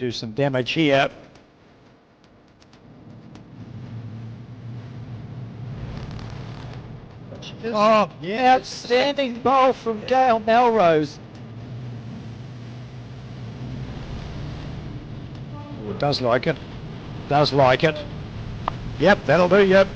do some damage here. Oh, yeah, outstanding bowl from Gail Melrose. Oh, does like it. Does like it. Yep, that'll do, yep.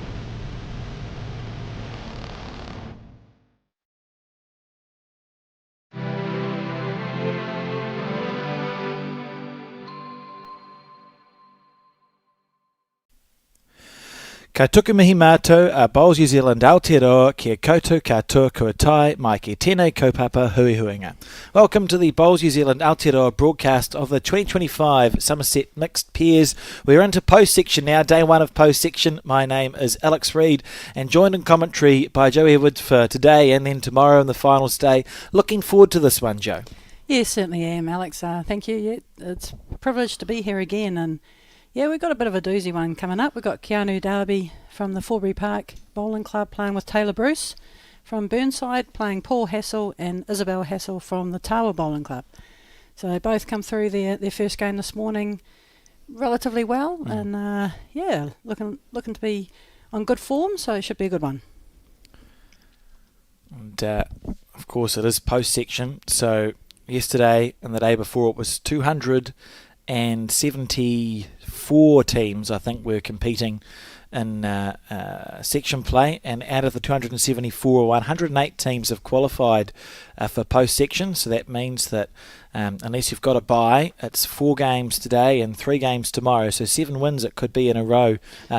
Ka tuku mihi mātou a Bowls New Zealand Aotearoa kia koutou katoa kua tae mai ki tēnei kaupapa hui huinga. Welcome to the Bowls New Zealand Aotearoa broadcast of the 2025 Summerset Mixed Pairs. We're into post-section now, day one of post-section. My name is Alex Reid and joined in commentary by Joe Edwards for today and then tomorrow in the finals day. Looking forward to this one, Joe. Yes, certainly am, Alex. Thank you. Yeah, it's a privilege to be here again, and yeah, we've got a bit of a doozy one coming up. We've got Keanu Darby from the Forbury Park Bowling Club playing with Taylor Bruce from Burnside, playing Paul Hassel and Isabel Hassel from the Tawa Bowling Club. So they both come through their first game this morning relatively well, and yeah, looking to be on good form, so it should be a good one. And of course it is post-section, so yesterday and the day before it was 274 teams, I think, were competing in section play, and out of the 274, 108 teams have qualified for post-section, so that means that unless you've got a bye, it's 4 games today and 3 games tomorrow, so 7 wins it could be in a row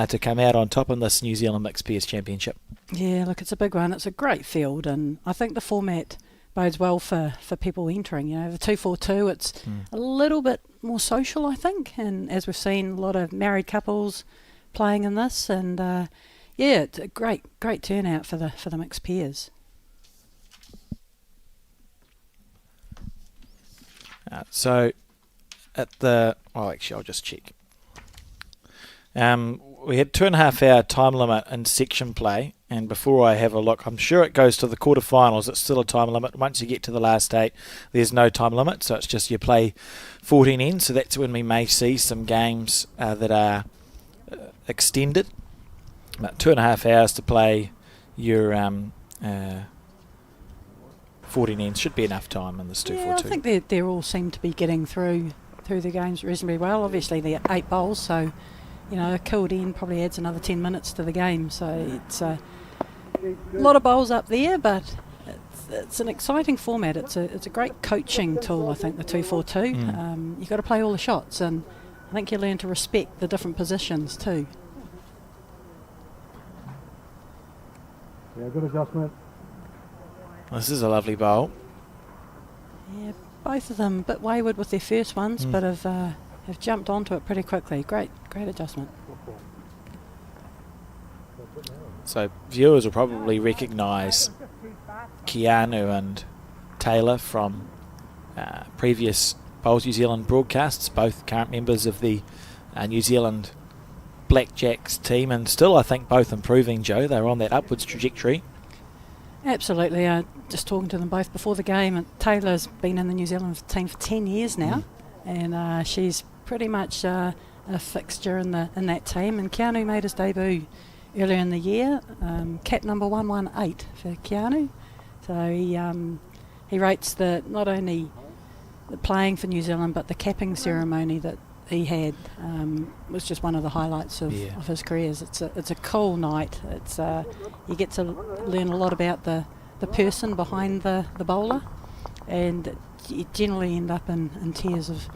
to come out on top in this New Zealand Mixed Pairs Championship. Yeah, look, it's a big one. It's a great field, and I think the format bodes well for people entering. You know, the 2-4-2, it's a little bit more social, I think, and as we've seen, a lot of married couples playing in this, and yeah, it's a great turnout for the mixed pairs. So at the actually I'll just check. We had 2.5 hour time limit in section play, and before I have a look, I'm sure it goes to the quarterfinals. It's still a time limit. Once you get to the last 8, there's no time limit, so it's just you play 14 ends. So that's when we may see some games that are extended. About 2.5 hours to play your 14 ends should be enough time in this 2-4-2. Yeah, I think they all seem to be getting through the games reasonably well. Obviously, they're 8 bowls, so you know, a killed end probably adds another 10 minutes to the game. So it's a lot of bowls up there, but it's an exciting format. It's a great coaching tool, I think, the 2-4-2. You've got to play all the shots, and I think you learn to respect the different positions too. Yeah, good adjustment. This is a lovely bowl. Yeah, both of them a bit wayward with their first ones, but have jumped onto it pretty quickly. Great adjustment. So viewers will probably recognise Keanu and Taylor from previous Bowls New Zealand broadcasts, both current members of the New Zealand Blackjacks team, and still I think both improving, Joe. They're on that upwards trajectory. Absolutely. Just talking to them both before the game, and Taylor's been in the New Zealand team for 10 years now, and she's pretty much a fixture in that team. And Keanu made his debut earlier in the year, cap number 118 for Keanu. So he rates not only the playing for New Zealand, but the capping ceremony that he had was just one of the highlights of his careers. It's a cool night. It's you get to learn a lot about the person behind the bowler, and you generally end up in tears of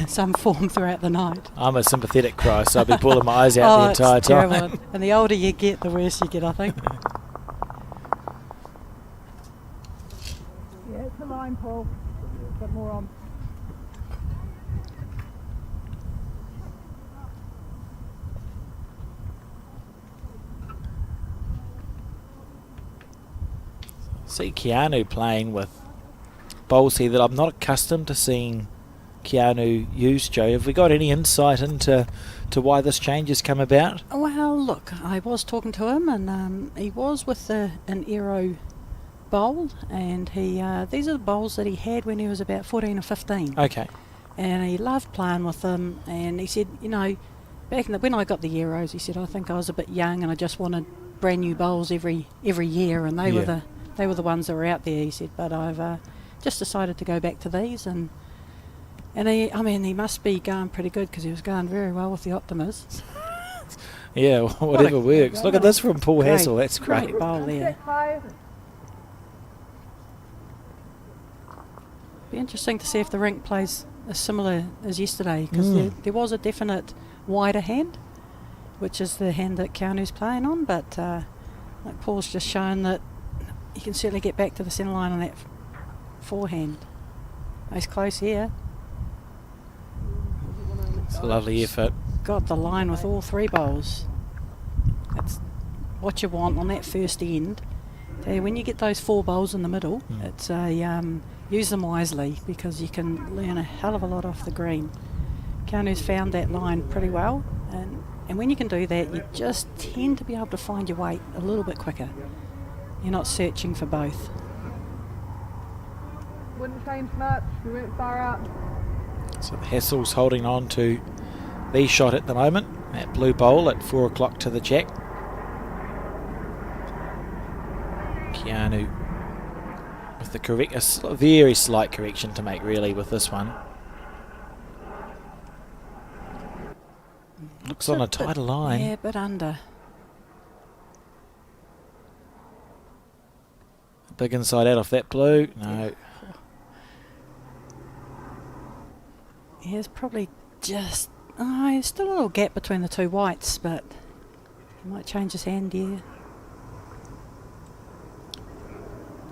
some form throughout the night. I'm a sympathetic cry, so I'll be pulling my eyes out the entire time. Terrible. And the older you get, the worse you get, I think. Yeah, it's the line, Paul. Got more on. See Keanu playing with bowls here that I'm not accustomed to seeing Keanu use, Joe. Have we got any insight into why this change has come about? Well, look, I was talking to him, and he was with an Aero bowl, and these are the bowls that he had when he was about 14 or 15. Okay. and he loved playing with them. And he said, you know, when I got the Euros, he said, I think I was a bit young and I just wanted brand new bowls every year, and they were the ones that were out there. He said, but I've just decided to go back to these, and he must be going pretty good because he was going very well with the Optimus. Yeah, whatever works. Look at this from Paul Hassel. That's great. Great bowl there. Be interesting to see if the rink plays as similar as yesterday, because there was a definite wider hand, which is the hand that Keanu's playing on, but like Paul's just shown that you can certainly get back to the centre line on that forehand. He's close here. It's a lovely effort. Got the line with all 3 bowls. That's what you want on that first end. When you get those 4 bowls in the middle, it's use them wisely, because you can learn a hell of a lot off the green. Keanu's found that line pretty well, and when you can do that, you just tend to be able to find your weight a little bit quicker. You're not searching for both. Wouldn't change much, we went far out. So the Hassel's holding on to the shot at the moment. That blue bowl at 4 o'clock to the jack. Keanu with the very slight correction to make really with this one. Looks on a tighter line. Yeah, a bit under. Big inside out off that blue. No. There's probably just... there's still a little gap between the 2 whites, but he might change his hand here.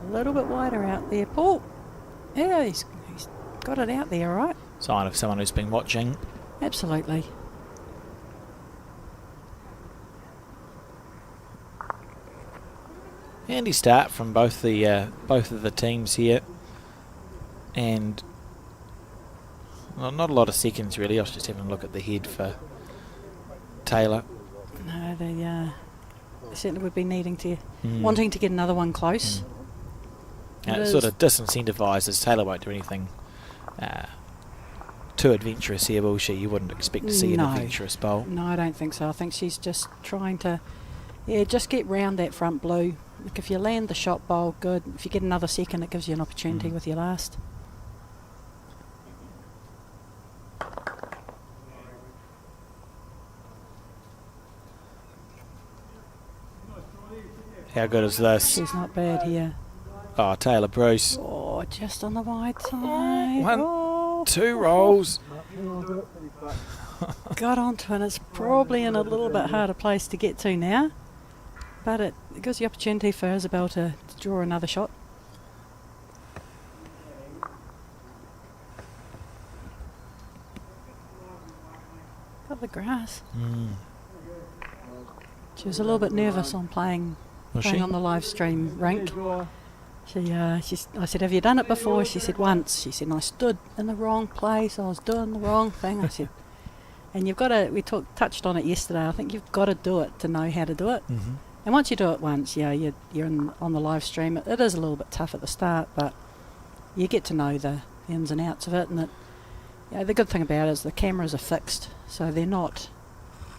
A little bit wider out there, Paul. Yeah, he's got it out there, all right. Sign of someone who's been watching. Absolutely. Handy start from both of the teams here, and well, not a lot of seconds really. I was just having a look at the head for Taylor. No, they certainly would be needing to, wanting to get another one close. Now, it sort of disincentivises. Taylor won't do anything too adventurous here, will she? You wouldn't expect to see an adventurous bowl. No, I don't think so. I think she's just trying to, just get round that front blue. Look, if you land the shot bowl, good. If you get another second, it gives you an opportunity with your last. How good is this? She's not bad here. Oh, Taylor Bruce. Oh, just on the wide side. 1, 2 rolls. Got onto it. It's probably in a little bit harder place to get to now. But it gives the opportunity for Isabel to draw another shot. Got the grass. She was a little bit nervous on playing on the live stream rink. I said, have you done it before? She said, once. She said, and I stood in the wrong place. I was doing the wrong thing. I said, and you've got to, touched on it yesterday, I think you've got to do it to know how to do it. And once you do it once, you're on the live stream. It is a little bit tough at the start, but you get to know the ins and outs of it. And the good thing about it is the cameras are fixed, so they're not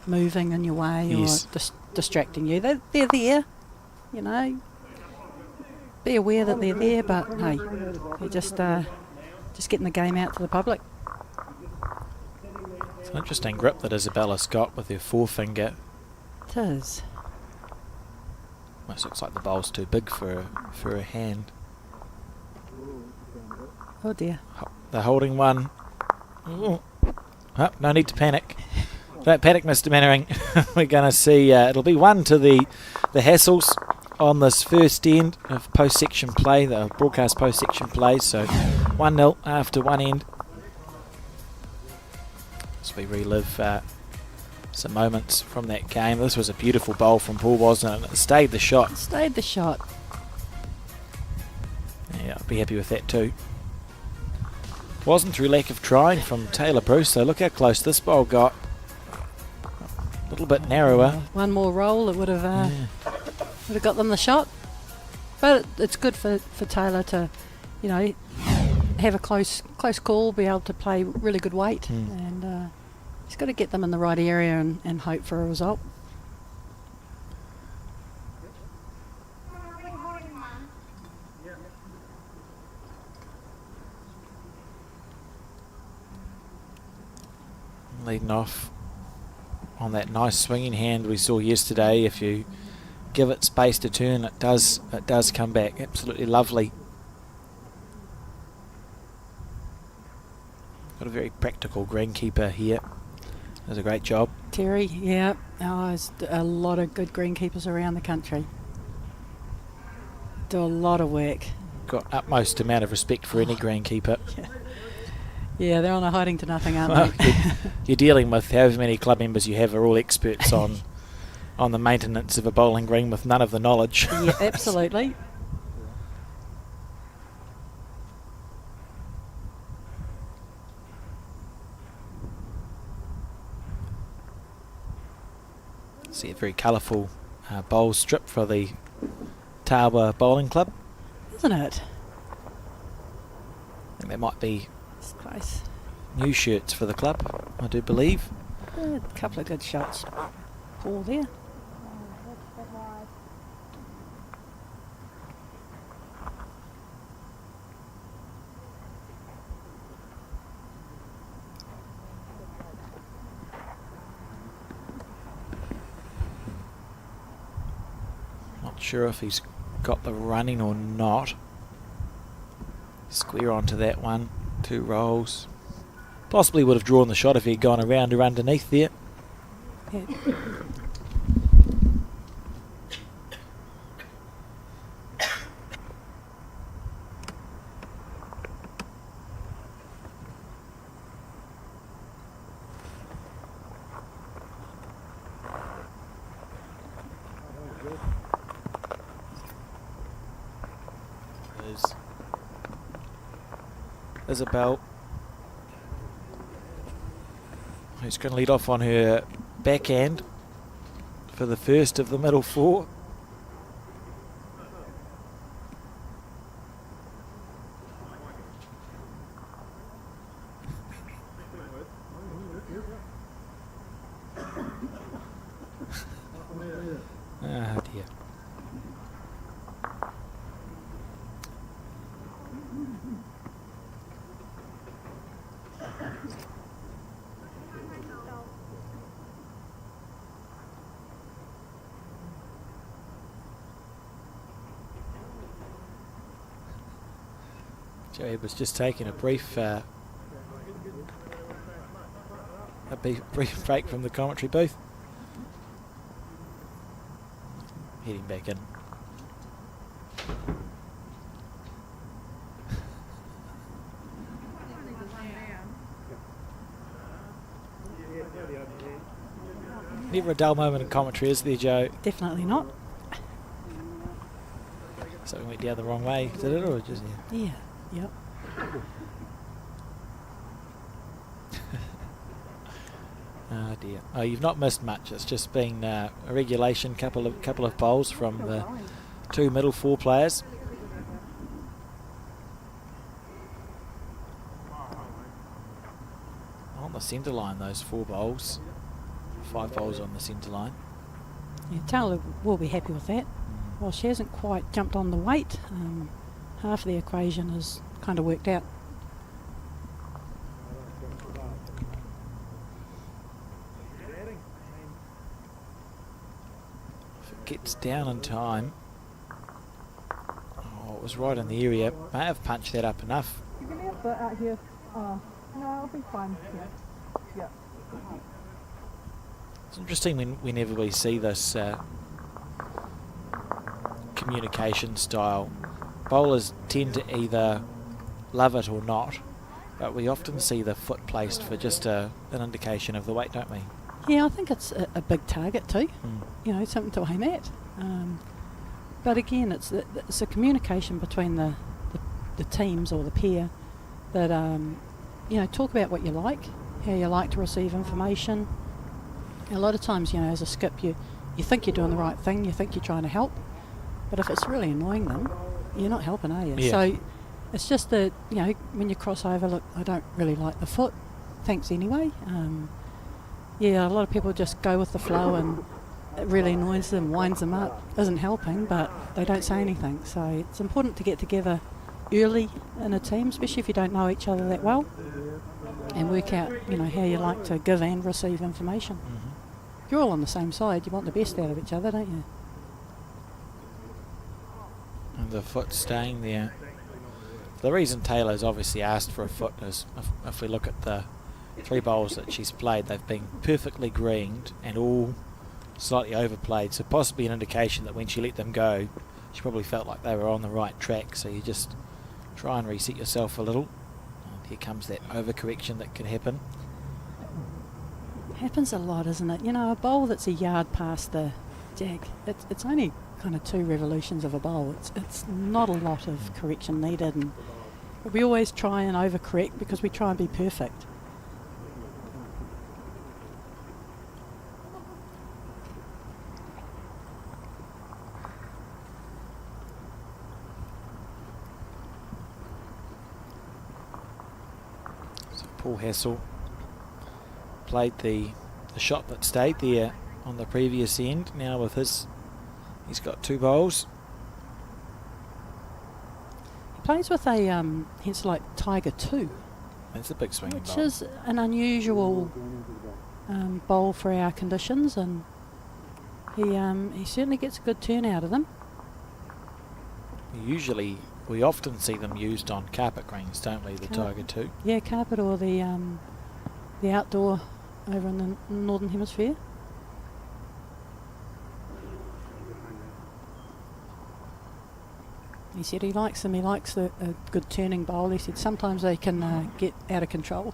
moving in your way or distracting you. They're there, you know. Be aware that they're there, but hey, they're just getting the game out to the public. It's an interesting grip that Isabella's got with her forefinger. It is. Almost looks like the bowl's too big for her hand. Oh dear. They're holding one. Oh, no need to panic. Don't panic, Mr. Mannering. We're going to see, it'll be 1 to the Hassels on this first end of post-section play, the broadcast post-section play, so 1-0 after one end. As we relive some moments from that game. This was a beautiful bowl from Paul, wasn't it? It stayed the shot. Stayed the shot. Yeah, I'll be happy with that too. Wasn't through lack of trying from Taylor Bruce, so look how close this bowl got. A little bit narrower. One more roll, it would have got them the shot. But it's good for Taylor to, have a close call, be able to play really good weight, Mm. and he's got to get them in the right area and hope for a result. Leading off on that nice swinging hand we saw yesterday. If you give it space to turn, it does come back. Absolutely lovely. Got a very practical greenkeeper here. Does a great job. Terry, yeah, there's a lot of good greenkeepers around the country. Do a lot of work. Got utmost amount of respect for any greenkeeper. Yeah, they're on a hiding to nothing, aren't they? You're dealing with however many club members you have are all experts on the maintenance of a bowling green with none of the knowledge. Yeah, absolutely. See a very colourful bowl strip for the Tawa Bowling Club. Isn't it? I think that might be It's close. new shirts for the club, I do believe. A couple of good shots. Paul there. Not sure if he's got the running or not. Square onto that one. 2 rolls. Possibly would have drawn the shot if he had gone around or underneath there. Yeah. There's Isabel, who's going to lead off on her backhand for the first of the middle 4. Ah dear. Joey was just taking a brief break from the commentary booth. Heading back in. Never a dull moment in commentary, is there, Joe? Definitely not. Something went down the wrong way, did it, or just Yeah. Yep. Oh dear. Oh, you've not missed much. It's just been a regulation couple of bowls from the 2 middle 4 players. On the centre line, those 4 bowls. 5 bowls on the centre line. Yeah, Taylor will be happy with that. Well, she hasn't quite jumped on the weight. Half of the equation is kind of worked out. If it gets down in time. Oh, it was right in the area. May have punched that up enough. You can have that out here. No, I'll be fine. Yeah. It's interesting whenever we see this communication style. Bowlers tend to either love it or not, but we often see the foot placed for just an indication of the weight, don't we? Yeah, I think it's a big target too. Mm. You know, something to aim at. But again, it's a communication between the teams or the pair that you know, talk about what you like, how you like to receive information. A lot of times, you know, as a skip, you think you're doing the right thing, you think you're trying to help, but if it's really annoying them, you're not helping, are you? Yeah. So It's just that, when you cross over, look, I don't really like the foot. Thanks anyway. A lot of people just go with the flow and it really annoys them, winds them up. Isn't helping, but they don't say anything. So it's important to get together early in a team, especially if you don't know each other that well, and work out, how you like to give and receive information. Mm-hmm. You're all on the same side. You want the best out of each other, don't you? And the foot staying there. The reason Taylor's obviously asked for a foot is, if we look at the 3 bowls that she's played, they've been perfectly greened and all slightly overplayed, so possibly an indication that when she let them go, she probably felt like they were on the right track. So you just try and reset yourself a little. And here comes that overcorrection that can happen. Happens a lot, isn't it? A bowl that's a yard past the jag, it's only kind of 2 revolutions of a bowl. It's not a lot of correction needed, and we always try and overcorrect because we try and be perfect. So Paul Hassel played the shot that stayed there on the previous end. Now with he's got 2 bowls. He plays with a it's like Tiger 2, That's a big swinging which bowl. is an unusual bowl for our conditions, and he certainly gets a good turn out of them. We often see them used on carpet greens, don't we? The Tiger 2. Yeah, carpet or the outdoor over in the Northern Hemisphere. He said he likes them. He likes a good turning bowl. He said sometimes they can get out of control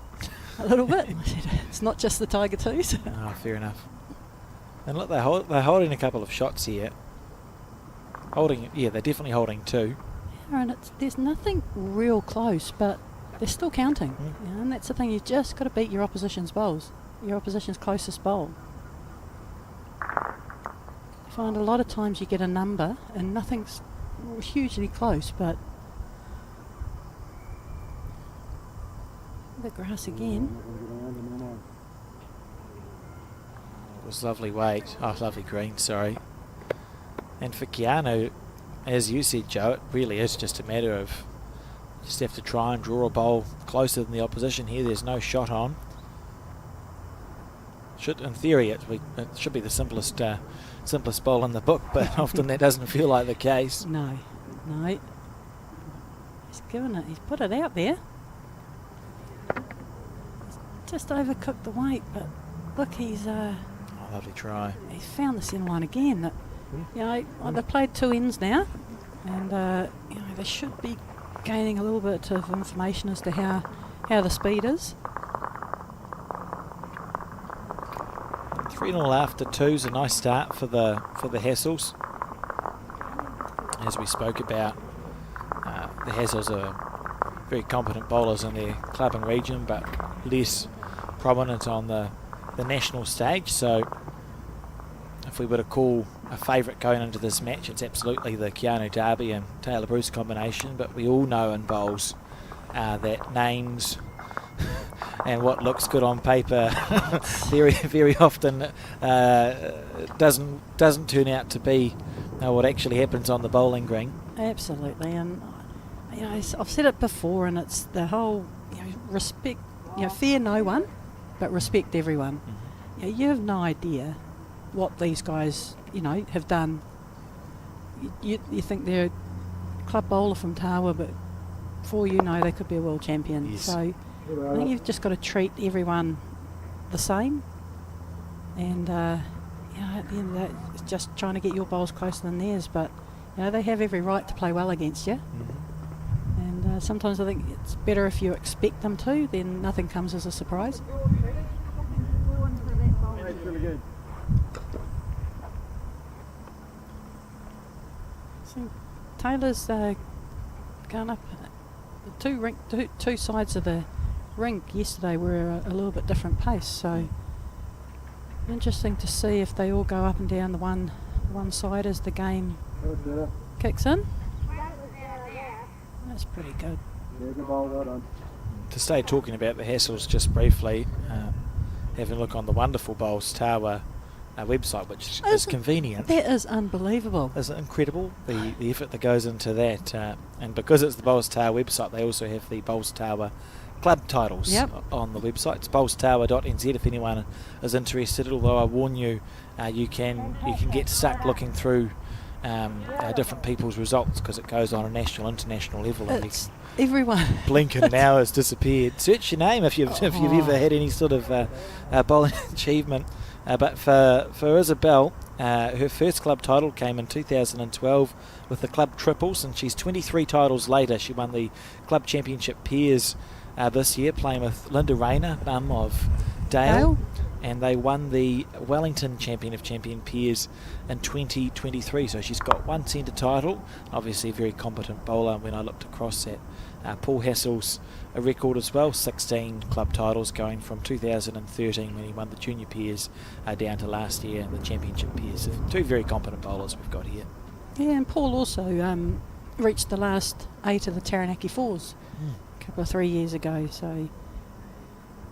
a little bit. I said it's not just the Tiger 2s. Oh, fair enough. And look, they're holding a couple of shots here. They're definitely holding 2. Yeah, and there's nothing real close, but they're still counting. And that's the thing. You've just got to beat your opposition's bowls, your opposition's closest bowl. You find a lot of times you get a number and nothing's hugely close, but the grass again. It was lovely weight. Oh, lovely green, sorry. And for Keanu, as you said, Joe, it really is just a matter of just have to try and draw a bowl closer than the opposition here. There's no shot on. In theory, it should be the simplest bowl in the book, but often that doesn't feel like the case. No. He's given it. He's put it out there. He's just overcooked the weight, but look, he's Lovely try. he's found the centre line again. They've played 2 ends now, and they should be gaining a little bit of information as to how the speed is. 3-0 after 2's a nice start for the Hassels. As we spoke about, the Hassels are very competent bowlers in their club and region, but less prominent on the national stage. So if we were to call a favourite going into this match, it's absolutely the Keanu Darby and Taylor Bruce combination. But we all know in bowls that names and what looks good on paper very, very often doesn't turn out to be what actually happens on the bowling green. Absolutely, and I've said it before, and it's the whole respect. Fear no one, but respect everyone. Mm-hmm. You have no idea what these guys have done. You think they're a club bowler from Tawa, but before you know, they could be a world champion. Yes. So I think you've just got to treat everyone the same, and at the end of that, it's just trying to get your bowls closer than theirs. But they have every right to play well against you. Mm-hmm. And sometimes I think it's better if you expect them to, then nothing comes as a surprise. So Taylor's going up. The two sides of the rink yesterday were a little bit different pace, so interesting to see if they all go up and down the one side as the game kicks in. That's pretty good. To stay talking about the hassles just briefly, having a look on the wonderful Bowls Tower website, which is convenient. That is unbelievable. Isn't it incredible, the effort that goes into that? And because it's the Bowls Tower website, they also have the Bowls Tower club titles on the website. It's bowlstower.nz if anyone is interested, although I warn you, you can get stuck looking through different people's results because it goes on a national, international level. It's everyone. Blink and an hour has disappeared. Search your name if you've ever had any sort of bowling achievement. But for Isabel, her first club title came in 2012 with the club triples, and she's 23 titles later. She won the club championship pairs this year, playing with Linda Rayner, mum of Dale. And they won the Wellington Champion of Champion pairs in 2023. So she's got one centre title, obviously a very competent bowler. When I looked across at Paul Hassel's record as well, 16 club titles going from 2013 when he won the junior pairs down to last year in the championship pairs. Two very competent bowlers we've got here. Yeah, and Paul also reached the last 8 of the Taranaki Fours a couple of 3 years ago. So,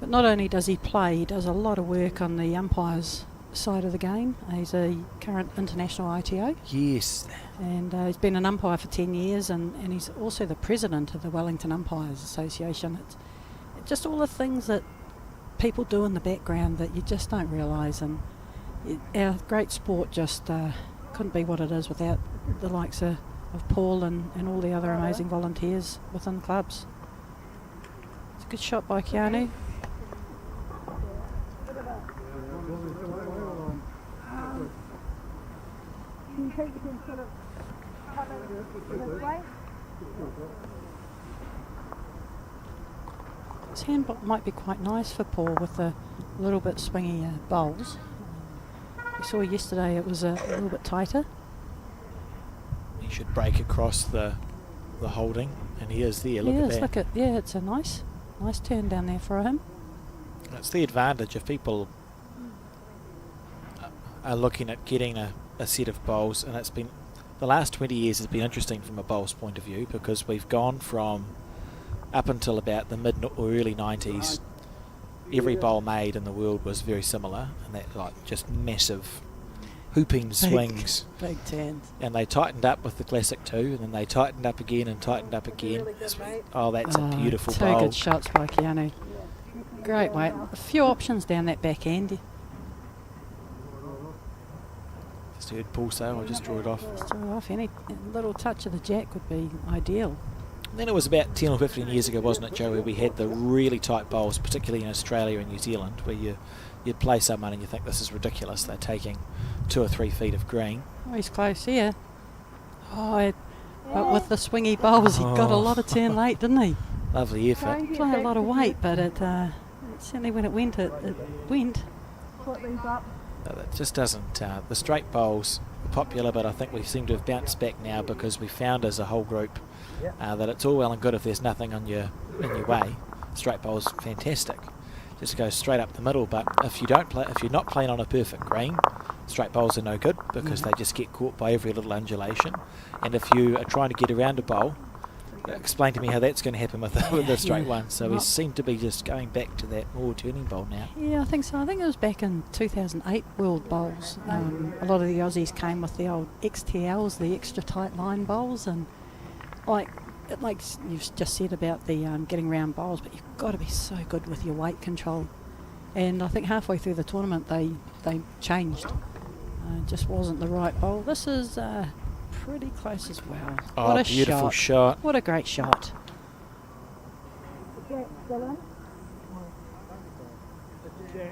but not only does he play, he does a lot of work on the umpires side of the game. He's a current international ITO. Yes. And he's been an umpire for 10 years, and he's also the president of the Wellington Umpires Association. It's just all the things that people do in the background that you just don't realise. And our great sport just couldn't be what it is without the likes of Paul and all the other amazing volunteers within clubs. It's a good shot by Keanu. His hand might be quite nice for Paul with the little bit swingy bowls. We saw yesterday it was a little bit tighter. He should break across the holding, and he is there. Look at that. Yeah, it's a nice turn down there for him. That's the advantage if people are looking at getting a set of bowls, and it's been the last 20 years has been interesting from a bowl's point of view, because we've gone from up until about the mid or early 90s, every bowl made in the world was very similar, and that like just massive hooping swings. Big turns. And they tightened up with the Classic 2, and then they tightened up again and tightened up again. That's a beautiful bowl. Two good shots by Keanu. Great weight. A few options down that back end. Just heard Paul say, I'll just draw it off. Just draw it off. Any little touch of the jack would be ideal. And then it was about 10 or 15 years ago, wasn't it, Joe, where we had the really tight bowls, particularly in Australia and New Zealand, where you'd play someone and you think this is ridiculous. They're taking 2 or 3 feet of green. Oh, he's close here. But with the swingy bowls, he got a lot of turn late, didn't he? Lovely effort. Played a lot of weight, but it certainly when it went, it went. Put these up. No, that just doesn't. The straight bowls are popular, but I think we seem to have bounced back now because we found as a whole group that it's all well and good if there's nothing in your way. Straight bowls fantastic. Just go straight up the middle, but if you're not playing on a perfect green, straight bowls are no good because they just get caught by every little undulation. And if you are trying to get around a bowl, explain to me how that's going to happen with the straight one. So we seem to be just going back to that more turning bowl now. Yeah, I think so. I think it was back in 2008 World Bowls. A lot of the Aussies came with the old XTLs, the extra tight line bowls, and like you've just said about the getting round bowls, but you've got to be so good with your weight control. And I think halfway through the tournament they changed. It just wasn't the right bowl. This is pretty close as well. Oh, what a beautiful shot. What a great shot.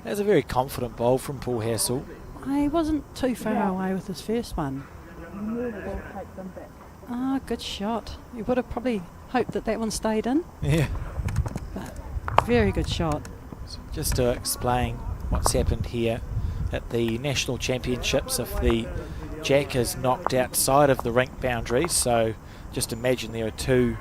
That's a very confident bowl from Paul Hassel. He wasn't too far away with his first one. Good shot. You would have probably hoped that one stayed in. Yeah. But very good shot. So just to explain what's happened here at the National Championships, if the jack is knocked outside of the rink boundaries, so just imagine there are 2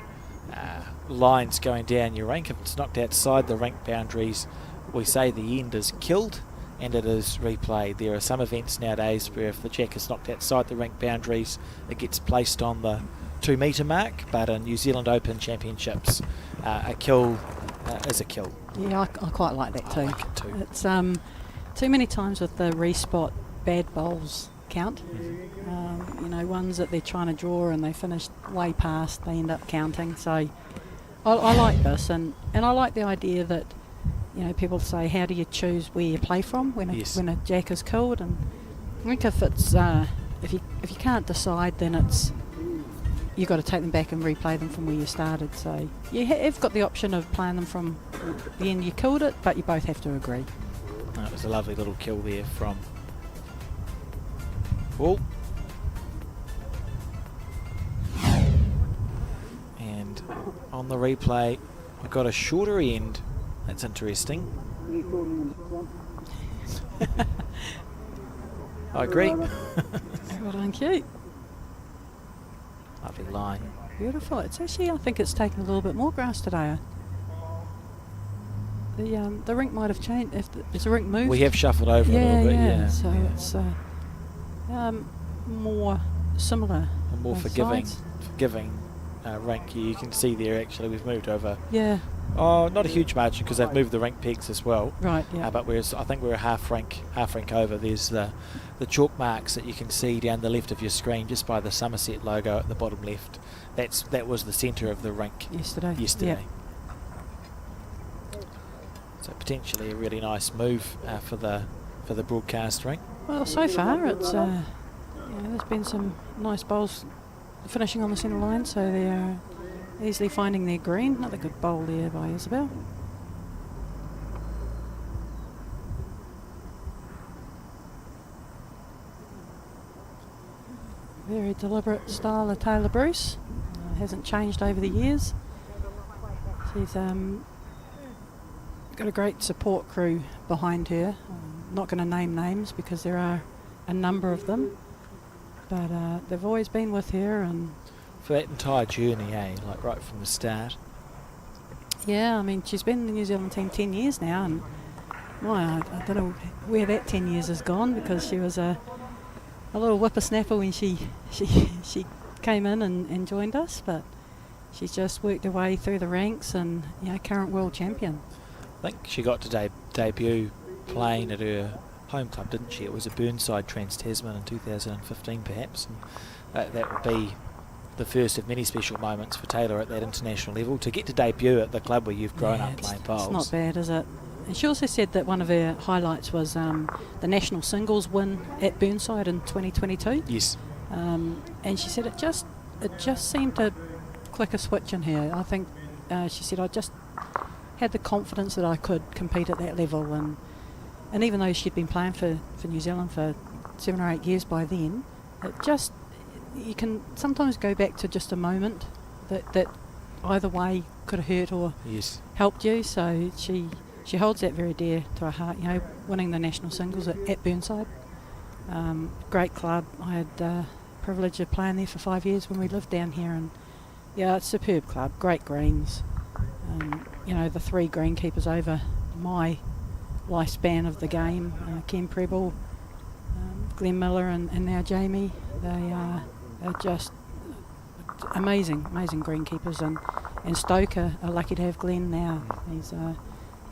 lines going down your rink. If it's knocked outside the rink boundaries, we say the end is killed and it is replayed. There are some events nowadays where if the jack is knocked outside the rink boundaries, it gets placed on the 2 metre mark, but in New Zealand Open Championships, a kill is a kill. Yeah, I quite like that too. I like it too. It's too many times with the respot bad bowls count. You know, ones that they're trying to draw and they finish way past, they end up counting. So I like this, and I like the idea that, you know, people say, how do you choose where you play from when a jack is killed? And I think if it's if you can't decide, then it's you've got to take them back and replay them from where you started. So you have got the option of playing them from the end you killed it, but you both have to agree. That was a lovely little kill there from Paul. And on the replay, we've got a shorter end. That's interesting. I agree. Well done, cute. Lovely line. Beautiful. It's actually, I think it's taken a little bit more grass today. The rink might have changed. If the rink moved, We have shuffled over a little bit, yeah. So it's more similar. A more both forgiving sides. rink. You can see there actually we've moved over. Yeah. Oh, not a huge margin because they've moved the rink pegs as well. Right. Yeah. But I think we're a half rink over. There's the chalk marks that you can see down the left of your screen just by the Summerset logo at the bottom left. That was the centre of the rink yesterday. Yep. So potentially a really nice move for the broadcast rink. Well, so far it's there's been some nice bowls finishing on the centre line, so they're easily finding their green. Another good bowl there by Isabel. Very deliberate style of Taylor Bruce. Hasn't changed over the years. She's got a great support crew behind her. I'm not going to name names because there are a number of them, but they've always been with her, and For that entire journey, like right from the start. yeah, I mean, she's been in the New Zealand team 10 years now, and I don't know where that 10 years has gone, because she was a little whippersnapper when she came in and joined us, but she's just worked her way through the ranks, and current world champion. I think she got to debut playing at her home club, didn't she? It was a Burnside Trans-Tasman in 2015 perhaps, and that would be the first of many special moments for Taylor at that international level, to get to debut at the club where you've grown up playing bowls. It's not bad, is it? And she also said that one of her highlights was the national singles win at Burnside in 2022. Yes. And she said it just seemed to click a switch in her. I think she said, I just had the confidence that I could compete at that level, and even though she'd been playing for New Zealand for 7 or 8 years by then, you can sometimes go back to just a moment that either way could have hurt or helped you. So she holds that very dear to her heart, winning the national singles at Burnside. Great club. I had the privilege of playing there for 5 years when we lived down here, and it's a superb club, great greens. The 3 greenkeepers over my lifespan of the game, Ken Preble, Glenn Miller and now Jamie, they're just amazing greenkeepers, and Stoke are lucky to have Glenn now. He's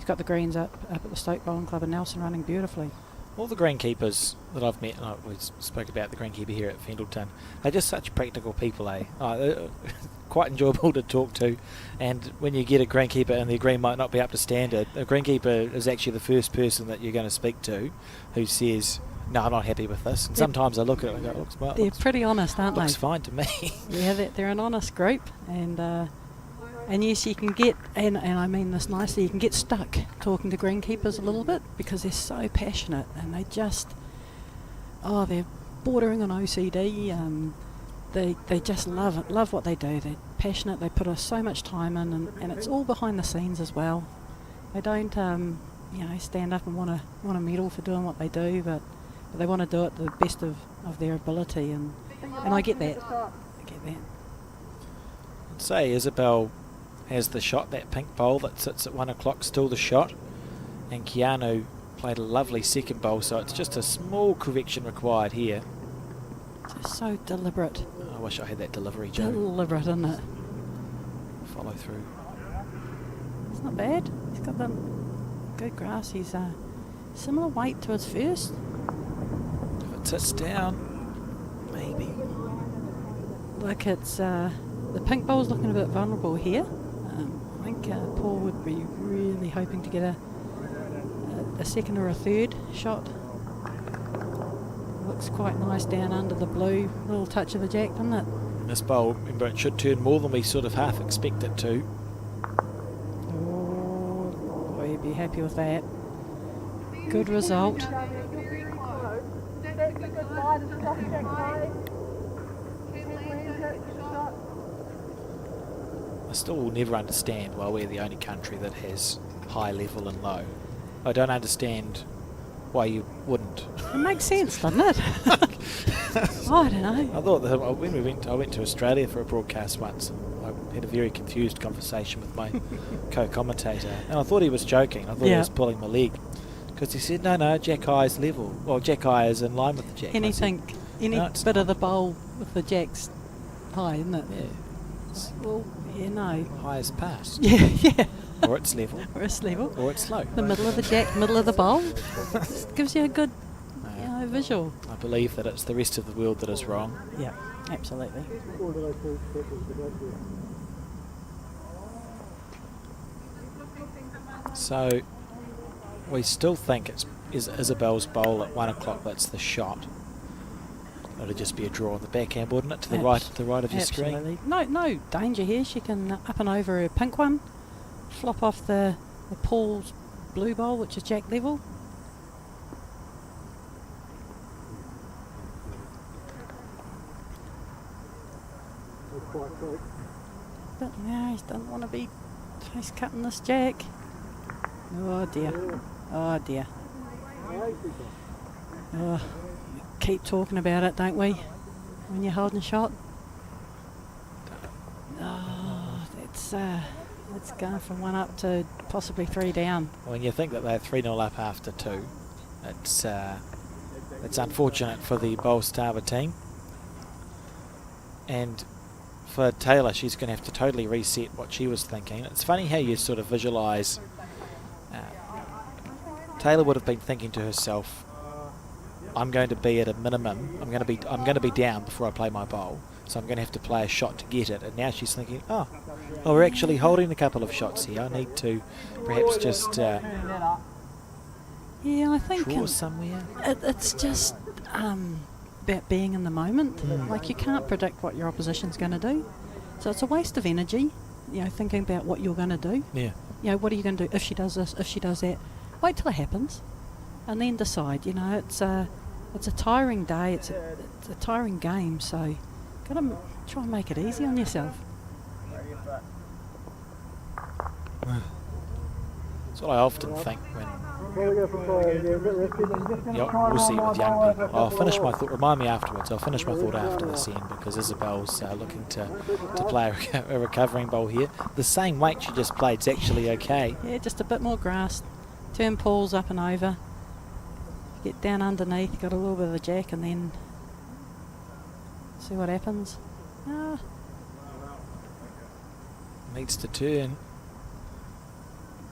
got the greens up at the Stoke Bowling Club in Nelson running beautifully. All the greenkeepers that I've met, and we spoke about the greenkeeper here at Fendalton, they're just such practical people, they're quite enjoyable to talk to, and when you get a greenkeeper and their green might not be up to standard, a greenkeeper is actually the first person that you're going to speak to who says, no, I'm not happy with this. And sometimes I look at it and go, they're pretty honest, aren't they? Looks fine to me. Yeah, they're an honest group, and yes, you can get, and I mean this nicely, you can get stuck talking to greenkeepers a little bit because they're so passionate, and they just, they're bordering on OCD. They just love what they do. They're passionate. They put so much time in, and it's all behind the scenes as well. They don't, stand up and want a medal for doing what they do, but they want to do it to the best of their ability, and I get that. I'd say Isabel has the shot, that pink bowl that sits at 1 o'clock, still the shot, and Keanu played a lovely second bowl, so it's just a small correction required here. Just so deliberate. I wish I had that delivery, Joe. Deliberate, isn't it? Follow through. It's not bad. He's got the good grass. He's similar weight to his first. If it sits down, maybe. Like it's the pink ball's looking a bit vulnerable here. I think Paul would be really hoping to get a second or a third shot. Looks quite nice down under the blue. Little touch of the jack, doesn't it? This bowl, remember, it should turn more than we sort of half expect it to. Oh, we'd be happy with that. Good result. That's a good line and stuff, Jack Murray. I still will never understand why we're the only country that has high level and low. I don't understand why you wouldn't. It makes sense, doesn't it? I don't know. I thought that when I went to Australia for a broadcast once, and I had a very confused conversation with my co-commentator, and I thought he was joking. I thought he was pulling my leg, because he said, no, Jack Eye's level. Well, Jack Eye is in line with the Jack. Any no, bit of the bowl with the jacks high, isn't it? Yeah. Well, yeah, no. High as past. Yeah. Or it's level. Or it's level. Or it's low. The middle of the jack, middle of the bowl. Just gives you a good visual. I believe that it's the rest of the world that is wrong. Yeah, absolutely. So we still think it's Isabel's bowl at 1 o'clock that's the shot. It'll just be a draw on the backhand, wouldn't it? To the right of your absolutely. screen. No danger here. She can up and over her pink one, flop off the Paul's blue bowl, which is jack level. But no, he doesn't want to be face cutting this jack. Oh dear. Oh dear. Oh, keep talking about it, don't we? When you're holding a shot. Oh, it's going from 1 up to possibly 3 down. When you think that they're 3-0 up after 2, it's unfortunate for the bowl starboard team. And for Taylor, she's going to have to totally reset what she was thinking. It's funny how you sort of visualise. Taylor would have been thinking to herself, I'm going to be at a minimum. I'm going to be down before I play my bowl, so I'm going to have to play a shot to get it. And now she's thinking, oh, we're actually holding a couple of shots here. I need to perhaps just Yeah, I think draw somewhere. it's just about being in the moment. Like, you can't predict what your opposition's going to do, so it's a waste of energy. Thinking about what you're going to do. Yeah. What are you going to do if she does this? If she does that? Wait till it happens, and then decide. It's a tiring day. It's a tiring game. So, gotta try and make it easy on yourself. That's what I often think when. We'll see it with young people. I'll finish my thought. Remind me afterwards. I'll finish my thought after this end, because Isabel's looking to play a recovering bowl here. The same weight she just played is actually okay. Yeah, just a bit more grass. Turn Paul's up and over. Get down underneath. Got a little bit of the jack, and then see what happens. Needs to turn.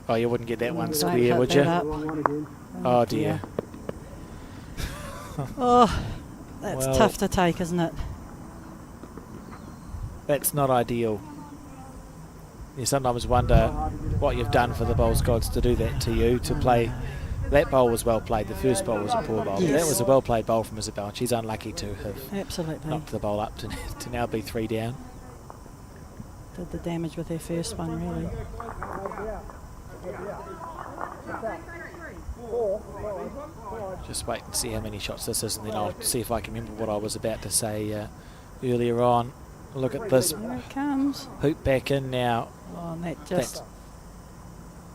Oh, you wouldn't get that one Don't square, cut would that you? up. Oh dear. Oh, that's Well, tough to take, isn't it? That's not ideal. You sometimes wonder what you've done for the bowls gods to do that to you, to play. That bowl was well played. The first bowl was a poor bowl. Yes. That was a well played bowl from Isabel. She's unlucky to have Absolutely. knocked the bowl up to now be 3 down. Did the damage with her first one, really. Just wait and see how many shots this is, and then I'll see if I can remember what I was about to say earlier on. Look at this. Here it comes. Hoop back in now. Oh, and that just...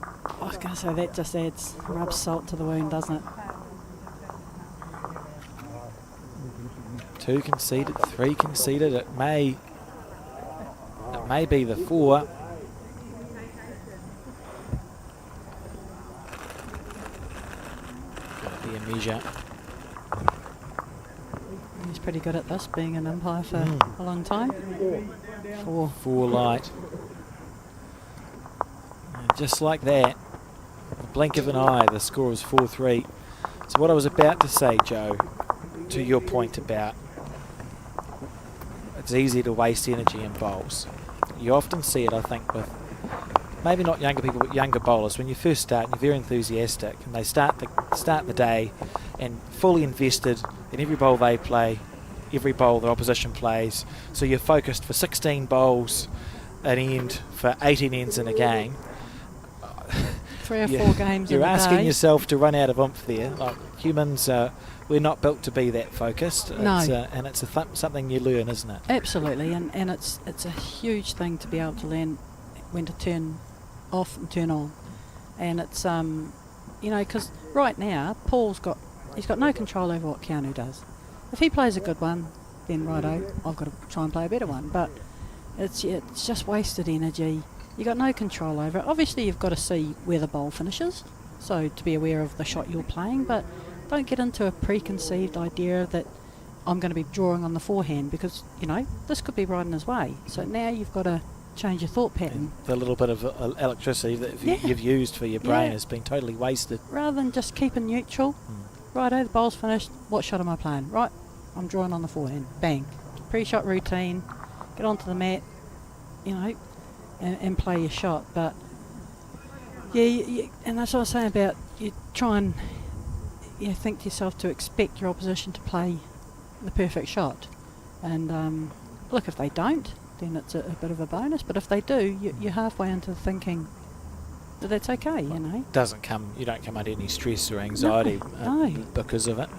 I was going to say, that just rubs salt to the wound, doesn't it? 2 conceded, 3 conceded. It may be the 4. Gotta be a measure. He's pretty good at this, being an umpire for a long time. 4. 4 light. And just like that, a blink of an eye, the score is 4-3. So what I was about to say, Joe, to your point about it's easy to waste energy in bowls. You often see it, I think, with maybe not younger people, but younger bowlers. When you first start, and you're very enthusiastic, and they start the day and fully invested in every bowl they play, every bowl the opposition plays. So you're focused for 16 bowls, an end for 18 ends in a game. 3 or 4 games. You're in a asking day. yourself to run out of oomph there. Like humans, we're not built to be that focused. No. And it's something you learn, isn't it? Absolutely, and it's a huge thing to be able to learn when to turn off and turn on. And it's because right now he's got no control over what Keanu does. If he plays a good one, then righto, I've got to try and play a better one. But it's just wasted energy. You've got no control over it. Obviously, you've got to see where the bowl finishes, so to be aware of the shot you're playing, but don't get into a preconceived idea that I'm going to be drawing on the forehand, because, this could be right in his way. So now you've got to change your thought pattern. The little bit of electricity that you've used for your brain has been totally wasted. Rather than just keeping neutral, righto, the bowl's finished, what shot am I playing? Right, I'm drawing on the forehand. Bang. Pre-shot routine, get onto the mat, and play your shot. But and that's what I was saying about you try and think to yourself to expect your opposition to play the perfect shot. And look, if they don't, then it's a bit of a bonus. But if they do, you're halfway into thinking that that's okay. You don't come under any stress or anxiety because of it.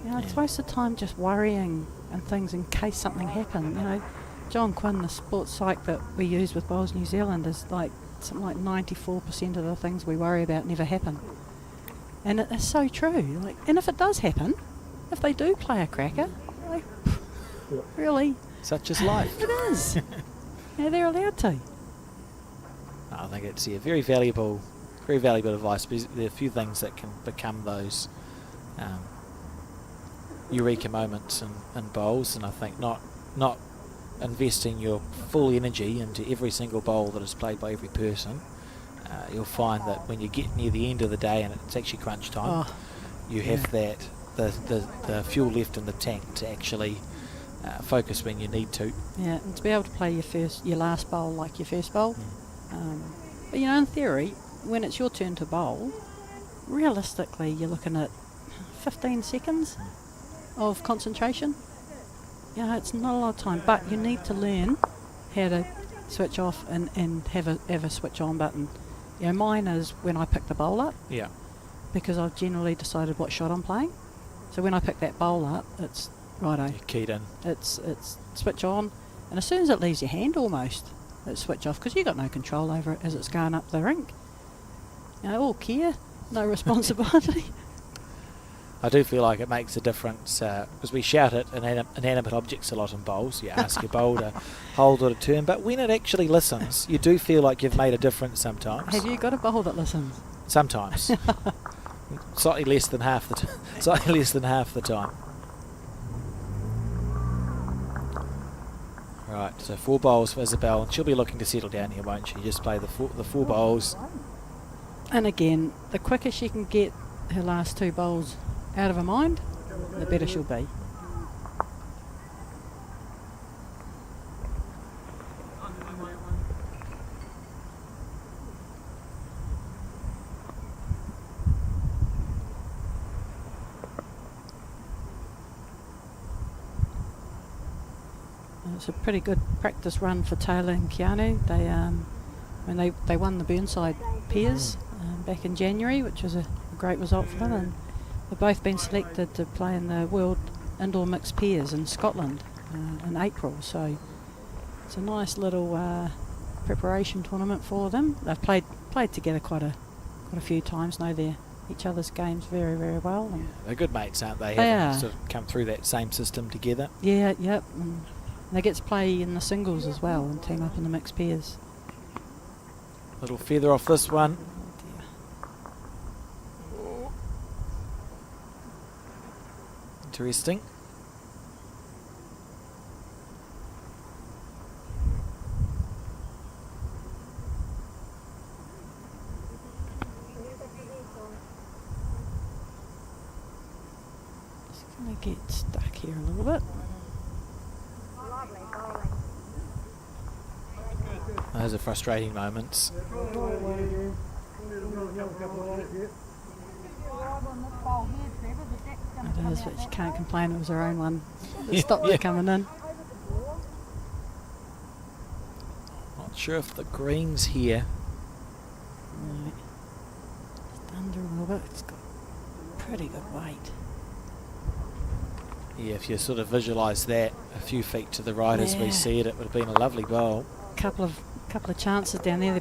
It's a waste of time just worrying and things in case something happened. John Quinn, the sports psych that we use with Bowls New Zealand, is something like 94% of the things we worry about never happen. And it's so true. And if it does happen, if they do play a cracker, really, such is life. It is. They're allowed to. I think it's very valuable advice, because there are a few things that can become those eureka moments in bowls, and I think not investing your full energy into every single bowl that is played by every person. You'll find that when you get near the end of the day and it's actually crunch time, you have the fuel left in the tank to actually focus when you need to. Yeah, and to be able to play your last bowl like your first bowl. But in theory, when it's your turn to bowl, realistically you're looking at 15 seconds of concentration. It's not a lot of time, but you need to learn how to switch off and have a switch on button. Mine is when I pick the bowl up. Yeah. Because I've generally decided what shot I'm playing. So when I pick that bowl up, it's righto. You're keyed in. It's switch on, and as soon as it leaves your hand, almost it's switch off, because you've got no control over it as it's going up the rink. All care, no responsibility. I do feel like it makes a difference, because we shout at inanimate objects a lot in bowls. You ask your bowl to hold or to turn, but when it actually listens, you do feel like you've made a difference sometimes. Have you got a bowl that listens? Sometimes. Slightly less than half the time. Right, so 4 bowls for Isabel, and she'll be looking to settle down here, won't she? Just play the four bowls. And again, the quicker she can get her last 2 bowls out of her mind, the better she'll be. It's a pretty good practice run for Taylor and Keanu. They won the Burnside Pairs back in January, which was a great result for them, and they've both been selected to play in the World Indoor Mixed Pairs in Scotland in April. So it's a nice little preparation tournament for them. They've played together quite a few times, know each other's games very, very well. And they're good mates, aren't they? They are. Sort of come through that same system together. Yeah, yep. And they get to play in the singles as well and team up in the mixed pairs. Little feather off this one. Interesting. get stuck here a little bit. Those are frustrating moments. It is, but she can't complain, it was her own one that stopped her coming in. Not sure if the green's here. Right. Just under a little bit. It's got pretty good weight. Yeah, if you sort of visualise that a few feet to the right as we Yeah. see it, it would have been a lovely bowl. Couple of chances down there. They're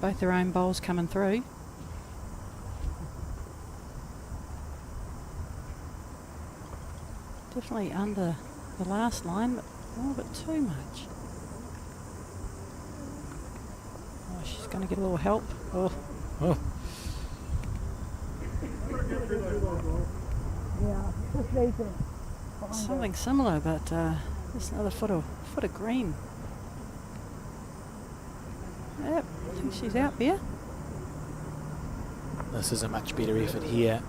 both their own bowls coming through. Definitely under the last line, but a little bit too much. Oh, she's going to get a little help. Oh, Oh, Yeah, just leave it. something similar, but just another foot of green. Yep, I think she's out there. this is a much better effort here.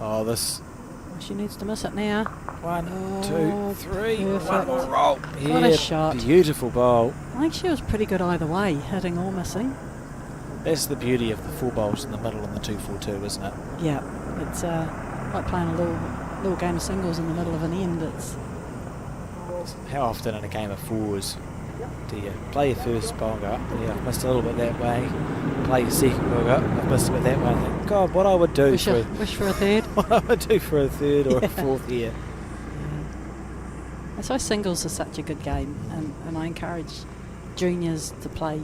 Oh, this Well, she needs to miss it now. 1, Oh, 2, 3. perfect. One more roll. What a shot. Beautiful bowl. I think she was pretty good either way, hitting or missing. That's the beauty of the 4 bowls in the middle and the 2-4-2, isn't it? Yeah, it's like playing a little game of singles in the middle of an end. It's How often in a game of 4s do you play your first bowl and go, oh, yeah, I've missed a little bit that way. Play your second bowl and go, oh, I've missed a bit that way. I think, God, what I would do wish for a third. what I would do for a third or Yeah. a fourth here. That's why singles is such a good game, and I encourage juniors to play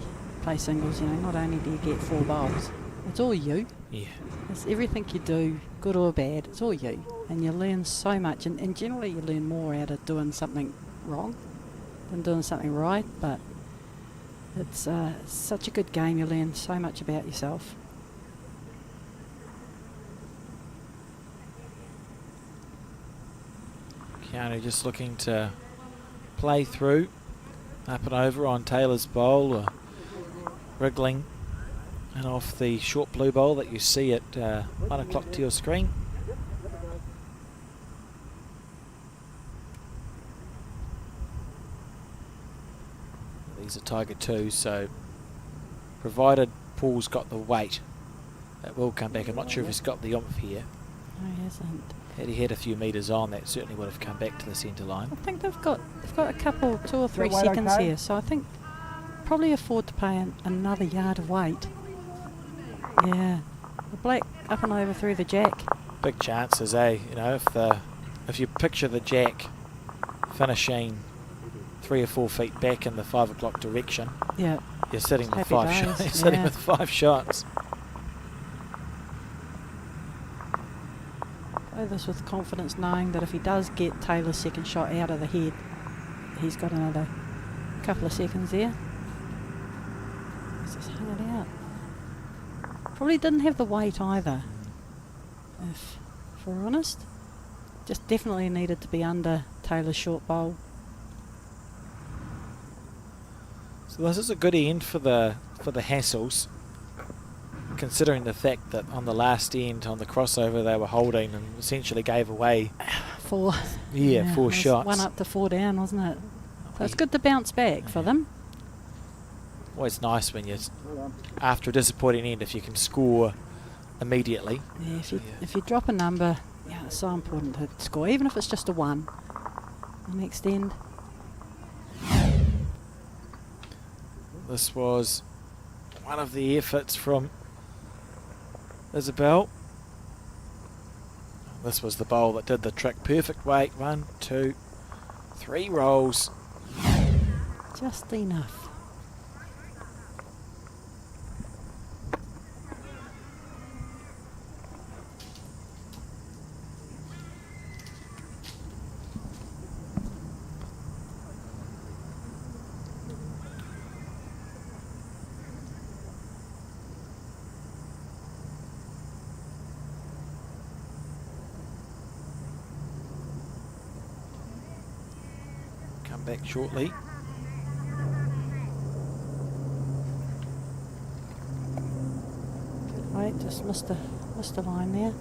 singles. You know, not only do you get 4 bowls, it's all you. Yeah. It's everything you do, good or bad, it's all you. And you learn so much, and generally you learn more out of doing something wrong than doing something right, but it's such a good game, you learn so much about yourself. Keanu just looking to play through, up and over on Taylor's bowl, or wriggling and off the short blue bowl that you see at 1 o'clock to your screen. These are Tiger 2, so provided Paul's got the weight, it will come back. I'm not sure if he's got the oomph here. No, he hasn't. Had he had a few metres on, that certainly would have come back to the centre line. I think they've got a couple, 2 or 3 weight seconds okay? here, so I think probably afford to pay another yard of weight. Yeah, the black up and over through the jack. Big chances, eh? You know, if you picture the jack finishing 3 or 4 feet back in the 5 o'clock direction, Yeah, you're sitting with Happy 5 days, shots. You're sitting yeah. with 5 shots. play this with confidence, knowing that if he does get Taylor's second shot out of the head, he's got another couple of seconds there. He's just hung it out. Probably didn't have the weight either, if we're honest. Just definitely needed to be under Taylor's short bowl. So this is a good end for the Hassels, considering the fact that on the last end, on the crossover, they were holding and essentially gave away 4. 4 it was shots. 1 up to 4 down, wasn't it? So it's good to bounce back for them. Always nice when you, after a disappointing end, if you can score immediately. Yeah, if you drop a number, yeah, it's so important to score, even if it's just a 1. The next end. This was one of the efforts from Isabel. This was the bowl that did the trick. Perfect weight. 1, 2, 3 rolls. Just enough. Come back shortly. Good weight, just missed a line there.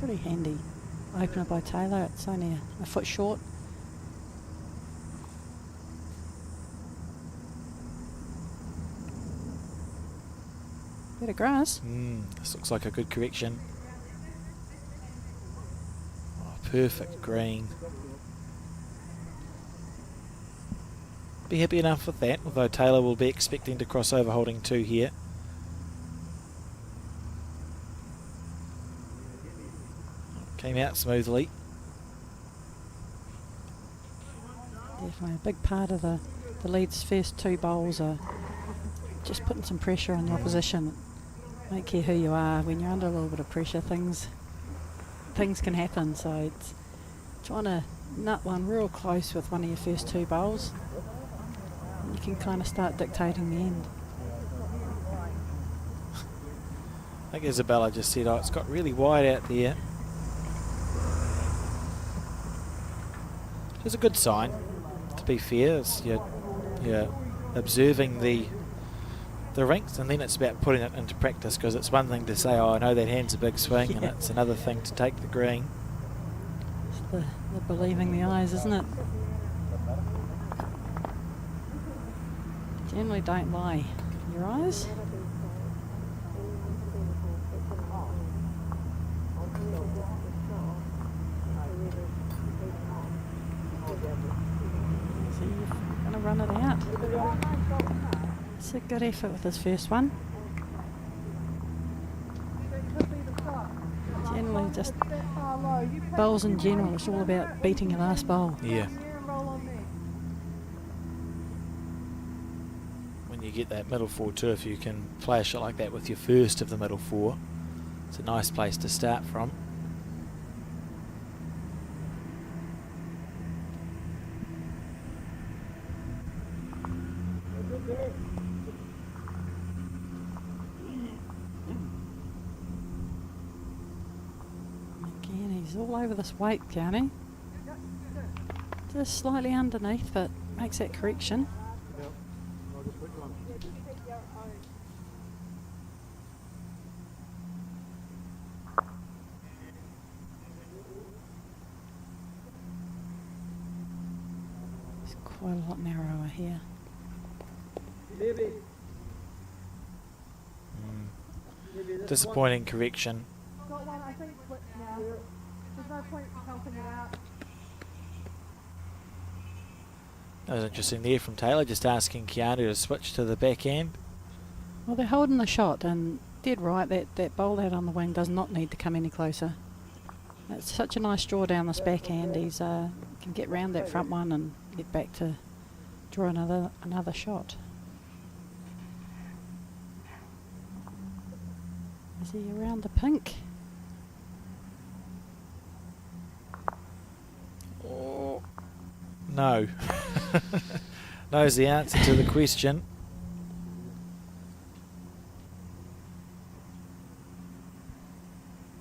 pretty handy opener by Taylor. It's only a foot short. Bit of grass. This looks like a good correction. Oh, perfect green. Be happy enough with that, although Taylor will be expecting to cross over holding 2 here. Came out smoothly. Definitely a big part of the lead's first 2 bowls are just putting some pressure on the opposition. Don't care who you are, when you're under a little bit of pressure, things can happen. So it's trying to nut one real close with one of your first 2 bowls. You can kind of start dictating the end. I think Isabella just said, oh, it's got really wide out there. It's a good sign, to be fair. It's you're observing the rinks, and then it's about putting it into practice, because it's one thing to say, oh, I know that hand's a big swing, and it's another thing to take the green. It's the believing the eyes, isn't it? Generally don't lie. Your eyes? So you're going to run it out. It's a good effort with his first one. Generally just bowls in general, it's all about beating your last bowl. Yeah. When you get that middle 4 too, if you can play a shot like that with your first of the middle 4, it's a nice place to start from. Again, he's all over this weight, Keanu. Just slightly underneath, but makes that correction. It's quite a lot narrower here. Disappointing correction. Got one, I think, flipped now. There's no point in helping it out. That was interesting there from Taylor, just asking Keanu to switch to the backhand. Well, they're holding the shot, and dead right, that bowl out on the wing does not need to come any closer. It's such a nice draw down this backhand. He's can get round that front one and get back to draw another shot. Is he around the pink? Oh. No. Knows the answer to the question.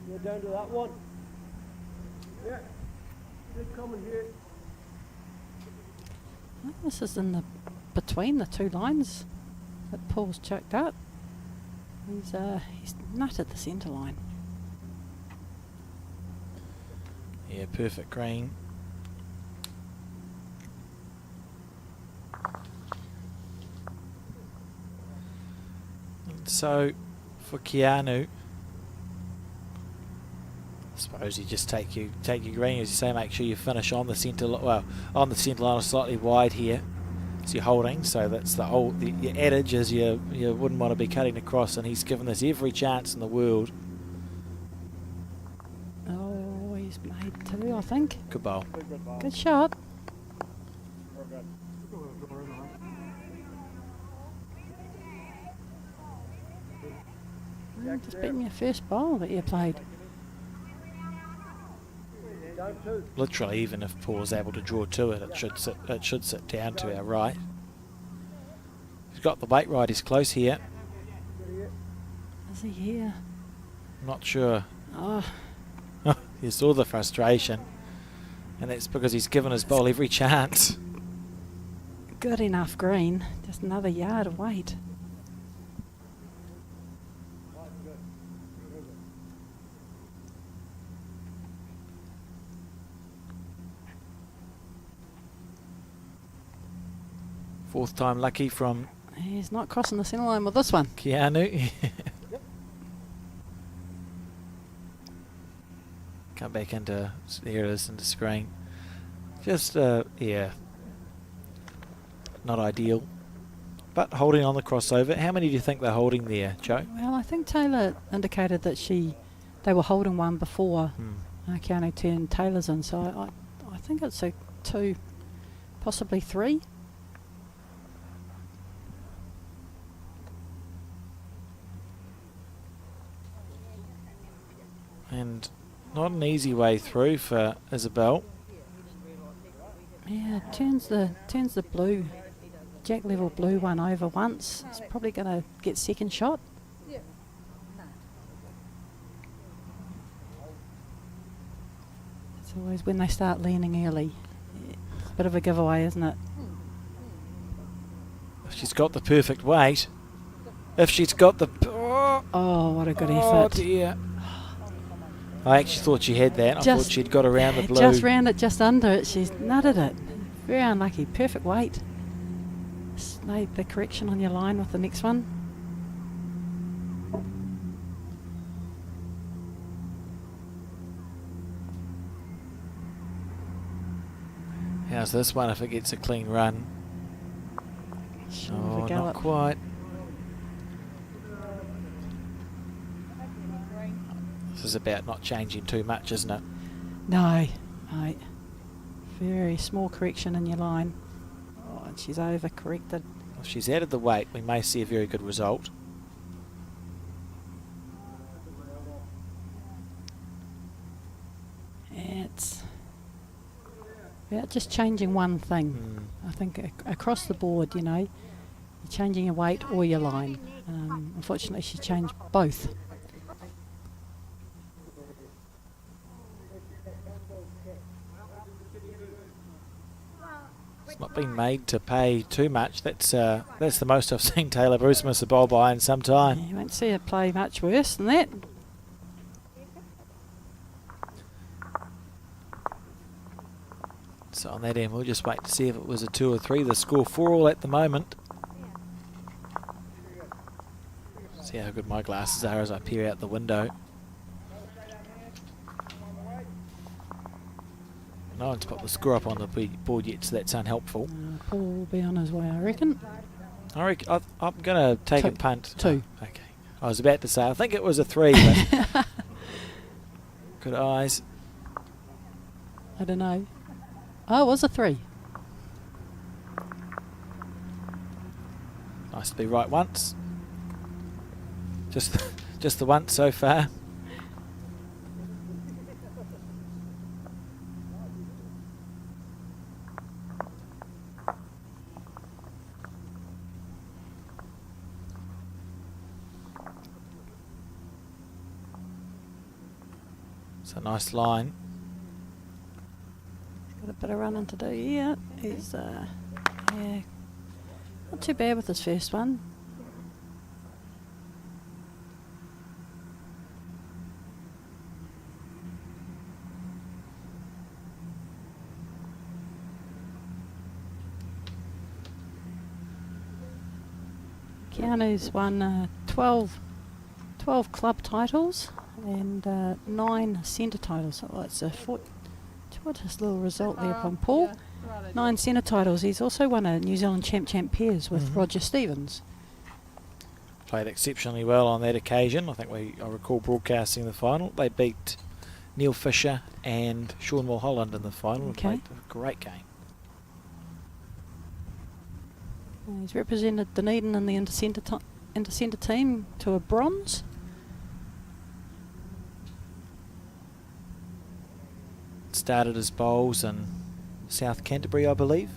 You're down to that one. Yeah. Good coming here. I think this is in between the 2 lines that Paul's chucked up. He's nutted the centre line. Yeah, perfect green. And so, for Keanu, I suppose you just take your green, as you say, make sure you finish on the centre, on the centre line, slightly wide here. So you're holding, so that's the your adage is you wouldn't want to be cutting across, and he's given this every chance in the world. Oh, he's made 2, I think. Good bowl. Good shot. Just beat me a first bowl that you played. Literally, even if Paul's able to draw to it, it should sit down to our right. He's got the weight right. He's close here. Is he here? Not sure. Oh, You saw the frustration, and that's because he's given his bowl every chance. good enough green. Just another yard of weight. Fourth time lucky from He's not crossing the centre line with this one. Keanu. Come back into, there it is, into screen. Just, yeah, not ideal. But holding on the crossover. How many do you think they're holding there, Joe? Well, I think Taylor indicated that they were holding one before Keanu turned Taylor's in, so I think it's a 2, possibly 3. And not an easy way through for Isabel. Yeah, turns the blue, jack level blue one over once. It's probably going to get second shot. It's always when they start leaning early. It's a bit of a giveaway, isn't it? If she's got the perfect weight. If she's got the... Oh, what a good Oh effort. dear. I actually thought she had that. I thought she'd got around the blue. Just round it, just under it. She's nutted it. Very unlucky. Perfect weight. Just made the correction on your line with the next one. How's this one if it gets a clean run? Short of Oh, a not gallop. quite. This is about not changing too much, isn't it? No, no. Very small correction in your line. Oh, and she's over corrected. If she's added the weight, we may see a very good result. It's about just changing one thing. I think across the board, you're changing your weight or your line. Unfortunately, she changed both. It's not been made to pay too much. That's the most I've seen Taylor Bruce miss a bowl by in some time. You won't see her play much worse than that. So on that end, we'll just wait to see if it was a 2 or 3. The score 4-all at the moment. See how good my glasses are as I peer out the window. No one's put the score up on the board yet, so that's unhelpful. Paul will be on his way, I reckon. I'm going to take a punt. 2. Oh, okay. I was about to say, I think it was a 3, but good eyes. I don't know. Oh, it was a 3. Nice to be right once. Just the once so far. It's a nice line. Got a bit of running to do. Yeah, he's not too bad with his first one. Keanu's won 12 club titles and 9 centre titles. Oh, it's a fortuitous little result there from Paul. 9 centre titles. He's also won a New Zealand champ pairs with Roger Stevens. Played exceptionally well on that occasion. I think I recall broadcasting the final. They beat Neil Fisher and Sean Mulholland in the final. Okay. Played a great game. He's represented Dunedin in the inter-centre team to a bronze. Started his bowls in South Canterbury, I believe.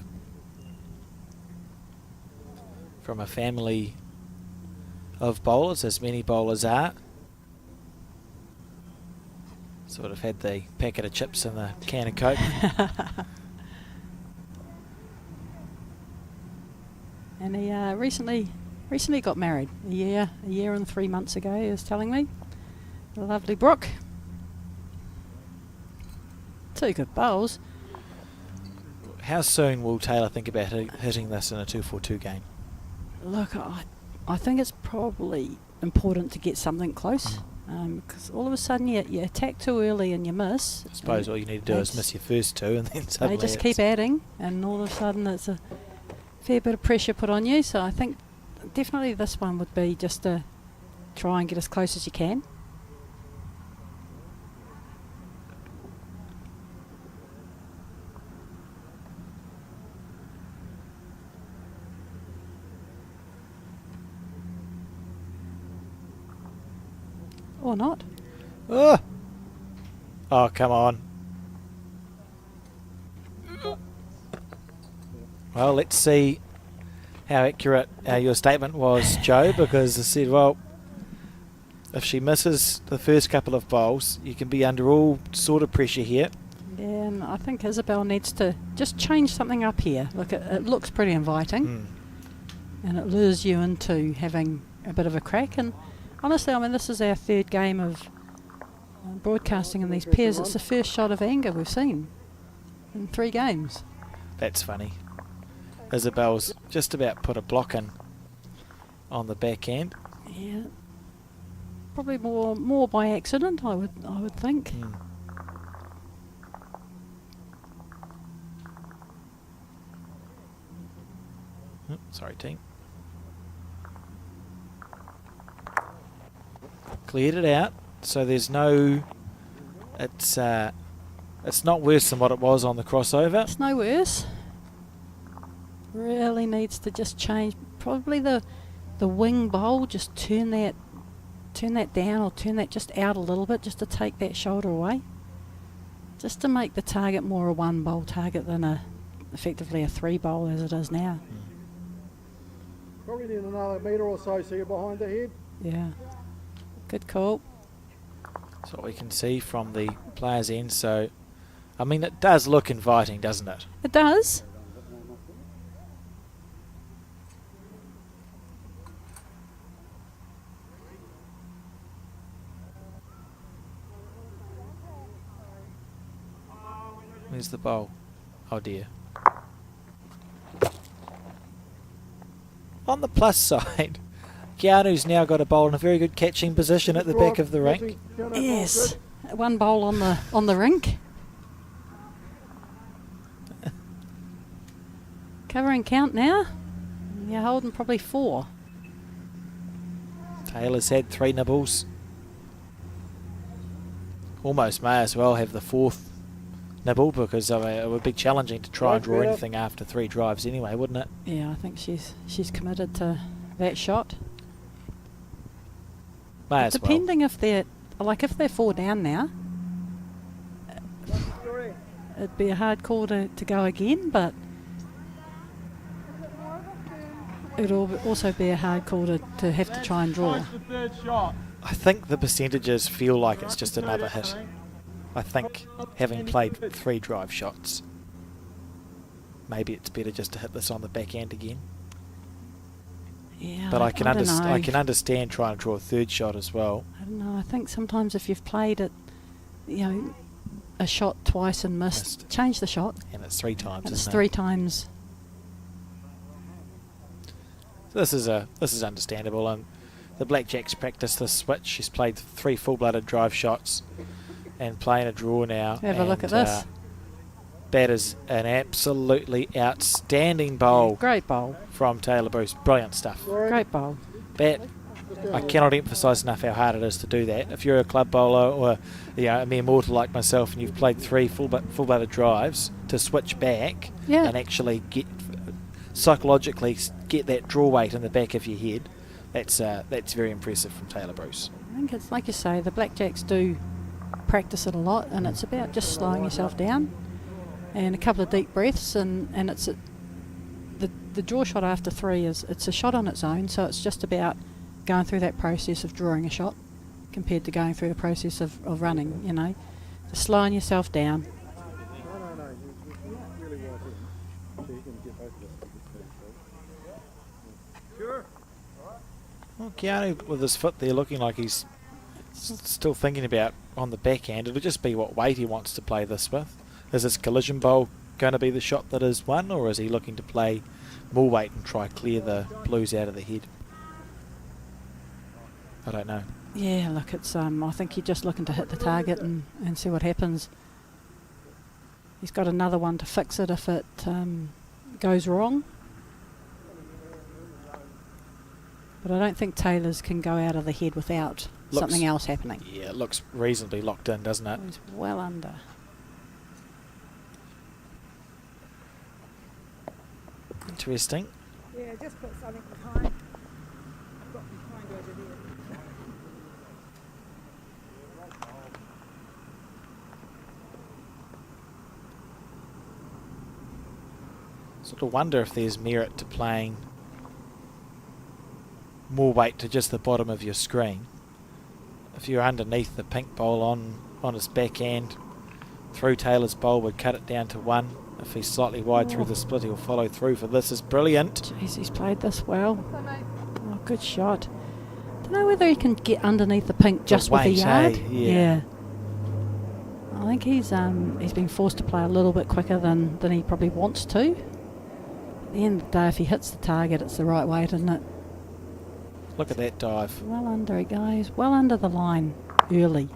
From a family of bowlers, as many bowlers are. Sort of had the packet of chips and the can of Coke. And he recently got married. A year and 3 months ago, he was telling me. The lovely Brooke. 2 good bowls. How soon will Taylor think about hitting this in a 2-4-2 game? Look, I think it's probably important to get something close, because all of a sudden you attack too early and you miss. I suppose all you need to do is miss your first two, and then suddenly they just keep adding, and all of a sudden it's a fair bit of pressure put on you. So I think definitely this one would be just to try and get as close as you can. Or not. Oh, come on. Well, let's see how accurate your statement was, Joe, because I said, well, if she misses the first couple of bowls, you can be under all sort of pressure here. Yeah, and I think Isabel needs to just change something up here. Look, it looks pretty inviting, and it lures you into having a bit of a crack. And honestly, I mean, this is our third game of broadcasting in these pairs. It's the first shot of anger we've seen in 3 games. That's funny. Isabel's just about put a block in on the back end. Yeah, probably more by accident, I would think. Sorry, team. Cleared it out, so there's no. It's not worse than what it was on the crossover. It's no worse. Really needs to just change. Probably the wing bowl. Just turn that down, or turn that just out a little bit, just to take that shoulder away. Just to make the target more a 1 bowl target than effectively a 3 bowl as it is now. Probably need another metre or so you're behind the head. Yeah. Good call. That's what we can see from the player's end. So, I mean, it does look inviting, doesn't it? It does. Where's the bowl? Oh dear. On the plus side, Keanu's now got a bowl in a very good catching position at the back of the rink. Yes. 1 bowl on the rink. Cover and count now. You're holding probably 4. Taylor's had 3 nibbles. Almost may as well have the 4th nibble, because it would be challenging to try and draw anything after 3 drives anyway, wouldn't it? Yeah, I think she's committed to that shot. May as well. Depending if they're 4 down now, it'd be a hard call to go again, but it'll also be a hard call to have to try and draw. I think the percentages feel like it's just another hit. I think, having played 3 drive shots, maybe it's better just to hit this on the back end again. Yeah, but I can understand trying to draw a 3rd shot as well. I don't know. I think sometimes if you've played it, a shot twice and missed, change the shot. And it's 3 times. And it's isn't 3 it? times. So this is understandable, and the Blackjack's practiced this switch. She's played 3 full-blooded drive shots and playing a draw now. Have a look at this. That is an absolutely outstanding bowl. Great bowl. From Taylor Bruce. Brilliant stuff. Great bowl. That, I cannot emphasise enough how hard it is to do that. If you're a club bowler or a mere mortal like myself and you've played 3 full-blooded drives, to switch back and actually psychologically get that draw weight in the back of your head, that's very impressive from Taylor Bruce. I think it's like you say, the Blackjacks do practice it a lot, and it's about just slowing yourself down and a couple of deep breaths, and it's the draw shot after 3 it's a shot on its own, so it's just about going through that process of drawing a shot compared to going through the process of running, just slowing yourself down. Well, Keanu with his foot there looking like he's still thinking about on the backhand. It'll just be what weight he wants to play this with. Is this collision bowl going to be the shot that is won, or is he looking to play more weight and try clear the blues out of the head? I don't know. Yeah, look, it's I think you're just looking to hit the target and see what happens. He's got another one to fix it if it goes wrong. But I don't think Taylor's can go out of the head without something else happening. Yeah, it looks reasonably locked in, doesn't it? He's well under. Interesting. Yeah, just put something behind. Got behind over there. Sort of wonder if there's merit to playing more weight to just the bottom of your screen. If you're underneath the pink bowl on his backhand, through Taylor's bowl would cut it down to 1. If he's slightly wide through the split, he'll follow through for this. Is brilliant. Jeez, he's played this well. Oh, good shot. Don't know whether he can get underneath the pink just with a yard. Yeah. I think he's been forced to play a little bit quicker than he probably wants to. At the end of the day, if he hits the target, it's the right weight, isn't it? Look at that dive. Well under it, guys. Well under the line early.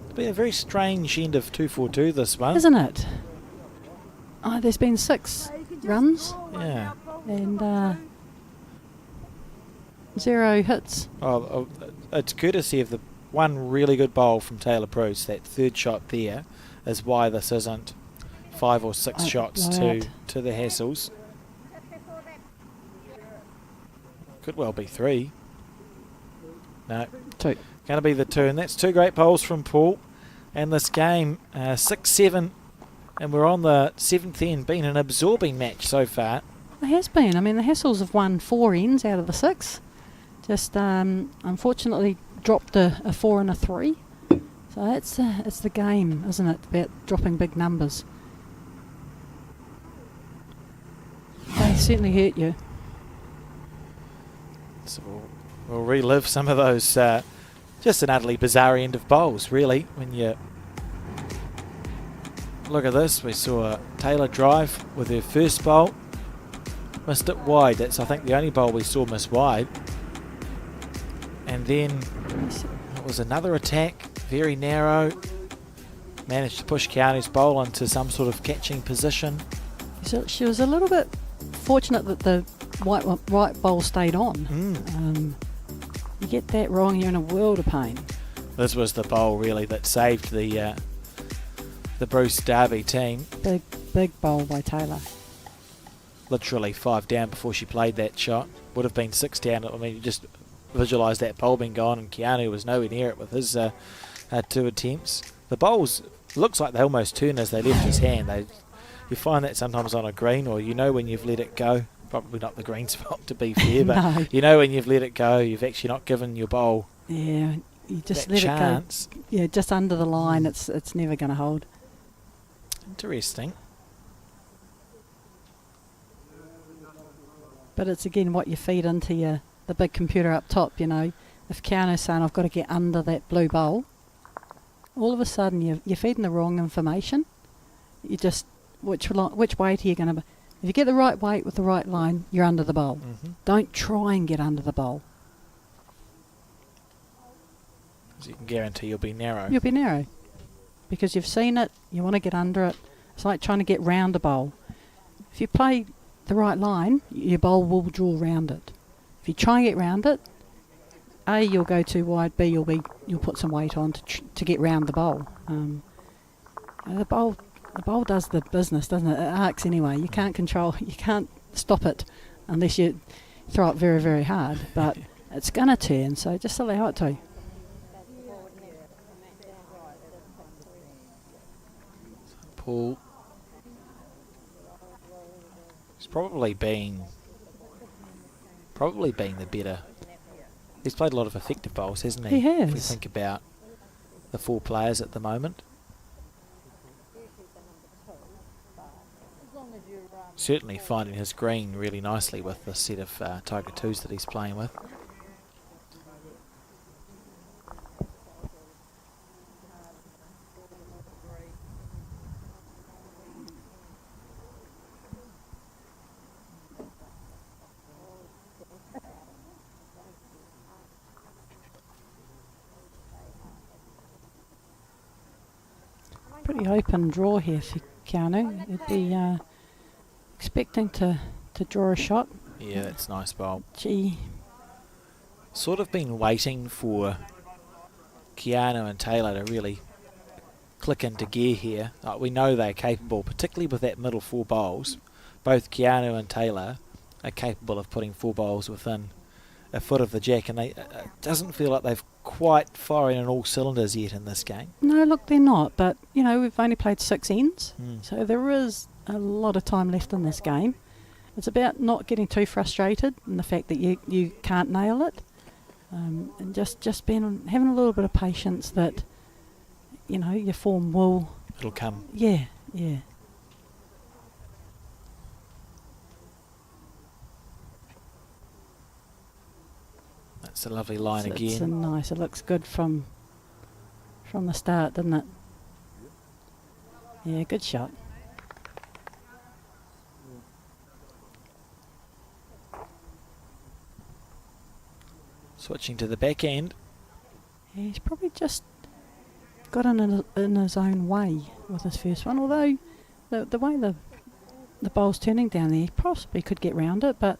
It's been a very strange end of 2-4-2, this one. Isn't it? Oh, there's been 6 runs Yeah. and 0 hits. Oh, it's courtesy of the one really good bowl from Taylor Bruce. That third shot there is why this isn't 5 or 6 shots to the Hassels. Could well be 3. No. 2. Going to be the 2. And that's 2 great bowls from Paul. And this game, 6-7. And we're on the 7th end. Been an absorbing match so far. It has been. I mean, the Hassels have won 4 ends out of the 6. Just unfortunately dropped a 4 and a 3. So it's the game, isn't it? About dropping big numbers. They certainly hurt you. So we'll relive some of those. Just an utterly bizarre end of bowls, really. When you look at this, we saw Taylor drive with her first bowl. Missed it wide. That's, I think, the only bowl we saw miss wide. And then it was another attack, very narrow. Managed to push Keanu's bowl into some sort of catching position. So she was a little bit fortunate that the right bowl stayed on. You get that wrong, you're in a world of pain. This was the bowl really that saved the Bruce Derby team. Big bowl by Taylor. Literally 5 down before she played that shot. Would have been 6 down. I mean, you just visualise that bowl being gone, and Keanu was nowhere near it with his 2 attempts. The bowls looks like they almost turn as they left his hand. You find that sometimes on a green, or you know when you've let it go. Probably not the green spot, to be fair, but No. you know when you've let it go, you've actually not given your bowl Yeah, you just that let chance. it go. Yeah, just under the line, it's never going to hold. Interesting. But it's again what you feed into the big computer up top, you know. If Keanu's saying I've got to get under that blue bowl, all of a sudden you're feeding the wrong information. You just, which weight are you going to... If you get the right weight with the right line, you're under the bowl. Don't try and get under the bowl. Because you can guarantee you'll be narrow. You'll be narrow. Because you've seen it, you want to get under it. It's like trying to get round a bowl. If you play the right line, your bowl will draw round it. If you try and get round it, A, you'll go too wide, B, you'll put some weight on to get round the bowl. The bowl does the business, doesn't it? It arcs anyway. You can't stop it unless you throw it very, very hard. But it's going to turn, so just allow it to. Paul. He's probably been the better. He's played a lot of effective bowls, hasn't he? He has. If we think about the 4 players at the moment. Certainly finding his green really nicely with the set of Tiger 2s that he's playing with. pretty open draw here for Keanu. You'd be expecting to draw a shot. Yeah, that's a nice bowl. Gee, Sort of been waiting for Keanu and Taylor to really click into gear here. We know they're capable, particularly with that middle 4 bowls. Both Keanu and Taylor are capable of putting 4 bowls within a foot of the jack, and it doesn't feel like they've quite firing on all cylinders yet in this game. no, look, they're not. But, you know, we've only played 6 ends, Mm. so there is a lot of time left in this game. It's about not getting too frustrated in the fact that you can't nail it, and just having a little bit of patience that, you know, your form will. It'll come. Yeah. That's a lovely line It's again. nice. It looks good from the start, doesn't it? Yeah, good shot. Switching to the back end. Yeah, he's probably just got in his own way with his first one. Although the way the bowl's turning down there, he possibly could get round it. But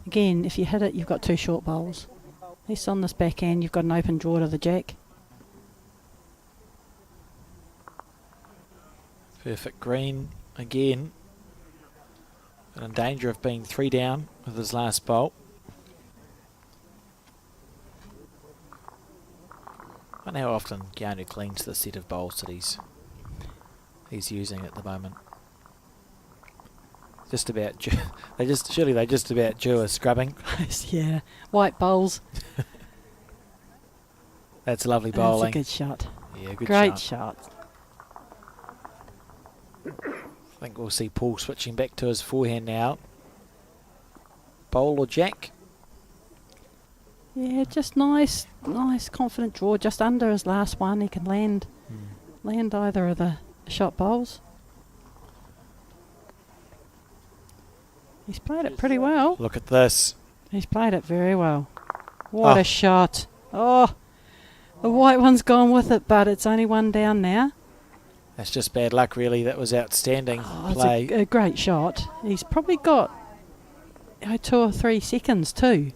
again, if you hit it, you've got 2 short bowls. At least on this back end, you've got an open draw to the jack. Perfect green again. But in danger of being 3 down with his last bowl. I wonder how often Keanu cleans the set of bowls that he's using at the moment. Just about due, they just about due a scrubbing. Yeah, white bowls. That's lovely That's bowling. a good shot. Yeah, good Great shot. shot. I think we'll see Paul switching back to his forehand now. Bowl or jack? Yeah, just nice confident draw. Just under his last one, he can land either of the shot bowls. He's played it pretty well. Look at this. He's played it very well. What Oh. a shot. Oh, the white one's gone with it, but it's only 1 down now. That's just bad luck, really. That was outstanding Oh, play. it's a great shot. He's probably got 2 or 3 seconds too.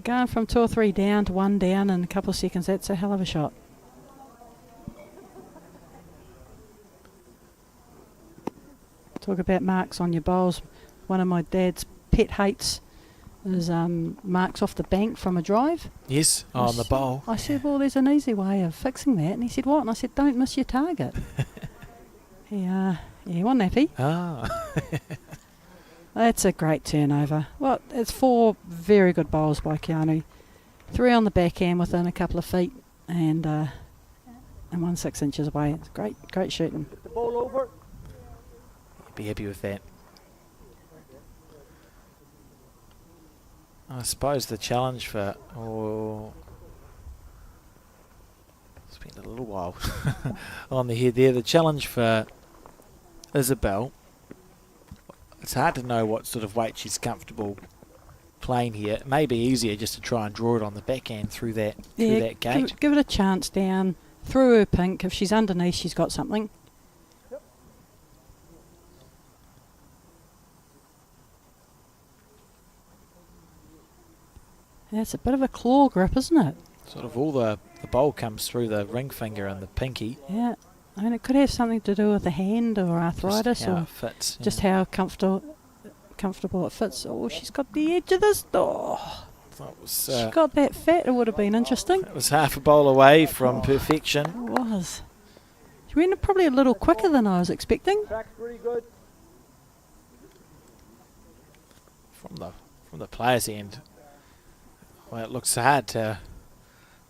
Going from 2 or 3 down to 1 down in a couple of seconds, that's a hell of a shot. Talk about marks on your bowls. One of my dad's pet hates is marks off the bank from a drive. Yes, on the bowl. I said, well, there's an easy way of fixing that. And he said, what? And I said, don't miss your target. He wasn't happy. Ah. That's a great turnover. Well, it's 4 very good bowls by Keanu. 3 on the backhand within a couple of feet, and 1 6 inches away. It's great shooting. The ball over. Be happy with that. I suppose the challenge for... it's been a little while on the head there. The challenge for Isabel, it's hard to know what sort of weight she's comfortable playing here. It may be easier just to try and draw it on the backhand through that gate. Give it a chance down through her pink. If she's underneath, she's got something. Yeah, it's a bit of a claw grip, isn't it? Sort of all the bowl comes through the ring finger and the pinky. Yeah. I mean, it could have something to do with the hand or arthritis, Just how or it fits. just how comfortable it fits. Oh, she's got the edge of this. Oh, That was, she got that fat. It would have been interesting. it was half a bowl away from perfection. It was. She went probably a little quicker than I was expecting. Track's pretty good. From the player's end. Well, it looks hard to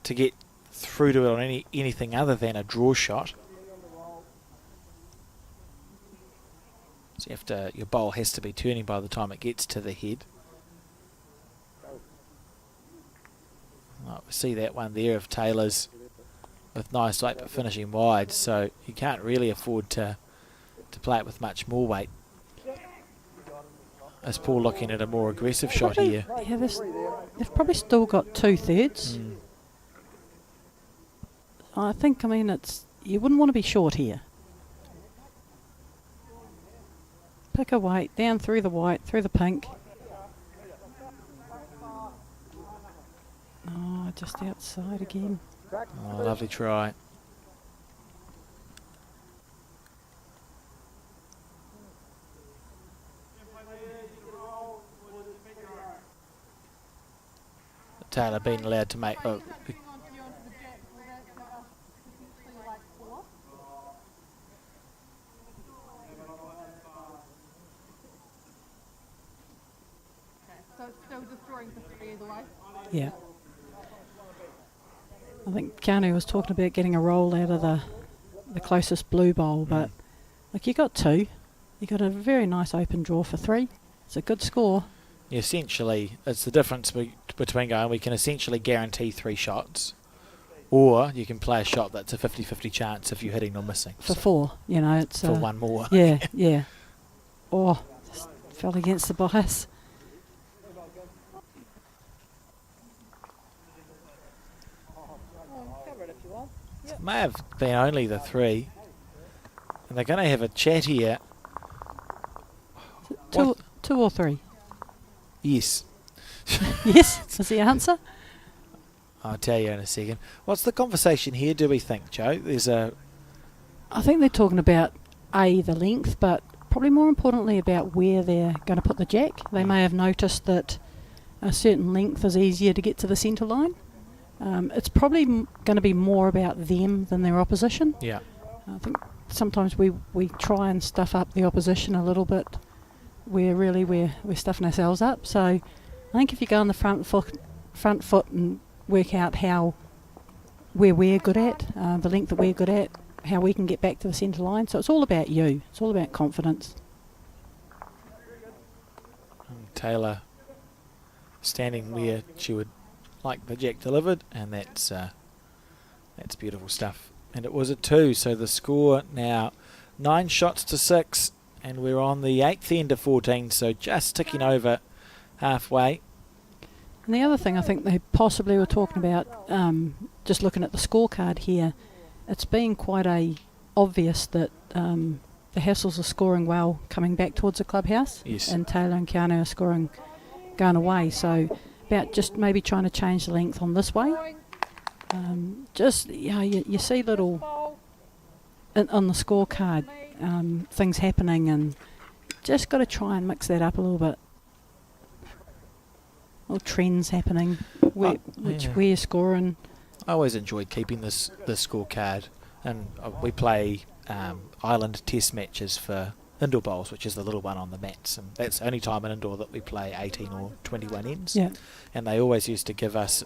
get through to it on anything other than a draw shot. So your bowl has to be turning by the time it gets to the head. Oh, we see that one there of Taylor's with nice weight but finishing wide, so you can't really afford to play it with much more weight. As Paul looking at a more aggressive shot Probably- here. Yeah, they've probably still got 2/3. Mm. I think, I mean, it's, you wouldn't want to be short here. Pick a weight, down through the white, through the pink. Oh, just outside again. Oh, lovely try. Taylor being allowed to make... Oh, So it's still just drawing for 3 either way? Yeah. I think Keanu was talking about getting a roll out of the closest blue bowl, but like, you got 2. You got a very nice open draw for 3. It's a good score. essentially, it's the difference between going, we can essentially guarantee 3 shots, or you can play a shot that's a 50-50 chance if you're hitting or missing. For 4, you know, it's... For 1 more. Yeah, yeah. Oh, just fell against the bias. Cover it if you want. It may have been only the 3. And they're going to have a chat here. What? 2 or 3? Yes. Yes, is the answer. I'll tell you in a second. What's the conversation here, do we think, Joe? There's a... I think they're talking about, A, the length, but probably more importantly about where they're going to put the jack. They may have noticed that a certain length is easier to get to the centre line. It's probably going to be more about them than their opposition. Yeah. I think sometimes we try and stuff up the opposition a little bit, where really we're stuffing ourselves up. So I think if you go on the front foot and work out where we're good at, the length that we're good at, how we can get back to the centre line. So it's all about you. It's all about confidence. And Taylor standing where she would like the jack delivered, and that's beautiful stuff. And it was a 2, so the score now 9 shots to 6, and we're on the 8th end of 14, so just ticking over halfway. And the other thing I think they possibly were talking about, just looking at the scorecard here, it's been quite obvious that the Hassels are scoring well coming back towards the clubhouse. Yes. And Taylor and Keanu are scoring going away. So about just maybe trying to change the length on this way. Just, you see little, on the scorecard, things happening, and just got to try and mix that up a little bit. Little trends happening, where you're scoring. I always enjoyed keeping this scorecard, and we play island test matches for indoor bowls, which is the little one on the mats, and that's the only time in indoor that we play 18 or 21 ends. Yeah. And they always used to give us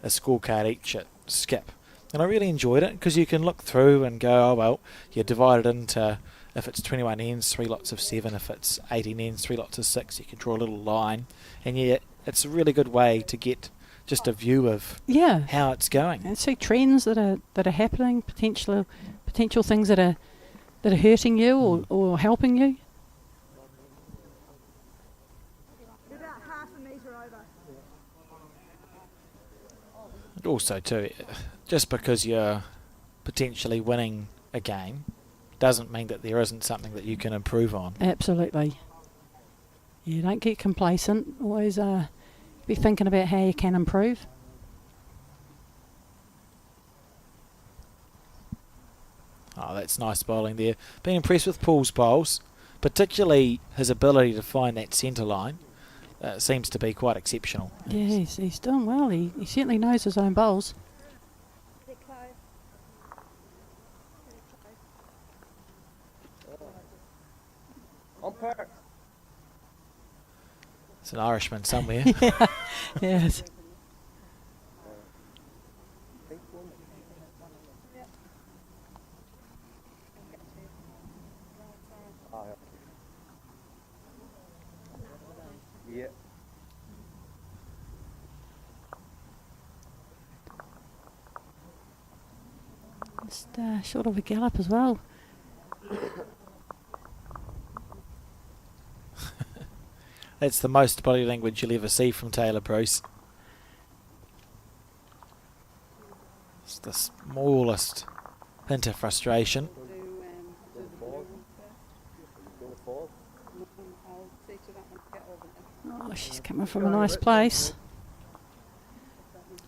a scorecard each at skip, and I really enjoyed it because you can look through and go, oh well, you divide it into, if it's 21 ends, 3 lots of 7, if it's 18 ends, 3 lots of 6, you can draw a little line, and it's a really good way to get just a view of how it's going. And see trends that are happening, potential things that are hurting you or helping you. You're about half a metre over. And also too, just because you're potentially winning a game doesn't mean that there isn't something that you can improve on. Absolutely. You don't get complacent. Always be thinking about how you can improve. Oh, that's nice bowling there. Been impressed with Paul's bowls, particularly his ability to find that centre line. Seems to be quite exceptional. Yeah, he's doing well. He certainly knows his own bowls. They're close. On park. It's an Irishman somewhere. Yes. Yeah. Just short of a gallop as well. That's the most body language you'll ever see from Taylor Bruce. It's the smallest hint of frustration. Oh, she's coming from a nice place.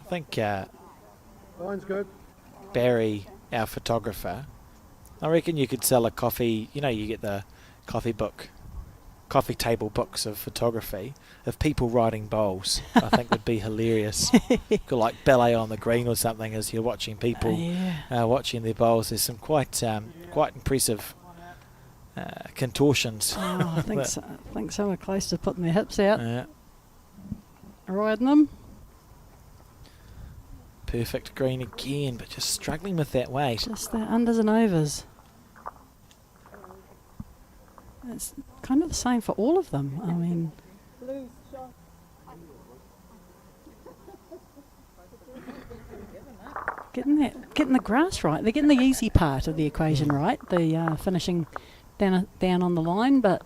I think Line's good. Barry, our photographer, I reckon you could sell a coffee, you know, you get the coffee table books of photography of people riding bowls. I think would be hilarious. Got like ballet on the green or something as you're watching people watching their bowls. There's some quite impressive contortions. Oh, I think some are close to putting their hips out. Yeah. Riding them. Perfect green again, but just struggling with that weight. Just the unders and overs. It's kind of the same for all of them. I mean, getting the grass right. They're getting the easy part of the equation right. The finishing down on the line, but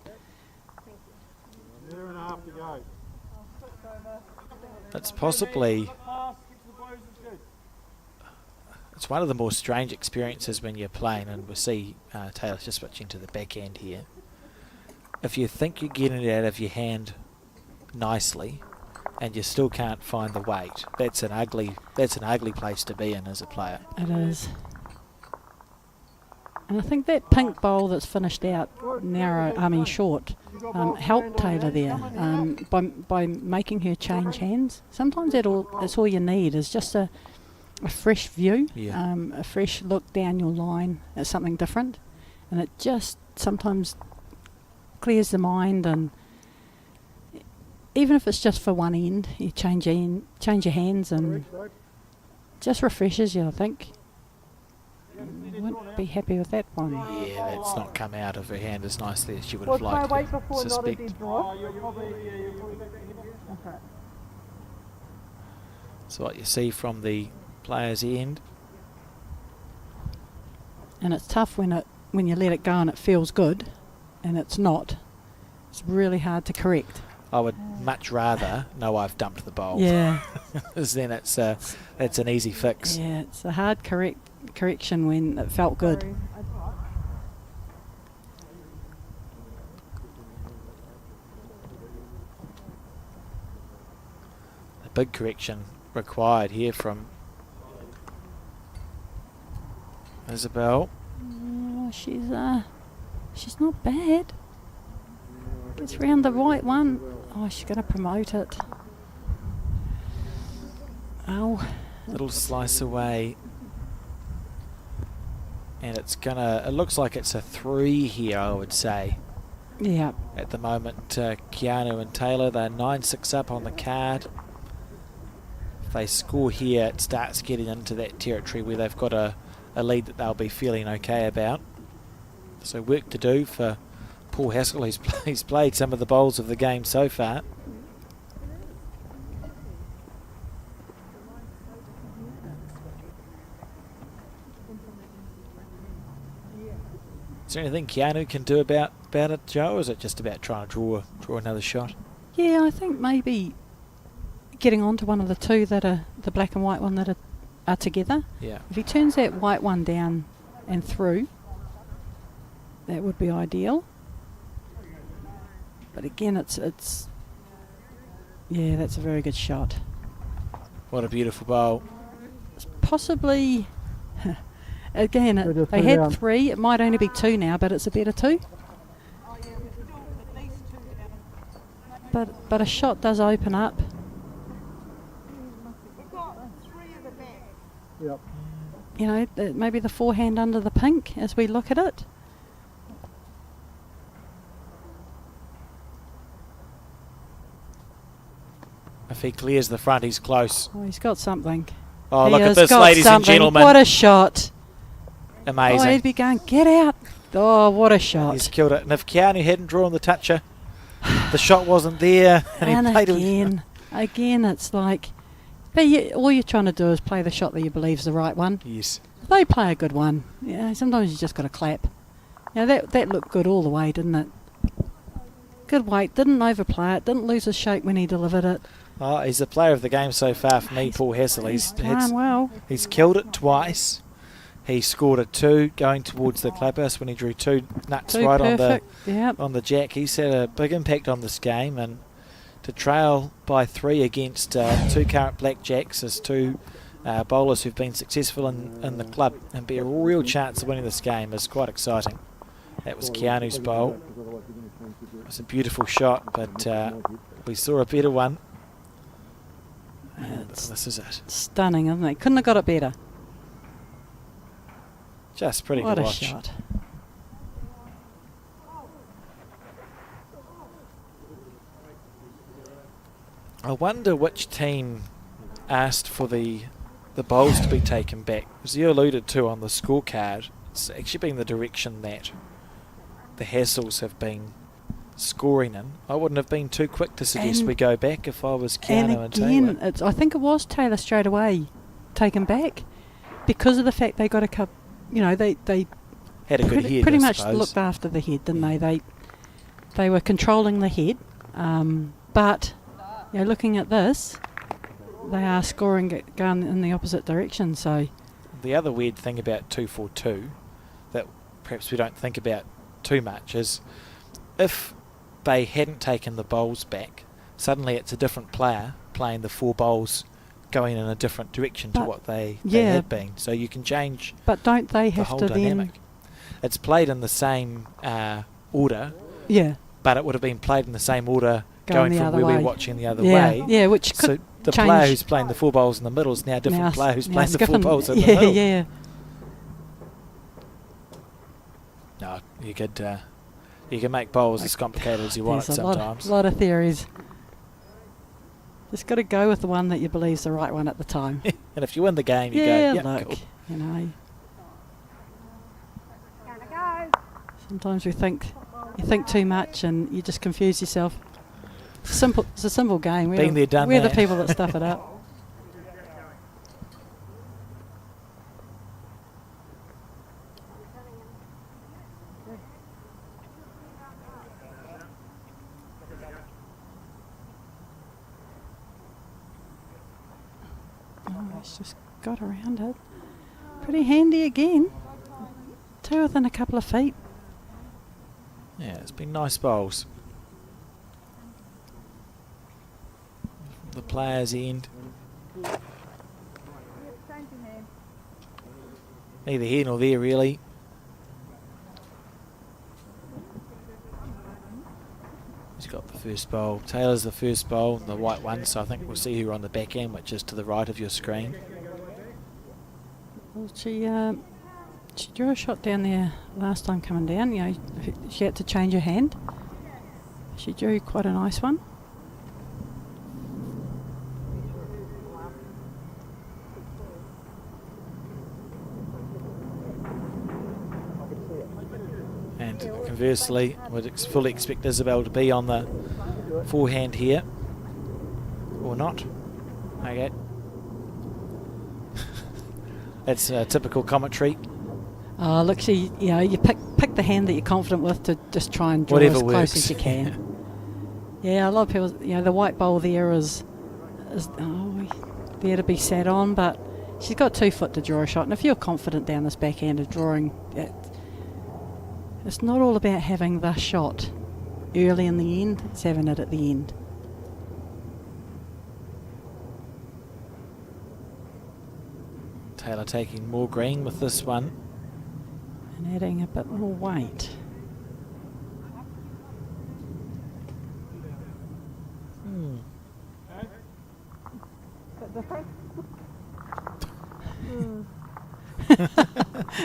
Year and a half to go. it's possibly. It's one of the more strange experiences when you're playing, and we'll see Taylor's just switching to the backhand here. If you think you're getting it out of your hand nicely, and you still can't find the weight, that's an ugly place to be in as a player. it is. And I think that pink bowl that's finished out short helped Taylor there by making her change hands. Sometimes that's all you need is just a fresh view, a fresh look down your line at something different, and it just sometimes clears the mind. And even if it's just for one end, you change your hands and just refreshes you, I think. Wouldn't be happy with that one. Yeah, that's not come out of her hand as nicely as she would have liked to suspect. So what you see from the player's end. And it's tough when you let it go and it feels good, and it's not. It's really hard to correct. I would much rather know I've dumped the bowl. Yeah. Because then it's an easy fix. Yeah, it's a hard correction when it felt good. A big correction required here from Isabel. Oh, she's not bad. Gets round the right one. Oh, she's going to promote it. Oh. Little slice away. And it looks like it's a 3 here, I would say. Yeah. At the moment, Keanu and Taylor, they're 9-6 up on the card. If they score here, it starts getting into that territory where they've got a lead that they'll be feeling okay about. So work to do for Paul Haskell. He's played some of the bowls of the game so far. Is there anything Keanu can do about it, Joe, or is it just about trying to draw another shot? Yeah, I think maybe getting onto one of the two that are the black and white one that are together. Yeah. If he turns that white one down and through, that would be ideal. But again, it's yeah, that's a very good shot. What a beautiful bowl. It's possibly again, they had 3. It might only be 2 now, but it's a better 2. But a shot does open up. Yep. You know, maybe the forehand under the pink as we look at it. If he clears the front, he's close. Oh, he's got something. Oh, He look at has this, got ladies and something. gentlemen. What a shot. Amazing. Oh, he'd be going, get out. Oh, what a shot. He's killed it. And if Keanu hadn't drawn the toucher, the shot wasn't there. And he played again, it's like, all you're trying to do is play the shot that you believe is the right one. Yes. They play a good one. Yeah, sometimes you just got to clap. Now that looked good all the way, didn't it? Good weight. Didn't overplay it. Didn't lose his shape when he delivered it. Oh, he's the player of the game so far for me, Paul Hassel. He's playing well. He's killed it twice. He scored a 2 going towards the clubhouse when he drew 2 nuts Too right perfect. Yep. on the jack. He's had a big impact on this game, and to trail by 3 against 2 current blackjacks as 2 bowlers who've been successful in the club and be a real chance of winning this game is quite exciting. That was Keanu's bowl. It was a beautiful shot, but we saw a better one. And this is it. Stunning, isn't it? Couldn't have got it better. Just pretty What to a watch. shot. I wonder which team asked for the bowls to be taken back. As you alluded to on the scorecard, it's actually been the direction that the Hassels have been scoring in. I wouldn't have been too quick to suggest And- we go back if I was Keanu and again, Taylor. I think it was Taylor straight away taken back because of the fact they got a cup. You know, they Had a good head, pretty I much suppose. looked after the head, didn't they? They were controlling the head, but you know, looking at this, they are scoring going in the opposite direction. So The other weird thing about 242 that perhaps we don't think about too much is if they hadn't taken the bowls back, suddenly it's a different player playing the 4 bowls going in a different direction to But, what they yeah. had been. So you can change but don't they the have whole to dynamic. It's played in the same order, then? Yeah, but it would have been played in the same order Going going the from other where way. we're watching the other yeah, way. yeah. Which So could the change player who's playing the 4 bowls in the middle is now a different player who's playing the 4 skipping. bowls in yeah, the middle. Yeah, No, you can make bowls as complicated as you want it There's sometimes. a lot of theories. Just got to go with the one that you believe's the right one at the time. And if you win the game, you yeah, go, yeah, look, cool. you know. Sometimes you think too much and you just confuse yourself. It's a simple game. Been there, done we're the that. people that stuff it up. Oh, he's just got around it. Pretty handy again. 2 within a couple of feet. Yeah, it's been nice bowls. The players' end. Neither here nor there, really. He's got the first bowl. Taylor's the first bowl, the white one, so I think we'll see her on the back end, which is to the right of your screen. Well, she drew a shot down there last time coming down. You know, she had to change her hand. She drew quite a nice one. And conversely, would fully expect Isabel to be on the forehand here. Or not. Okay. That's typical commentary. Oh, look, you pick the hand that you're confident with to just try and draw Whatever as close works. as you can. Yeah, a lot of people, the white bowl there is there to be sat on, but she's got 2 foot to draw a shot, and if you're confident down this backhand of drawing, it's not all about having the shot early in the end, it's having it at the end. Taylor taking more green with this one. And adding a bit more weight.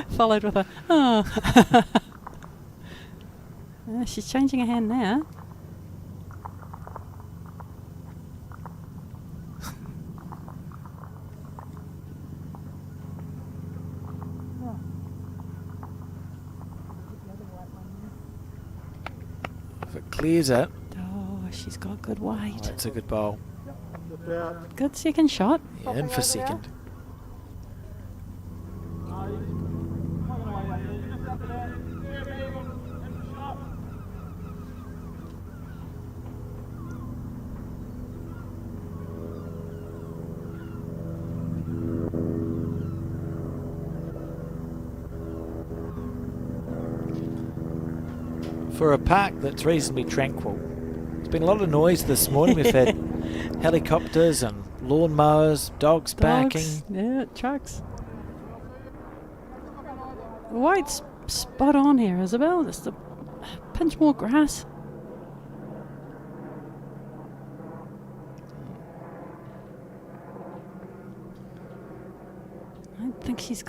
Followed with a oh. She's changing her hand now. If it clears it, Oh, she's got good weight. that's a good bowl. Good second shot. Yeah, in for second. for a park that's reasonably tranquil. There's been a lot of noise this morning. We've had helicopters and lawnmowers, dogs barking. Yeah, trucks. The weight's spot on here, Isabel. Just a pinch more grass. I don't think she's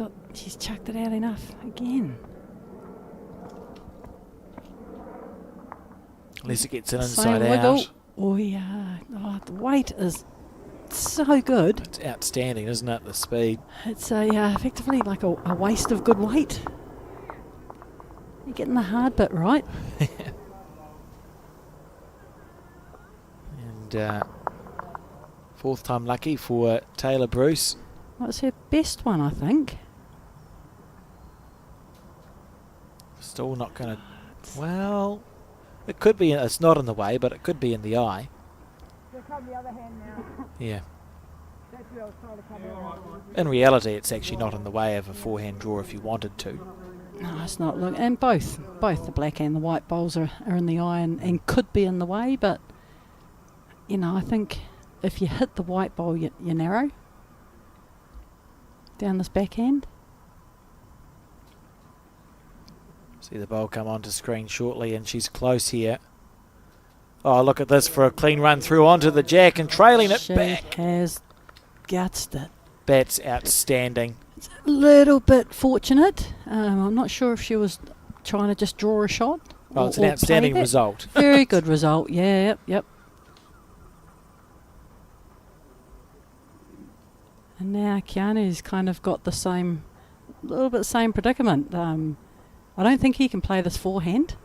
chucked it out enough again. Unless it gets an Same inside wiggle. out. Oh yeah. Oh, the weight is so good. It's outstanding, isn't it, the speed? It's effectively like a waste of good weight. You're getting the hard bit right. And fourth time lucky for Taylor Bruce. That was her best one, I think. Still not going to... Well, it could be... It's not in the way, but it could be in the eye. They'll come the other hand now. Yeah. That's where I was trying to come around. In reality, it's actually not in the way of a forehand draw if you wanted to. No, it's not. Look, and both the black and the white bowls are in the eye and could be in the way, but, you know, I think if you hit the white bowl, you narrow down this backhand. See the bowl come onto screen shortly, and she's close here. Oh, look at this for a clean run through onto the jack and trailing it She back. has gutsed it. That's outstanding. It's a little bit fortunate. I'm not sure if she was trying to just draw a shot. Well, it's an outstanding play that. result. Very good result. Yeah, yep. And now Keanu's kind of got the same predicament. I don't think he can play this forehand.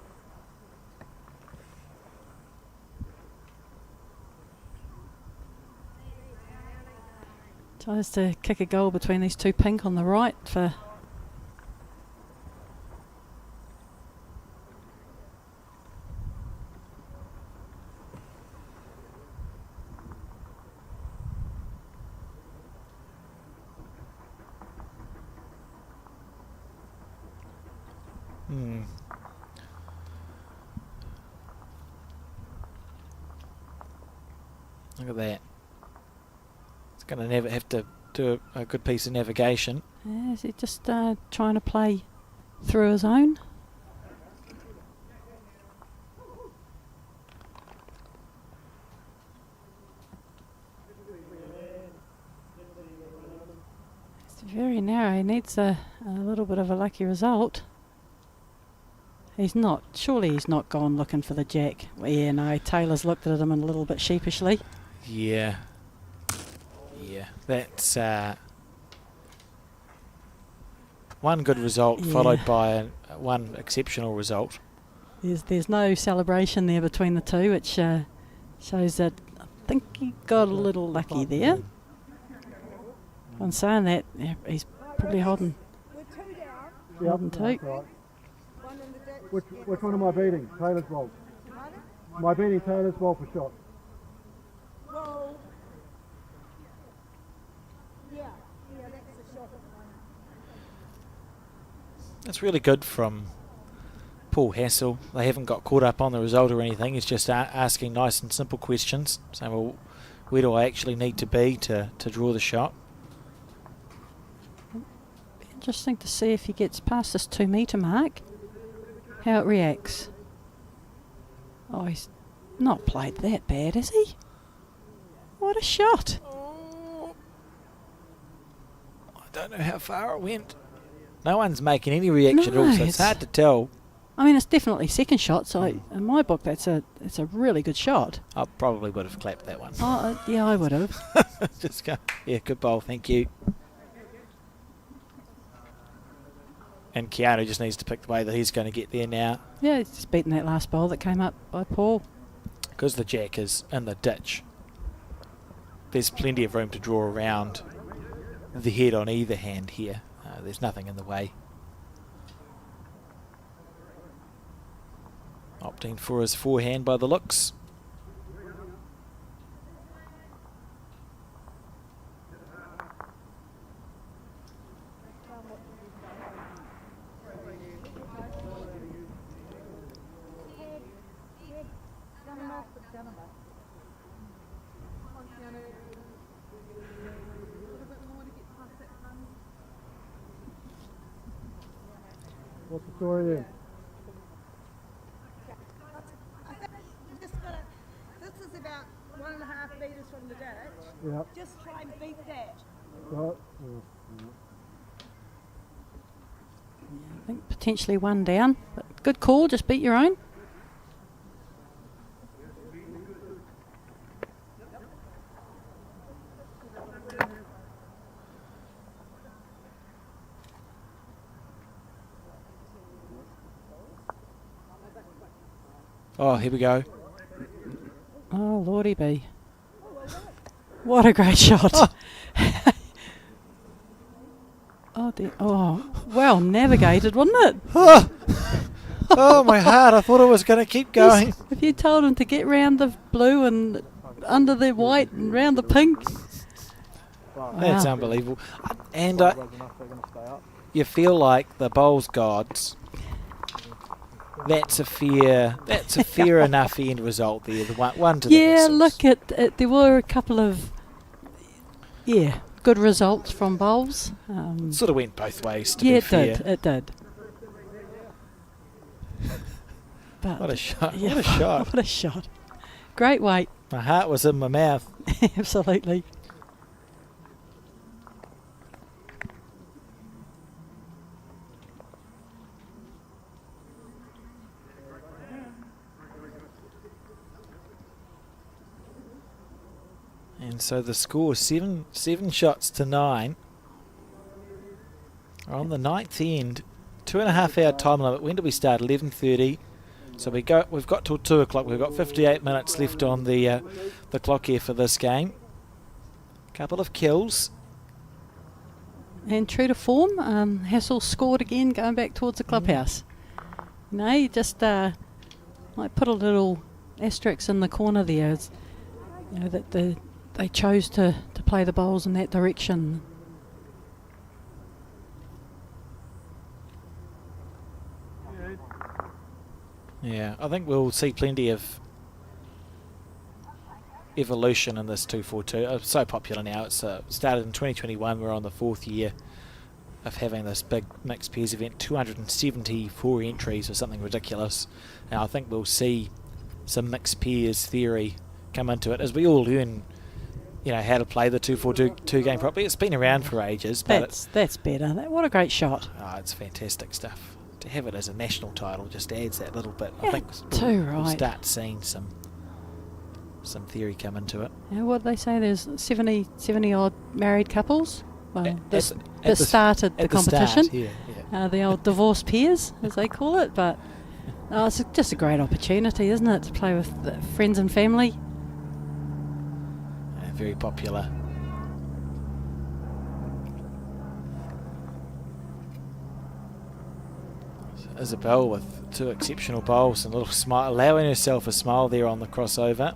Tries to kick a goal between these two pink on the right for... Look at that. It's going to have to do a good piece of navigation. Yeah, is he just trying to play through his own? It's very narrow. He needs a little bit of a lucky result. Surely he's not gone looking for the jack. Well, yeah, no, Taylor's looked at him a little bit sheepishly. Yeah. That's one good result followed by one exceptional result. There's no celebration there between the two, which shows that I think he got a little lucky there. I'm saying that he's probably holding two. Right. Which one am I beating? Taylor's ball. Am I beating Taylor's ball for shot? Well, yeah, that's the shot. That's really good from Paul Hassel. They haven't got caught up on the result or anything. It's just asking nice and simple questions, saying, well, where do I actually need to be to draw the shot? Interesting to see if he gets past this 2 metre mark, how it reacts. Oh, he's not played that bad, has he? What a shot. I don't know how far it went. No one's making any reaction at all, so it's hard to tell. I mean, it's definitely second shot, so in my book, it's a really good shot. I probably would have clapped that one. Oh, yeah, I would have. Just go, yeah, good bowl, thank you. And Keanu just needs to pick the way that he's going to get there now. Yeah, he's just beaten that last bowl that came up by Paul. Because the jack is in the ditch, there's plenty of room to draw around the head on either hand here. There's nothing in the way. Opting for his forehand by the looks. What's the story then? This is about 1.5 metres from the ditch. Yep. Just try and beat that. Right. I think potentially one down, but good call, just beat your own. Oh, here we go. Oh, Lordy be. What a great shot. Oh, dear. Oh, well navigated, wasn't it? Oh, my heart. I thought it was going to keep going. If you told him to get round the blue and under the white and round the pink. That's Wow. unbelievable. And you feel like the bowls gods. That's a fair enough end result there. The one to the Yeah, whistles. look at it. There were a couple of good results from bowls. Sort of went both ways, to Yeah, be it fair. did. It did. But What a shot. yeah, What a shot. What a shot. Great weight. My heart was in my mouth. Absolutely. And so the score, seven shots to 9. We're on the 9th end. 2.5 hour time limit. When do we start? 11:30. So we've got till 2 o'clock. We've got 58 minutes left on the clock here for this game. Couple of kills. And true to form, Hassel scored again going back towards the clubhouse. No, you just might put a little asterisk in the corner there. It's, that they chose to play the bowls in that direction. Yeah, I think we'll see plenty of evolution in this 242. It's so popular now. It's started in 2021. We're on the 4th year of having this big mixed pairs event. 274 entries or something ridiculous. And I think we'll see some mixed pairs theory come into it as we all learn, how to play the 242 game properly. It's been around for ages, but That's better. What a great shot. it's fantastic stuff. To have it as a national title just adds that little bit. I Yeah, think too we'll right. start seeing some theory come into it. What they say, there's 70 odd married couples. Well, At that started the at the start, competition. yeah. The old divorce pairs, as they call it. But it's just a great opportunity, isn't it, to play with friends and family. Very popular. Isabel with 2 exceptional bowls and a little smile, allowing herself a smile there on the crossover.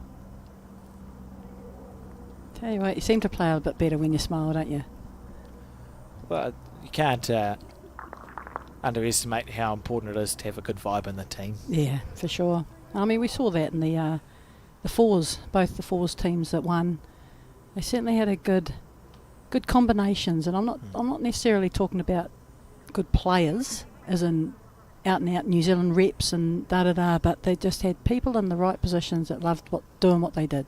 Tell you what, you seem to play a bit better when you smile, don't you? Well, you can't underestimate how important it is to have a good vibe in the team. Yeah, for sure. I mean, we saw that in the fours, both the fours teams that won. They certainly had a good combinations, and I'm not necessarily talking about good players, as in out and out New Zealand reps and but they just had people in the right positions that loved doing what they did.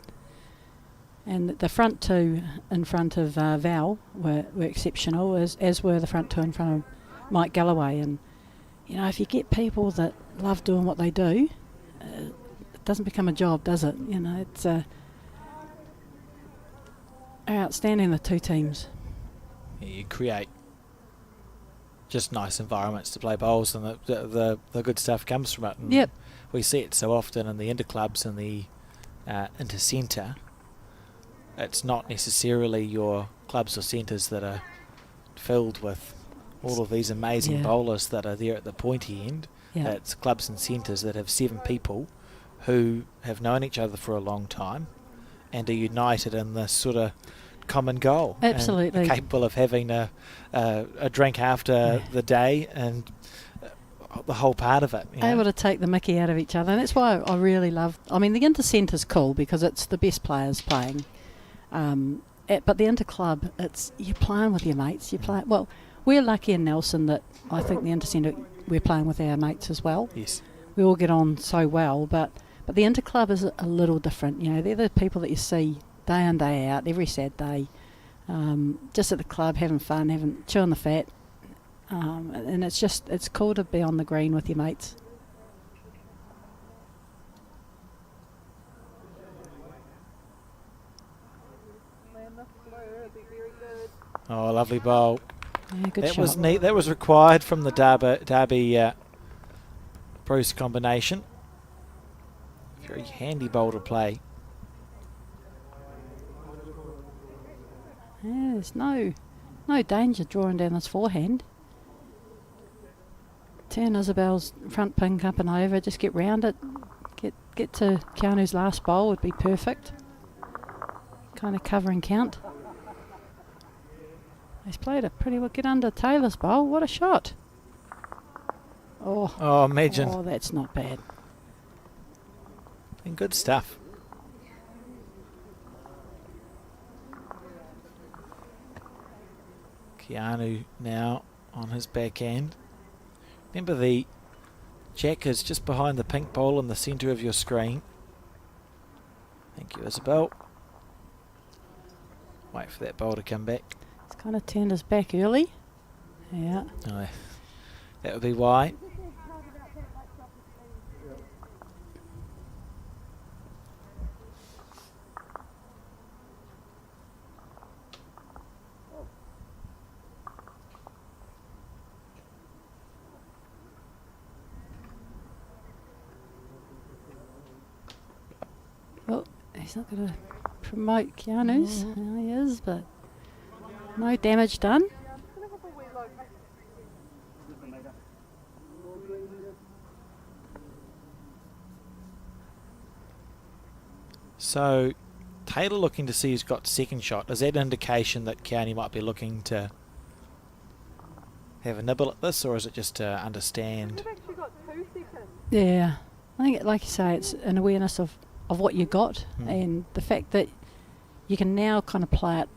And the front two in front of Val were exceptional, as were the front two in front of Mike Galloway. And if you get people that love doing what they do, it doesn't become a job, does it? It's outstanding, the two teams. Yeah, you create just nice environments to play bowls, and the good stuff comes from it. And Yep. we see it so often in the interclubs and the intercentre. It's not necessarily your clubs or centres that are filled with all of these amazing bowlers that are there at the pointy end. Yeah. It's clubs and centres that have 7 people who have known each other for a long time and are united in this sort of common goal. Absolutely. And are capable of having a drink after the day and the whole part of it. Able to take the mickey out of each other. And that's why I really love... I mean, the intercenter's cool because it's the best players playing. But the interclub, you're playing with your mates. Well, we're lucky in Nelson that I think the intercentre we're playing with our mates as well. Yes. We all get on so well, but the interclub is a little different. You know, they're the people that you see day in, day out, every Saturday, just at the club, having fun, chewing the fat. And it's cool to be on the green with your mates. Oh, lovely bowl. Yeah, good That shot. was neat. That was required from the Darby Bruce combination. Very handy bowl to play. Yeah, there's no danger drawing down this forehand. Turn Isabel's front pink up and over. Just get round it. Get to Keanu's last bowl would be perfect. Kind of cover and count. He's played it pretty well. Get under Taylor's bowl. What a shot. Oh, imagine. Oh, that's not bad. And good stuff. Keanu now on his backhand. Remember, the jack is just behind the pink ball in the centre of your screen. Thank you, Isabel. Wait for that ball to come back. He's kind of turned his back early. Yeah. No, that would be why. Well, he's not going to promote Keanu's. No, he is, but no damage done. So, Taylor looking to see who's got second shot. Is that an indication that Keanu might be looking to have a nibble at this, or is it just to understand? You've actually got 2 seconds. Yeah. I think, like you say, it's an awareness of what you got and the fact that you can now kind of play it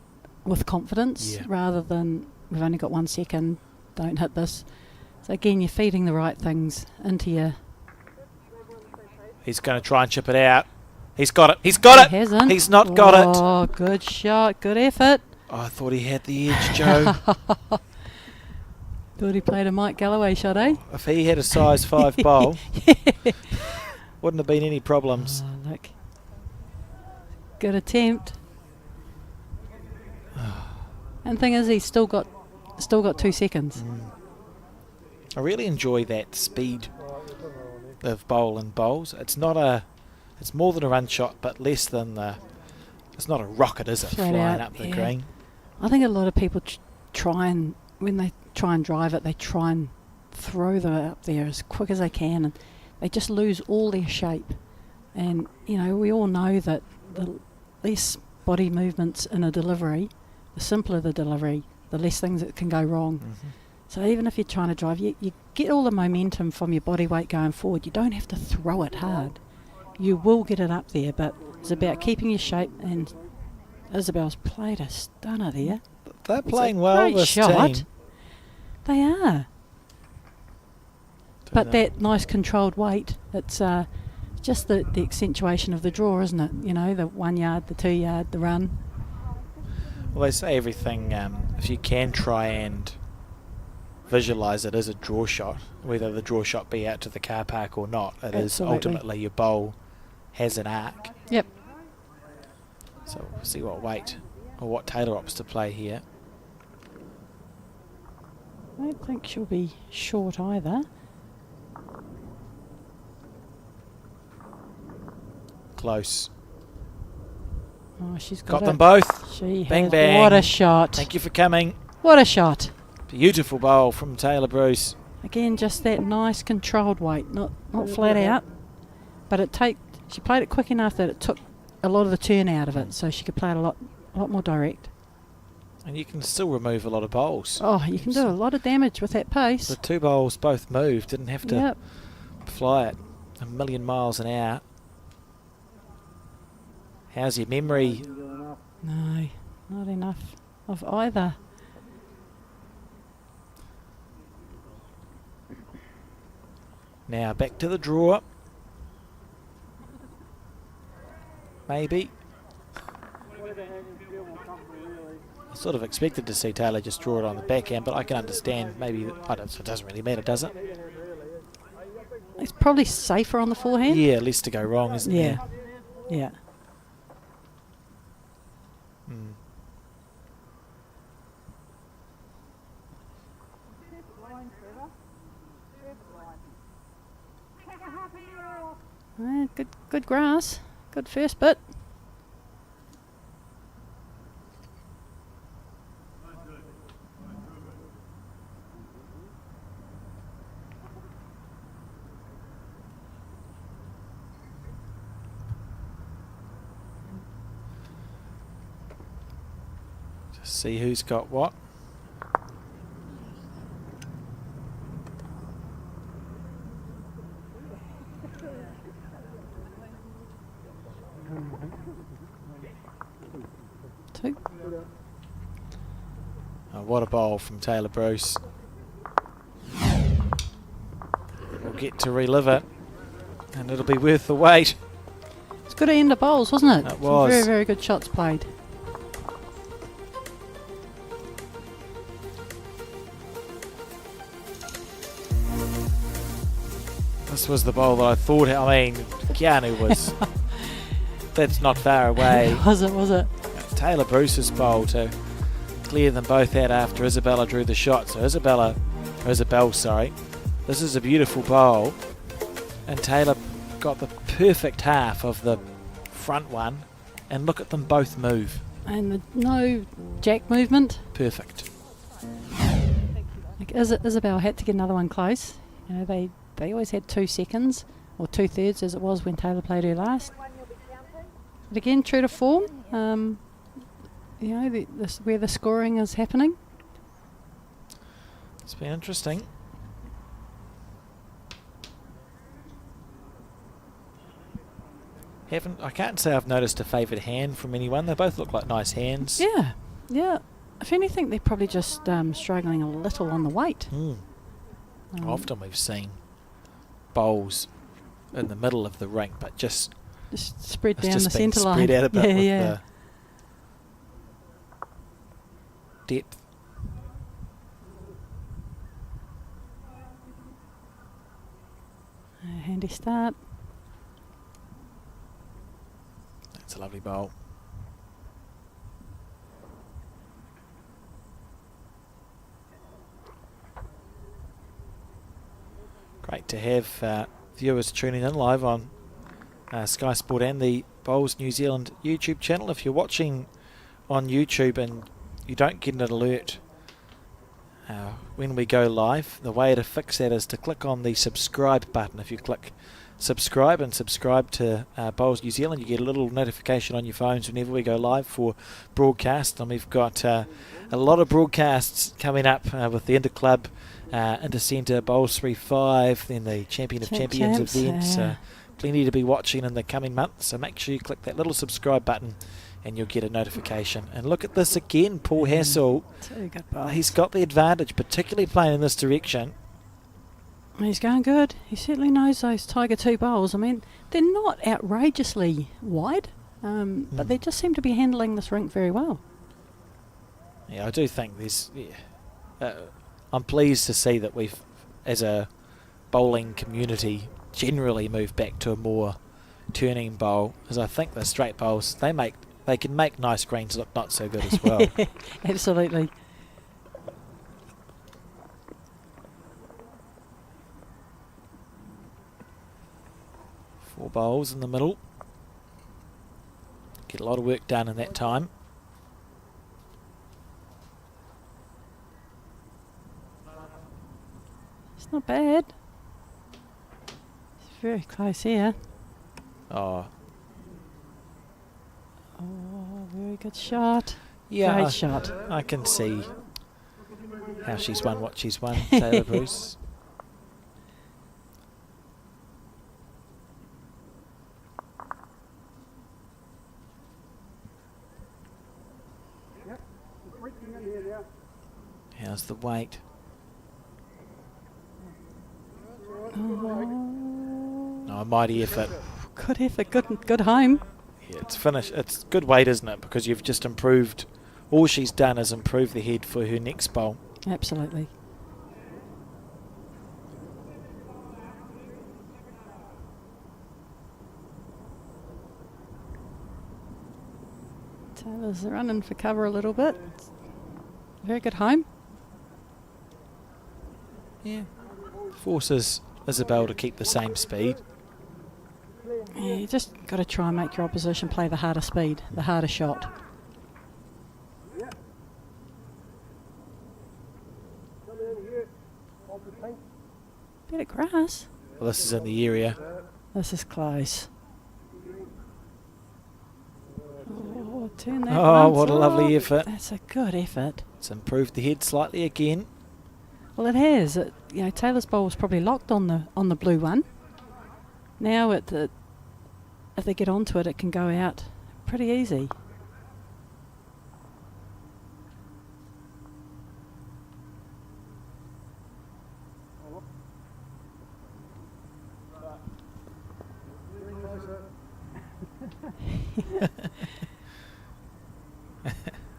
with confidence rather than we've only got 1 second, don't hit this. So again, you're feeding the right things into your... He's going to try and chip it out. He's got it. He's got He it. hasn't. He's not got it. Oh, good shot. Good effort. Oh, I thought he had the edge, Joe. Thought he played a Mike Galloway shot, eh? If he had a size 5 bowl, wouldn't have been any problems. Oh, look. Good attempt. And the thing is, he's still got 2 seconds. I really enjoy that speed of bowl and bowls. It's not a... It's more than a run shot, but less than the... It's not a rocket, is it? Flat Flying out, up the yeah. green. I think a lot of people try and, when they try and drive it, they try and throw them up there as quick as they can, and they just lose all their shape. And, you know, we all know that the less body movements in a delivery, the simpler the delivery, the less things that can go wrong. So even if you're trying to drive, you get all the momentum from your body weight going forward. You don't have to throw it hard. You will get it up there, but it's about keeping your shape, and Isabel's played a stunner there. They're playing It's a well, great this shot. team. They are. Don't But know. that nice controlled weight, it's just the accentuation of the draw, isn't it? You know, the 1 yard, the 2 yard, the run. Well, they say everything, if you can try and visualise it as a draw shot, whether the draw shot be out to the car park or not, it is Absolutely. ultimately your bowl has an arc. Yep. So we'll see what weight or what Taylor opts to play here. I don't think she'll be short either. Close. Oh, she's Got got them it. both. She Bang, has. bang. What a shot. Thank you for coming. What a shot. Beautiful bowl from Taylor Bruce. Again, just that nice controlled weight, not flat out. But she played it quick enough that it took a lot of the turn out of it, so she could play it a lot more direct. And you can still remove a lot of bowls. Oh, you can do a lot of damage with that pace. The 2 bowls both moved, didn't have to Yep. fly at a million miles an hour. How's your memory? No, not enough of either. Now back to the draw. Maybe. I sort of expected to see Taylor just draw it on the backhand, but I can understand maybe, it doesn't really matter, does it? It's probably safer on the forehand. Yeah, less to go wrong, isn't there? Yeah. Mm. Good grass. Good first bit. Just see who's got what. Two. Oh, what a bowl from Taylor Bruce. We'll get to relive it, and it'll be worth the wait. It's good end of bowls, wasn't it? It was. Some very, very good shots played. This was the bowl that I thought, Keanu was, that's not far away. Was it? Taylor Bruce's bowl to clear them both out after Isabella drew the shot. So Isabel, this is a beautiful bowl, and Taylor got the perfect half of the front one, and look at them both move. And no jack movement. Perfect. Like Isabel had to get another one close. You know, they always had 2 seconds, or 2/3 as it was when Taylor played her last. But again, true to form, you know, this where the scoring is happening. It's been interesting. I can't say I've noticed a favoured hand from anyone. They both look like nice hands. Yeah. If anything, they're probably just struggling a little on the weight. Often we've seen bowls in the middle of the rink, but just spread it's down just the been centre line. spread out a bit with Yeah. the depth. Handy start. That's a lovely bowl. Great to have viewers tuning in live on Sky Sport and the Bowls New Zealand YouTube channel. If you're watching on YouTube and you don't get an alert when we go live, the way to fix that is to click on the subscribe button. If you click subscribe and subscribe to Bowls New Zealand, you get a little notification on your phones whenever we go live for broadcast. And we've got a lot of broadcasts coming up with the Interclub, Intercentre, Bowls 3-5, then the Champion of Champions events. Plenty to be watching in the coming months, so make sure you click that little subscribe button and you'll get a notification. And look at this again, Paul Hassel. He's got the advantage, particularly playing in this direction. He's going good. He certainly knows those Tiger 2 bowls. I mean, they're not outrageously wide, but they just seem to be handling this rink very well. Yeah, I do think there's... I'm pleased to see that we've, as a bowling community, generally moved back to a more turning bowl, because I think the straight bowls, they can make nice greens look not so good as well. Absolutely. Four bowls in the middle. Get a lot of work done in that time. It's not bad. It's very close here. Oh, Very good shot. yeah. Great shot. I can see how she's won what she's won, Taylor Bruce. How's the weight? Oh, A mighty effort. Good effort, good home. Yeah, it's finished. It's good weight, isn't it? Because you've just improved. All she's done is improve the head for her next bowl. Absolutely. Taylor's running for cover a little bit. Very good home. Yeah. Forces Isabel to keep the same speed. Yeah, you just got to try and make your opposition play the harder speed, the harder shot. Come in here. Off the tank. Bit of grass. Well, this is in the area. This is close. Oh, turn that Oh, once what a lovely off. effort. That's a good effort. It's improved the head slightly again. Well, it has. Taylor's bowl was probably locked on the blue one. Now, if they get onto it, it can go out pretty easy.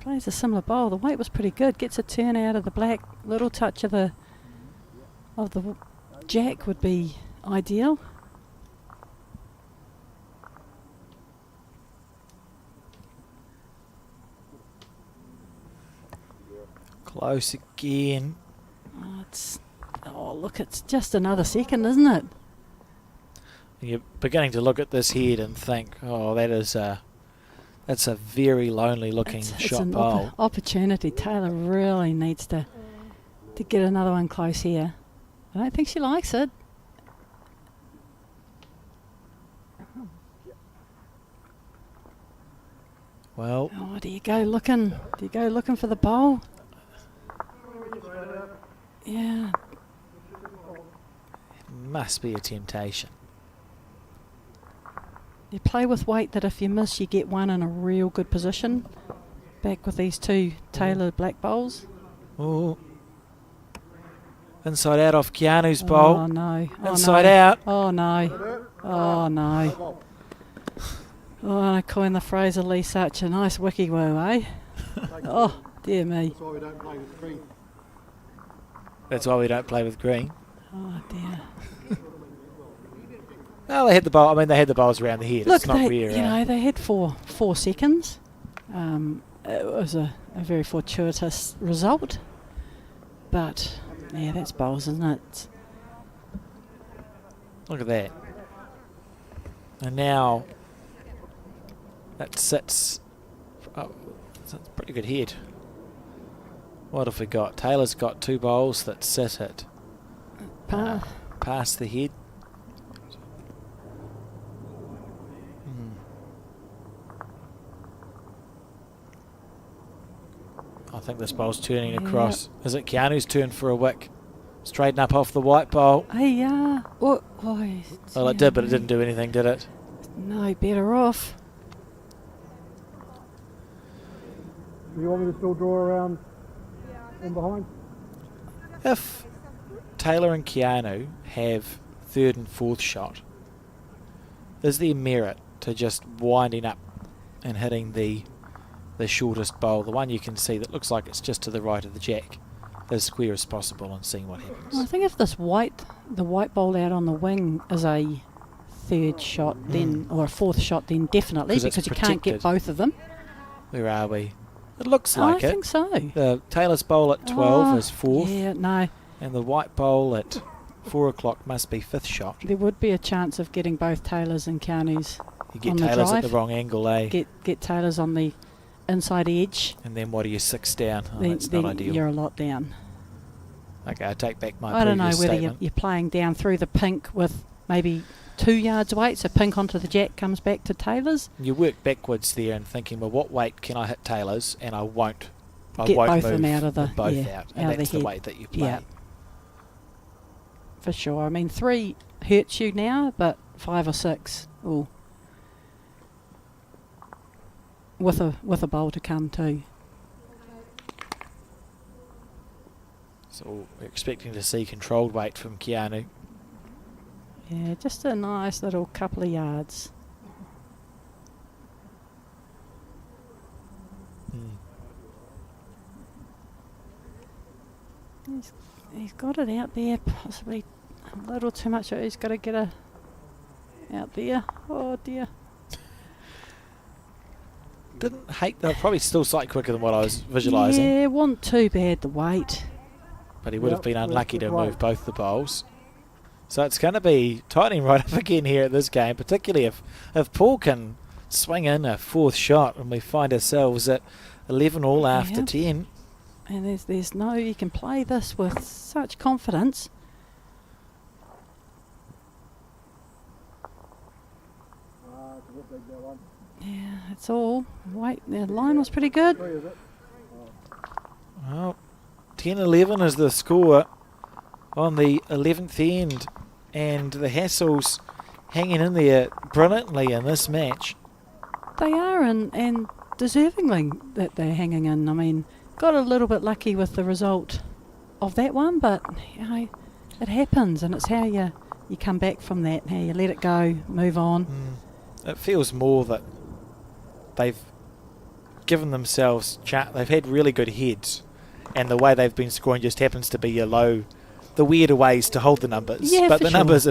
Plays a similar bowl. The weight was pretty good. Gets a turn out of the black. Little touch of the jack would be ideal. Close again. Oh, look, it's just another second, isn't it? You're beginning to look at this head and think, oh, that's a very lonely looking It's shot an bowl. opportunity. Taylor really needs to get another one close here. I don't think she likes it. Well, Oh, do you go looking for the bowl? Yeah. it must be a temptation. You play with weight that if you miss, you get one in a real good position. Back with these two Taylor black bowls. Oh. Inside out off Keanu's bowl. Oh, no. Oh, Inside no. out. Oh, no. Oh, no. Oh, I coined the phrase of Lee Such, a nice wiki woo, eh? Oh, dear me. That's why we don't play with green. That's why we don't play with green. Oh, dear. No, they had the bowl. I mean, they had the bowls around the head. Look, it's not rare. they had four seconds. It was a very fortuitous result. But, yeah, that's bowls, isn't it? Look at that. And now that sits. Oh, it's a pretty good head. What have we got? Taylor's got two bowls that sit at past the head. I think this bowl's turning across. Is it Keanu's turn for a wick? Straighten up off the white bowl. Hey, well, It did, but it didn't do anything, did it? No, better off. Do you want me to still draw around in behind? If Taylor and Keanu have third and fourth shot, is there merit to just winding up and hitting the shortest bowl, the one you can see that looks like it's just to the right of the jack, as square as possible, and seeing what happens? Well, I think if the white bowl out on the wing is a third shot, then or a fourth shot, then definitely, 'Cause it's because you can't get protected. both of them. Where are we? It looks like I it. think so. The Taylor's bowl at 12 is fourth, Yeah, no, and the white bowl at 4 o'clock must be fifth shot. there would be a chance of getting both Taylors and Keanu's. You get on the Taylor's at drive. the wrong angle, eh? Get Taylors on the inside edge. And then what are you, 6 down? Oh, then that's not ideal. you're a lot down. Okay, I take back my I don't know previous whether statement. you're playing down through the pink with maybe 2 yards weight, so pink onto the jack comes back to Taylor's. You work backwards there and thinking, well, what weight can I hit Taylor's, and I won't Get move both of them out of the- both yeah, out, and out of that's the the head. weight that you play. Yeah. For sure. I mean, 3 hurts you now, but 5 or 6, ooh. With a bowl to come too. So we're expecting to see controlled weight from Keanu. Yeah, just a nice little couple of yards. He's got it out there, possibly a little too much. He's got to get a out there. Oh dear. Didn't hate, they're probably still slightly quicker than what I was visualising. Yeah, wasn't too bad the weight. But he would have been unlucky to right. move both the bowls. So it's going to be tightening right up again here at this game, particularly if Paul can swing in a fourth shot and we find ourselves at 11 all after Yeah. 10. And there's no, you can play this with such confidence. It's a bit big, that one. Yeah, it's all. Wait, the line was pretty good. 3, is it? Well, 10-11 is the score on the 11th end, and the Hassles hanging in there brilliantly in this match. They are, and deservingly that they're hanging in. I mean, got a little bit lucky with the result of that one, but you know, it happens, and it's how you come back from that, how you let it go, move on. It feels more that they've given themselves they've had really good heads, and the way they've been scoring just happens to be the weirder ways to hold the numbers. Yeah, but for the sure. numbers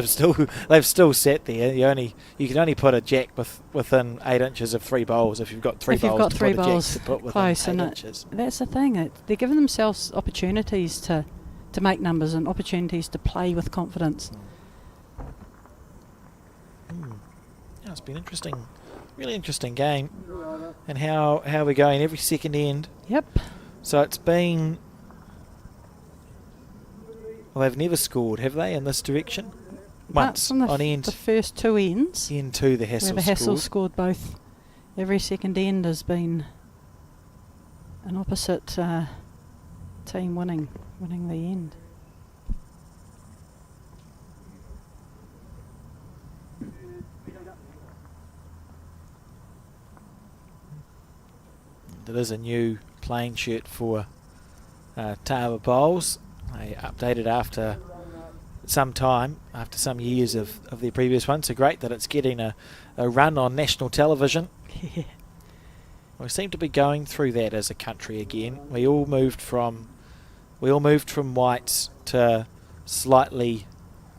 they've still sat there. You can only put a jack within 8 inches of 3 bowls if you've got 3 If you've bowls got to 3 put a bowls jack to put within close, 8 and inches. that's the thing. They're giving themselves opportunities to make numbers and opportunities to play with confidence. Yeah, it's been interesting, really interesting game. And how we're going every second end. Yep. So it's been... Well, they've never scored, have they, in this direction? Once, From on end. the first 2 ends, End 2, the where Hassles the Hassel scored. scored both. Every second end has been an opposite team winning the end. There is a new playing shirt for Tawa Bowls. They updated after some time, after some years of their previous one. So great that it's getting a run on national television. Yeah. We seem to be going through that as a country again. We all moved from whites to slightly,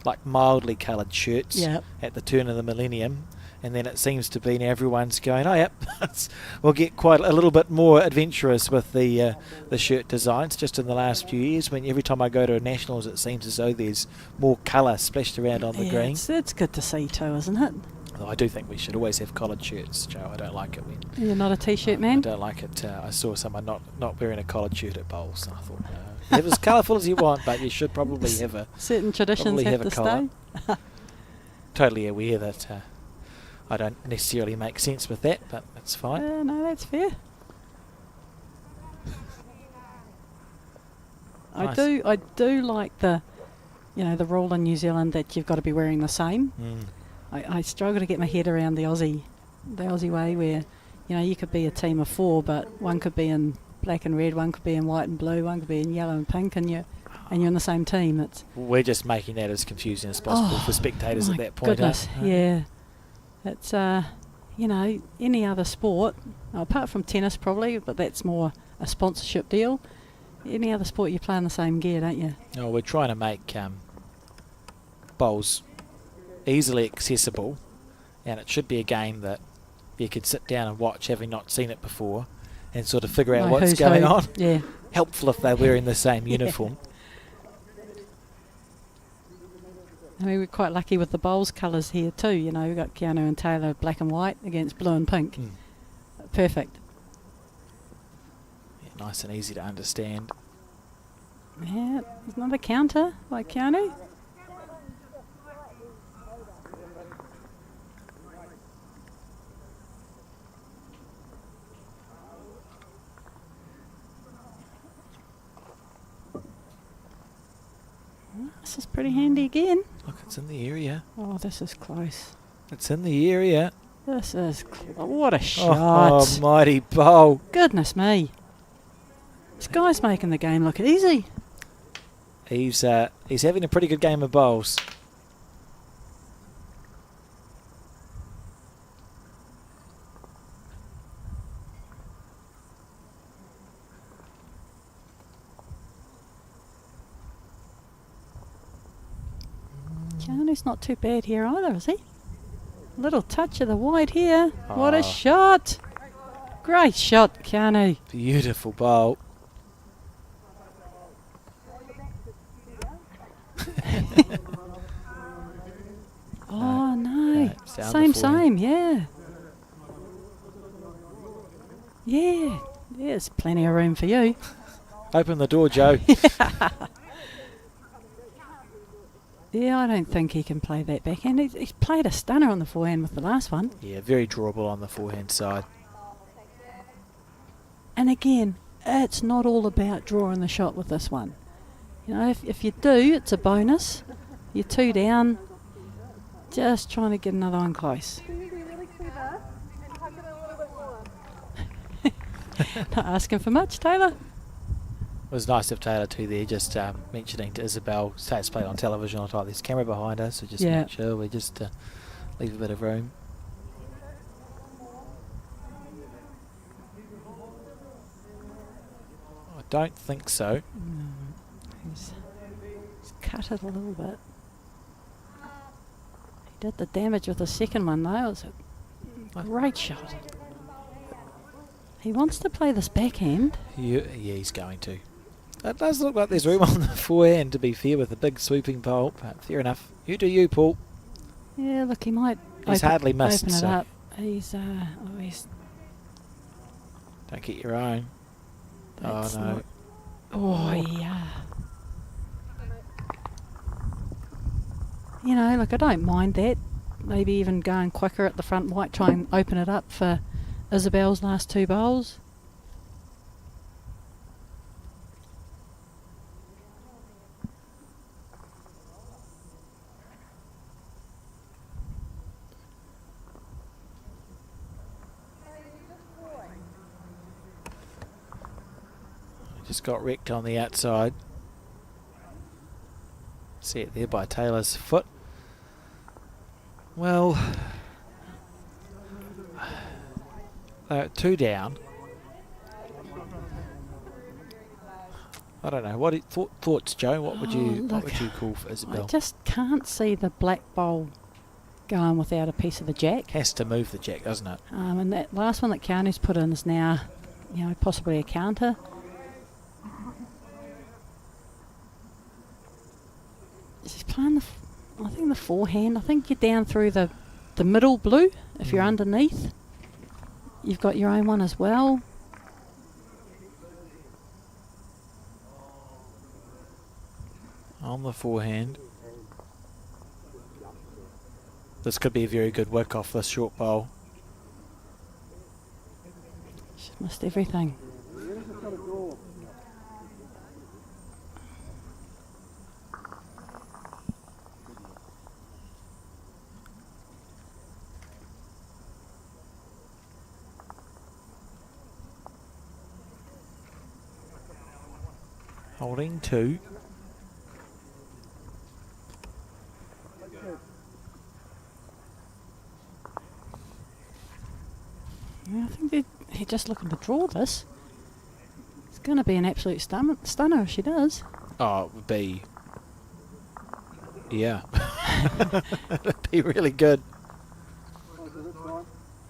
like mildly coloured shirts Yep. at the turn of the millennium. And then it seems to be now everyone's going, oh, yep, we'll get quite a little bit more adventurous with the shirt designs just in the last few years. When every time I go to a Nationals, it seems as though there's more colour splashed around on the green. It's good to see too, isn't it? Although I do think we should always have collared shirts, Joe. I don't like it when... You're not a t-shirt I man? don't like it. I saw someone not wearing a collared shirt at bowls, and I thought, no, have as colourful as you want, but you should probably have a... Certain traditions probably have have a to collar. stay. Totally aware that I don't necessarily make sense with that, but that's fine. No, that's fair. Nice. I do like the rule in New Zealand that you've got to be wearing the same. I struggle to get my head around the Aussie way where, you could be a team of 4, but one could be in black and red, one could be in white and blue, one could be in yellow and pink, and you're in the same team. It's We're just making that as confusing as possible for spectators my at that point. goodness, eh? yeah. It's any other sport, apart from tennis probably, but that's more a sponsorship deal. Any other sport you play in the same gear, don't you? No, we're trying to make bowls easily accessible, and it should be a game that you could sit down and watch having not seen it before and sort of figure out Know what's who's going who. on. Yeah. Helpful if they're wearing the same uniform. I mean, we're quite lucky with the bowls colours here too. We've got Keanu and Taylor black and white against blue and pink. Perfect. Yeah, nice and easy to understand. Yeah, there's another counter by Keanu. This is pretty handy again. Look, it's in the area. Oh, this is close. It's in the area. This is what a shot! Oh, mighty bowl. Goodness me! This guy's making the game look easy. He's having a pretty good game of bowls. Keanu's not too bad here either, is he? Little touch of the white here. What Oh. a shot! Great shot, Keanu. Beautiful bowl. Oh no. Sound the Same, yeah. Yeah. There's plenty of room for you. Open the door, Joe. Yeah, I don't think he can play that backhand. He's played a stunner on the forehand with the last one. Yeah, very drawable on the forehand side. And again, it's not all about drawing the shot with this one. You know, if you do, it's a bonus. You're 2 down. Just trying to get another one close. Can you be really clever and hug it a little bit more? Not asking for much, Taylor. It was nice of Taylor too there, just mentioning to Isabel, say it's played on television all the time, there's camera behind us, so just Yeah. make sure we just leave a bit of room. I don't think so. He's cut it a little bit. He did the damage with the second one though. It was a great shot. He wants to play this backhand. Yeah, he's going to. It does look like there's room on the forehand, to be fair, with a big swooping bowl, but fair enough. You do you, Paul. Yeah, look, he might He's hardly missed, open it so up. He's don't get your own. that's Oh no. not- Oh yeah. You know, look, I don't mind that. Maybe even going quicker at the front white, try and open it up for Isabel's last 2 bowls. Just got wrecked on the outside. See it there by Taylor's foot. Well, 2 down. I don't know. What thoughts, Joe? What would you look, call for I Isabel? just can't see the black bowl going without a piece of the jack. Has to move the jack, doesn't it? And that last one that Keanu's put in is now, you know, possibly a counter. She's playing I think the forehand. I think you're down through the middle blue. If you're underneath, you've got your own one as well. On the forehand. This could be a very good wick off this short bowl. She's missed everything. Holding 2. Yeah, I think he's just looking to draw this. It's going to be an absolute stunner if she does. Oh, it would be. Yeah. It'd be really good.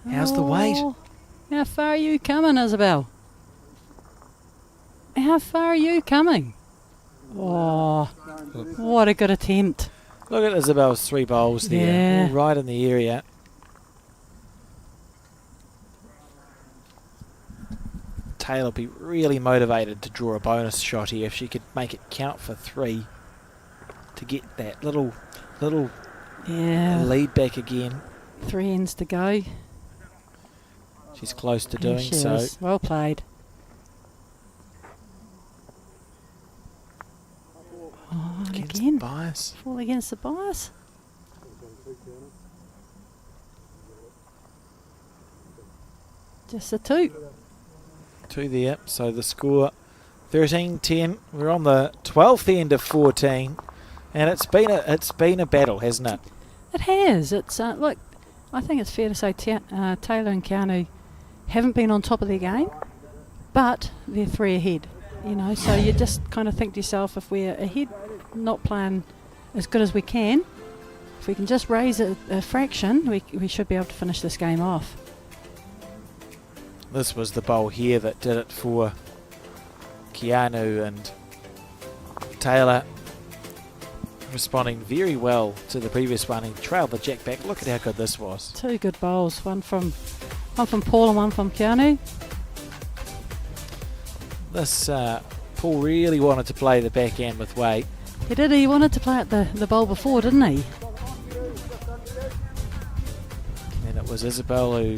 How's the weight? Oh, how far are you coming, Isabel? How far are you coming? Oh, what a good attempt. Look at Isabel's 3 bowls there. Yeah. All right in the area. Taylor would be really motivated to draw a bonus shot here if she could make it count for 3 to get that little Yeah, lead back again. 3 ends to go. She's close to Yeah, doing she so. is. Well played. Oh, and Against again, bias. fall against the bias. Just a 2. 2 there. So the score 13-10. We're on the 12th end of 14. And it's been a battle, hasn't it? It has. It's look, I think it's fair to say Taylor and Keanu haven't been on top of their game, but they're 3 ahead. You know, so you just kind of think to yourself, if we're ahead, not playing as good as we can, If we can just raise it a fraction, we should be able to finish this game off. This was the bowl here that did it for Keanu, and Taylor responding very well to the previous one. He trailed the jack back. Look at how good this was. 2 good bowls, one from Paul and one from Keanu. This Paul really wanted to play the backhand with weight. He did. He wanted to play at the bowl before, didn't he? And it was Isabel who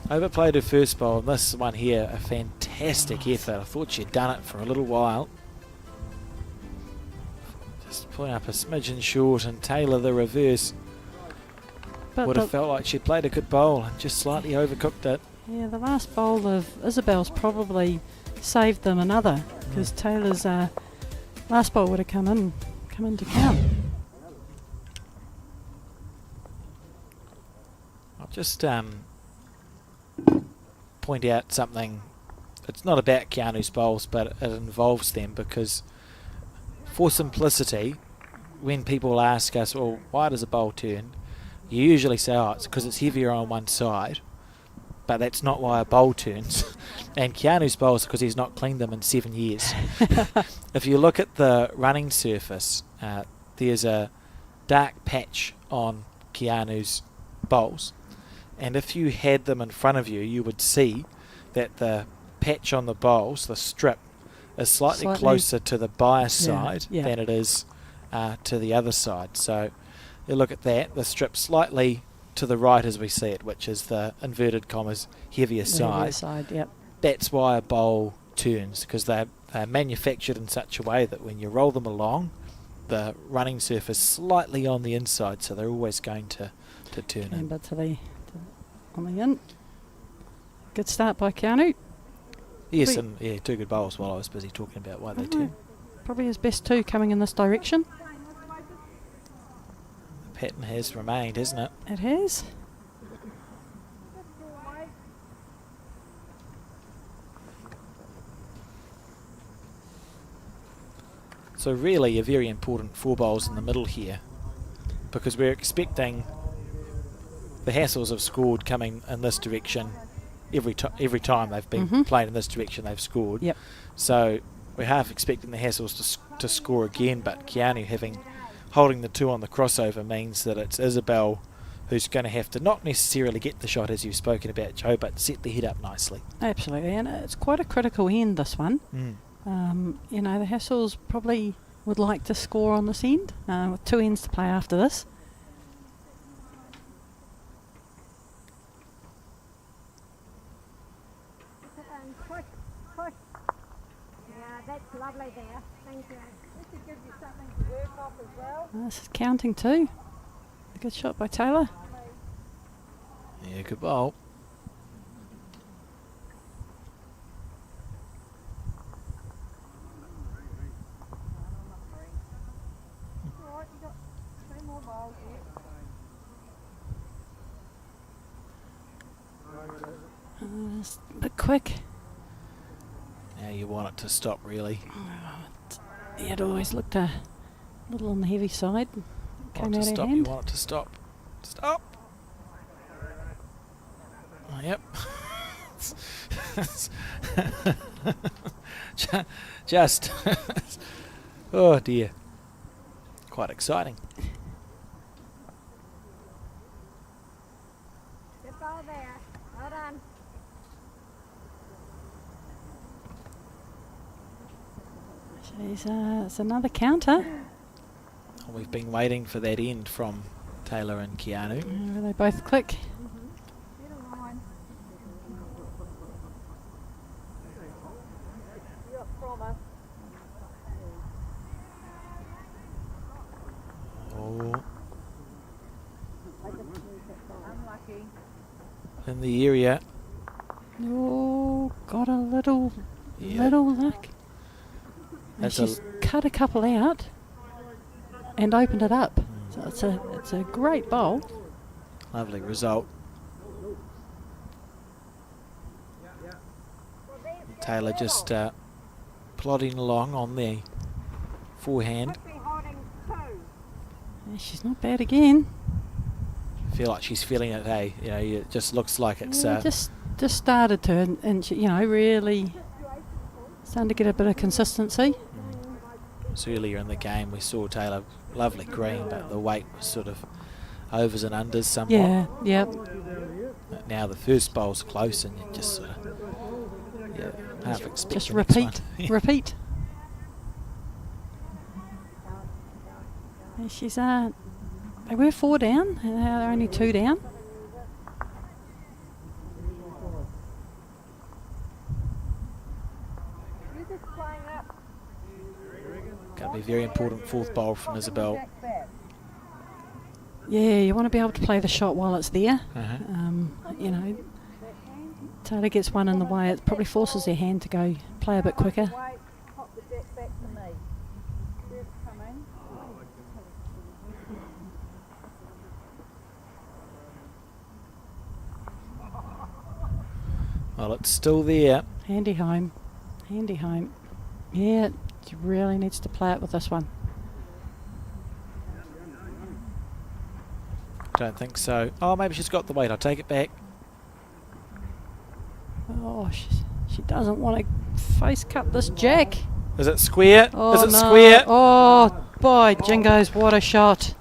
overplayed her first bowl. And this one here, a fantastic effort. I thought she'd done it for a little while. Just pulling up a smidgen short, and Taylor, the reverse, But would have felt like she'd played a good bowl and just slightly overcooked it. yeah, the last bowl of Isabel's probably saved them another, because Taylor's last bowl would have come in to count. I'll just point out something. It's not about Keanu's bowls, but it involves them, because for simplicity, when people ask us, well, why does a bowl turn? You usually say, oh, it's because it's heavier on one side, but that's not why a bowl turns. And Keanu's bowls, because he's not cleaned them in 7 years. If you look at the running surface, there's a dark patch on Keanu's bowls, and if you had them in front of you, you would see that the patch on the bowls, the strip, is slightly closer to the bias side than it is to the other side. So you look at that, the strip slightly to the right as we see it, which is the inverted commas heavier side. Yep. That's why a bowl turns, because they're manufactured in such a way that when you roll them along, the running surface slightly on the inside, so they're always going to turn in. Remember on the in. Good start by Keanu. Yes, and yeah, 2 good bowls while I was busy talking about why they turn. Probably his best 2 coming in this direction. The pattern has remained, hasn't it? It has. So really a very important 4 bowls in the middle here, because we're expecting the Hassels have scored coming in this direction every time they've been played in this direction they've scored. Yep. So we're half expecting the Hassels to score again, but Keanu holding the 2 on the crossover means that it's Isabel who's going to have to not necessarily get the shot as you've spoken about, Joe, but set the head up nicely. Absolutely, and it's quite a critical end, this one. You know, the Hassels probably would like to score on this end, with 2 ends to play after this. Yeah, that's lovely there. Thank you. This should give you something to work off as well. This is counting too. A good shot by Taylor. Yeah, good bowl. Alright, you got 2 more bowls yet. It's a bit quick. Now you want it to stop, really. Yeah, it always looked a little on the heavy side. Came Want it out to of stop, hand. you want it to stop. Stop! Oh, yep. Just oh dear. Quite exciting. Good ball there. Well done. It's another counter. We've been waiting for that end from Taylor and Keanu. Where they both click. Get a line. Yeah, promise. Oh, Unlucky. in the area. Oh, got a little Yeah. luck. And That's she's cut a couple out and opened it up. So it's a great bowl. Lovely result. Taylor just plodding along on the forehand. Quickly holding 2. She's not bad again. I feel like she's feeling it, hey? You know, it just looks like it's... Yeah, just started to, and she, you know, really starting to get a bit of consistency. So earlier in the game we saw Taylor, lovely green, but the weight was sort of overs and unders somewhat. Yeah, yeah. But now the first bowl's close and you just sort of half expect Just the next repeat, one. repeat. And she's they were 4 down, and now they're only 2 down. Going to be very important fourth bowl from Isabel. Yeah, you want to be able to play the shot while it's there. Uh-huh. You know, Taylor gets one in the way, it probably forces their hand to go play a bit quicker. Well, it's still there. Handy home, handy home. Yeah, she really needs to play it with this one. Don't think so. Oh, maybe she's got the weight. I'll take it back. Oh, she doesn't want to face cut this jack. Is it square? Oh, Is it no. square? Oh, boy, Jingos, what a shot.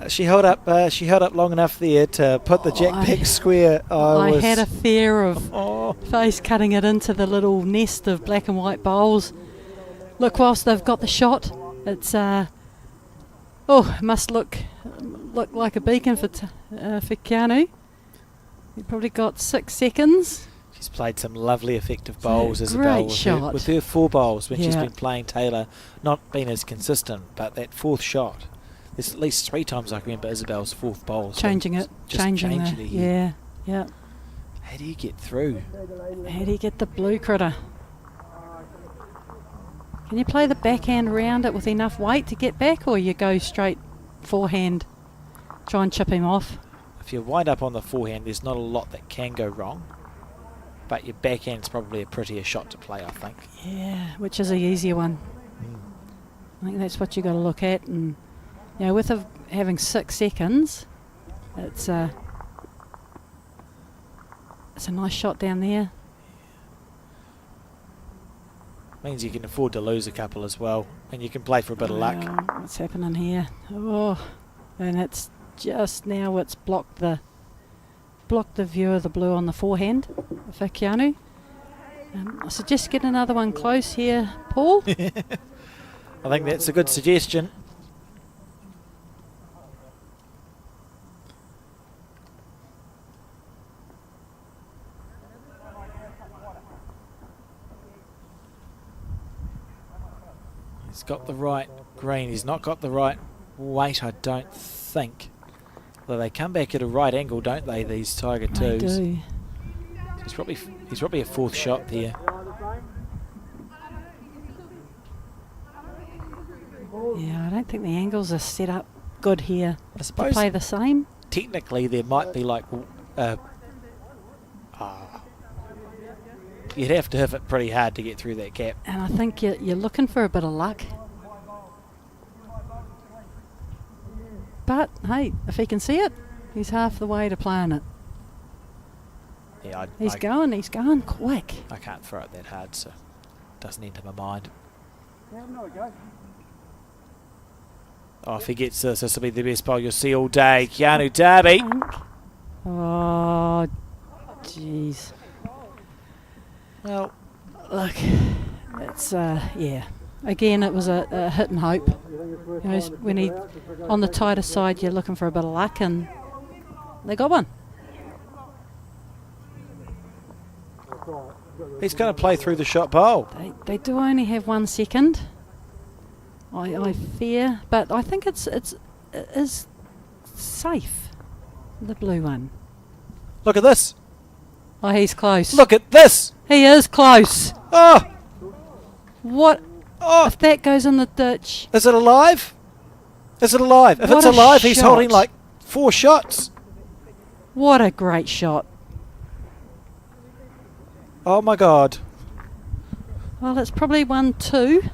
She held up long enough there to put the jack back square. I had a fear of Oh. face cutting it into the little nest of black and white bowls. Look, whilst they've got the shot, it's it must look like a beacon for Keanu. He probably got 6 seconds. She's played some lovely effective bowls, It's a Isabel, great shot. with her 4 bowls when she's Yeah. been playing Taylor, not been as consistent, but that fourth shot. There's at least 3 times I can remember Isabel's fourth bowl. So Changing it, just changing changing the, it. yeah. How do you get through? How do you get the blue critter? Can you play the backhand around it with enough weight to get back, or you go straight forehand, try and chip him off? If you wind up on the forehand, there's not a lot that can go wrong, but your backhand's probably a prettier shot to play, I think. Yeah, which is the easier one. I think that's what you got to look at, and you know, with having 6 seconds, it's a nice shot down there. Means you can afford to lose a couple as well, and you can play for a bit of luck. What's happening here? Oh, and it's just now it's blocked the view of the blue on the forehand for Keanu. I suggest get another one close here, Paul. I think that's a good suggestion. He's got the right green. He's not got the right weight, I don't think. Although they come back at a right angle, don't they, these Tiger They twos? do. He's probably a 4th shot there. Yeah, I don't think the angles are set up good here I to suppose play the same. technically there might be like you'd have to hit it pretty hard to get through that gap. And I think you're looking for a bit of luck. But, hey, if he can see it, he's half the way to playing it. Yeah, He's going quick. I can't throw it that hard, so it doesn't enter my mind. Oh, if he gets this will be the best bowl you'll see all day. Keanu Darby. Oh, jeez. Well, Look, it's, yeah. Again, it was a hit and hope. You know, when he, on the tighter side, you're looking for a bit of luck, and they got one. he's going to play through the shot bowl. They do only have 1 second. I fear, but I think it is safe. The blue one. Look at this. Oh, he's close. Look at this. He is close. Oh, What? oh. If that goes in the ditch. Is it alive? Is it alive? If What it's a alive, he's holding shot. like 4 shots. What a great shot. Oh my God. Well, it's probably 1-2.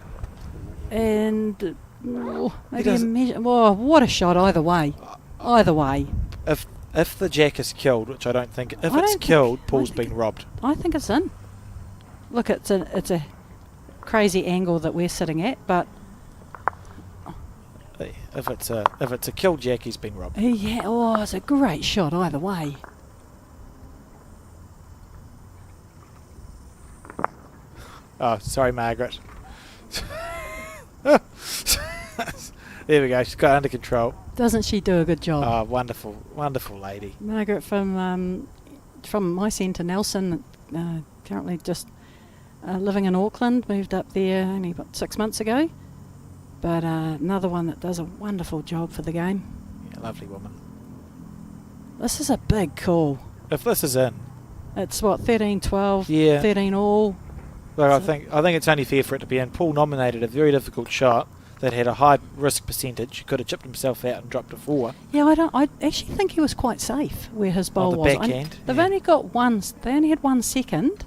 And maybe doesn't- what a shot either way. Either way. If the jack is killed, which I don't think, if I it's don't think- killed, I Paul's think been robbed. I think it's in. Look, it's a crazy angle that we're sitting at, but If it's a killed jack, he's been robbed. yeah, it's a great shot either way. Oh, sorry, Margaret. There we go. She's got it under control. Doesn't she do a good job? Oh, wonderful, wonderful lady. Margaret from my centre, Nelson, currently just living in Auckland, moved up there only about 6 months ago. But another one that does a wonderful job for the game. Yeah, lovely woman. This is a big call. If this is in, It's what, 13-12, Yeah. 13 all. look, I So- think it's only fair for it to be in. Paul nominated a very difficult shot that had a high risk percentage. He could have chipped himself out and dropped a 4. Yeah, I actually think he was quite safe where his bowl the was. backhand, They've yeah. only got one. They only had 1 second,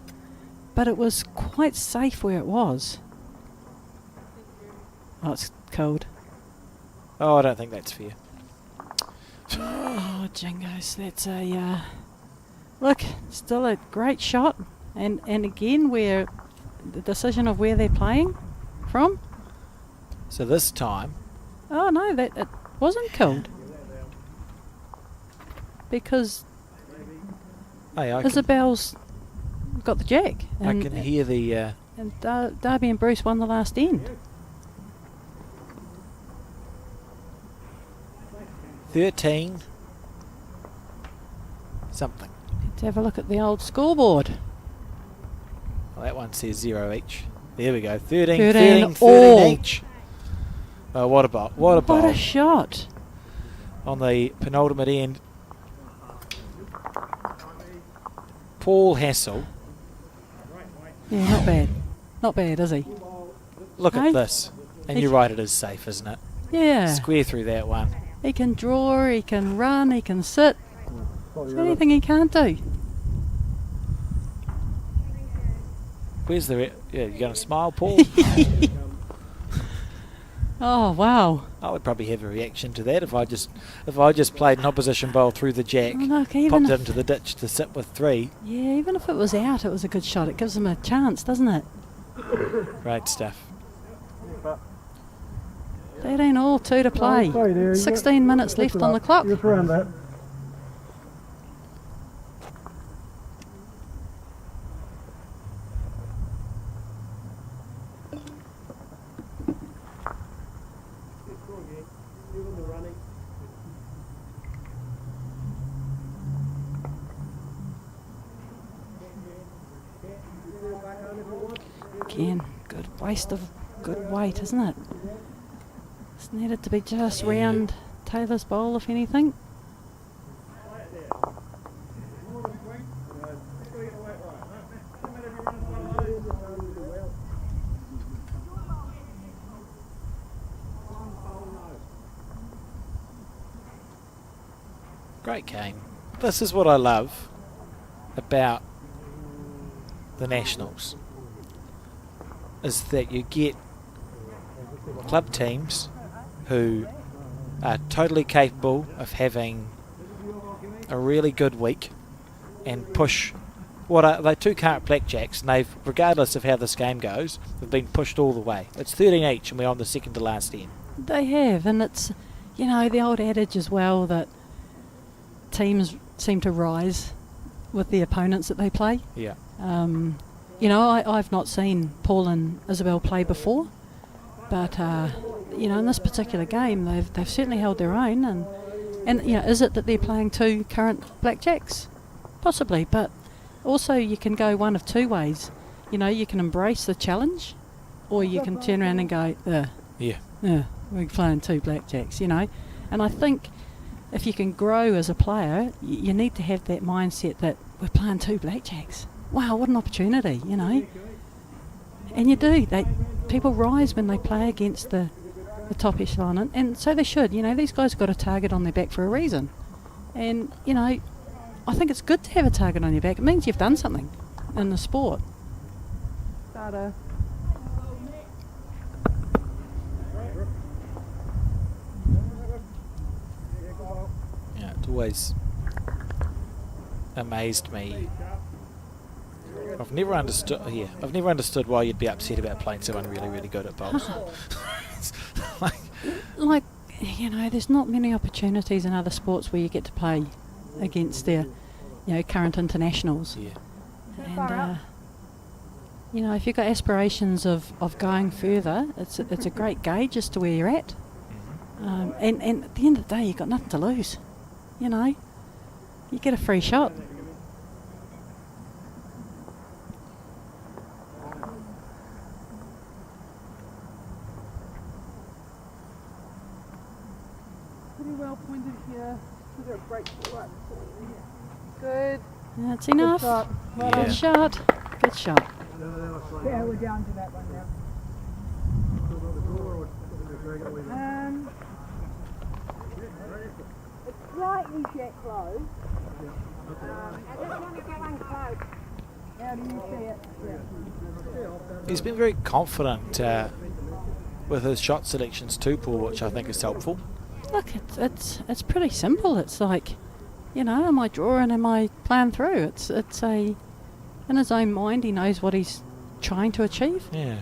but it was quite safe where it was. Oh, it's cold. Oh, I don't think that's fair. Oh, jingos, that's a look. Still a great shot, and again, where the decision of where they're playing from. So this time, Oh no, that it wasn't killed because hey, I can, Isabel's got the jack, I and, can hear the. and Darby and Bruce won the last end. 13 something. Let's have a look at the old scoreboard. Well, that one says 0 each. There we go. 13 13 13 all. each. Oh, what a bowl. What a bowl. What a shot! On the penultimate end. Paul Hassel. Yeah, not bad. Not bad, is he? Look Hey? at this. And you're right, it is safe, isn't it? Yeah. Square through that one. He can draw, he can run, he can sit. There's anything he can't do. Where's the... yeah, you going to smile, Paul? Oh wow! I would probably have a reaction to that if I just played an opposition bowl through the jack, Oh, look, even popped it if, into the ditch to sit with 3. yeah, even if it was out, it was a good shot. It gives him a chance, doesn't it? Great stuff. 13 all, 2 to play. 16 minutes left on the clock. Just around that. Again, good waste of good weight, isn't it? It's needed to be just round Taylor's bowl, if anything. Great game. This is what I love about the Nationals, is that you get club teams who are totally capable of having a really good week and push what are they 2 current blackjacks, and they've, regardless of how this game goes, they've been pushed all the way. It's 13 each and we're on the second to last end. They have, and it's, you know, the old adage as well that teams seem to rise with the opponents that they play. Yeah. You know, I've not seen Paul and Isabel play before, but you know, in this particular game, they've certainly held their own. And you know, is it that they're playing 2 current blackjacks? Possibly, but also you can go one of 2 ways. You know, you can embrace the challenge, or you can turn around and go, Yeah. we're playing 2 blackjacks. You know, and I think if you can grow as a player, you need to have that mindset that we're playing 2 blackjacks. Wow, what an opportunity, you know. And you do. People rise when they play against the top echelon, and so they should. You know, these guys have got a target on their back for a reason. And, you know, I think it's good to have a target on your back. It means you've done something in the sport. It's always amazed me. I've never understood. Yeah, I've never understood why you'd be upset about playing someone really, really good at bowls. Like, you know, there's not many opportunities in other sports where you get to play against their, you know, current internationals. Yeah. And, you know, if you've got aspirations of going further, it's a great gauge as to where you're at. And at the end of the day, you've got nothing to lose. You know, you get a free shot. Pretty well pointed here. We've got a break right Good. That's enough. Good shot. Well Yeah. Good shot. Good shot. Yeah, we're down to that one now. It's slightly jet close. I just want to get one close. How do you see it? Yeah. He's been very confident with his shot selections too, Paul, which I think is helpful. Look, it's pretty simple. It's like, you know, am I drawing? Am I playing through? It's a, in his own mind, he knows what he's trying to achieve. Yeah.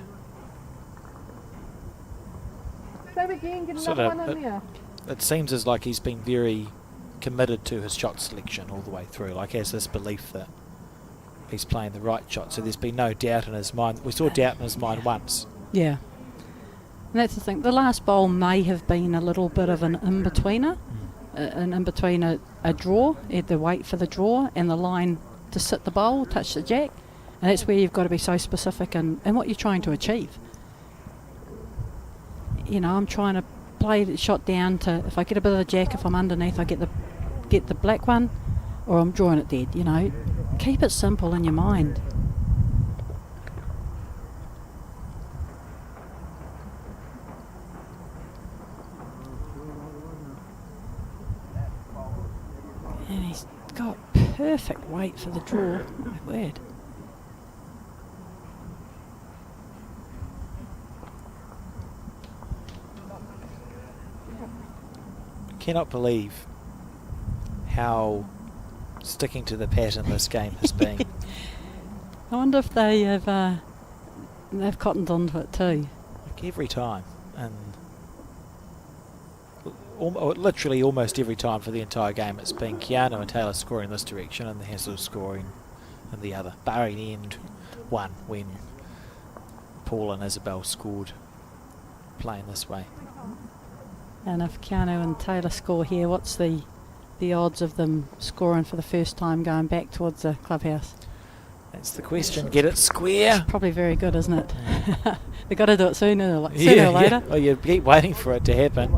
Same again, get Sort another of, one in there. It seems as like he's been very committed to his shot selection all the way through. Like, he has this belief that he's playing the right shot. So there's been no doubt in his mind. We saw doubt in his mind once. Yeah. And that's the thing. The last bowl may have been a little bit of an in-betweener. An in-between a draw. You had to wait for the draw and the line to sit the bowl, touch the jack. And that's where you've got to be so specific in what you're trying to achieve. You know, I'm trying to play the shot down to, if I get a bit of the jack, if I'm underneath, I get the black one, or I'm drawing it dead, you know. Keep it simple in your mind. And he's got perfect weight for the draw. My word. Cannot believe how sticking to the pattern this game has been. I wonder if they have they've cottoned onto it too. Like every time, and literally almost every time for the entire game, it's been Keanu and Taylor scoring this direction and the Hassel scoring in the other, barring the end one when Paul and Isabel scored playing this way. And if Keanu and Taylor score here, what's the odds of them scoring for the first time going back towards the clubhouse? That's the question. Get it square. Probably very good, isn't it? They've got to do it sooner or later. Yeah. Well, you keep waiting for it to happen.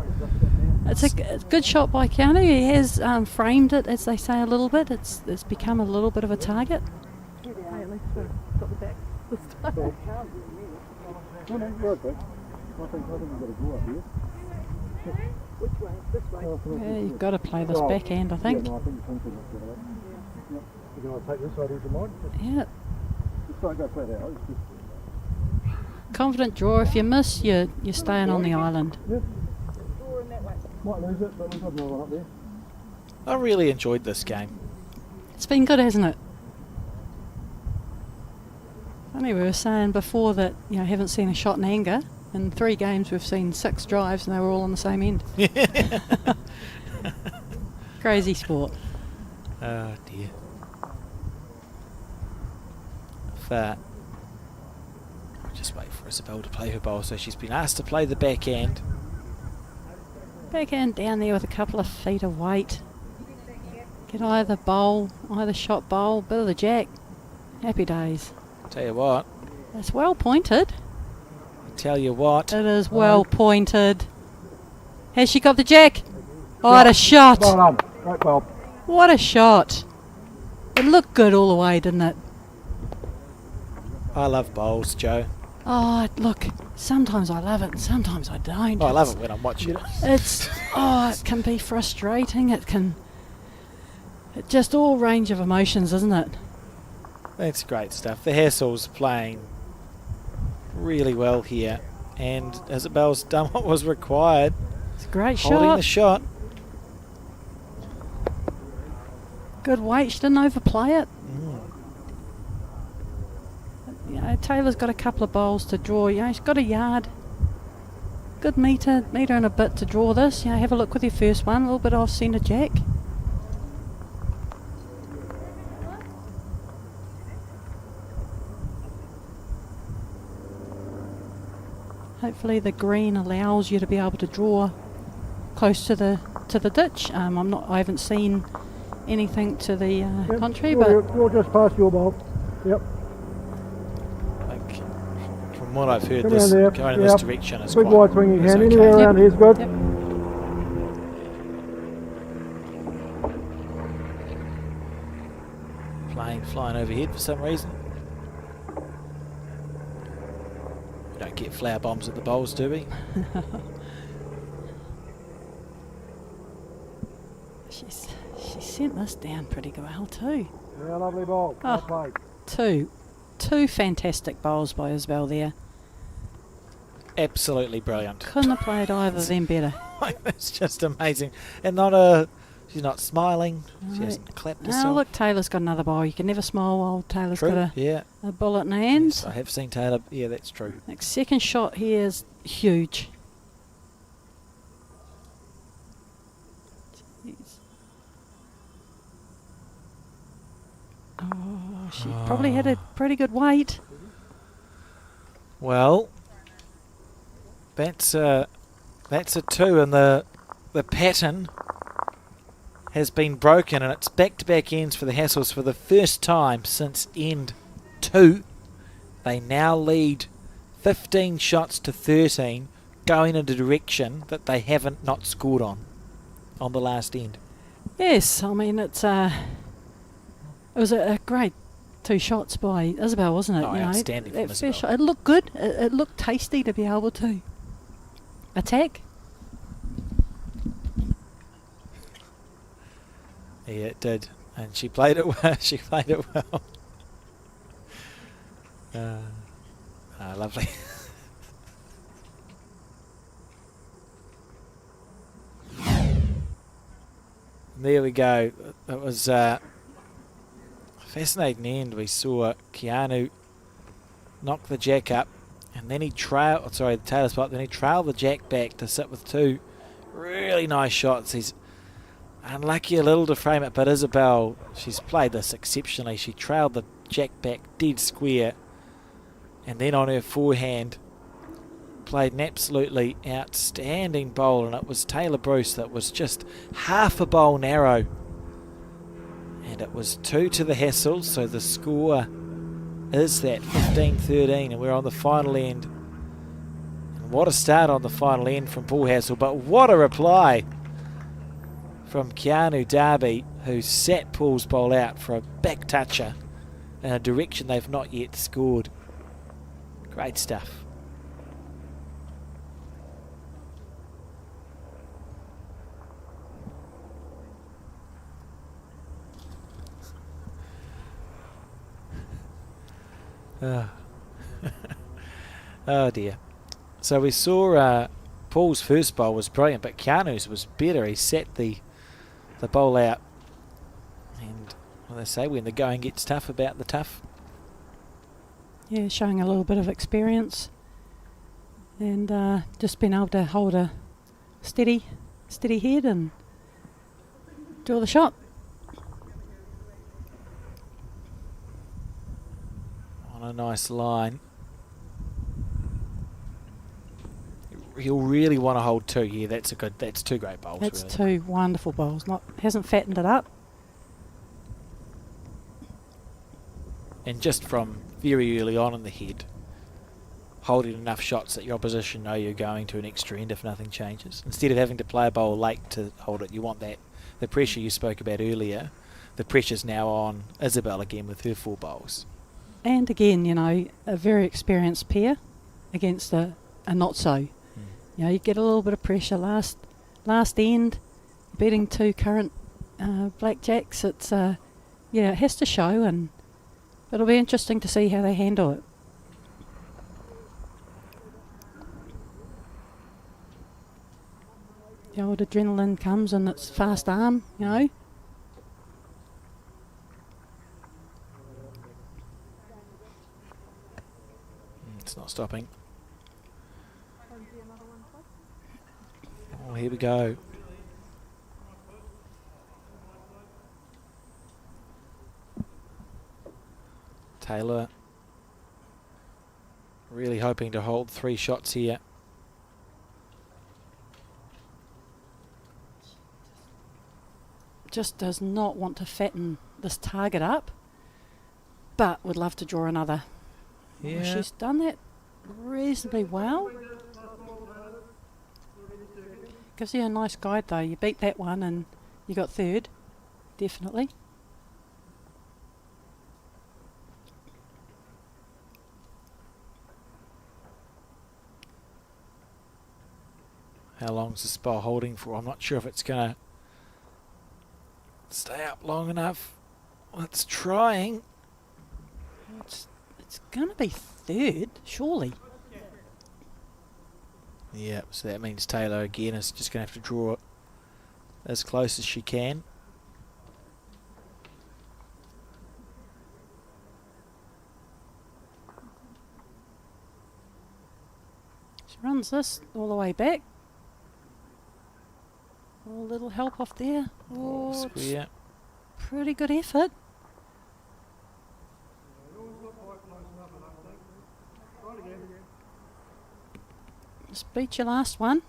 It's a good shot by Keanu. He has framed it, as they say, a little bit. It's become a little bit of a target. Hey, at least we've got the back this time. No, no, you're okay. I think we've got to go up here. Which way? This way. Yeah, you've got to play this backhand, I think. Yeah, no, I think it's something like that. Yeah. You're going to take this side of your mind? Yeah. Just don't go flat out. It's just... Confident draw. If you miss, you're staying on the island. Yeah. Might lose it, but we've got another one up there. I really enjoyed this game. It's been good, hasn't it? Funny, we were saying before that, you know, haven't seen a shot in anger. In 3 games, we've seen 6 drives, and they were all on the same end. Crazy sport. Oh dear. I'll just wait for Isabel to play her bowl. So she's been asked to play the backhand. Backhand down there with a couple of feet of weight. Get either bowl, either shot bowl, bit of the jack. Happy days. Tell you what. That's well pointed. Tell you what. It is well pointed. Has she got the jack? What a shot! Well done. Great ball. What a shot! It looked good all the way, didn't it? I love bowls, Joe. Oh, look, sometimes I love it and sometimes I don't. Oh, I love it when I'm watching it. It can be frustrating. It just all range of emotions, isn't it? That's great stuff. The Hassel's playing really well here, and Isabel's done what was required, It's a great holding shot. the shot. Good weight. She didn't overplay it. Mm. You know, Taylor's got a couple of bowls to draw. You know, she's got a yard. Good metre and a bit to draw this. You know, have a look with your first one. A little bit off centre jack. Hopefully the green allows you to be able to draw close to the ditch. I haven't seen anything to the contrary, but You're just past your ball. Yep. Like, from what I've heard, Come this around there. going in Yep. this direction is Big quite wide swinging is hand. okay. Anywhere around here's good. Yep. Flying overhead for some reason. We don't get flower bombs at the bowls, do we? She sent this down pretty well too. Yeah, lovely ball. Oh. Well played. Two fantastic bowls by Isabel there. Absolutely brilliant. Couldn't have played either of them better. It's just amazing. And she's not smiling. She No. hasn't clapped Now herself. look, Taylor's got another bowl. You can never smile while Taylor's True, got yeah. a bullet in her hands. Yes, I have seen Taylor. Yeah, that's true. Next second shot here is huge. Jeez. Oh, she probably had a pretty good weight. Well, that's a 2, and the pattern has been broken, and it's back-to-back ends for the Hassels for the first time since end 2. They now lead 15 shots to 13, going in a direction that they haven't not scored on the last end. Yes, I mean it was a great 2 shots by Isabel, wasn't it? Oh, outstanding from that Isabel. first shot, it looked good. It looked tasty to be able to attack. Yeah, it did, and she played it well. She played it well. Lovely. There we go. It was a fascinating end. We saw Keanu knock the jack up, and then he the Taylor spot. Then he trailed the jack back to sit with 2 really nice shots. He's unlucky a little to frame it, but Isabel, she's played this exceptionally. She trailed the jack back dead square, and then on her forehand played an absolutely outstanding bowl, and it was Taylor Bruce that was just half a bowl narrow, and it was 2 to the Hassels, so the score is that 15-13, and we're on the final end. And what a start on the final end from Paul Hassel, but what a reply from Keanu Darby, who sat Paul's bowl out for a back toucher in a direction they've not yet scored. Great stuff. Oh dear. So we saw Paul's first bowl was brilliant, but Keanu's was better. He set the bowl out, and well, they say when the going gets tough, about the tough. Yeah, showing a little bit of experience, and just being able to hold a steady head and draw the shot. On a nice line. He'll really want to hold 2 here. That's 2 great bowls. That's really. 2 wonderful bowls. Hasn't fattened it up. And just from very early on in the head, holding enough shots that your opposition know you're going to an extra end if nothing changes. Instead of having to play a bowl late to hold it, you want the pressure you spoke about earlier. The pressure's now on Isabel again with her 4 bowls. And again, a very experienced pair against a not so. You get a little bit of pressure last end, beating 2 current blackjacks. It's it has to show, and it'll be interesting to see how they handle it. The old adrenaline comes and it's fast arm, It's not stopping. Oh, here we go. Taylor really hoping to hold 3 shots here. Just does not want to fatten this target up, but would love to draw another. Yeah. Well, she's done that reasonably well. Gives you a nice guide though. You beat that one and you got third, definitely. How long's the spar holding for? I'm not sure if it's going to stay up long enough. Well, it's trying. It's going to be third, surely. Yeah, so that means Taylor again is just going to have to draw it as close as she can. She runs this all the way back. Oh, a little help off there. Oh, it's Square. pretty good effort. Just beat your last one.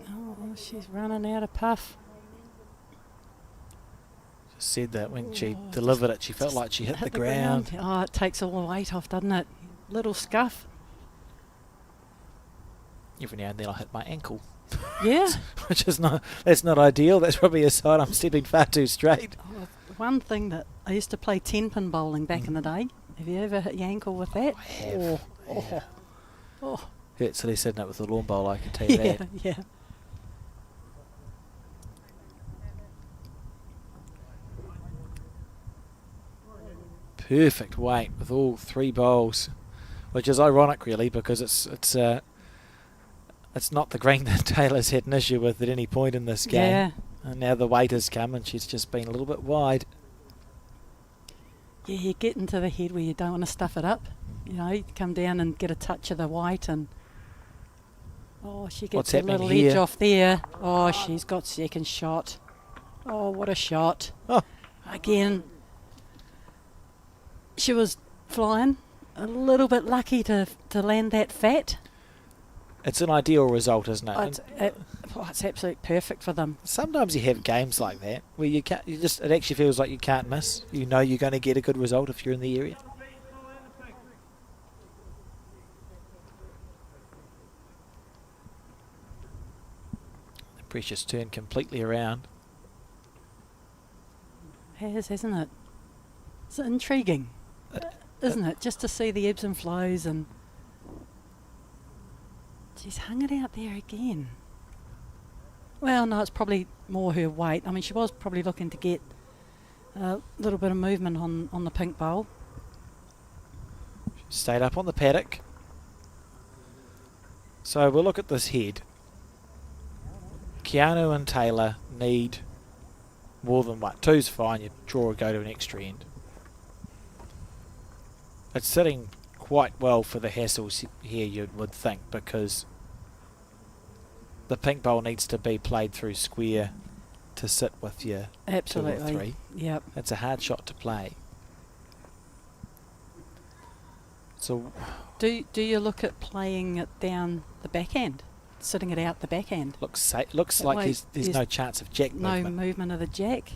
Oh, she's running out of puff. Just said that when she Oh, delivered it, she felt like she hit the ground. Oh, it takes all the weight off, doesn't it? Little scuff. Every now and then I hit my ankle, Yeah. which is that's not ideal. That's probably a sign I'm stepping far too straight. Oh, one thing that I used to play 10-pin bowling back in the day. Have you ever hit your ankle with that? I have. Yeah. Oh. Hurt silly sitting up with a lawn bowl, I can tell you Yeah, that. yeah. Perfect weight with all 3 bowls, which is ironic really because it's not the green that Taylor's had an issue with at any point in this game. Yeah. And now the weight has come and she's just been a little bit wide. Yeah, you get into the head where you don't want to stuff it up. You know, you come down and get a touch of the white and... Oh, she What's gets a happening little here? edge off there. Oh, she's got second shot. Oh, what a shot. Oh. Again, she was flying. A little bit lucky to land that fat. It's an ideal result, isn't it? Oh, And it's absolutely perfect for them. sometimes you have games like that where it actually feels like you can't miss. You know you're going to get a good result if you're in the area. The pressure's turned completely around. Hasn't it? It's intriguing, isn't it? Just to see the ebbs and flows and... She's hung it out there again. Well, no, it's probably more her weight. I mean, she was probably looking to get a little bit of movement on the pink bowl. Stayed up on the paddock. So we'll look at this head. Keanu and Taylor need more than one. 2's fine, you draw or go to an extra end. It's sitting quite well for the hassles here, you would think, because the pink bowl needs to be played through square to sit with your 2 or Absolutely. 3. Yep. It's a hard shot to play. So Do you look at playing it down the backhand, sitting it out the backhand? looks That like way there's there's no chance of jack No movement. movement of the jack.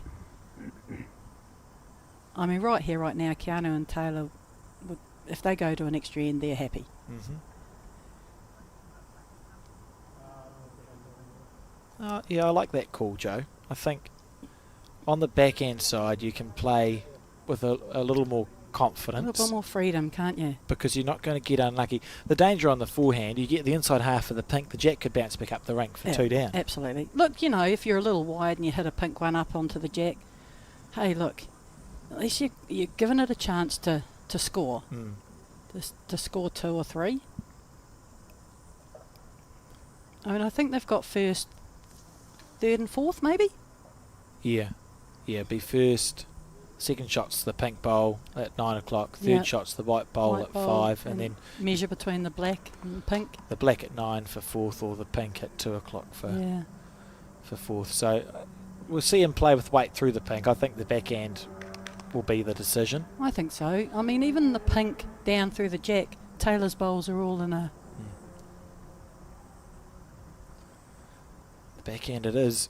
I mean, right here, right now, Keanu and Taylor, would, if they go to an extra end, they're happy. Yeah, I like that call, Joe. I think on the backhand side you can play with a little more A confidence little bit more freedom, can't you? because you're not going to get unlucky. The danger on the forehand, you get the inside half of the pink, the jack could bounce back up the rink for 2 down. Absolutely. Look, you know, if you're a little wide and you hit a pink one up onto the jack, hey, look, at least you're giving it a chance to score, Mm. to score 2 or 3. I mean, I think they've got first, third and fourth, maybe? Yeah. Be first. Second shot's the pink bowl at 9 o'clock. Third Yeah. shot's the white bowl White at bowl 5, and then measure between the black and the pink. the black at 9 for fourth, or the pink at 2 o'clock for fourth. So we'll see him play with weight through the pink. I think the backhand will be the decision. I think so. I mean, even the pink down through the jack, Taylor's bowls are all in a... The backhand it is.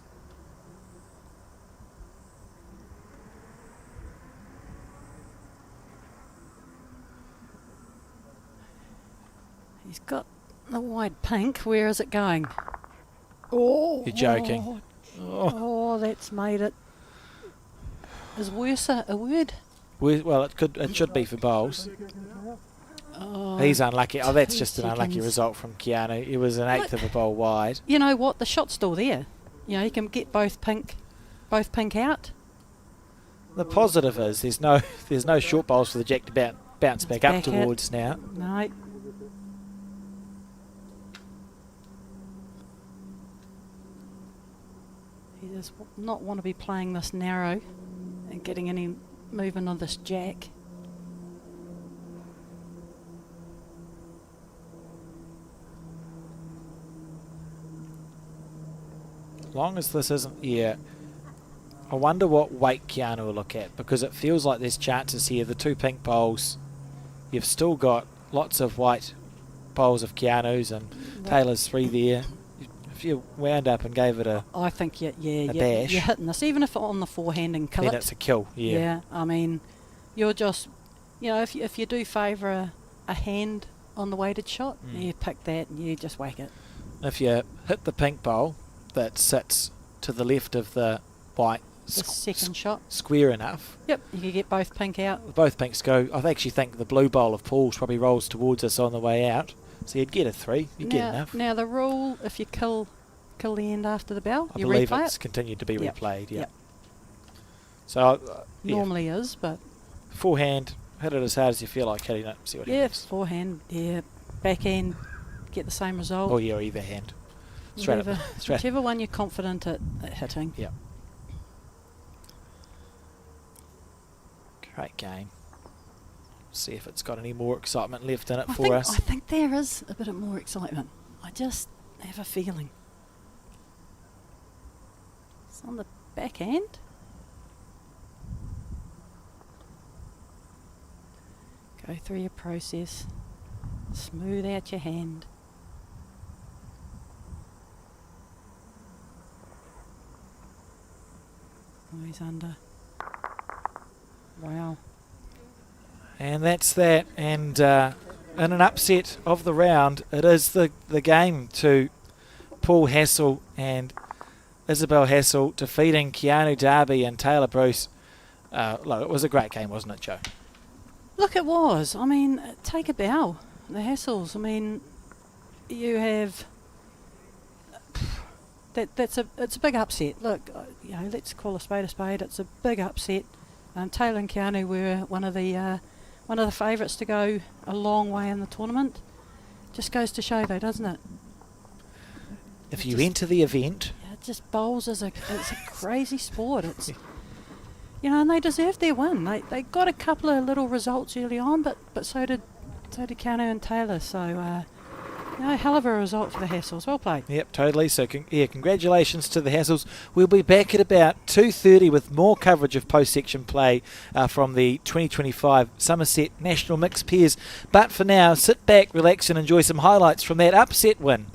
He's got the wide pink. Where is it going? Oh, You're joking. Oh, that's made it. Is worse a word? Well, it should be for bowls. Oh, He's unlucky. Oh, that's 2 just an unlucky seconds. result from Keanu. It was an eighth of a bowl wide. You know what? The shot's still there. You know, you can get both pink out. The positive is there's no short bowls for the jack to bounce back up back it. towards now. No. He does not want to be playing this narrow and getting any movement on this jack. As long as this isn't, I wonder what weight Keanu will look at, because it feels like there's chances here. The 2 pink bowls, you've still got lots of white bowls of Keanu's, and Taylor's 3 there. If you wound up and gave it a I think bash, you're hitting this, even if on the forehand and kill then it. it's a kill. Yeah. I mean, you're just, you know, if you do favour a hand on the weighted shot, you pick that and you just whack it. If you hit the pink bowl that sits to the left of the white, The second shot. square enough, Yep, you can get both pink out. both pinks go. I actually think the blue bowl of Paul's probably rolls towards us on the way out, so you'd get a 3. You'd get enough. Now the rule, if you kill the end after the bell, I you believe replay it's it. continued to be Yep. replayed. Yeah. Yep. So Normally is, but forehand, hit it as hard as you feel like hitting it. See what happens. forehand, backhand, get the same result. Or either hand. Straight Whatever- up. Straight. Whichever one you're confident at hitting. Yeah. Great game. See if it's got any more excitement left in it for us. I think there is a bit of more excitement. I just have a feeling. It's on the backhand. Go through your process. Smooth out your hand. Oh, he's under. Wow. And that's that. And in an upset of the round, it is the game to Paul Hassel and Isabel Hassel defeating Keanu Darby and Taylor Bruce. Look, it was a great game, wasn't it, Joe? Look, it was. I mean, take a bow. The Hassels. I mean, you have. It's a big upset. Look, let's call a spade a spade. It's a big upset. Taylor and Keanu were one of the favourites to go a long way in the tournament. Just goes to show, though, doesn't it? If you enter the event, Just bowls it's a crazy sport. It's and they deserved their win. They got a couple of little results early on, but so did Keanu and Taylor. So hell of a result for the Hassels. Well played. Yep, totally. So, congratulations to the Hassels. We'll be back at about 2:30 with more coverage of post-section play from the 2025 Summerset National Mixed Pairs. But for now, sit back, relax and enjoy some highlights from that upset win.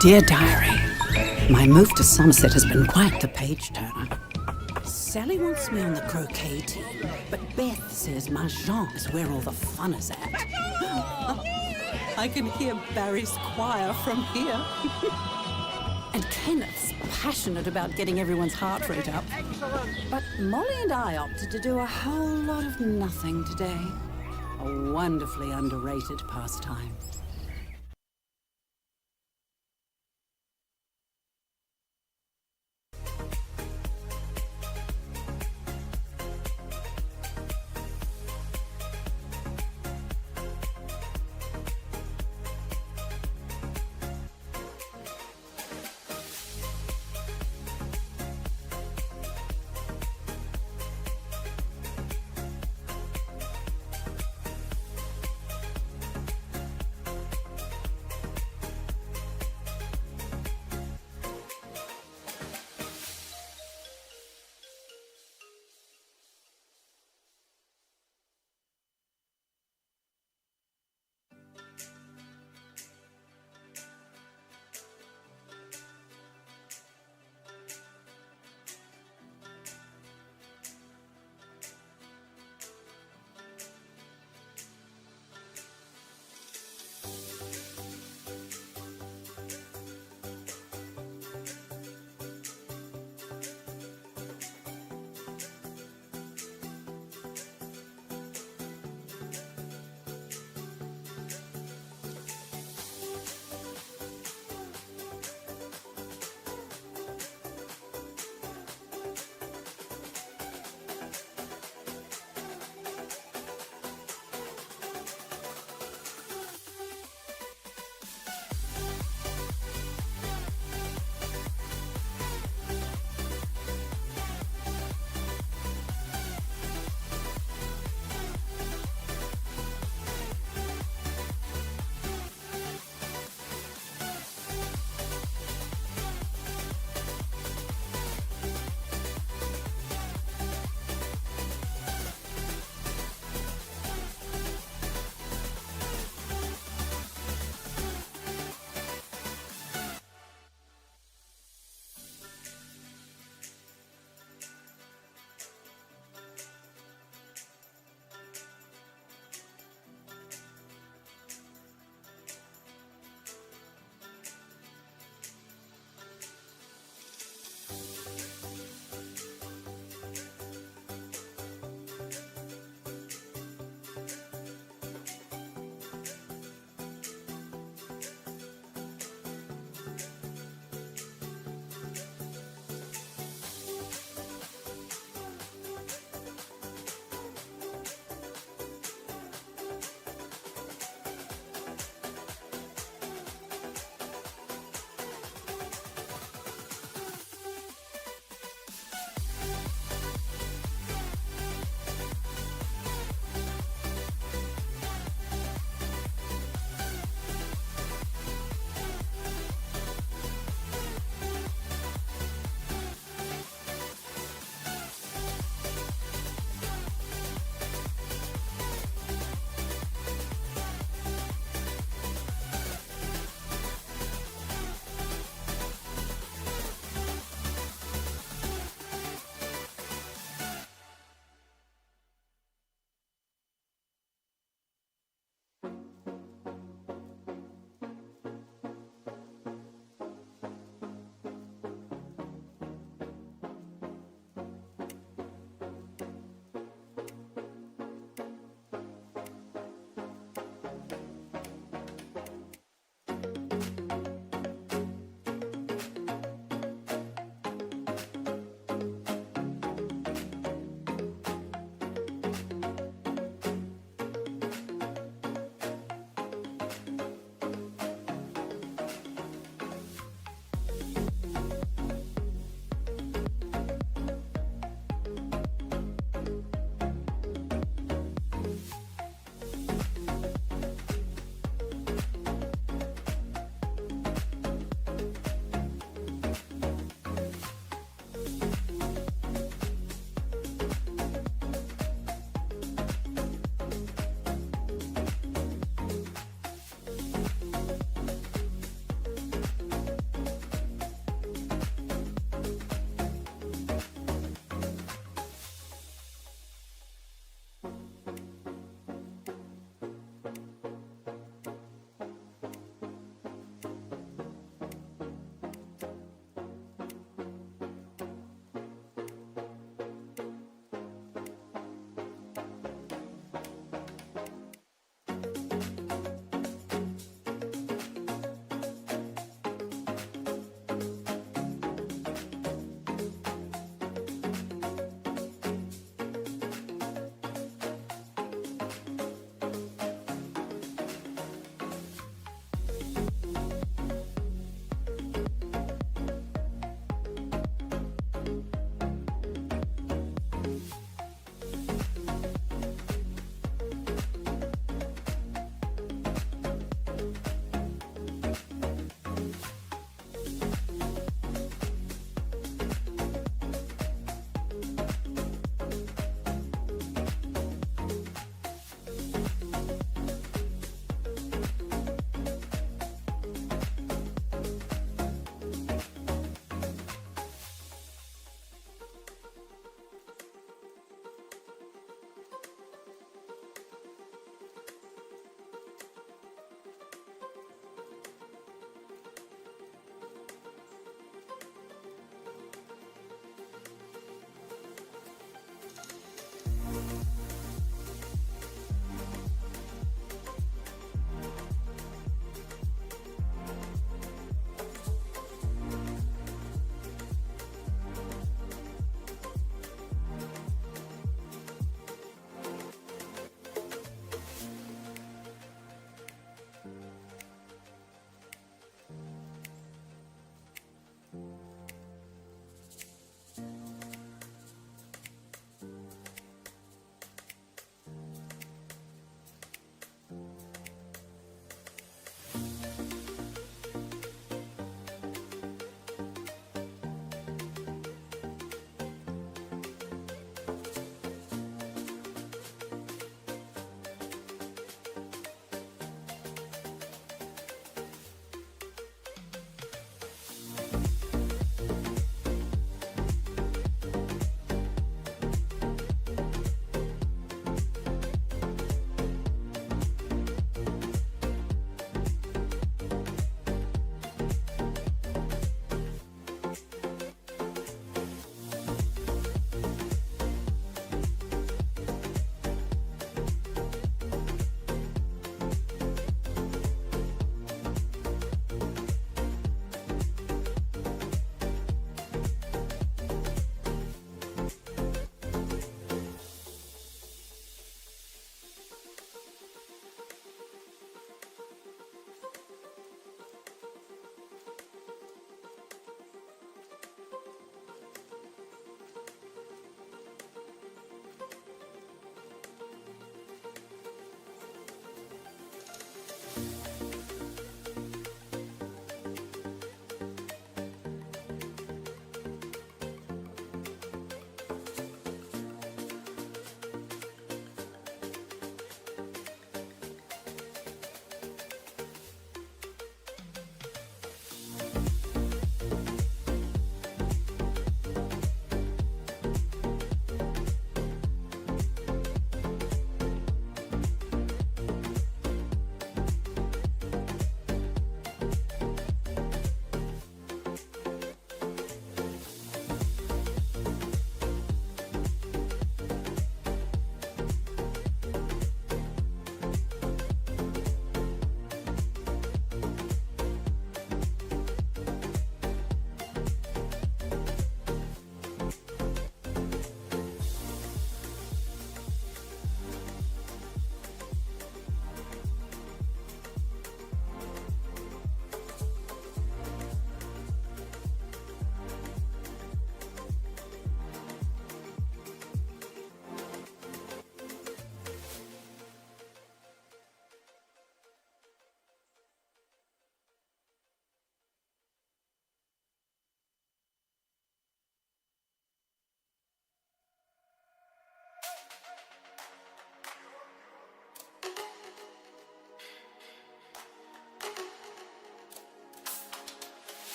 Dear Diary, my move to Summerset has been quite the page-turner. Sally wants me on the croquet team, but Beth says Mahjong is where all the fun is at. I can hear Barry's choir from here. And Kenneth's passionate about getting everyone's heart rate up. But Molly and I opted to do a whole lot of nothing today. A wonderfully underrated pastime.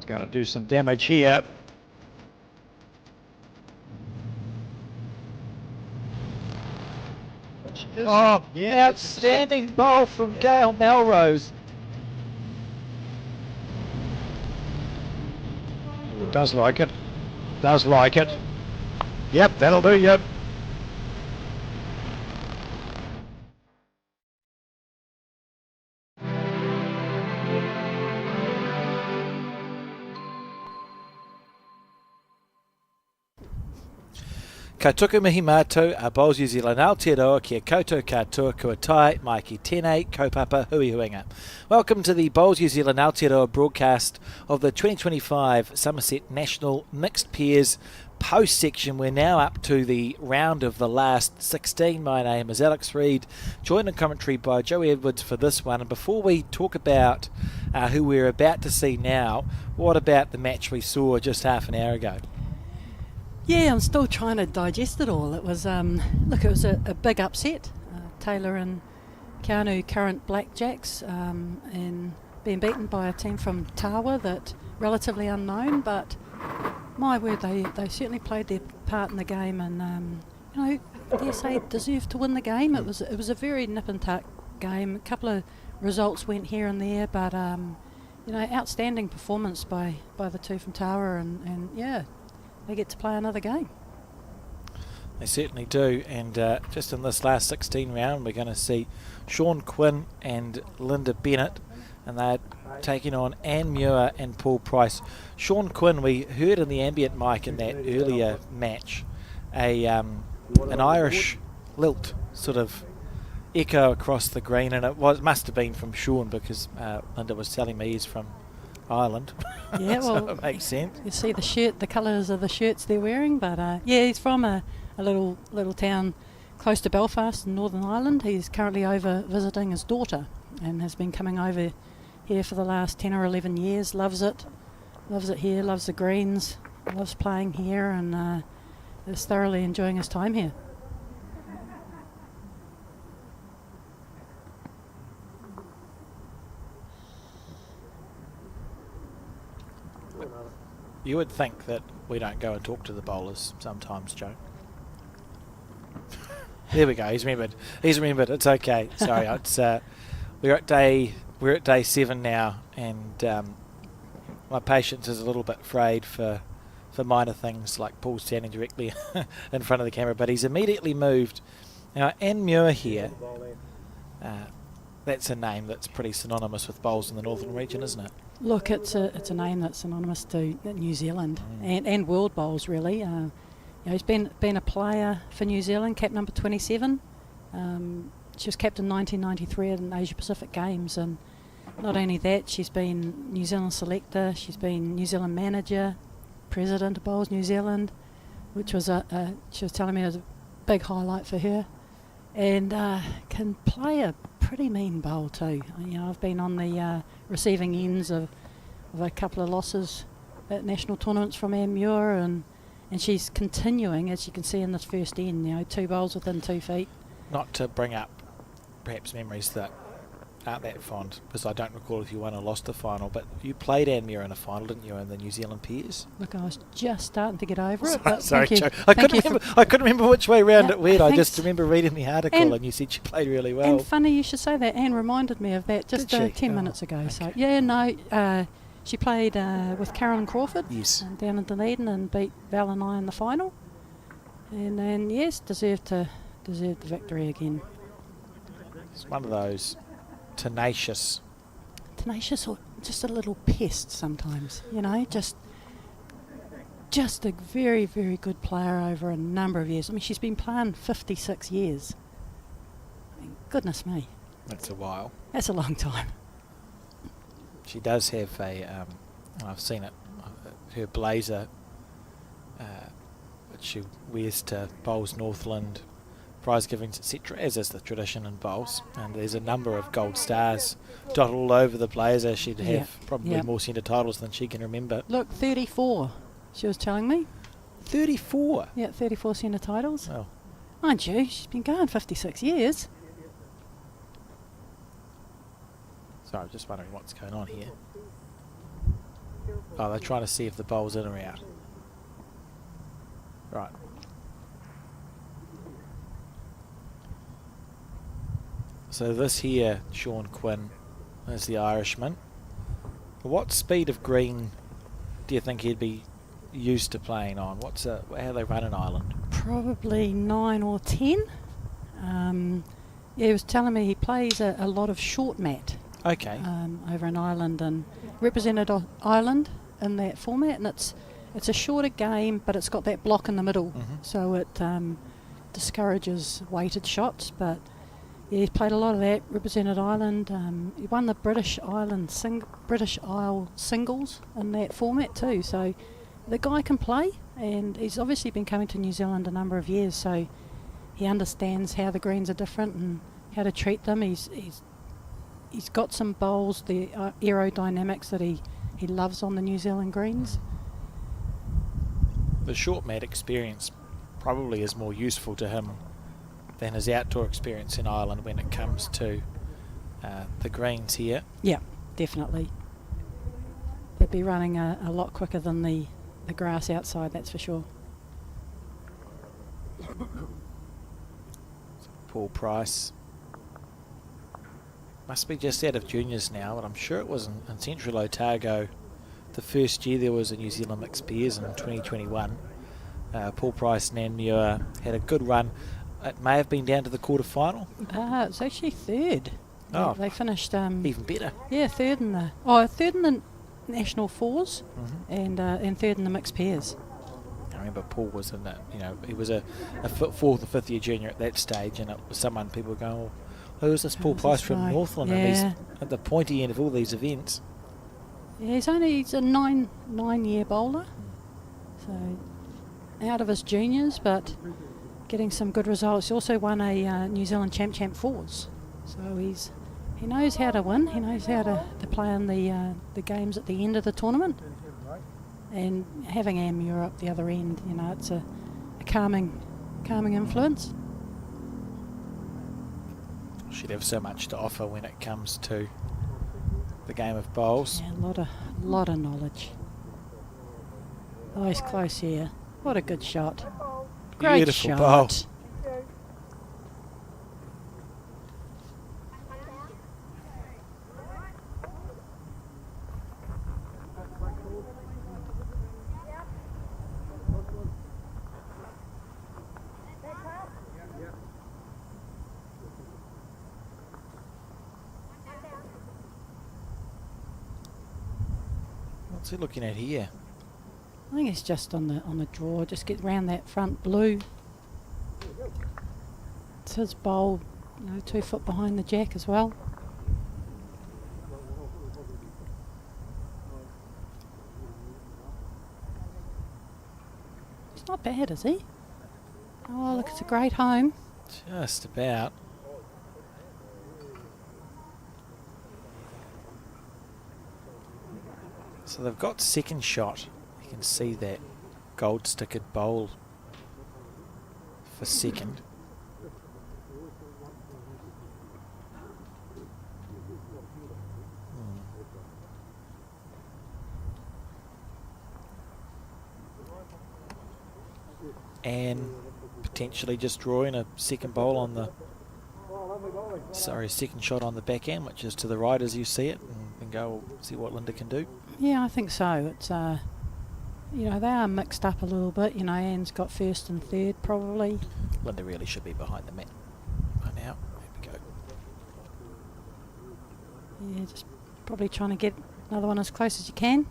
Going to do some damage here. Oh, yeah, outstanding bowl from Gail Melrose. Does like it. Does like it. Yep, that'll do, yep. Ka tuku mihi mātou a Bowls New Zealand Aotearoa kia koutou katoa kua tae mai ki tēnei kaupapa hui huinga. Welcome to the Bowls New Zealand Aotearoa broadcast of the 2025 Summerset National Mixed Pairs post section. We're now up to the round of the last 16. My name is Alex Reid, joined in commentary by Joey Edwards for this one. And before we talk about who we're about to see now, what about the match we saw just half an hour ago? Yeah, I'm still trying to digest it all. It was, look, it was a big upset. Taylor and Keanu, current Blackjacks, and being beaten by a team from Tawa that relatively unknown, but my word, they certainly played their part in the game, and you know, I dare say deserved to win the game. It was a very nip and tuck game. A couple of results went here and there, but you know, outstanding performance by the two from Tower, and yeah, they get to play another game. They certainly do, and just in this last 16 round we're going to see Sean Quinn and Linda Bennett, and they're taking on Anne Muir and Paul Price. Sean Quinn, we heard in the ambient mic in that earlier match an Irish lilt sort of echo across the green, and it must have been from Sean, because Linda was telling me he's from Ireland. Yeah, so well, it makes sense. You see the shirt, the colours of the shirts they're wearing, but yeah, he's from a little town close to Belfast in Northern Ireland. He's currently over visiting his daughter and has been coming over here for the last 10 or 11 years. Loves it here, loves the greens, loves playing here, and is thoroughly enjoying his time here. You would think that we don't go and talk to the bowlers sometimes, Joe. There we go. He's remembered. It's okay. Sorry. It's we're at day 7 now, and my patience is a little bit frayed for minor things like Paul standing directly in front of the camera. But he's immediately moved. Now, Anne Muir here. That's a name that's pretty synonymous with bowls in the northern region, isn't it? Look, it's a name that's synonymous to New Zealand and world bowls, really. You know, he's been a player for New Zealand, cap number 27. She was captain 1993 at an Asia Pacific Games, and not only that, she's been New Zealand selector, she's been New Zealand manager, president of Bowls New Zealand, which was she was telling me it was a big highlight for her, and can play a pretty mean bowl too. You know, I've been on the receiving ends of a couple of losses at national tournaments from Anne Muir, and she's continuing, as you can see in this first end, you know, 2 bowls within 2 feet. Not to bring up perhaps memories that aren't that fond, because I don't recall if you won or lost the final, but you played Anne Muir in a final, didn't you, in the New Zealand Pairs? Look, I was just starting to get over it. But Sorry, thank you. Joe. I couldn't remember which way round it went. I thanks. just remember reading the article, and you said she played really well. And funny you should say that. Anne reminded me of that just 10 minutes ago. Okay. So yeah, no, she played with Carolyn Crawford down in Dunedin and beat Val and I in the final. And then yes, deserved the victory again. It's one of those tenacious Or just a little pest sometimes, you know, just a very, very good player over a number of years. I mean, she's been playing 56 years. I mean, goodness me. That's a while. That's a long time. She does have I've seen it, her blazer, which she wears to Bowls Northland, prize givings, etc., as is the tradition in bowls, and there's a number of gold stars dotted all over the blazer. She'd have probably more centre titles than she can remember. Look, 34, she was telling me. 34? Yeah, 34 centre titles. Well, mind you, she's been going 56 years. sorry, I'm just wondering what's going on here. Oh, they're trying to see if the bowl's in or out. Right. So this here, Sean Quinn, is the Irishman. What speed of green do you think he'd be used to playing on? How they run in Ireland? Probably 9 or 10. Yeah, he was telling me he plays a lot of short mat Okay. over in Ireland and represented Ireland in that format, and it's a shorter game, but it's got that block in the middle, so it discourages weighted shots. But yeah, he's played a lot of that, represented Ireland. He won the British Isle singles in that format too. So the guy can play, and he's obviously been coming to New Zealand a number of years, so he understands how the greens are different and how to treat them. He's got some bowls, the aerodynamics that he loves on the New Zealand greens. The short mat experience probably is more useful to him than his outdoor experience in Ireland when it comes to the greens here. Yeah, definitely. They'd be running a lot quicker than the grass outside, that's for sure. Paul Price must be just out of juniors now, but I'm sure it was in Central Otago the first year there was a New Zealand mixed pairs in 2021. Paul Price and Ann Muir had a good run. It may have been down to the quarter-final. It's actually third. Oh, They finished even better. Yeah, third in the national fours, and third in the mixed pairs. I remember Paul was in that. He was a fourth or fifth year junior at that stage, and it was someone people were going, "Oh, who's this Paul Who's Price this from guy?" Northland?" And he's at the pointy end of all these events. Yeah, he's a nine-year bowler, so out of his juniors, but getting some good results. He also won a New Zealand Champ fours, so he knows how to win. He knows how to play in the games at the end of the tournament. And having Ann Muir up the other end, it's a calming influence. She'd have so much to offer when it comes to the game of bowls. Yeah, a lot of knowledge. Oh, he's close here. What a good shot. Great Beautiful shot. bowl. What's he looking at here? I think it's just on the draw. Just get round that front blue. It's his bowl, 2 foot behind the jack as well. He's not bad, is he? Oh, look, it's a great home. Just about. So they've got second shot. You can see that gold stickered bowl for second. And potentially just drawing a second bowl on the second shot on the backhand, which is to the right as you see it, and go see what Linda can do. Yeah, I think so. It's they are mixed up a little bit. Anne's got first and third probably. Linda really should be behind the mat by now. There we go. Yeah, just probably trying to get another one as close as you can.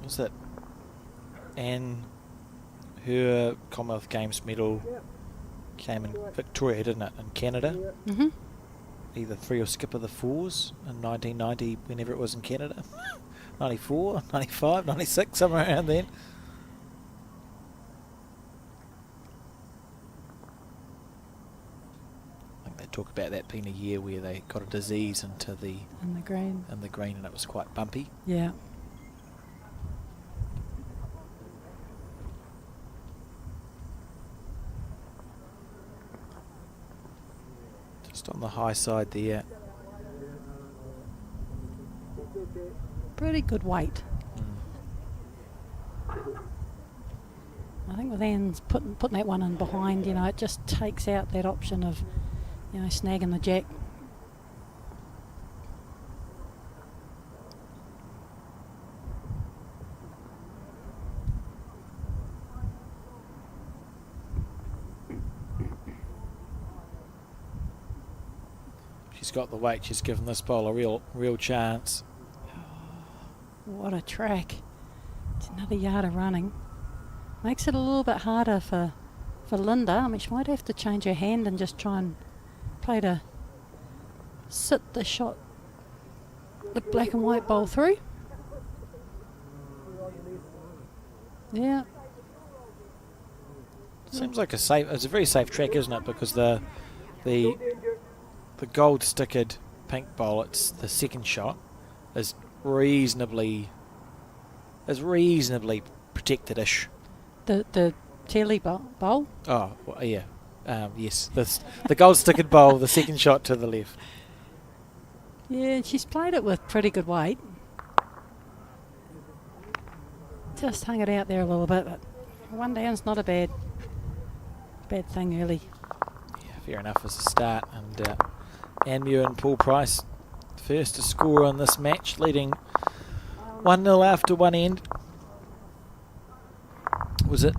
Was it Anne, her Commonwealth Games medal came in Victoria, didn't it, in Canada? Mm-hmm. Either 3 or skip of the 4s in 1990, whenever it was in Canada. 94, 95, 96, somewhere around then. I think they talk about that being a year where they got a disease into the green, and it was quite bumpy. Yeah. on the high side there. Pretty good weight. I think with Anne's putting that one in behind, it just takes out that option of, snagging the jack. She's got the weight. She's given this bowl a real chance. What a track. It's another yard of running. Makes it a little bit harder for Linda. I mean, she might have to change her hand and just try and play to sit the shot, the black and white bowl through. Yeah. Seems like it's a very safe track, isn't it? Because the gold stickered pink bowl, it's the second shot, is reasonably protected-ish. The telly bowl? Oh, well, yeah. Yes. The gold stickered bowl, the second shot to the left. Yeah, she's played it with pretty good weight. Just hung it out there a little bit, but one down's not a bad thing early. Yeah, fair enough as a start. And Anne Muir and Paul Price first to score on this match, leading 1-0 after one end. Was it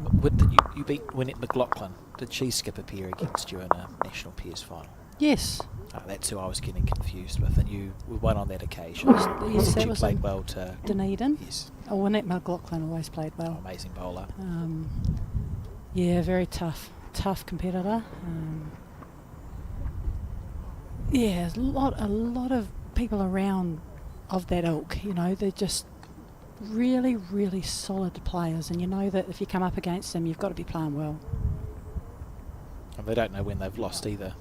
you beat Wynette McLaughlin? Did she skip a pair against you in a national pairs final? Yes. Oh, that's who I was getting confused with, and you won on that occasion. Yes, that She was played well to Dunedin. Yes. Oh, Wynette McLaughlin always played well. Amazing bowler. Yeah, very tough competitor. Yeah, a lot of people around of that ilk. They're just really, really solid players, and you know that if you come up against them, you've got to be playing well. And they don't know when they've lost either,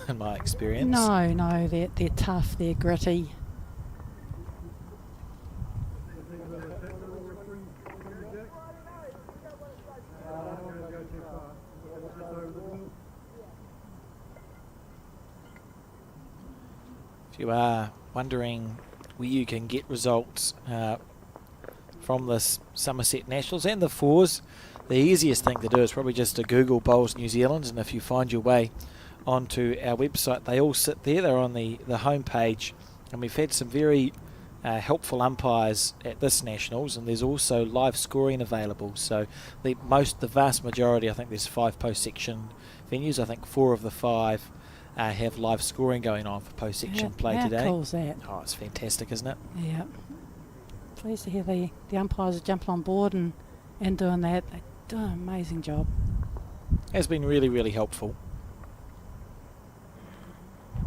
in my experience. No, they're tough, they're gritty. If you are wondering where you can get results from this Summerset Nationals and the fours, the easiest thing to do is probably just to Google Bowls New Zealand, and if you find your way onto our website, they all sit there. They're on the home page, and we've had some very helpful umpires at this Nationals, and there's also live scoring available. So the vast majority, I think there's 5 post-section venues. I think 4 of the 5 have live scoring going on for post-section play today. How cool is that? Oh, it's fantastic, isn't it? Yeah. Pleased to hear the umpires are jumping on board and doing that. They do an amazing job. Has been really, really helpful.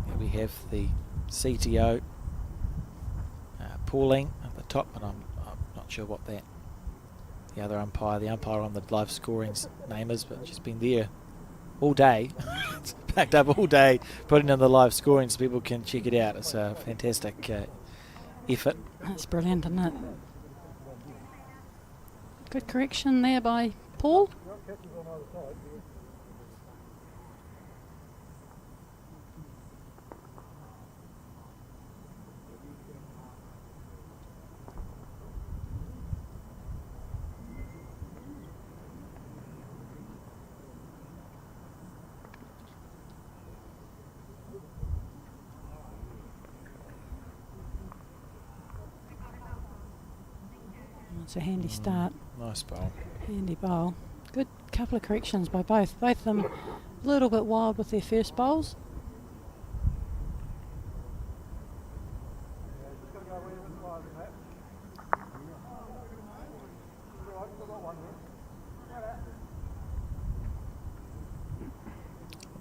Here we have the CTO, Pauline at the top, and I'm not sure what the other umpire, the umpire on the live scoring's name is, but she's been there all day. It's packed up all day, putting in the live scoring so people can check it out. It's a fantastic effort. That's brilliant, isn't it? Good correction there by Paul. It's a handy start. Nice bowl. Handy bowl. Good couple of corrections by both. Both of them a little bit wild with their first bowls.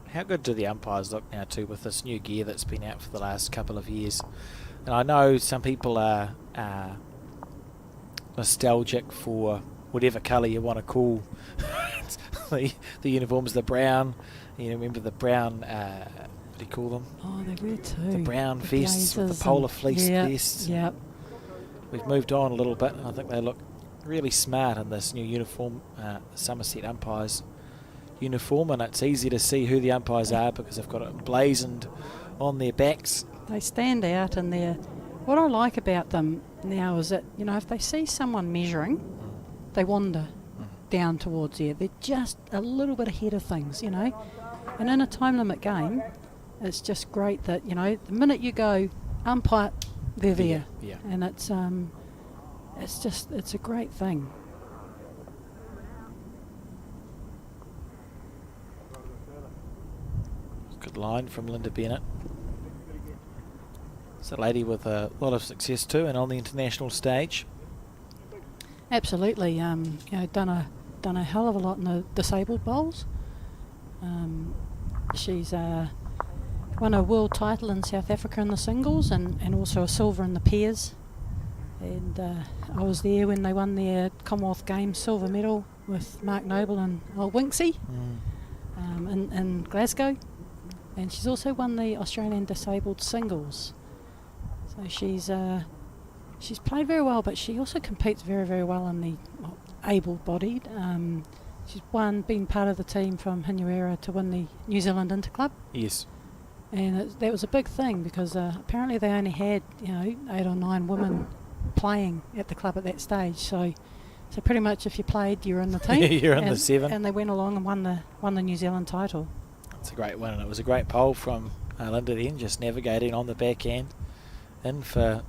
How good do the umpires look now too with this new gear that's been out for the last couple of years? And I know some people are nostalgic for whatever colour you want to call the uniforms, the brown. Remember the brown, what do you call them? Oh, they were too. The brown The vests with the blazers polar and- fleece vests. Yeah. We've moved on a little bit, and I think they look really smart in this new uniform, the Summerset umpires uniform, and it's easy to see who the umpires are because they've got it emblazoned on their backs. They stand out, and what I like about them now is that, you know, if they see someone measuring, they wander down towards there. They're just a little bit ahead of things, you know. And in a time limit game, it's just great that, you know, the minute you go umpire, they're there. Yeah. And it's a great thing. Good line from Linda Bennett. It's a lady with a lot of success too, and on the international stage. Absolutely. You know, done a hell of a lot in the disabled bowls. She's won a world title in South Africa in the singles, and also a silver in the pairs. And I was there when they won their Commonwealth Games silver medal with Mark Noble and old Winksy in Glasgow. And she's also won the Australian disabled singles. So she's played very well, but she also competes very, very well in the able-bodied. She's been part of the team from Hinuera to win the New Zealand Interclub. Yes. And that was a big thing because apparently they only had, you know, 8 or 9 women playing at the club at that stage. So pretty much if you played, you were in the team. You're in the 7. And they went along and won the New Zealand title. It's a great win, and it was a great pole from Linda then, just navigating on the back end in for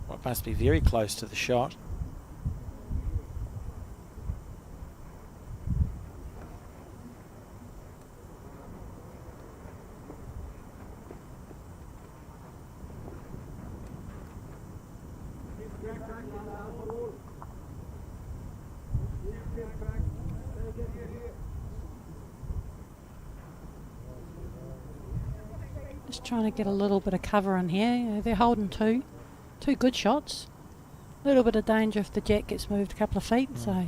what must be very close to the shot. Just trying to get a little bit of cover in here. You know, they're holding two good shots. A little bit of danger if the jack gets moved a couple of feet. So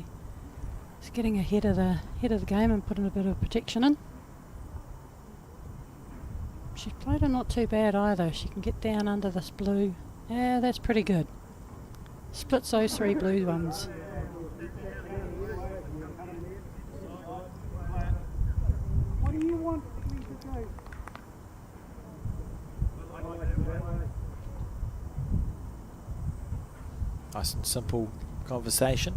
it's getting ahead of the game and putting a bit of protection in. She's played it not too bad either. She can get down under this blue. Yeah, that's pretty good. Splits those 3 blue ones. What do you want me to do? Nice and simple conversation.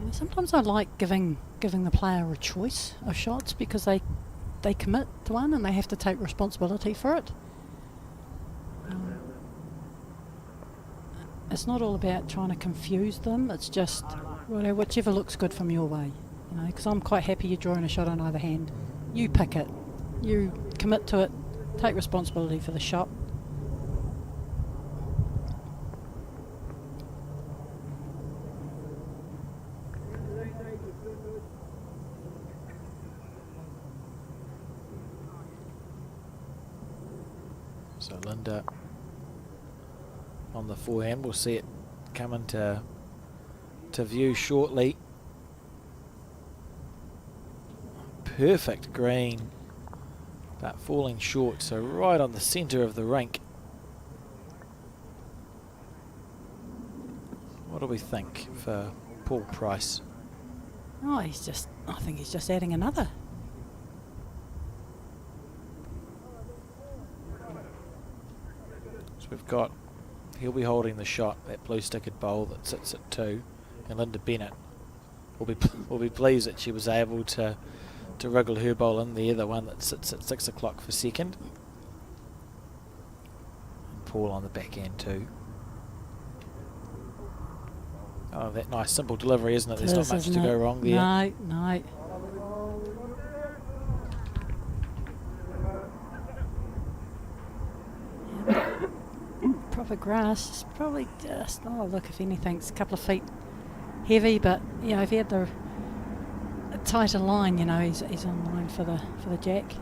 Yeah, sometimes I like giving the player a choice of shots because they commit to one and they have to take responsibility for it. It's not all about trying to confuse them. It's just whichever looks good from your way, you know. Because I'm quite happy you're drawing a shot on either hand. You pick it, you commit to it, take responsibility for the shot. So Linda on the forehand, we'll see it come into view shortly. Perfect green, but falling short, so right on the centre of the rink. What do we think for Paul Price? Oh, I think he's just adding another. So we've got, he'll be holding the shot, that blue stickered bowl that sits at 2, and Linda Bennett will be pleased that she was able to wriggle her bowl in there, the one that sits at 6 o'clock for second. And Paul on the back end too. Oh, that nice simple delivery, isn't it? There's not much to go wrong there. No. Proper grass. It's probably just, oh look, if anything's a couple of feet heavy, but you know, if he had a tighter line, you know, he's on line for the jack.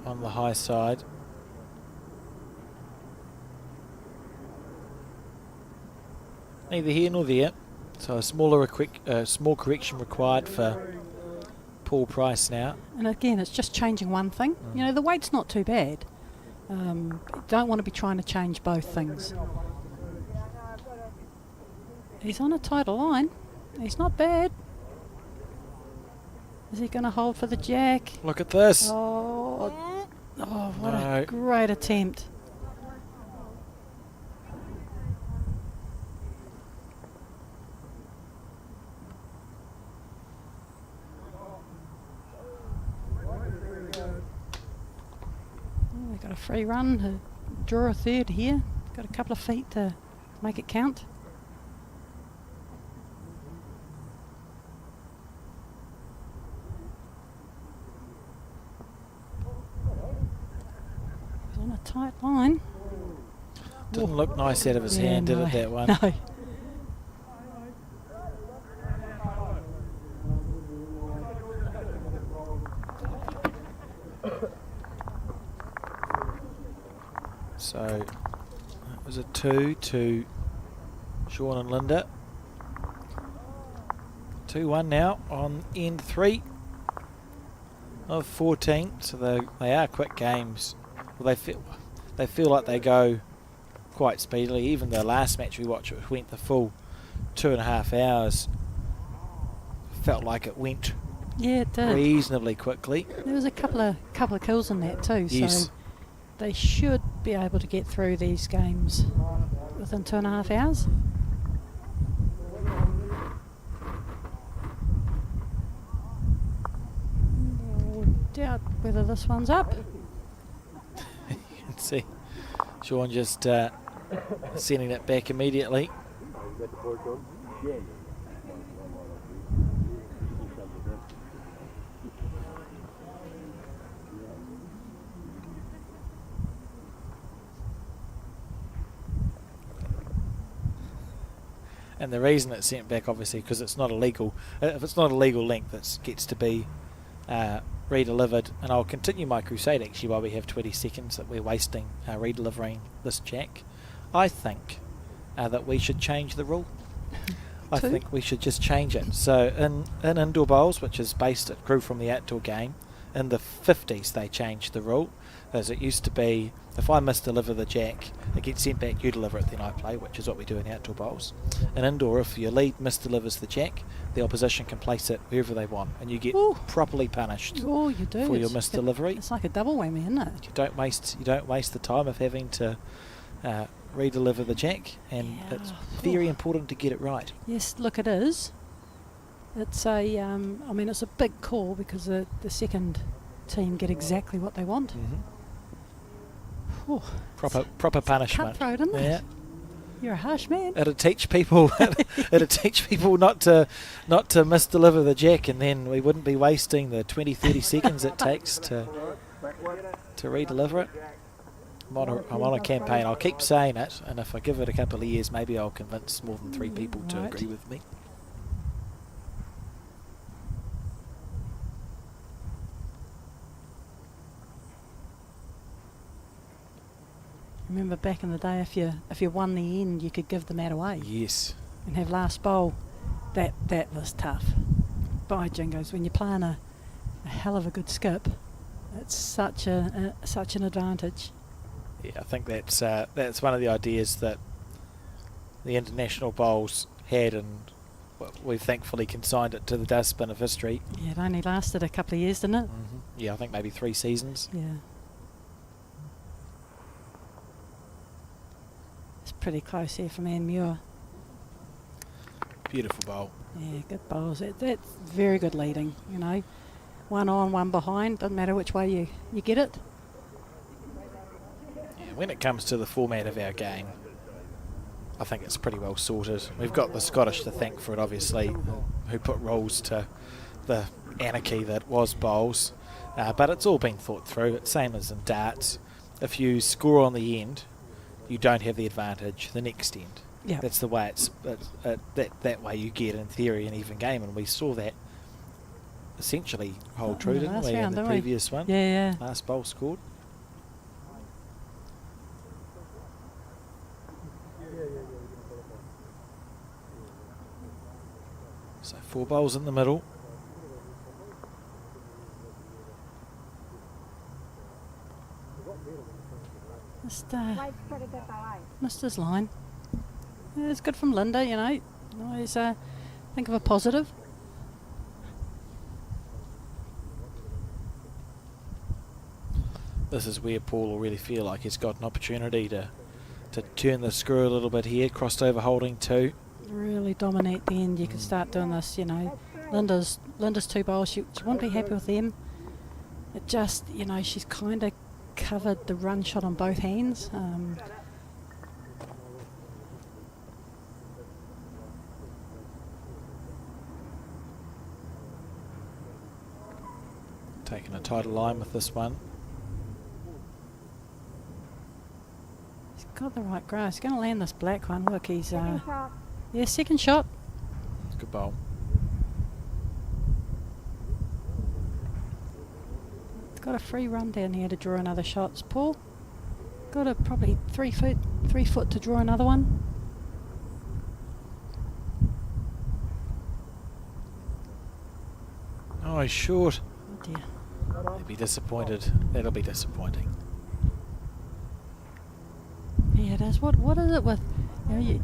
On the high side. Neither here nor there. So a small correction required for Paul Price now. And again, it's just changing one thing. You know, the weight's not too bad. You don't want to be trying to change both things. He's on a tighter line. He's not bad. Is he going to hold for the jack? Look at this. Oh, what No. a great attempt. We've got a free run to draw a third here. Got a couple of feet to make it count. He's on a tight line. Didn't look nice out of his hand, did it, that one? No. So that was a 2 to Sean and Linda. 2-1 now on end 3 of 14. So they are quick games. Well, they feel like they go quite speedily. Even the last match we watched, which went the full 2.5 hours, felt like it went Yeah, it did. reasonably quickly. There was a couple of kills in that too. Yes. So they should be able to get through these games within 2.5 hours. Doubt whether this one's up. You can see Sean just sending it back immediately. And the reason it's sent back, obviously, because it's not illegal. If it's not a legal link, that gets to be re-delivered. And I'll continue my crusade, actually, while we have 20 seconds that we're wasting re-delivering this jack. I think that we should change the rule. I think we should just change it. So in indoor bowls, which is based, it grew from the outdoor game, in the 50s they changed the rule. As it used to be, if I misdeliver the jack, it gets sent back, you deliver it, then I play, which is what we do in outdoor bowls. In indoor, if your lead misdelivers the jack, the opposition can place it wherever they want, and you get properly punished Oh, you do. for your It's- misdelivery. It's like a double whammy, isn't it? You don't waste the time of having to re-deliver the jack, and Yeah. it's very important to get it right. Yes, look, it is. It's a, I mean, it's a big call because the second team get exactly what they want. Ooh, Proper punishment. cutthroat, isn't it? Yeah. You're a harsh man. It'll teach people. It'll teach people not to misdeliver the jack, and then we wouldn't be wasting the 20-30 seconds it takes to re-deliver it. I'm on a campaign. I'll keep saying it, and if I give it a couple of years, maybe I'll convince more than 3 people to Right. agree with me. Remember back in the day, if you won the end, you could give the mat away Yes. and have last bowl. That was tough. By jingos, when you're playing a hell of a good skip, it's such an advantage. Yeah, I think that's one of the ideas that the international bowls had, and we've thankfully consigned it to the dustbin of history. Yeah, it only lasted a couple of years, didn't it? Yeah, I think maybe 3 seasons. Yeah. It's pretty close here from Anne Muir. Beautiful bowl. Yeah, good bowls. That's very good leading, you know. One on, one behind. Doesn't matter which way you get it. Yeah, when it comes to the format of our game, I think it's pretty well sorted. We've got the Scottish to thank for it, obviously, who put rules to the anarchy that was bowls. But it's all been thought through. It's same as in darts. If you score on the end, you don't have the advantage the next end. Yeah. That's the way that way you get, in theory, an even game, and we saw that essentially hold true, in the didn't last we, in round, the didn't we? previous one? Yeah. Last bowl scored. So 4 bowls in the middle. Just Wade's pretty good though, eh? missed his line. Yeah, it's good from Linda, you know. Always think of a positive. This is where Paul will really feel like he's got an opportunity to turn the screw a little bit here. Crossed over holding 2. Really dominate the end. You can start doing this, you know. Linda's 2 bowls. She won't be happy with them. It just, you know, she's kind of covered the run shot on both hands. Taking a tighter line with this one. He's got the right grass. He's going to land this black one. Look, he's Second shot. yeah, second shot. Good bowl. Got a free run down here to draw another shot. Paul got a probably 3 foot to draw another one. Oh, he's short. Oh dear. He'll be disappointed. That'll be disappointing. Yeah, it is. What is it with, you know,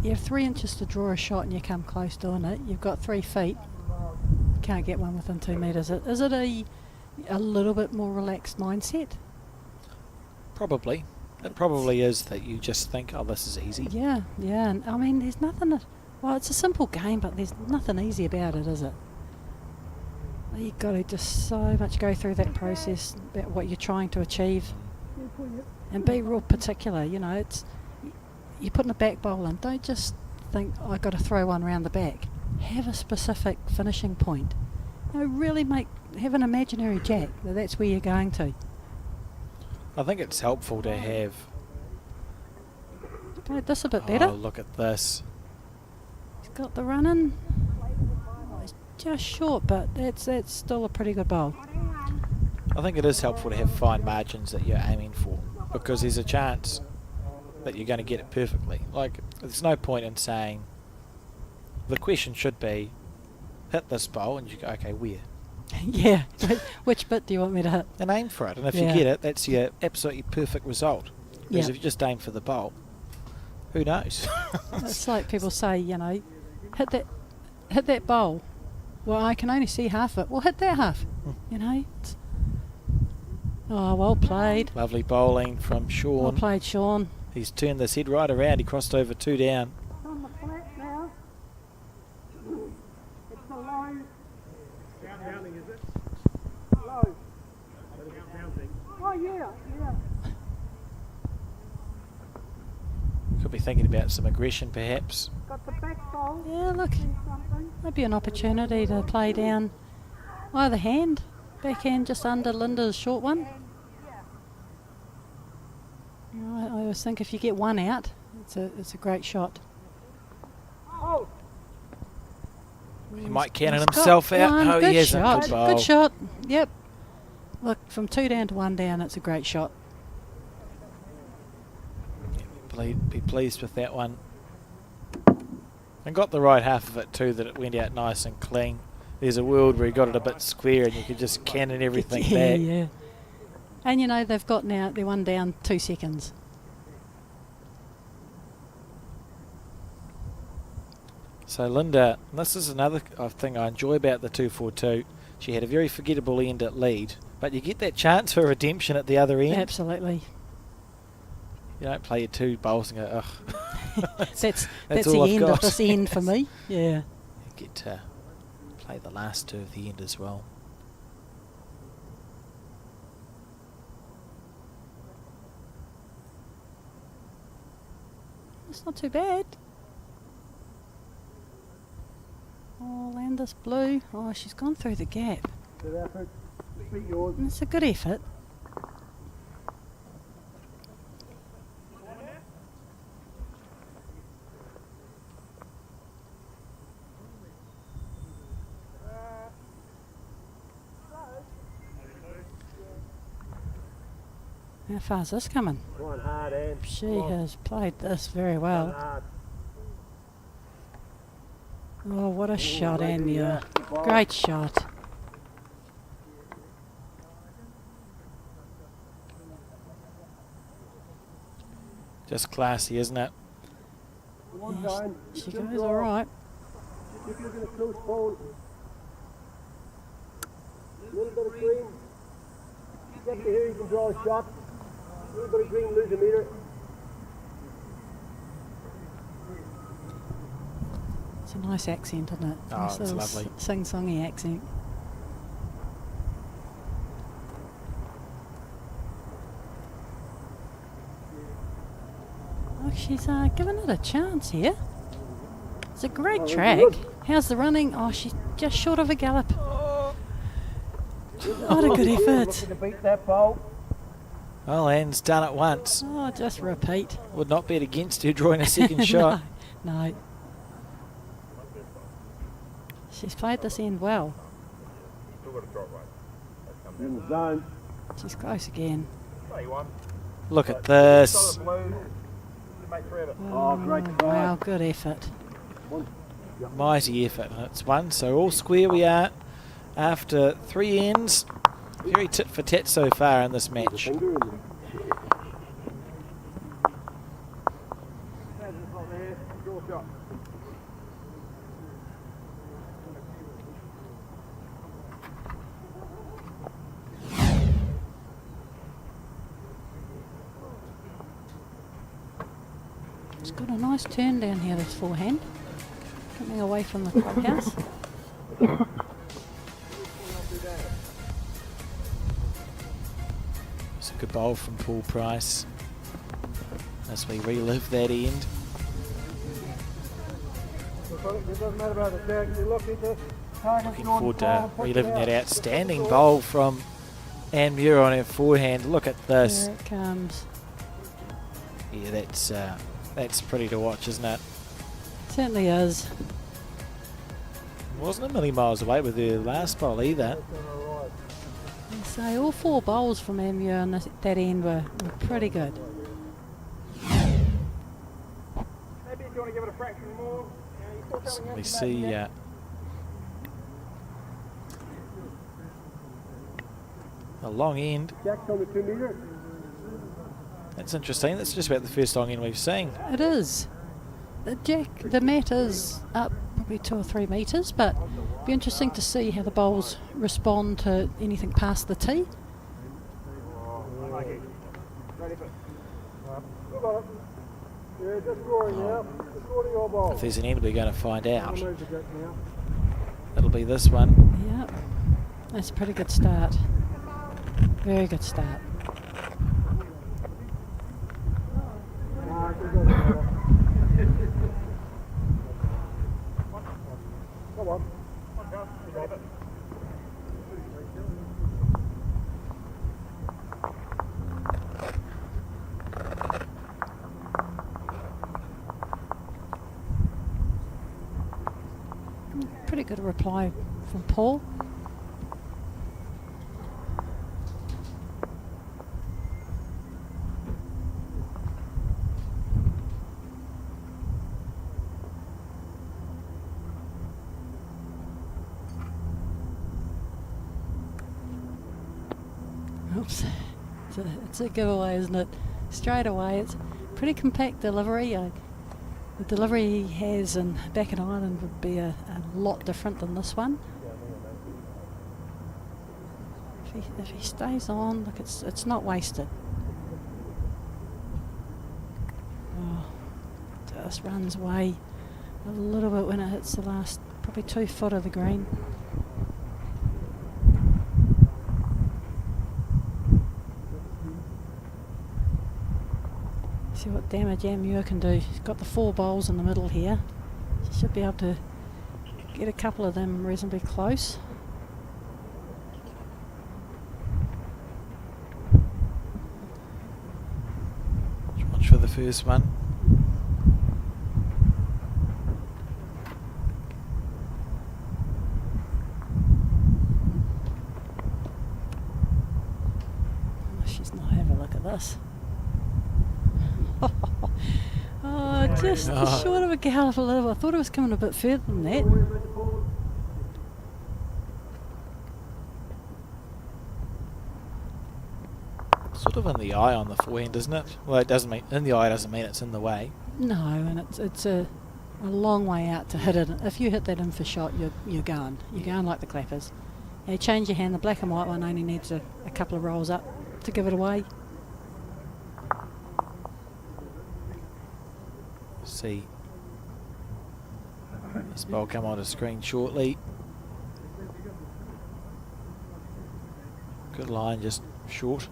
you have 3 inches to draw a shot and you come close doing it. You've got 3 feet. You can't get one within 2 metres. Is it a little bit more relaxed mindset? Probably. It probably is that you just think, oh, this is easy. Yeah, yeah. And I mean, there's nothing. Well, it's a simple game, but there's nothing easy about it, is it? You've got to just so much go through that process about what you're trying to achieve, and be real particular. You know, it's you're putting a back bowl in. Don't just think I got to throw one round the back. Have a specific finishing point. You know, really have an imaginary jack. That's where you're going to. I think it's helpful to have. Go this a bit better. Oh, look at this. He's got the run in. Oh, he's just short, but that's still a pretty good bowl. I think it is helpful to have fine margins that you're aiming for, because there's a chance that you're going to get it perfectly. Like, there's no point in saying, the question should be, hit this bowl, and you go, okay, where? Yeah. Which bit do you want me to hit? And aim for it. And if Yeah. you get it, that's your absolutely perfect result. Whereas Yeah. if you just aim for the bowl, who knows? It's like people say, you know, hit that bowl. Well, I can only see half of it. Well, hit that half. You know. Oh, well played. Lovely bowling from Well Sean. played, Sean. He's turned this head right around. He crossed over 2 down. It's on the flat now. It's a low. Downhouling, is it? Low. Bouncing. Oh yeah, yeah. Could be thinking about some aggression, perhaps. Got the back bowl. Yeah, look. See something. Maybe an opportunity to play down either hand. Backhand just under Linda's short one. You know, I always think if you get one out, it's a great shot. Oh, He might cannon He's got himself out. one. No, Good he hasn't. shot. Good bowl. Good shot. Yep. Look, from 2 down to 1 down, it's a great shot. Be pleased with that one. And got the right half of it too, that it went out nice and clean. There's a world where he got it a bit square and you could just cannon everything Yeah, back. yeah. And you know, they've got now, they're 1 down 2 seconds. So Linda, this is another thing I enjoy about the 242. She had a very forgettable end at lead, but you get that chance for redemption at the other end. Absolutely. You don't play your 2 bowls and go, ugh. That's That's the all I've end got. of this end for me. Yeah. You get to play the last 2 of the end as well. It's not too bad. Oh, land this blue. Oh, she's gone through the gap. Good effort. Beat yours. It's a good effort. How far's this coming? Come on, hard, Anne. She Come on. has played this very Come well. hard. Oh, what a shot, great Anne to Muir. that. Good Great shot. Just classy, isn't it? One Yes, time. she Still goes draw. all right. Keep looking at close pole. Little bit of green. Get to here, you can draw a shot. Little bit of green, lose a meter. It's a nice accent, isn't it? Oh, Nice it's little lovely. sing-songy accent. Oh, she's giving it a chance here. It's a great track. How's the running? Oh, she's just short of a gallop. What a good effort. Looking to beat that pole. Well, Anne's done it once. Oh, just repeat. Would not bet against her drawing a second shot. No. She's played this end well. In the zone. She's close again. Look at this. Oh, great start. Wow, good effort. Mighty effort. And it's one, so all square we are after 3 ends. Very tit for tat so far in this match. Finger in there. Draw shot. It's got a nice turn down here, this forehand. Coming away from the clubhouse. It's a good bowl from Paul Price as we relive that end. It doesn't matter about the tag. You look at the target. Looking forward to reliving that outstanding bowl from Anne Muir on her forehand. Look at this. Here it comes. Yeah, that's pretty to watch, isn't it? Certainly is. Wasn't a million miles away with her last bowl either. So all 4 bowls from MU on that end were pretty good. Maybe if you want to give it a fraction more. So we see a long end. Jack's on the 2 meter. That's interesting. That's just about the first long end we've seen. It is. The mat is up probably 2 or 3 metres, but it'll be interesting to see how the bowls respond to anything past the tee. Yeah, just scoring now. Just scoring your ball. If there's an end, we're going to find out. Move the Jack now. It'll be this one. Yep. That's a pretty good start. Very good start. Come on. Pretty good reply from Paul. Oops. It's a giveaway, isn't it? Straight away. It's pretty compact delivery. The delivery he has back in Ireland would be a lot different than this one. If he stays on, look, it's not wasted. Oh, just runs away a little bit when it hits the last probably 2 foot of the green. See what damage Amur can do. She's got the 4 bowls in the middle here. She should be able to get a couple of them reasonably close. Watch for the first one. Oh, she's not having a look at this. Oh, just short of a gallop a little. I thought it was coming a bit further than that. Sort of in the eye on the forehand, isn't it? Well, it doesn't mean in the eye doesn't mean it's in the way. No, and it's a long way out to hit it. If you hit that in for shot, you're going. You're going like the clappers. You change your hand. The black and white one only needs a couple of rolls up to give it away. See this ball come on the screen shortly. Good line, just short.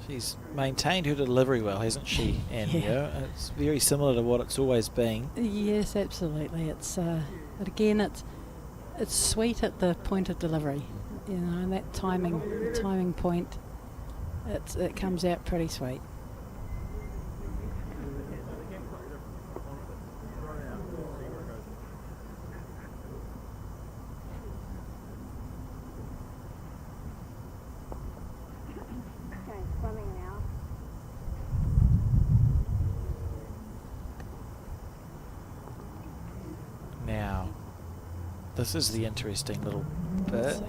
She's maintained her delivery well, hasn't she, Anne? Yeah. It's very similar to what it's always been. Yes, absolutely. It's but again, it's sweet at the point of delivery. You know, and that timing point, it comes out pretty sweet. Okay, swimming now. Now, this is the interesting little bit.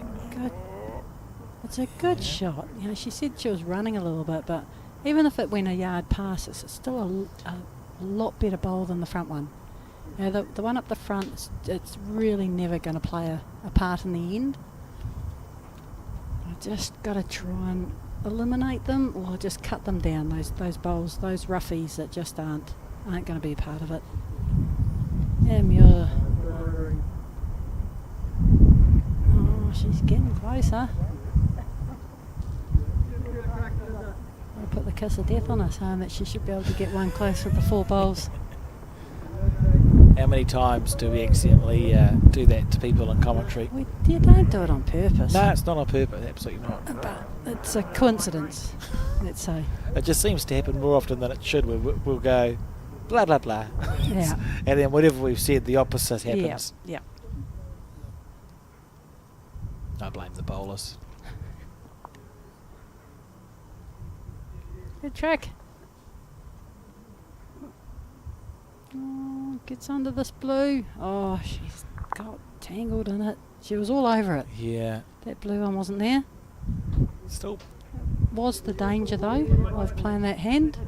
It's a good shot. You know, she said she was running a little bit, but even if it went a yard past us, it's still a lot better bowl than the front one. You know, the one up the front, it's really never going to play a part in the end. I just got to try and eliminate them, or just cut them down. Those bowls, those roughies that just aren't going to be a part of it. Muir. Oh, she's getting closer. I'll put the kiss of death on her, saying that she should be able to get one close with the 4 bowls. How many times do we accidentally do that to people in commentary? You don't do it on purpose. No, it's not on purpose, absolutely not. But it's a coincidence, let's say. It just seems to happen more often than it should. We'll go blah, blah, blah. Yeah. And then whatever we've said, the opposite happens. Yeah. I blame the bowlers. Good track. Oh, gets under this blue. Oh, she's got tangled in it. She was all over it. Yeah. That blue one wasn't there. Still. Was the danger, though, of playing that hand?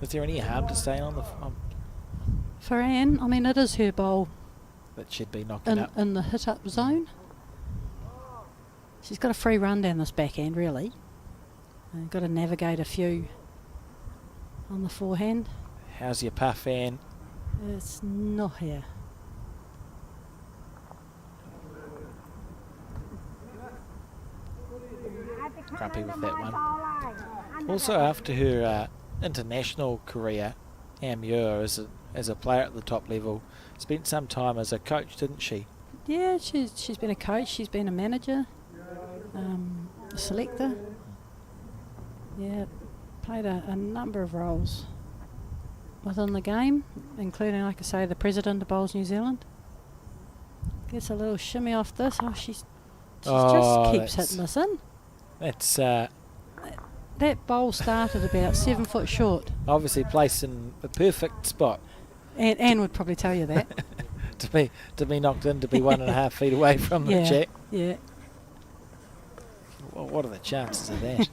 Is there any harm to staying on the For Anne, I mean, it is her bowl that should be knocking up? in the hit-up zone. She's got a free run down this backhand, really. And got to navigate a few on the forehand. How's your puff, Anne? It's not here. Grumpy with that one. Also, after her international career, Anne Muir, as a player at the top level, spent some time as a coach, didn't she? Yeah, she's been a coach, she's been a manager, a selector. Yeah, played a number of roles within the game, including, like I say, the president of Bowls New Zealand. Gets a little shimmy off this. Oh, she just keeps hitting this in. That's That bowl started about 7 foot short. obviously placed in the perfect spot And Anne would probably tell you that. to be knocked in, to be 1.5 feet away from the jack. Yeah. Well, what are the chances of that?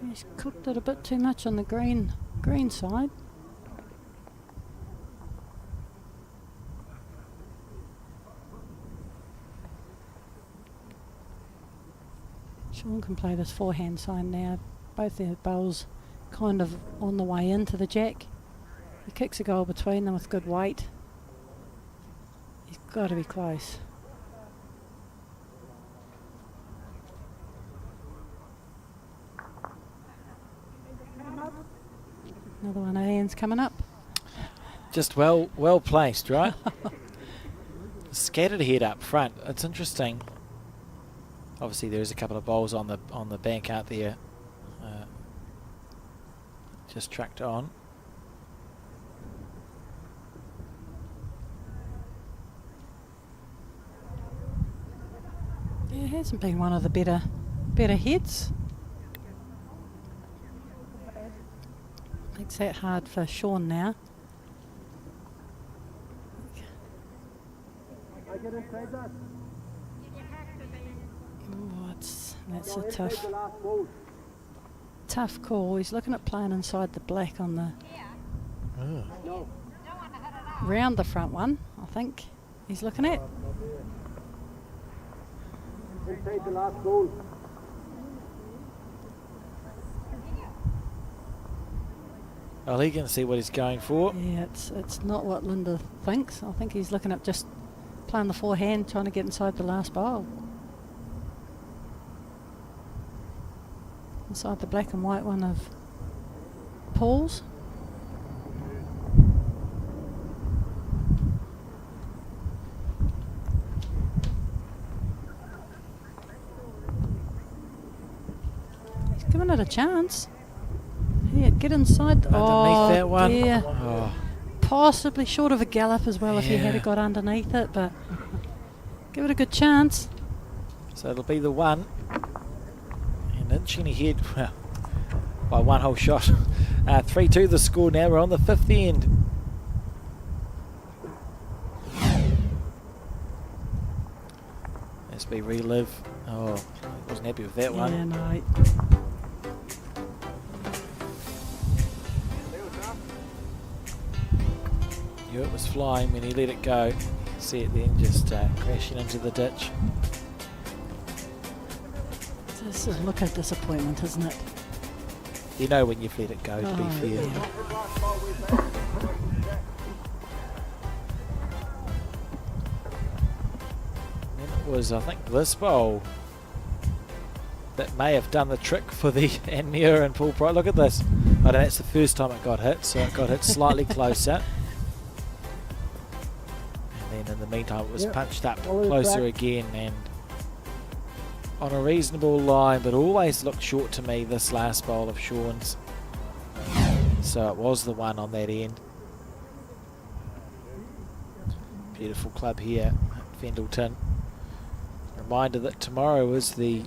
He's cooked it a bit too much on the green side. Sean can play this forehand side now. Both their bowls kind of on the way into the jack. He kicks a goal between them with good weight. He's got to be close. Another one of Ian's coming up. Just well placed, right? Scattered head up front. It's interesting. Obviously, there's a couple of bowls on the bank out there. Just tracked on. Yeah, it hasn't been one of the better heads. Makes that hard for Sean now. Oh, that's a tough call. He's looking at playing inside the black on the round the front one. I think he's looking at. Inside the last ball. Well, he can see what he's going for. Yeah, it's not what Linda thinks. I think he's looking at just playing the forehand, trying to get inside the last bowl. Inside the black and white one of Paul's. He's giving it a chance. Yeah, get inside. Underneath that one. Yeah. Oh. Possibly short of a gallop as well if he had got underneath it, but give it a good chance. So it'll be the one. And inching ahead, well, by one whole shot. 3-2 the score now. We're on the fifth end. As we relive. Oh, I wasn't happy with that one. Yeah, no. Knew it was flying when he let it go. See it then just crashing into the ditch. This is look at disappointment, isn't it? You know when you've let it go, to be fair. Yeah. Then it was, I think, this bowl that may have done the trick for the Ania and Paul Price. Look at this. I know that's the first time it got hit, so it got hit slightly closer. And then in the meantime it was punched up closer again and on a reasonable line, but always looked short to me, this last bowl of Sean's. So it was the one on that end. Beautiful club here at Fendalton. Reminder that tomorrow is the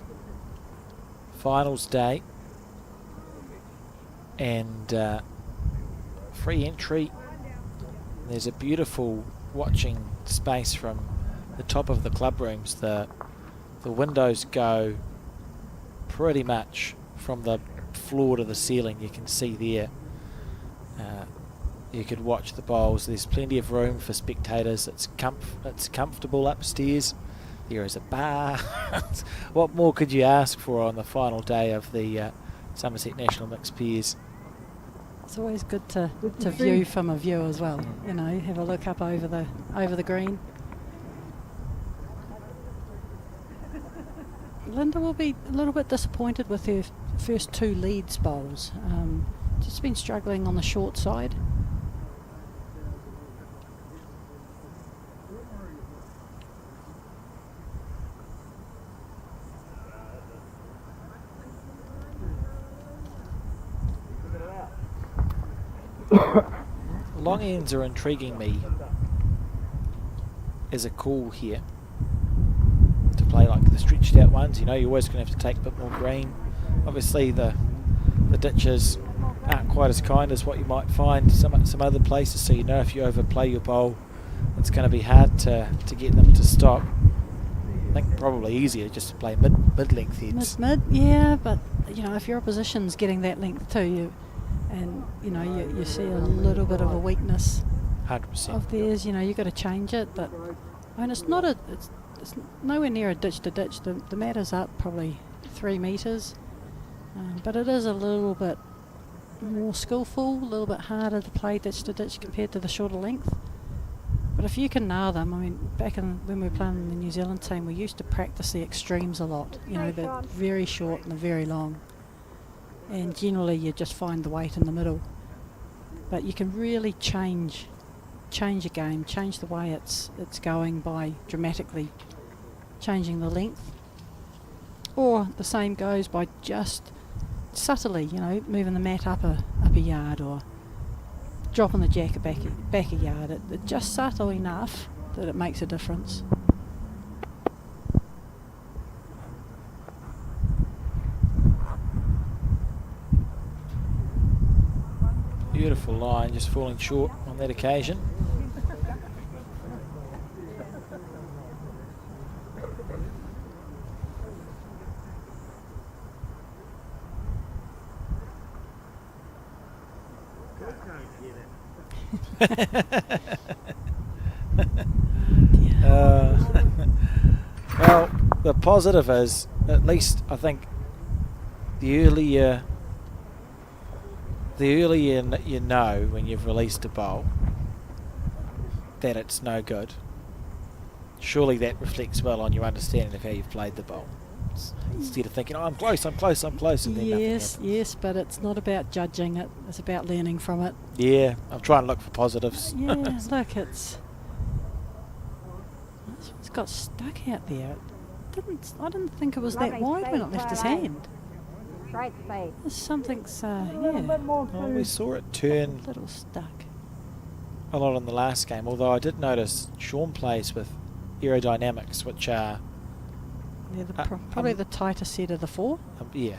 finals day and free entry. There's a beautiful watching space from the top of the club rooms. The windows go pretty much from the floor to the ceiling. You can see there. You could watch the bowls. There's plenty of room for spectators. It's comfortable upstairs. There is a bar. What more could you ask for on the final day of the Summerset National Mixed Pairs? It's always good to view from a view as well. You know, have a look up over the green. Linda will be a little bit disappointed with her first two leads bowls. Just been struggling on the short side. Long ends are intriguing me as a call here to play like the stretched out ones. You know, you're always going to have to take a bit more green. Obviously the ditches aren't quite as kind as what you might find some other places, so you know if you overplay your bowl it's going to be hard to get them to stop. I think probably easier just to play mid-length heads. Mid, yeah, but you know, if your opposition's getting that length too, you see a little bit of a weakness 100%. of theirs. You know, you've got to change it, but I mean, it's nowhere near a ditch to ditch. The mat is up probably 3 metres, but it is a little bit more skillful, a little bit harder to play ditch to ditch compared to the shorter length. But if you can nail them, I mean, when we were playing in the New Zealand team, we used to practice the extremes a lot. You know, the very short and the very long. And generally you just find the weight in the middle. but you can really change a game, change the way it's going by dramatically changing the length. Or the same goes by just subtly, moving the mat up a yard or dropping the jack back a yard. It's just subtle enough that it makes a difference. Beautiful line, just falling short on that occasion. Well, the positive is, at least I think, the earlier you know when you've released a bowl that it's no good, surely that reflects well on your understanding of how you've played the bowl. Instead of thinking, I'm close, and then nothing happens. Yes, but it's not about judging it, it's about learning from it. Yeah, I'm trying to look for positives. Yeah, look, it's got stuck out there. I didn't think it was that wide when it left his hand. Great speed. Something's, Well, we saw it turn a little stuck. a lot in the last game, although I did notice Sean plays with aerodynamics, which are Yeah, probably the tighter set of the four. yeah,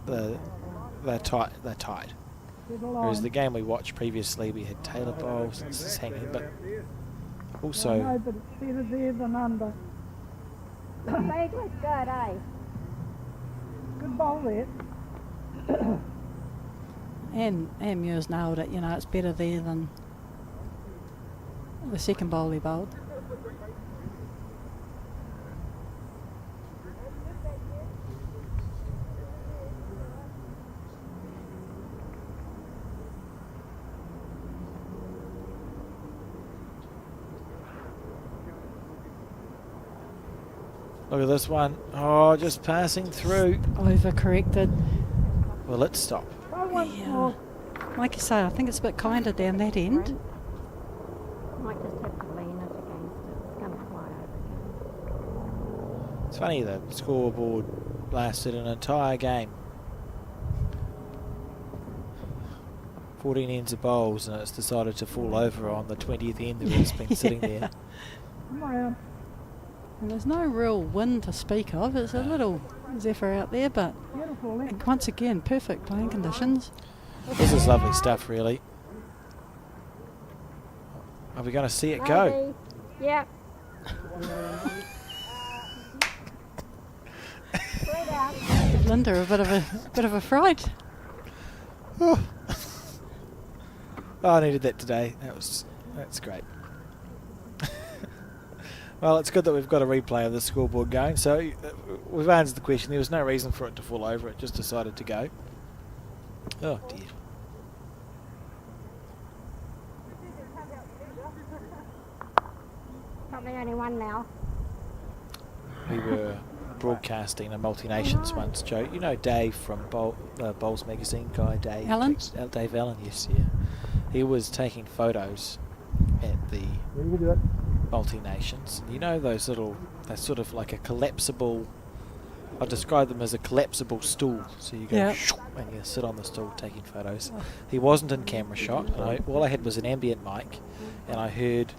they're tight. Whereas the game we watched previously, we had Taylor bowls and this is hanging, but also but it's better there than under. The speed was good, eh? Good bowl there. And Muir's nailed it, it's better there than the second bowl he bowled. look at this one. Oh, just passing through. Overcorrected. Well, let's stop. Yeah. Like you say, I think it's a bit kinder down that end. Might just have to lean it against it. It's going to fly over again. It's funny, the scoreboard lasted an entire game. 14 ends of bowls, and it's decided to fall over on the 20th end that it's been sitting there. Come around. And there's no real wind to speak of. There's a little zephyr out there, but Beautiful length. once again, perfect playing conditions. This is lovely stuff, really. Are we going to see it go? Maybe. Yep. Straight out. Give Linda a bit of a fright. Oh, I needed that today. That's great. Well, it's good that we've got a replay of the scoreboard going. So we've answered the question. There was no reason for it to fall over. It just decided to go. Oh dear. Probably only one now. We were broadcasting a multi-nations once, Joe. You know Dave from Bowls Magazine guy, Dave. Allen? Dave Allen, yes, yeah. He was taking photos at the Yeah, you can do it. multi-nations. You know those little, they're sort of like a collapsible, I describe them as a collapsible stool. So you go Yeah. and you sit on the stool taking photos. He wasn't in camera shot. And all I had was an ambient mic, and I heard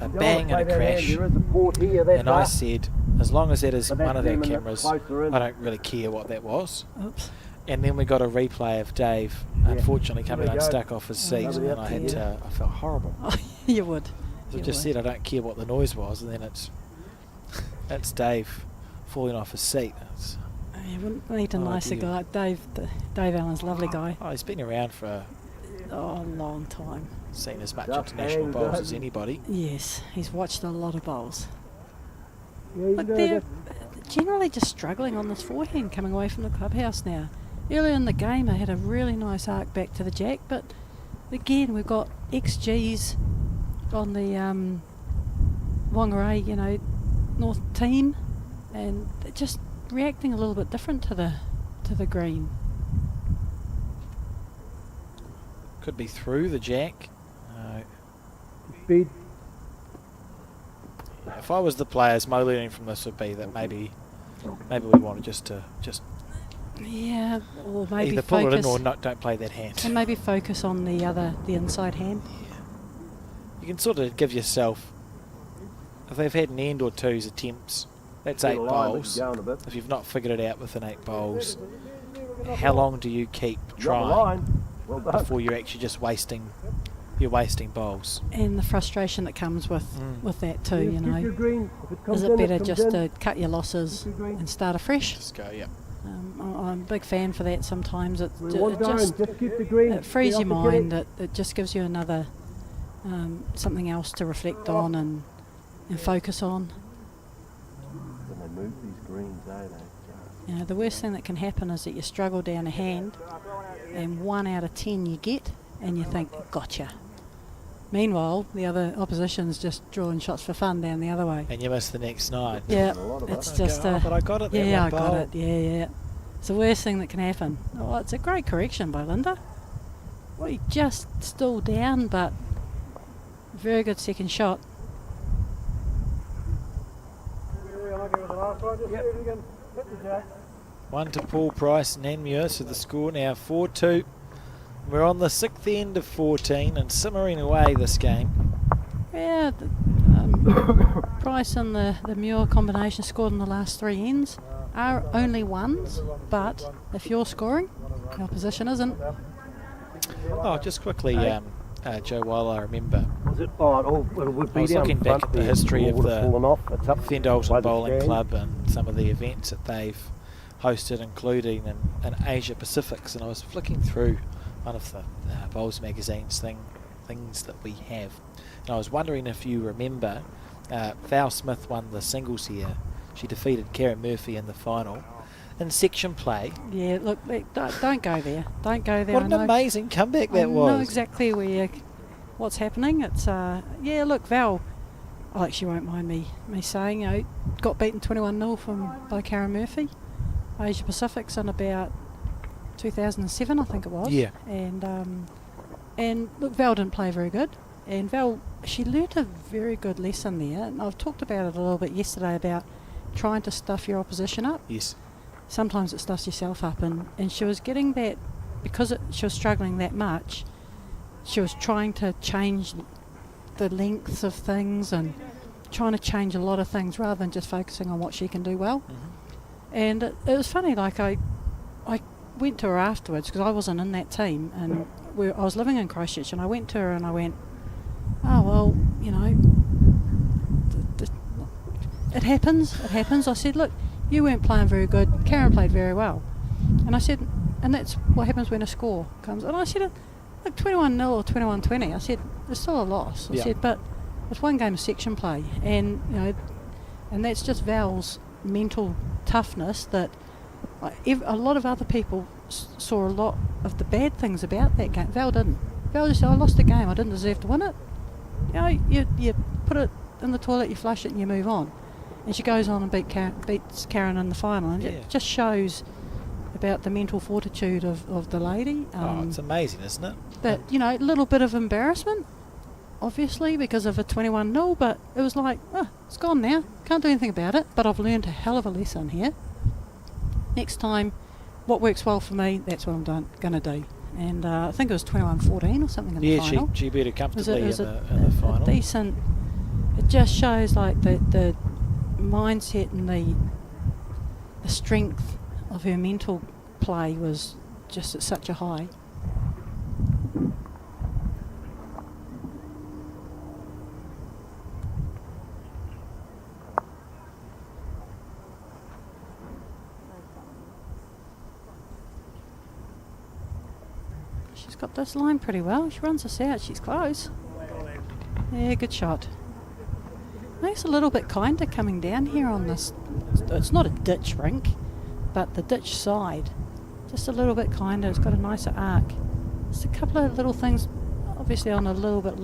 a bang and a crash. There is a port here, that's And I right. said, as long as that is But one that's of our them and that's cameras, closer in. I don't really care what that was. Oops. And then we got a replay of Dave, unfortunately, coming There we go. unstuck off his seat, Nobody and else I here. felt horrible. Oh, you would. So I You just would. said I don't care what the noise was, and then it's Dave falling off his seat. You wouldn't meet a Oh, nicer dear. guy. Dave Allen's a lovely guy. Oh, he's been around for Oh, a long time. seen as much Just international hang bowls on. as anybody. Yes, he's watched a lot of bowls. Yeah, you But can do they're it. generally just struggling on this forehand coming away from the clubhouse now. Earlier in the game, they had a really nice arc back to the jack, but again, we've got XGs on the Whangarei, North team, and they're just reacting a little bit different to the green. Could be through the jack. Speed. If I was the players, my learning from this would be that maybe we want to just Yeah, or maybe either pull it in focus or not, don't play that hand. and maybe focus on the inside hand. You can sort of give yourself, if they've had an end or two's attempts, that's 8 bowls. If you've not figured it out within 8 bowls, how long do you keep trying before you're actually just wasting bowls? And the frustration that comes with that too, you Keep know. your green. If it comes Is in, it better comes just in. to cut your losses and start afresh? Just go, yeah. I'm a big fan for that sometimes. It One down, just just keep the green. it frees Stay your off the mind. gate. It just gives you another something else to reflect on and focus on. When they move these greens, You know, the worst thing that can happen is that you struggle down a hand and 1 out of 10 you get and you think, gotcha. Meanwhile, the other opposition's just drawing shots for fun down the other way. And you miss the next 9. Yeah, it's just but I got it. That yeah, one I got bowl. it. Yeah. It's the worst thing that can happen. Oh, it's a great correction by Linda. Well, you just still down, but very good second shot. One to Paul Price and Nanmuir, so the score now 4-2. We're on the 6th end of 14 and simmering away this game. Yeah, Price and the Muir combination scored in the last 3 ends are only ones, but if you're scoring, the opposition isn't. Oh, just quickly, Joe, while I remember, Was it? Oh, it would be I was down looking back front at the there. history It of would have the fallen off. It's up Fendalton by the Bowling stand. Club and some of the events that they've hosted, including in Asia Pacifics, and I was flicking through one of the Bowls Magazine's things that we have, and I was wondering if you remember Val Smith won the singles here. She defeated Karen Murphy in the final in section play. Yeah, look, don't go there. Don't go there. What I an know- amazing comeback I that was. know exactly what's happening. It's yeah, look, Val, I actually won't mind me saying, you know, got beaten 21-0 by Karen Murphy, Asia Pacifics in about 2007, I think it was. Yeah. And look, Val didn't play very good, and Val, she learnt a very good lesson there, and I've talked about it a little bit yesterday about trying to stuff your opposition up. Yes. Sometimes it stuffs yourself up, and she was getting that because she was struggling that much. She was trying to change the lengths of things and trying to change a lot of things rather than just focusing on what she can do well. And it was funny, like I went to her afterwards because I wasn't in that team, and I was living in Christchurch, and I went to her and I went, oh well, you know, it happens. I said, look, you weren't playing very good, Karen played very well. And I said, and that's what happens when a score comes. And I said, look, 21-0 or 21-20, I said, it's still a loss. I said, but it's one game of section play, and you know, and that's just Val's mental toughness that a lot of other people saw a lot of the bad things about that game. Val didn't. Val just said, I lost the game, I didn't deserve to win it. You know, you put it in the toilet, you flush it, and you move on. And she goes on and beats Karen in the final, and it just shows about the mental fortitude of the lady. It's amazing, isn't it? That, you know, a little bit of embarrassment, obviously, because of a 21-0, but it was like, oh, it's gone now, can't do anything about it, but I've learned a hell of a lesson here. Next time, what works well for me, that's what I'm going to do. And I think it was 21-14 or something in the final. Yeah, she beat her comfortably in the a final. Decent. It just shows like the mindset and the strength of her mental play was just at such a high. She's got this line pretty well. She runs us out. She's close. Yeah, good shot. It's a little bit kinder coming down here on this. It's not a ditch rink, but the ditch side. Just a little bit kinder. It's got a nicer arc. Just a couple of little things, obviously on a little bit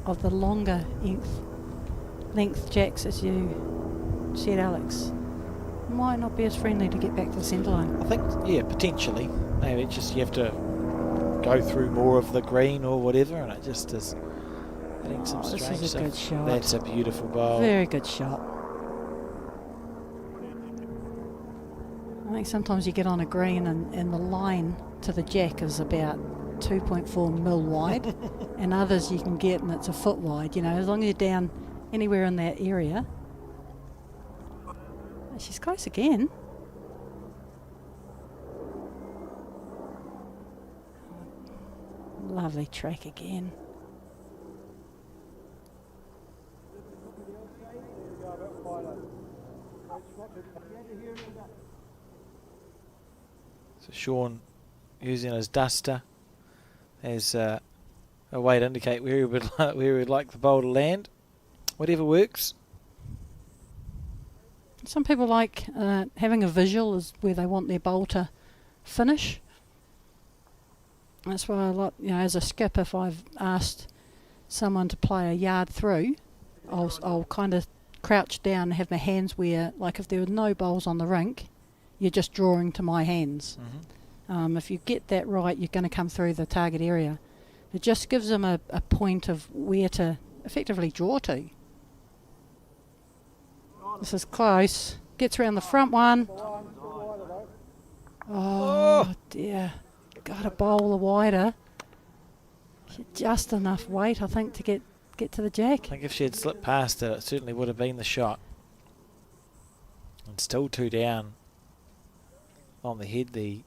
of the longer length jacks, as you said, Alex. Might not be as friendly to get back to the centre line. I think, yeah, potentially. Maybe it's just you have to go through more of the green or whatever, and it just is hitting some This strange is a stuff. good shot. That's a beautiful bowl. Very good shot. I think sometimes you get on a green and the line to the jack is about 2.4 mil wide, and others you can get and it's a foot wide. You know, as long as you're down anywhere in that area. She's close again. Lovely track again. So Sean using his duster as a way to indicate where he would like the bowl to land. Whatever works. Some people like having a visual as where they want their bowl to finish. That's why I like, you know, as a skip, if I've asked someone to play a yard through, I'll kind of crouch down and have my hands where, like if there were no bowls on the rink, you're just drawing to my hands. Mm-hmm. If you get that right, you're going to come through the target area. It just gives them a point of where to effectively draw to. This is close. Gets around the front one. Oh dear. Got to bowl the wider. Just enough weight, I think, to get to the jack. I think if she had slipped past it, it certainly would have been the shot. And still 2 down on the head, the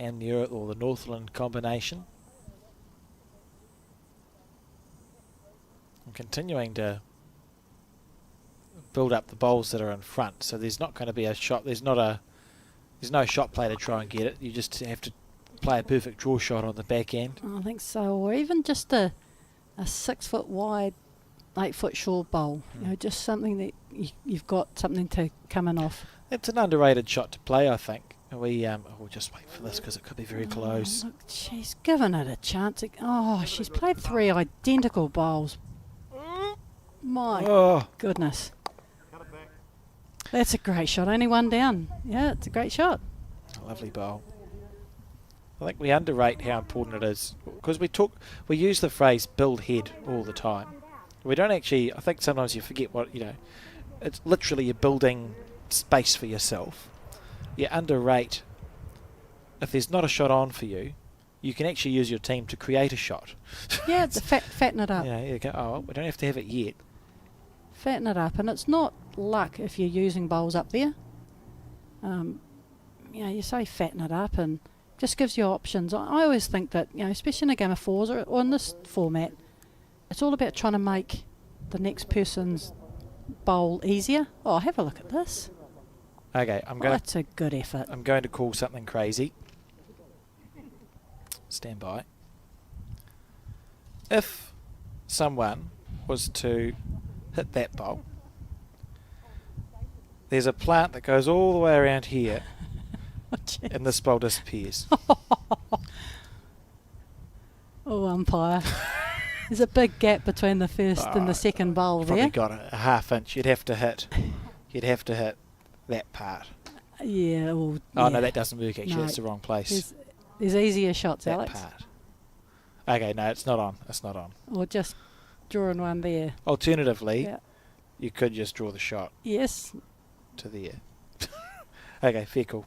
Amnura or the Northland combination. I'm continuing to build up the bowls that are in front, so there's not going to be a shot. There's no shot play to try and get it. You just have to play a perfect draw shot on the back end. I think so, or even just a 6 foot wide, 8 foot short bowl. You know, just something that you've got something to come in off. It's an underrated shot to play, I think. We'll just wait for this because it could be very close. Look, she's given it a chance. She's played 3 identical bowls. My goodness. That's a great shot. Only 1 down. Yeah, it's a great shot. Lovely bowl. I think we underrate how important it is because we use the phrase build head all the time. We don't actually, I think sometimes you forget it's literally you're building space for yourself. You underrate if there's not a shot on for you, you can actually use your team to create a shot. Yeah, it's fatten it up. You go, we don't have to have it yet. Fatten it up, and it's not luck if you're using bowls up there. You say fatten it up and just gives you options. I always think that, especially in a game of fours or in this format, it's all about trying to make the next person's bowl easier. Oh, have a look at this. Okay, That's a good effort. I'm going to call something crazy. Stand by. If someone was to hit that bowl, there's a plant that goes all the way around here and this bowl disappears. Oh, umpire. There's a big gap between the first and the second bowl there. Probably got a half inch. You'd have to hit that part. Yeah. No, that doesn't work actually. No, That's the wrong place. There's easier shots, that Alex. part. Okay, no, it's not on. It's not on. Or just drawing one there. Alternatively, you could just draw the shot. Yes. To there. Okay, fair cool.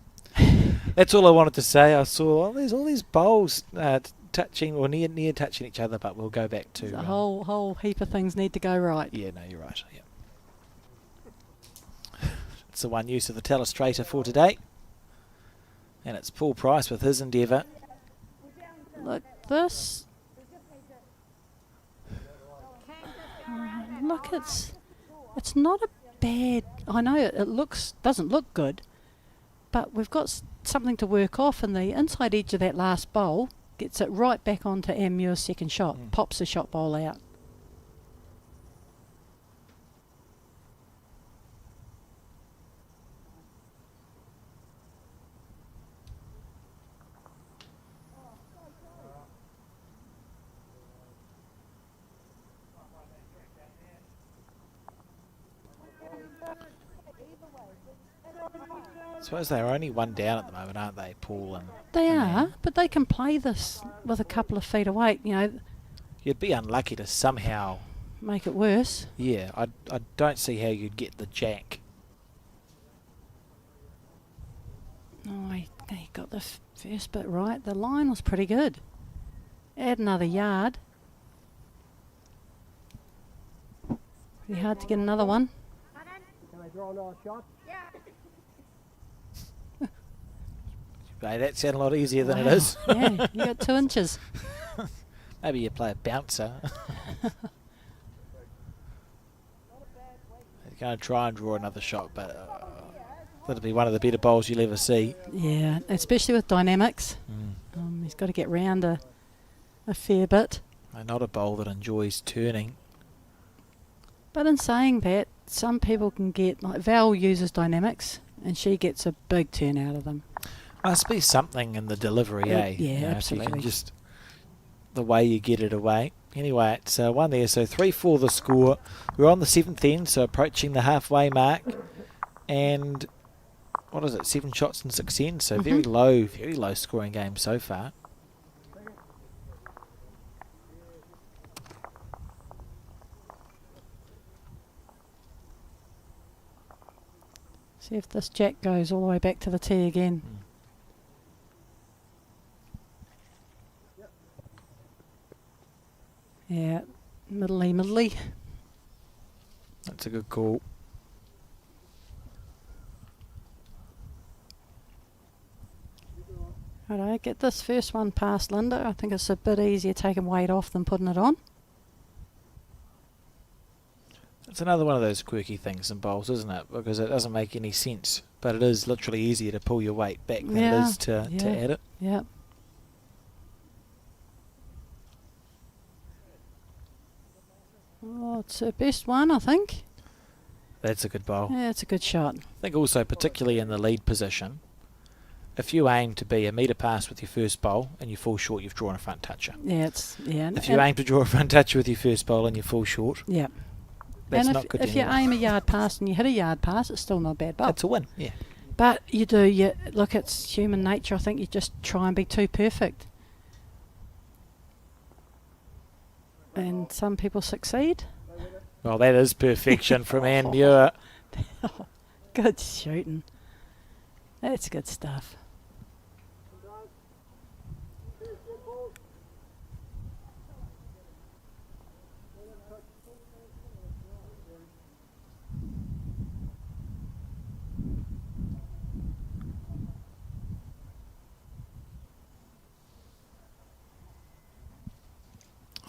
That's all I wanted to say. I saw there's all these bowls touching or near touching each other, but we'll go back to a whole heap of things need to go right. Yeah, no, you're right. Yeah. It's the one use of the telestrator for today, and it's Paul Price with his endeavour. Look, this. Look, it's not a bad. I know it doesn't look good, but we've got something to work off, and the inside edge of that last bowl gets it right back onto Amur's second shot, pops the shot bowl out. I suppose they're only one down at the moment, aren't they, Paul? And They and are, Anne? but they can play this with a couple of feet away. You know, You'd be unlucky to somehow. make it worse. Yeah, I don't see how you'd get the jack. Oh, he got the first bit right. The line was pretty good. Add another yard. Pretty hard to get another one. Can I draw another shot? Hey, that sounded a lot easier than it Wow. is. Yeah, you got 2 inches. Maybe you play a bouncer. You're going to try and draw another shot, but that'll be one of the better bowls you'll ever see. Yeah, especially with dynamics. He's got to get round a fair bit. And not a bowl that enjoys turning. But in saying that, some people can get, like Val uses dynamics, and she gets a big turn out of them. Must be something in the delivery, Yeah, eh? yeah, You know, if you absolutely. can just the way you get it away. Anyway, it's 1 there, so 3-4 the score. We're on the 7th end, so approaching the halfway mark. And what is it, 7 shots in 6 ends? So very low scoring game so far. See if this jack goes all the way back to the tee again. Yeah, middly. That's a good call. Righto, get this first one past Linda. I think it's a bit easier taking weight off than putting it on. It's another one of those quirky things in bowls, isn't it? Because it doesn't make any sense. But it is literally easier to pull your weight back than it is to add it. Yeah. Oh, it's her best one, I think. That's a good bowl. Yeah, it's a good shot. I think also, particularly in the lead position, if you aim to be a metre past with your first bowl and you fall short, you've drawn a front toucher. Yeah, If you aim to draw a front toucher with your first bowl and you fall short, yeah. that's And not good. if you anyway. aim a yard past and you hit a yard past, it's still not a bad bowl. That's a win. Yeah. But look, it's human nature. I think you just try and be too perfect. And some people succeed. Well, that is perfection from Anne Muir. Good shooting. That's good stuff.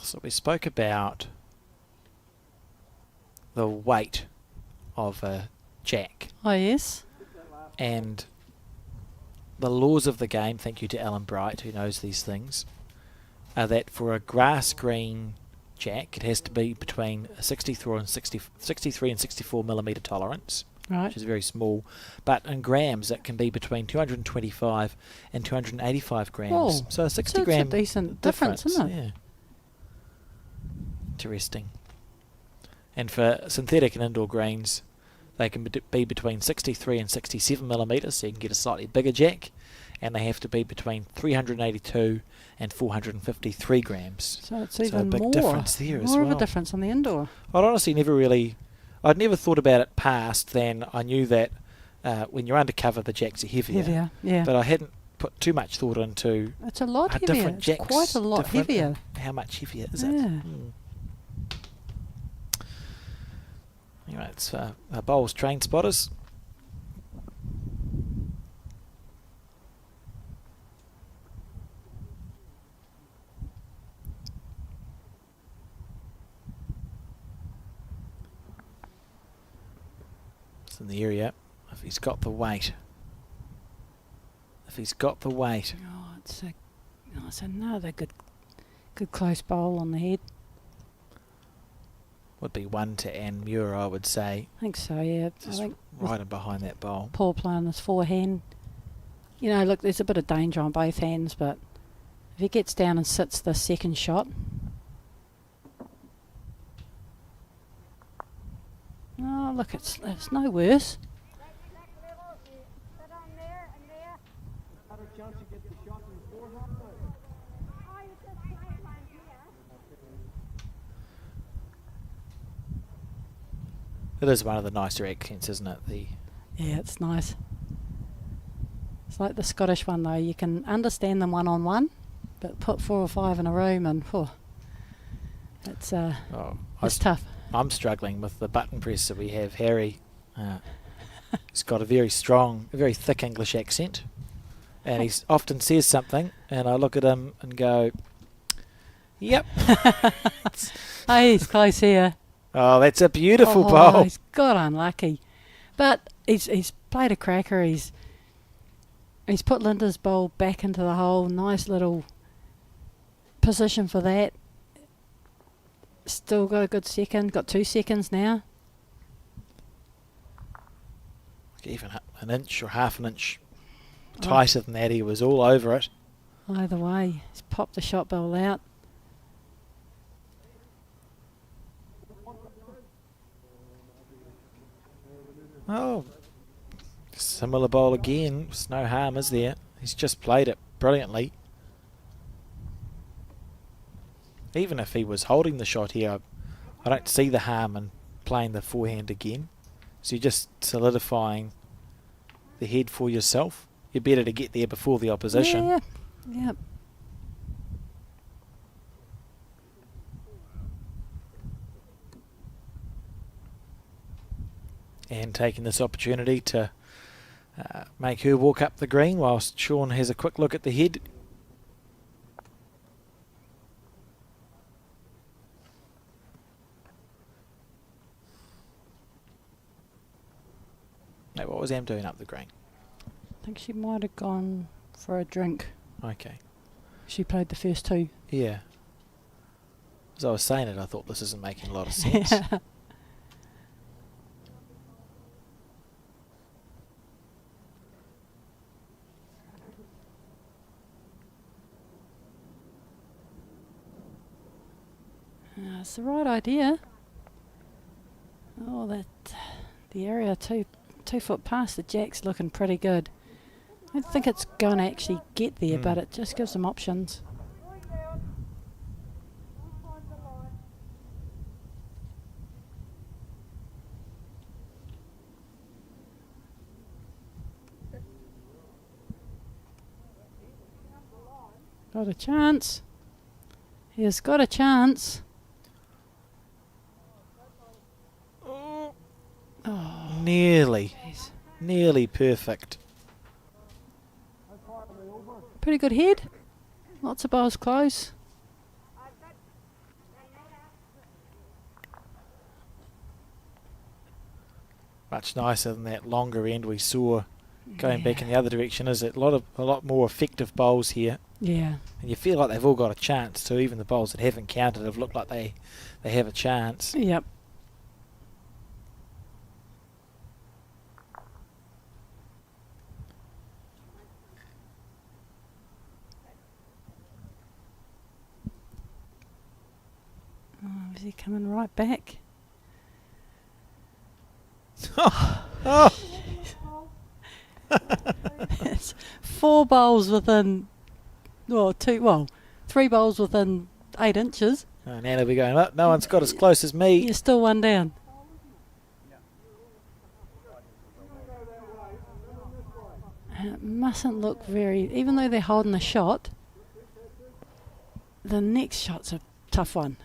So we spoke about the weight of a jack Oh, yes. and the laws of the game, thank you to Alan Bright who knows these things, are that for a grass green jack it has to be between a 63 and 64 millimetre tolerance, Right. which is very small, but in grams it can be between 225 and 285 grams. Oh, so a 60 so it's a gram decent difference, isn't it? Yeah. Interesting. And for synthetic and indoor greens, they can be between 63 and 67 millimetres, so you can get a slightly bigger jack, and they have to be between 382 and 453 grams. So it's So a even big more. difference there as More of well. a difference on the indoor. I'd honestly I'd never thought about it past then. I knew that when you're undercover the jacks are heavier. Yeah. But I hadn't put too much thought into It's a lot are heavier. different It's jacks quite a lot different heavier. and how much heavier is it? Yeah. Anyway, it's bowls train spotters. It's in the area. If he's got the weight. Oh, it's another good close bowl on the head. Would be one to Anne Muir, I would say. I think so, yeah. I Just think right in behind that bowl. Paul playing this forehand. You know, look, there's a bit of danger on both hands, but if he gets down and sits the second shot. Oh, look, it's no worse. It is one of the nicer accents, isn't it? Yeah, it's nice. It's like the Scottish one though. You can understand them one-on-one, but put 4 or 5 in a room and it's tough. I'm struggling with the button press that we have. Harry, he's got a very strong, a very thick English accent, and he often says something, and I look at him and go, "Yep." Hey, he's close here. Oh, that's a beautiful Oh, bowl. he's got unlucky, but he's played a cracker. He's put Linda's bowl back into the hole. Nice little position for that. Still got a good second. Got 2 seconds now. Even an inch or half an inch tighter than that, he was all over it. Either way, he's popped the shot bowl out. Oh, similar bowl again. There's no harm, is there? He's just played it brilliantly. Even if he was holding the shot here, I don't see the harm in playing the forehand again. So you're just solidifying the head for yourself. You're better to get there before the opposition. Yeah, yeah. And taking this opportunity to make her walk up the green whilst Sean has a quick look at the head. Now, what was Am doing up the green? I think she might have gone for a drink. Okay. She played the first 2. Yeah. As I was saying it, I thought this isn't making a lot of sense. It's the right idea. Oh, the area 2 foot past the jack's looking pretty good. I don't think it's going to actually get there, but it just gives them options. Got a chance. He's got a chance. Nearly. Jeez. Nearly perfect. Pretty good head. Lots of bowls close. Much nicer than that longer end we saw going back in the other direction, is it? A lot more effective bowls here. Yeah. And you feel like they've all got a chance too. Even the bowls that haven't counted have looked like they have a chance. Yep. Oh, is he coming right back? Oh. It's 4 bowls within, 3 bowls within 8 inches. Oh, now they'll be going, oh, no one's got as close as me. You're still 1 down. And it mustn't look even though they're holding the shot, the next shot's a tough one.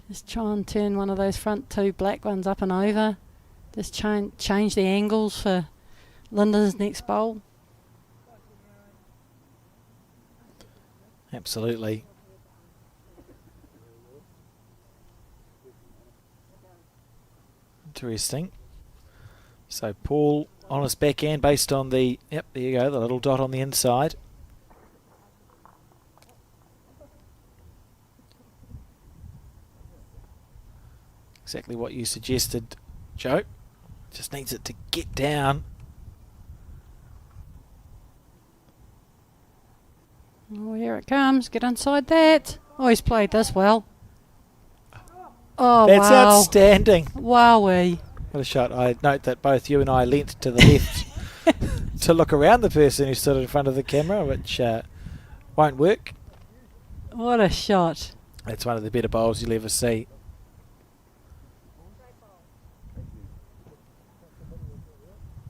Just try and turn one of those front 2 black ones up and over. Just change the angles for Linda's next bowl. Absolutely. Interesting. So Paul on his backhand based on the, there you go, the little dot on the inside. Exactly what you suggested, Joe. Just needs it to get down. Oh, here it comes. Get inside that. Oh, he's played this well. Oh, That's wow. outstanding. Wowee. What a shot. I note that both you and I leant to the left to look around the person who stood in front of the camera, which won't work. What a shot. That's one of the better bowls you'll ever see.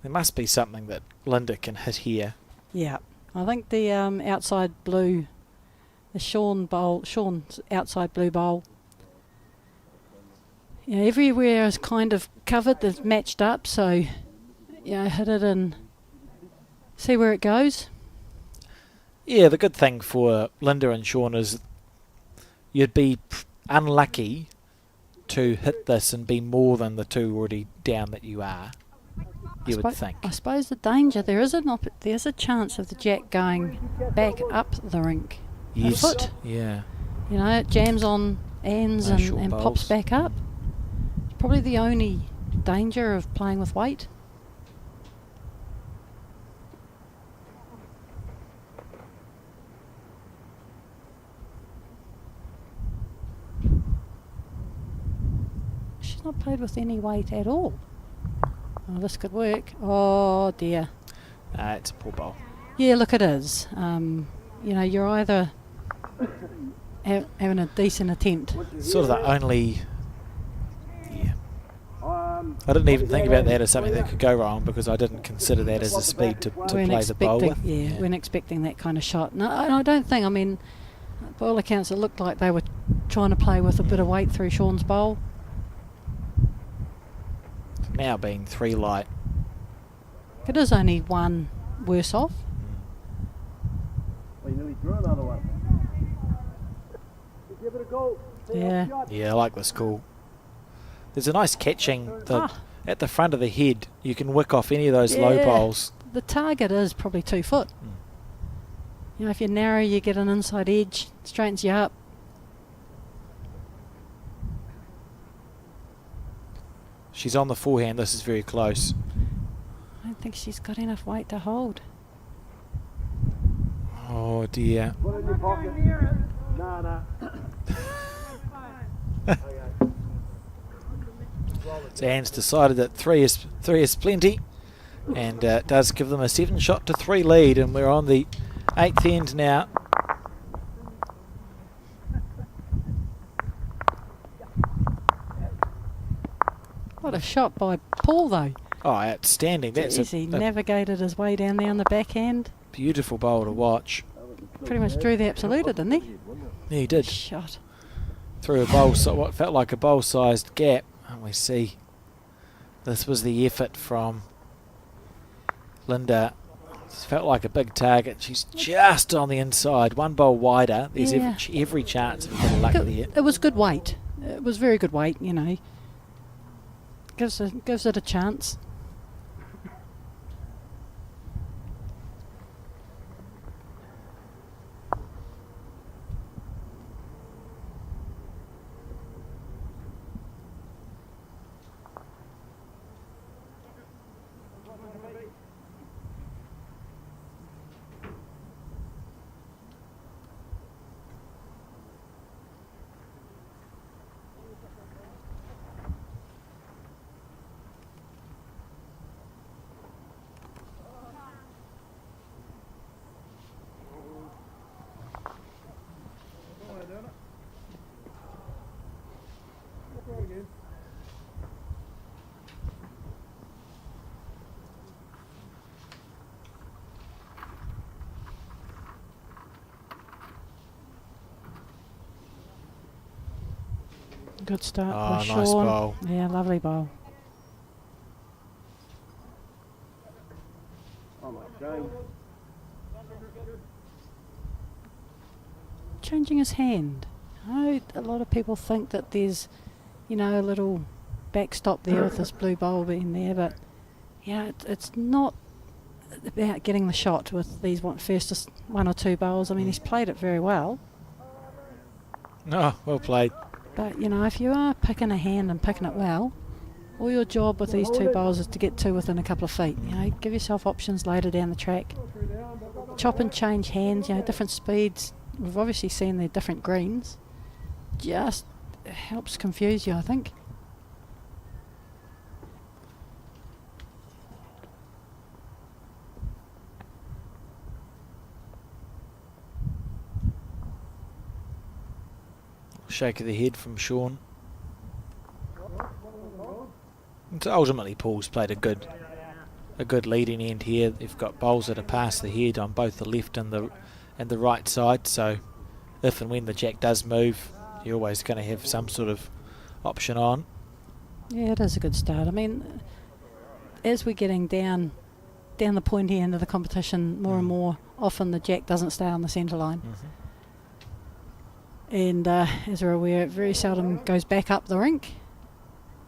There must be something that Linda can hit here. Yeah, I think the outside blue, the Sean's outside blue bowl. Yeah, everywhere is kind of covered, that's matched up, so yeah, hit it and see where it goes. Yeah, the good thing for Linda and Sean is you'd be unlucky to hit this and be more than the two already down that you are. You would think. I suppose the danger, there's a chance of the jack going back up the rink. Yes. A foot. Yeah. You know, it jams on ends No and short pops bowls. back up. It's probably the only danger of playing with weight. She's not played with any weight at all. Oh, this could work. Oh dear. It's a poor bowl. Yeah, look, it is. You know, you're either having a decent attempt. Sort of the only... Yeah. I didn't even think about that as something that could go wrong because I didn't consider that as a speed to play the bowl with. Yeah, weren't expecting that kind of shot. No, I don't think. I mean, by all accounts, it looked like they were trying to play with a bit of weight through Sean's bowl. Now being 3 light. It is only one worse off. Well, you nearly drew another one. Give it a go. Yeah. Yeah, I like this call. There's a nice catching at the front of the head. You can wick off any of those low Yeah. bowls. The target is probably 2 foot. You know, if you're narrow, you get an inside edge, straightens you up. She's on the forehand. This is very close. I don't think she's got enough weight to hold. Oh dear. Put it in your pocket. Nah. So Anne's decided that three is plenty, and does give them a 7-shot to 3 lead, and we're on the 8th end now. What a shot by Paul, though. Oh, outstanding! That's Jeez, he a navigated his way down there on the backhand. beautiful bowl to watch. Pretty much drew the absoluta, didn't he? Yeah, he did. Shot. Through a bowl, what felt like a bowl-sized gap, and we see this was the effort from Linda. This felt like a big target. She's just on the inside, one bowl wider. There's Yeah. every chance of a bit of luck there. It was good weight. It was very good weight, you know. Gives it a chance. Good start by Sean. Nice bowl. Yeah, lovely bowl. Oh my God. Changing his hand. I know a lot of people think that there's, you know, a little backstop there with this blue bowl being there, but yeah, it's not about getting the shot with these first 1 or 2 bowls. I mean, he's played it very well, Oh, well played. but you know, if you are picking a hand and picking it well, all your job with these 2 bowls is to get 2 within a couple of feet. You know, give yourself options later down the track. Chop and change hands, you know, different speeds. We've obviously seen their different greens. Just helps confuse you, I think. shake of the head from Sean. And so ultimately, Paul's played a good leading end here. They've got bowls that are past the head on both the left and the right side. So if and when the jack does move, you're always going to have some sort of option on. Yeah, it is a good start. I mean, as we're getting down the pointy end of the competition, more and more often the jack doesn't stay on the centre line. And as we're aware, it very seldom goes back up the rink.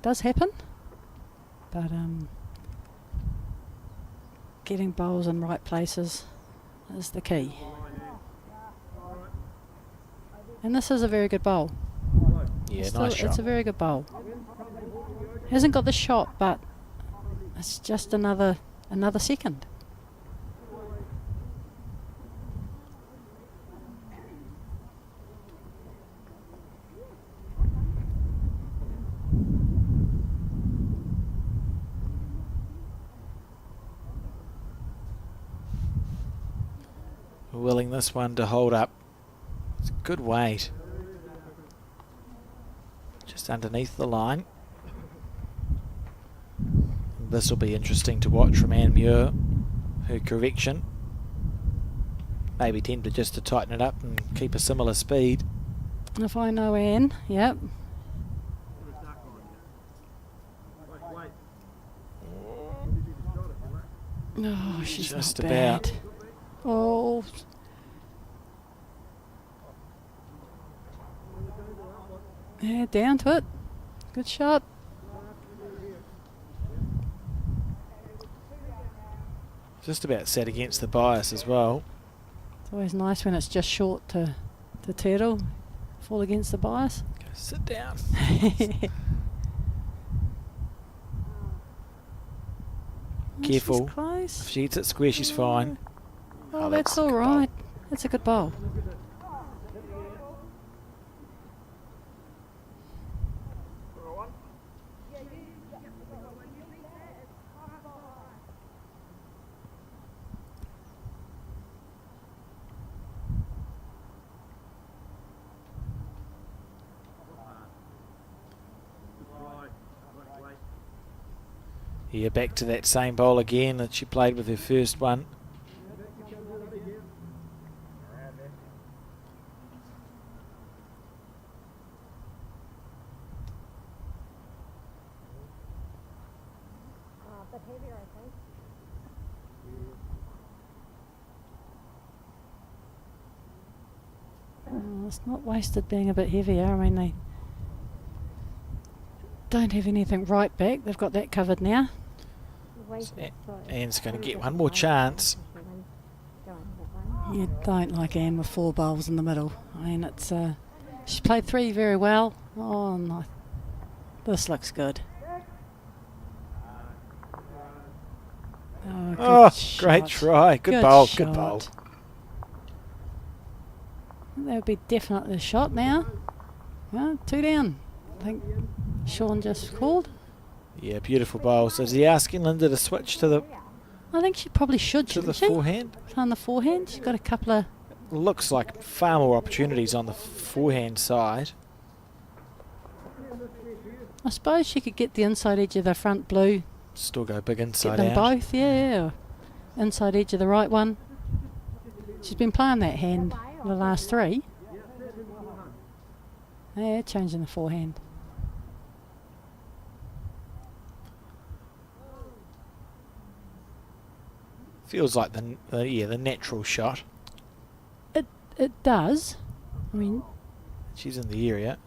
Does happen, but getting bowls in right places is the key. And this is a very good bowl. Yeah, nice shot. It's a very good bowl. Hasn't got the shot, but it's just another second. Willing this one to hold up. It's a good weight. Just underneath the line. This will be interesting to watch from Anne Muir. Her correction. Maybe tempted just to tighten it up and keep a similar speed. If I know Anne, yep. Oh, she's Just not bad. about. Oh. Yeah, down to it. Good shot. Just about set against the bias as well. It's always nice when it's just short to turtle. Fall against the bias. Go sit down. Careful. She's close. If she hits it square, she's fine. Oh, Oh, that's that's a all good right. That's a good bowl. Yeah, back to that same bowl again that she played with her first one. But heavier, I think. Oh, it's not wasted being a bit heavier. I mean, they don't have anything right back. They've got that covered now. Anne's going to get one more chance. You don't like Anne with 4 bowls in the middle. I mean, it's she played 3 very well. Oh, no. This looks good. Oh, good great shot. try. Good bowl. Good bowl. shot. That would be definitely a shot now. Well, 2 down. I think Sean just called. Yeah, beautiful bowl. So is he asking Linda to switch to the I think she probably should, shouldn't she? forehand? On the forehand. She's got a couple of... Looks like far more opportunities on the forehand side. I suppose she could get the inside edge of the front blue. Still go big Get inside them out. both, yeah. Inside edge of the right one. She's been playing that hand the last 3. Yeah, changing the forehand. Feels like the natural shot. It does. I mean, She's in the area.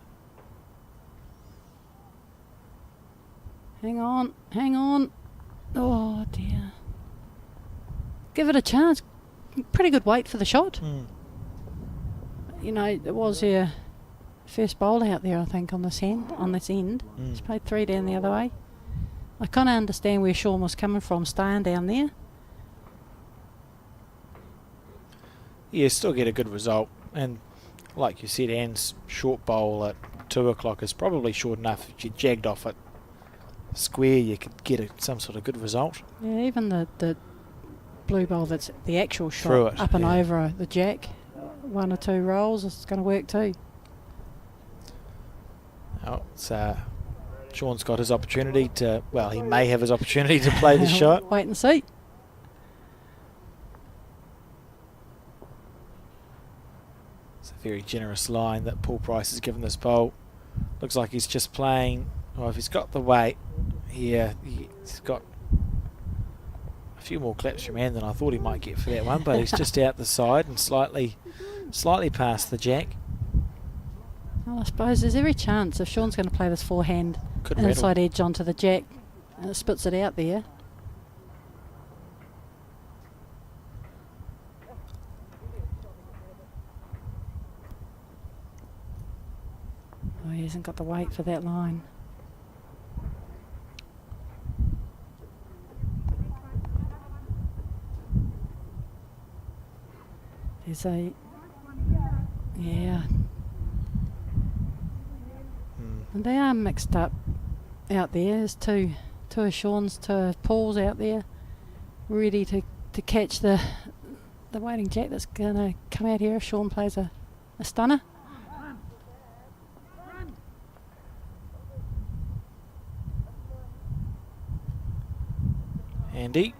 hang on, hang on. Oh dear. Give it a chance. Pretty good weight for the shot. You know, it was her first bowl out there, I think, on this end. She played 3 down the other way. I kind of understand where Sean was coming from, staying down there. Yeah, still get a good result. And like you said, Anne's short bowl at 2 o'clock is probably short enough. If you jagged off it square, you could get some sort of good result. Yeah, even the blue bowl that's the actual Through shot it, up and yeah. over the jack, 1 or 2 rolls, it's going to work too. Oh, it's, Sean's got his opportunity to, well, he may have his opportunity to play the shot. Wait and see. It's a very generous line that Paul Price has given this bowl. Looks like he's just playing, well, if he's got the weight, yeah, he's got a few more claps from hand than I thought he might get for that one, but he's just out the side and slightly past the jack. Well, I suppose there's every chance if Sean's going to play this forehand Could inside rattle. edge onto the jack, and it spits it out there. Oh, he hasn't got the weight for that line. There's a, yeah. And they are mixed up out there. There's two of Sean's, two of Paul's out there, ready to catch the waiting jack that's going to come out here if Sean plays a stunner. Andy.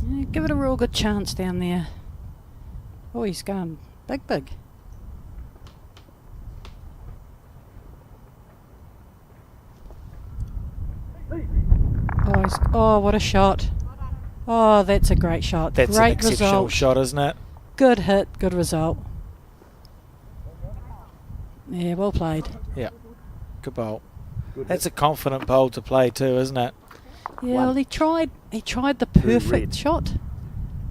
Yeah, give it a real good chance down there. Oh, he's going big. Oh, what a shot. Oh, that's a great shot. That's great an exceptional result. shot, isn't it? Good hit, good result. Yeah, well played. Yeah, good bowl. That's a confident bowl to play too, isn't it? Yeah, well, he tried the perfect shot,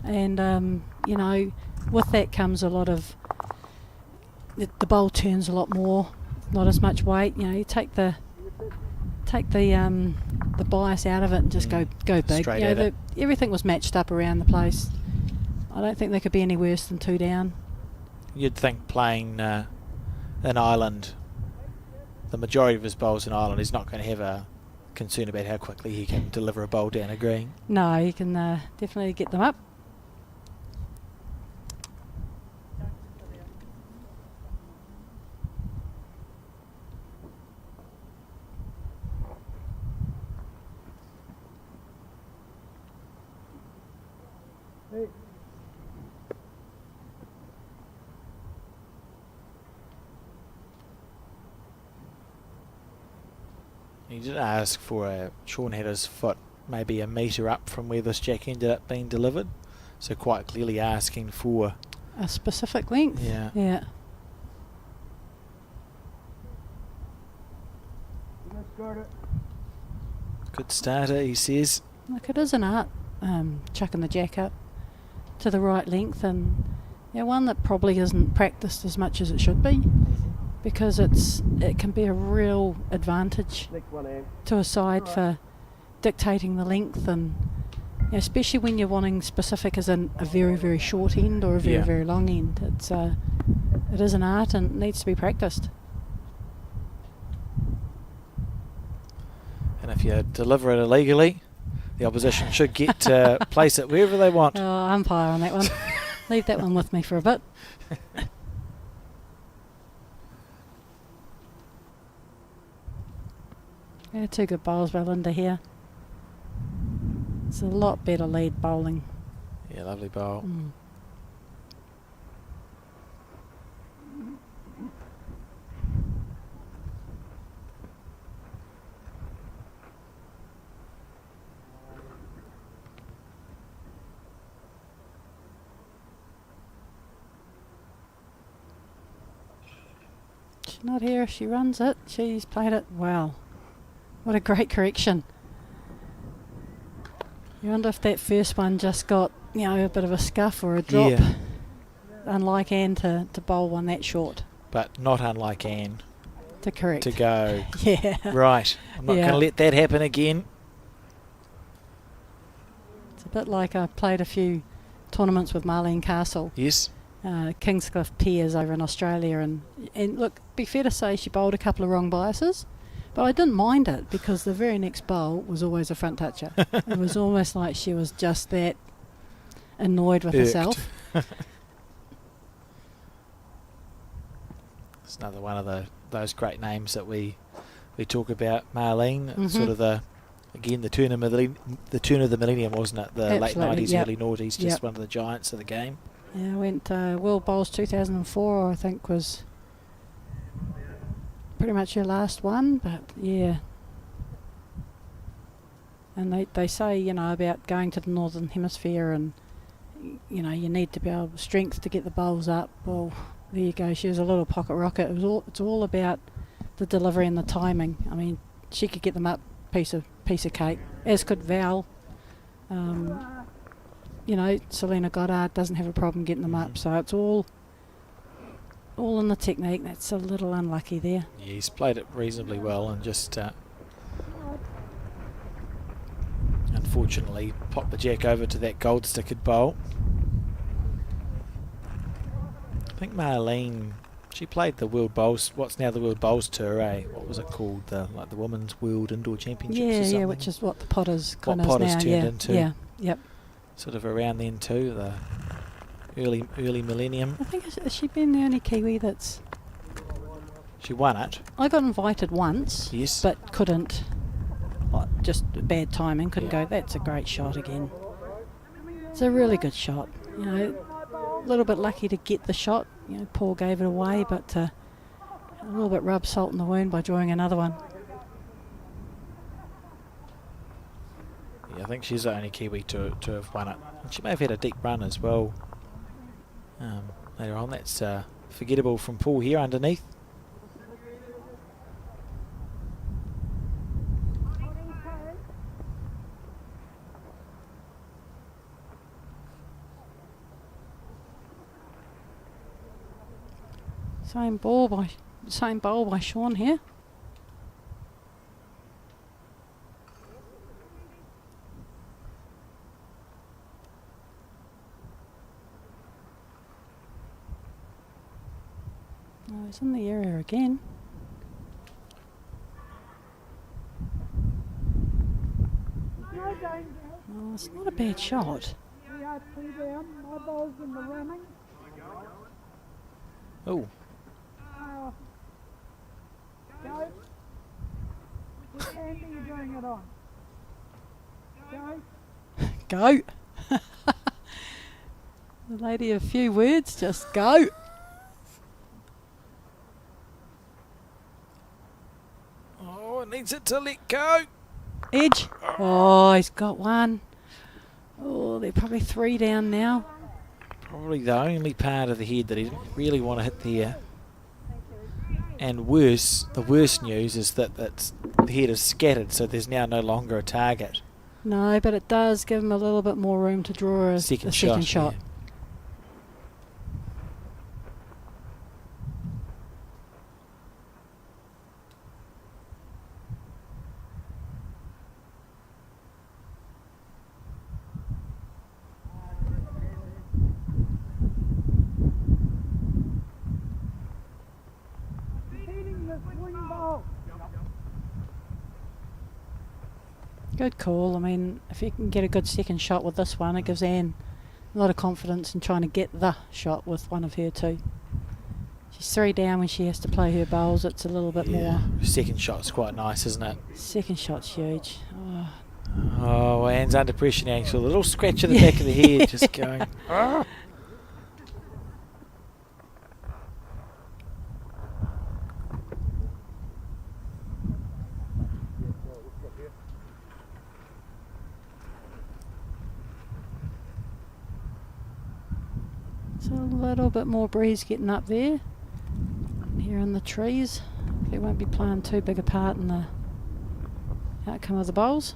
and you know, with that comes a lot of the bowl turns a lot more, not as much weight. You know, you take the bias out of it and just go big. Straight You know, at it. everything was matched up around the place. I don't think they could be any worse than 2 down. You'd think playing in Ireland, the majority of his bowls in Ireland, he's not going to have a concern about how quickly he can deliver a bowl down a green. No, you can definitely get them up. He did ask for Sean had his foot maybe a metre up from where this jack ended up being delivered, so quite clearly asking for A specific length. Yeah. Yeah. good starter, he says. Look, it is an art, chucking the jack up to the right length, and one that probably isn't practiced as much as it should be, because it can be a real advantage to a side for dictating the length, and especially when you're wanting specific as in a very, very short end or a very, very long end. It is an art and it needs to be practiced. And if you deliver it illegally, the opposition should get to place it wherever they want. Oh, umpire on that one. Leave that one with me for a bit. Yeah, 2 good bowls by Linda here. It's a lot better lead bowling. Yeah, lovely bowl. She's not here. She runs it. She's played it well. What a great correction. You wonder if that first one just got, a bit of a scuff or a drop. Yeah. Unlike Anne to bowl one that short. But not unlike Anne. To correct. To go. Yeah. Right. I'm not going to let that happen again. It's a bit like I played a few tournaments with Marlene Castle. Yes. Kingscliff Piers over in Australia, and look, be fair to say she bowled a couple of wrong biases, But I didn't mind it because the very next bowl was always a front toucher. It was almost like she was just that annoyed with Irked. herself. It's another one of those great names that we talk about, Marlene. Mhm. Sort of the turn of the millennium, wasn't it? The late Absolutely, 90s, yep. early noughties, just Yep. one of the giants of the game. Yeah, I went World Bowls 2004, I think, was pretty much her last one, but yeah. And they say, you know, about going to the Northern Hemisphere and, you know, you need to be able strength to get the bowls up. Well, there you go. She was a little pocket rocket. It's all about the delivery and the timing. I mean, she could get them up piece of cake, as could Val. You know, Selena Goddard doesn't have a problem getting them up, so it's all in the technique. That's a little unlucky there. Yeah, he's played it reasonably well and just unfortunately popped the jack over to that gold stickered bowl. I think Marlene, she played the World Bowls, what's now the World Bowls Tour, eh? What was it called? The Women's World Indoor Championships or something? Yeah, which is what the Potters kind of Potters now. turned Yeah, into. yeah, yep. Sort of around then too, the early millennium. I think has she been the only Kiwi that's... She won it. I got invited once, Yes. but couldn't. Just bad timing. Couldn't Yeah. go. That's a great shot again. It's a really good shot. You know, a little bit lucky to get the shot. You know, Paul gave it away, but a little bit rubbed salt in the wound by drawing another one. Yeah, I think she's the only Kiwi to have won it. And she may have had a deep run as well later on. That's forgettable from Paul here underneath. Same bowl by Sean here. Oh, it's in the area again. No danger. Oh, it's not a bad shot. We are 2 down. My bowl's in the running. Oh, Go. Which hand are you doing it on? Go. Go. The lady of few words, just go. oh, it needs it to let go. Edge. Oh, he's got one. Oh, they're probably 3 down now. Probably the only part of the head that he didn't really want to hit there. And the worst news is that the head is scattered, so there's now no longer a target. No, but it does give him a little bit more room to draw a second shot. Yeah. Hitting the swing bowl. Good call. I mean, if you can get a good second shot with this one, it gives Anne a lot of confidence in trying to get the shot with one of her two. She's 3 down when she has to play her bowls. It's a little bit more. Second shot's quite nice, isn't it? Second shot's huge. Oh. Oh, Anne's under pressure now. So a little scratch at the back of the head, just going. "Ah." It's a little bit more breeze getting up there. Here in the trees. It won't be playing too big a part in the outcome of the bowls.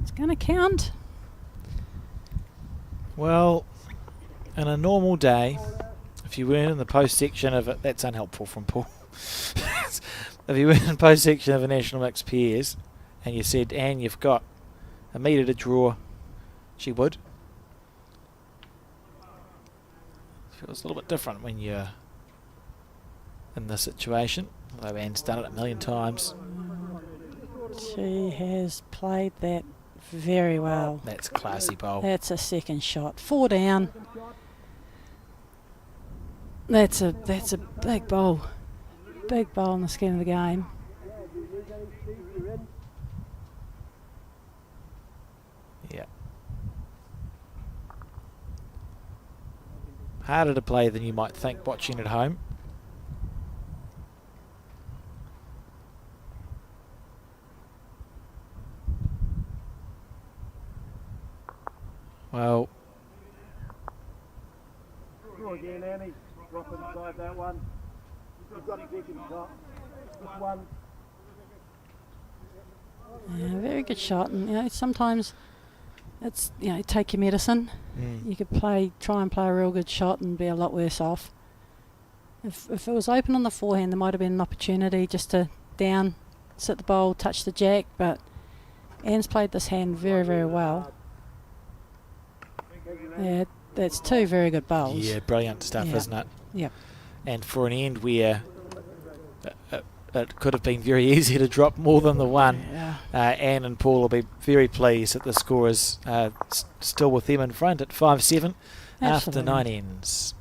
It's going to count. Well, in a normal day, if you weren't in the post section of it, that's unhelpful from Paul. If you weren't in the post section of a National Mixed Pairs and you said, Anne, you've got a metre to draw, she would. It feels a little bit different when you're in this situation, although Anne's done it a million times. She has played that very well. That's classy bowl. That's a second shot. 4 down. That's a big bowl. Big bowl in the scheme of the game. Yeah. Harder to play than you might think watching at home. Well, Go again, Annie. Drop inside that one. You've got a second shot. Just one. Yeah, very good shot. And sometimes it's take your medicine. You could try and play a real good shot and be a lot worse off. If it was open on the forehand, there might have been an opportunity just to sit the bowl, touch the jack. But Anne's played this hand very, very well. Yeah, that's 2 very good bowls. yeah, brilliant stuff, isn't it? Yep. And for an end where it could have been very easy to drop more than the one, Anne and Paul will be very pleased that the score is still with them in front at 5-7 after 9 ends.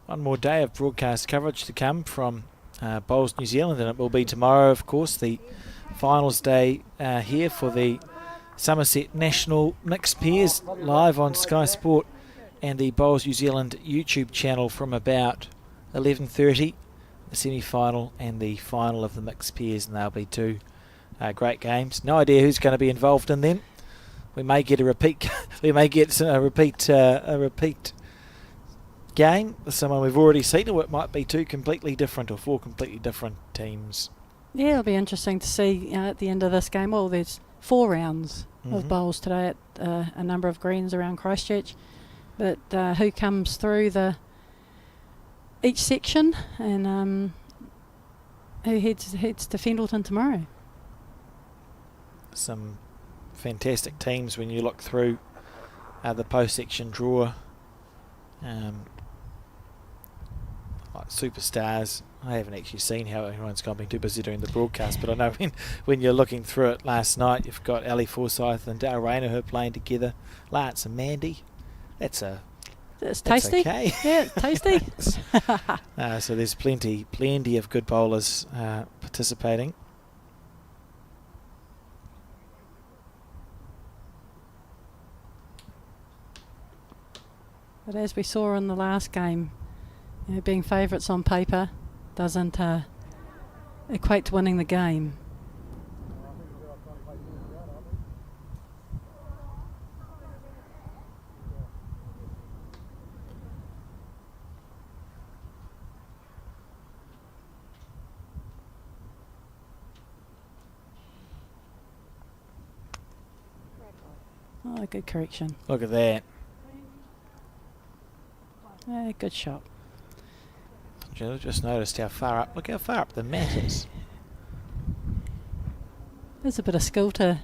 One more day of broadcast coverage to come from Bowls New Zealand, and it will be tomorrow, of course, the finals day here for the Summerset National Mixed Pairs, live on Sky Sport and the Bowls New Zealand YouTube channel from about 11:30, the semi-final and the final of the Mixed Pairs, and they'll be 2 great games. No idea who's going to be involved in them. We may get a repeat. We may get a repeat game with someone we've already seen, or it might be 2 completely different or 4 completely different teams. Yeah, it'll be interesting to see at the end of this game. Well, there's 4 rounds of bowls today at a number of greens around Christchurch, but who comes through each section and who heads to Fendleton tomorrow. Some fantastic teams when you look through the post-section draw. Like superstars. I haven't actually seen how everyone's been too busy doing the broadcast, but I know when you're looking through it last night, you've got Ali Forsyth and Dale Rayner who are playing together, Lance and Mandy. It's tasty. Okay. Yeah, it's tasty. So there's plenty of good bowlers participating. But as we saw in the last game, being favourites on paper doesn't equate to winning the game. Oh, good correction. Look at that. Good shot. Just noticed how far up. Look how far up the mat is. There's a bit of skill to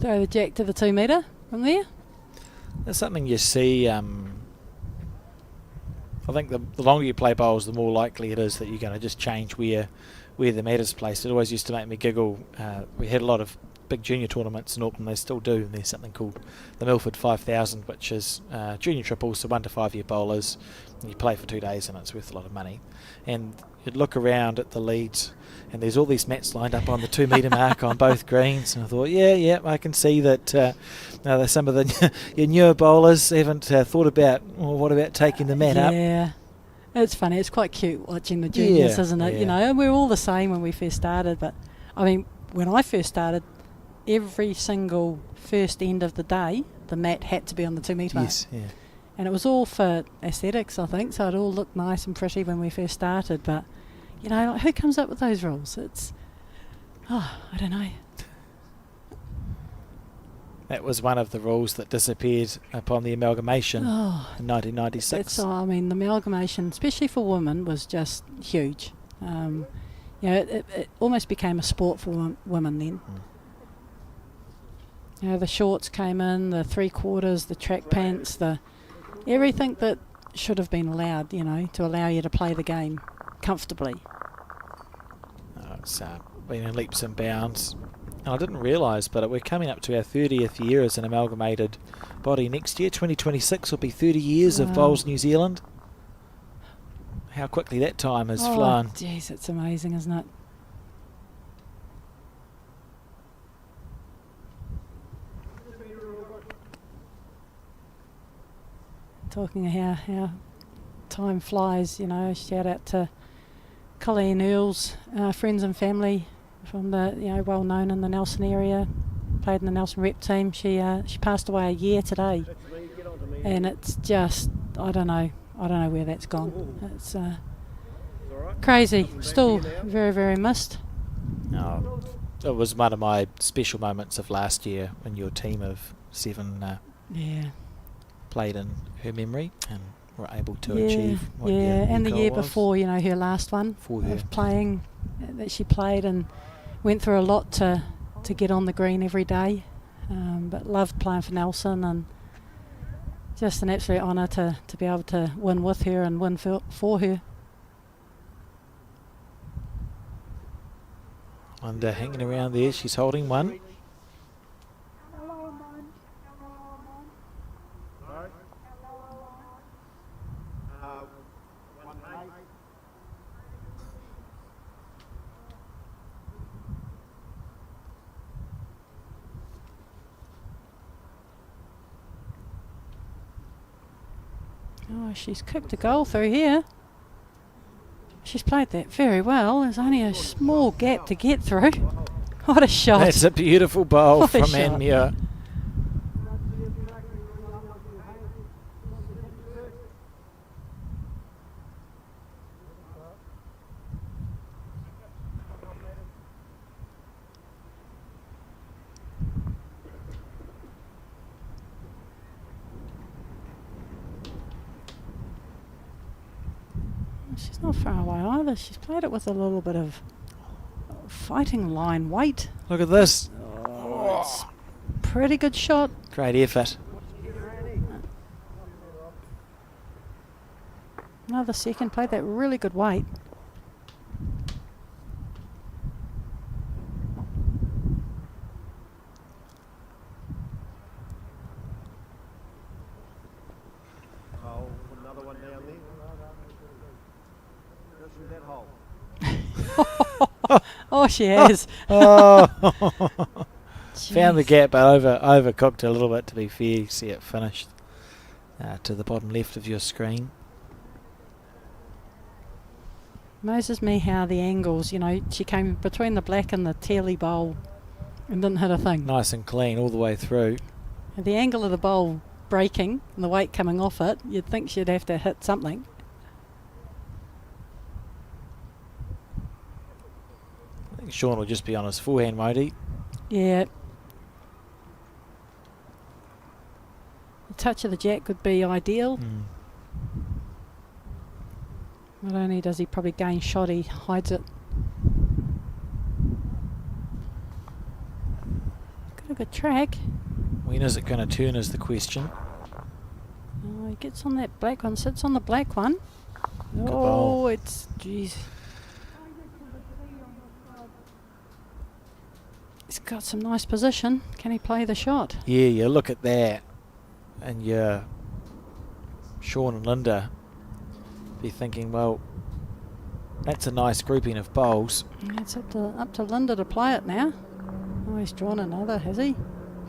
throw the jack to the 2 metre from there. That's something you see. I think the longer you play bowls, the more likely it is that you're going to just change where the mat is placed. It always used to make me giggle. We had a lot of big junior tournaments in Auckland, they still do. And there's something called the Milford 5000, which is junior triples, so 1 to 5 year bowlers. And you play for 2 days and it's worth a lot of money. And you'd look around at the leads and there's all these mats lined up on the 2 metre mark on both greens. And I thought, yeah, I can see that some of the your newer bowlers haven't thought about, well, what about taking the mat up? Yeah. It's funny. It's quite cute watching the juniors, isn't it? Yeah. You know, and we're all the same when we first started. But, I mean, when I first started, every single first end of the day, the mat had to be on the 2 metre mark. Yes, yeah. And it was all for aesthetics, I think, so it all looked nice and pretty when we first started. But, you know, like, who comes up with those rules? It's, I don't know. That was one of the rules that disappeared upon the amalgamation in 1996. I mean, the amalgamation, especially for women, was just huge. You know, it almost became a sport for women then. You know, the shorts came in, the 3/4, the track pants, everything that should have been allowed, you know, to allow you to play the game comfortably. It's been in leaps and bounds. And I didn't realise, but we're coming up to our 30th year as an amalgamated body. Next year, 2026, will be 30 years of Bowls New Zealand. How quickly that time has flown. Jeez, it's amazing, isn't it? Talking of how time flies, you know, shout out to Colleen Earls, friends and family from the, you know, well known in the Nelson area, played in the Nelson rep team. She passed away a year today, and it's just I don't know where that's gone. It's crazy. Still very, very missed. No, it was one of my special moments of last year when your team of 7 played in her memory and were able to achieve what your and the goal year was. before, you know, her last one of playing that she played and went through a lot to get on the green every day, but loved playing for Nelson, and just an absolute honour to be able to win with her and win for her. And hanging around there, she's holding one. Oh, she's kicked a goal through here. She's played that very well. There's only a small gap to get through. What a shot. That's a beautiful bowl What a from shot. Anne Muir. She's not far away either. She's played it with a little bit of fighting line weight. Look at this. Oh, it's pretty good shot. Great effort. Another second, played that really good weight. Oh, another one down there. Go through that hole. Oh, she has. Oh. Found the Jeez. gap, but overcooked a little bit, to be fair. You see it finished to the bottom left of your screen. Amazes me how the angles, you know, she came between the black and the tealy bowl and didn't hit a thing. Nice and clean all the way through. And the angle of the bowl breaking and the weight coming off it, you'd think she'd have to hit something. I think Sean will just be on his forehand, won't he? Yeah. A touch of the jack would be ideal. Not only does he probably gain shot, he hides it. Got a good track. When is it going to turn is the question. Oh, he gets on that black one, sits on the black one. Good Oh, ball. it's, jeez. He's got some nice position. Can he play the shot? Yeah, you look at that, and you're Sean and Linda be thinking, well, that's a nice grouping of bowls. It's up to Linda to play it now. Oh, he's drawn another, has he?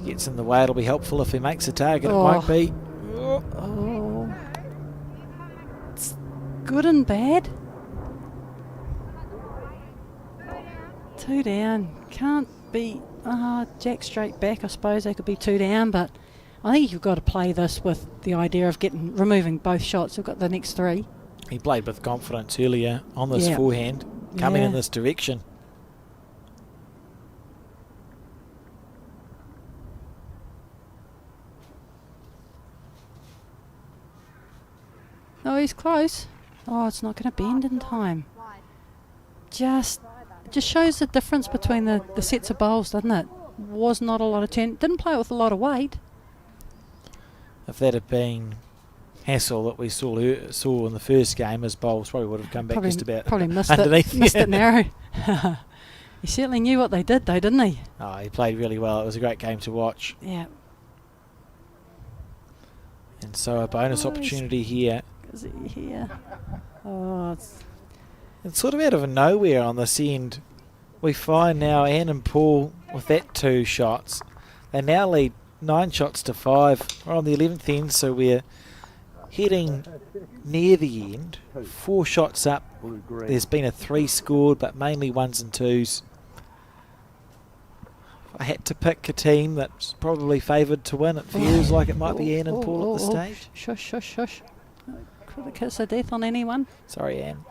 Gets in the way. It'll be helpful if he makes a target. Oh. It won't be. Oh. It's good and bad. 2 down. Can't be... Jack straight back. I suppose they could be 2 down, but I think you've got to play this with the idea of removing both shots. We've got the next 3. He played with confidence earlier on this Yeah. forehand, coming in Yeah. this direction. Oh, he's close. Oh, it's not going to bend in time. Just shows the difference between the sets of bowls, doesn't it? Was not a lot of turn. Didn't play it with a lot of weight. If that had been Hassel that we saw in the first game, his bowls probably would have come back just about probably missed underneath. it. Missed it narrow. He certainly knew what they did, though, didn't he? Oh, he played really well. It was a great game to watch. Yeah. And so a bonus Oh, opportunity here. Is he here? Oh, It's sort of out of nowhere on this end. We find now Anne and Paul with that 2 shots. They now lead 9 shots to 5. We're on the 11th end, so we're heading near the end. 4 shots up. There's been a 3 scored, but mainly 1s and 2s. If I had to pick a team that's probably favoured to win, it feels like it might be Anne and Paul at this stage. Shush, shush, shush. Could a kiss of death on anyone. Sorry, Anne.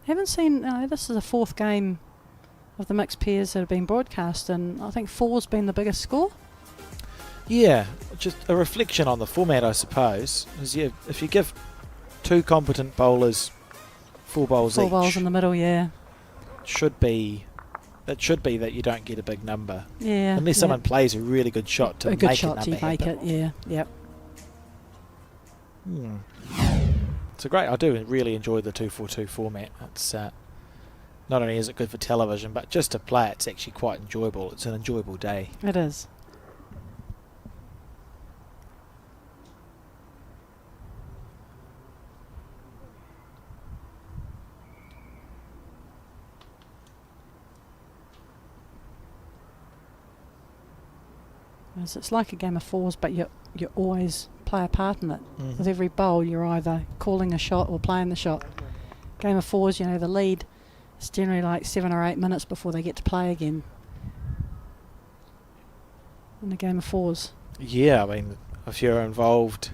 Haven't seen... this is the 4th game of the mixed pairs that have been broadcast, and I think 4's been the biggest score. Yeah, just a reflection on the format, I suppose. Is if you give 2 competent bowlers 4 bowls Four each, bowls in the middle, yeah. it should be that you don't get a big number. Yeah. Unless someone plays a really good shot to a make good a shot number to make happen. it, yeah. Yep. It's a great. I do really enjoy the 2-4-2 format. It's not only is it good for television, but just to play, it's actually quite enjoyable. It's an enjoyable day. It is. It's like a game of 4s, but you always play a part in it. Mhm. With every bowl, you're either calling a shot or playing the shot. Game of 4s, the lead is generally like 7 or 8 minutes before they get to play again. In a game of 4s. Yeah, I mean, if you're involved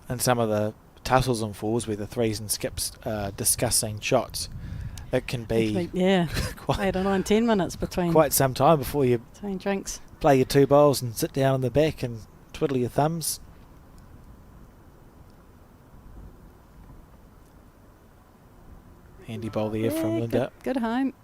in some of the tussles and 4s where the 3s and skips discussing shots, it can be quite 8 or 9, 10 minutes between some time before you drinks. play your 2 bowls and sit down on the back and twiddle your thumbs. Handy bowl there from Linda. Good home.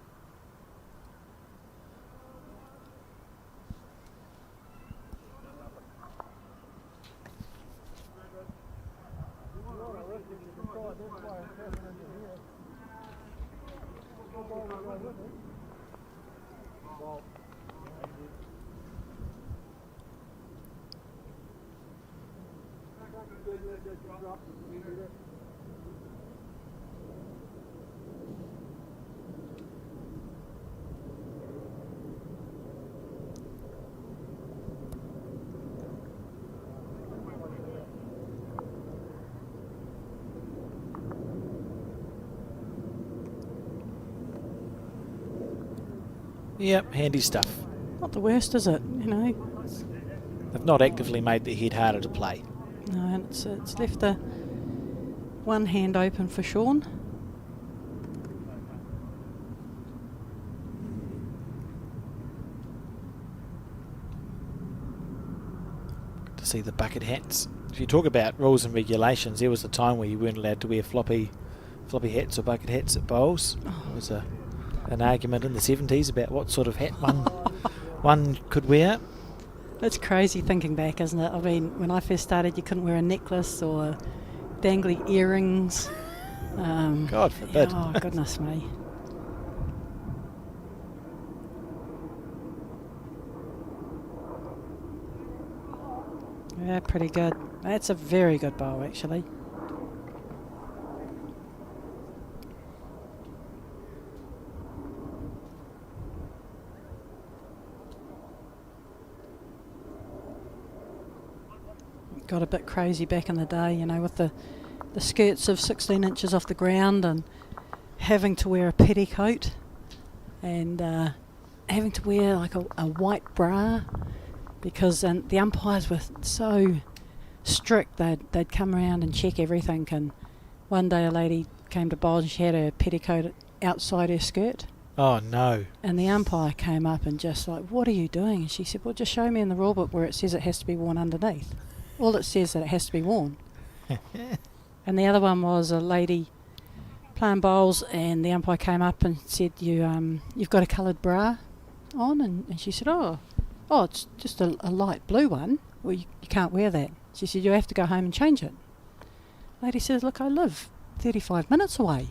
Yep, handy stuff. Not the worst, is it? They've not actively made the head harder to play. No, and it's left the one hand open for Sean. To see the bucket hats. If you talk about rules and regulations, there was a time where you weren't allowed to wear floppy hats or bucket hats at bowls. There was an argument in the 70s about what sort of hat one could wear. It's crazy thinking back, isn't it? I mean, when I first started, you couldn't wear a necklace or dangly earrings. God forbid. Oh, goodness me. Yeah, pretty good. That's a very good bowl, actually. Got a bit crazy back in the day, you know, with the skirts of 16 inches off the ground and having to wear a petticoat and having to wear like a white bra because the umpires were so strict. They'd come around and check everything, and one day a lady came to bowl and she had her petticoat outside her skirt. Oh no. And the umpire came up and just like, what are you doing? And she said, well, just show me in the rule book where it says it has to be worn underneath. All it says that it has to be worn. And the other one was a lady playing bowls, and the umpire came up and said, you've got a coloured bra on, and she said, oh, it's just a light blue one. Well, you can't wear that. She said, you have to go home and change it. Lady says, look, I live 35 minutes away.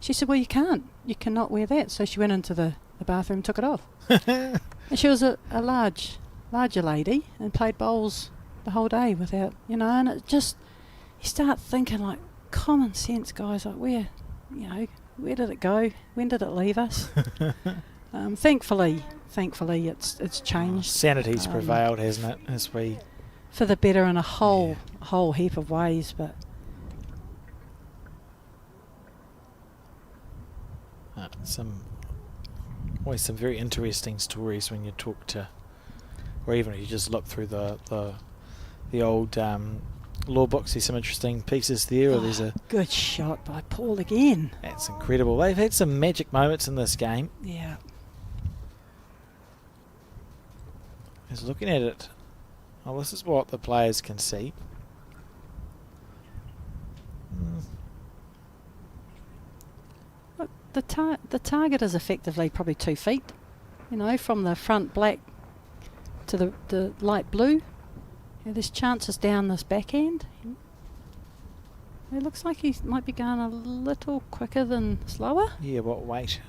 She said, well, you cannot wear that. So she went into the bathroom and took it off. And she was a larger lady and played bowls the whole day without, and it just, you start thinking like common sense, guys, like where did it go? When did it leave us? Thankfully it's changed. Sanity's prevailed, hasn't it? As we for the better in a whole heap of ways, but always some very interesting stories when you talk to, or even if you just look through the old law books. There's some interesting pieces there. Or there's a good shot by Paul again. That's incredible. They've had some magic moments in this game. Yeah. Just looking at it, this is what the players can see. Look, the target is effectively probably 2 feet, from the front black to the light blue. Yeah, there's chances down this back end. It looks like he might be going a little quicker than slower. Yeah, what weight?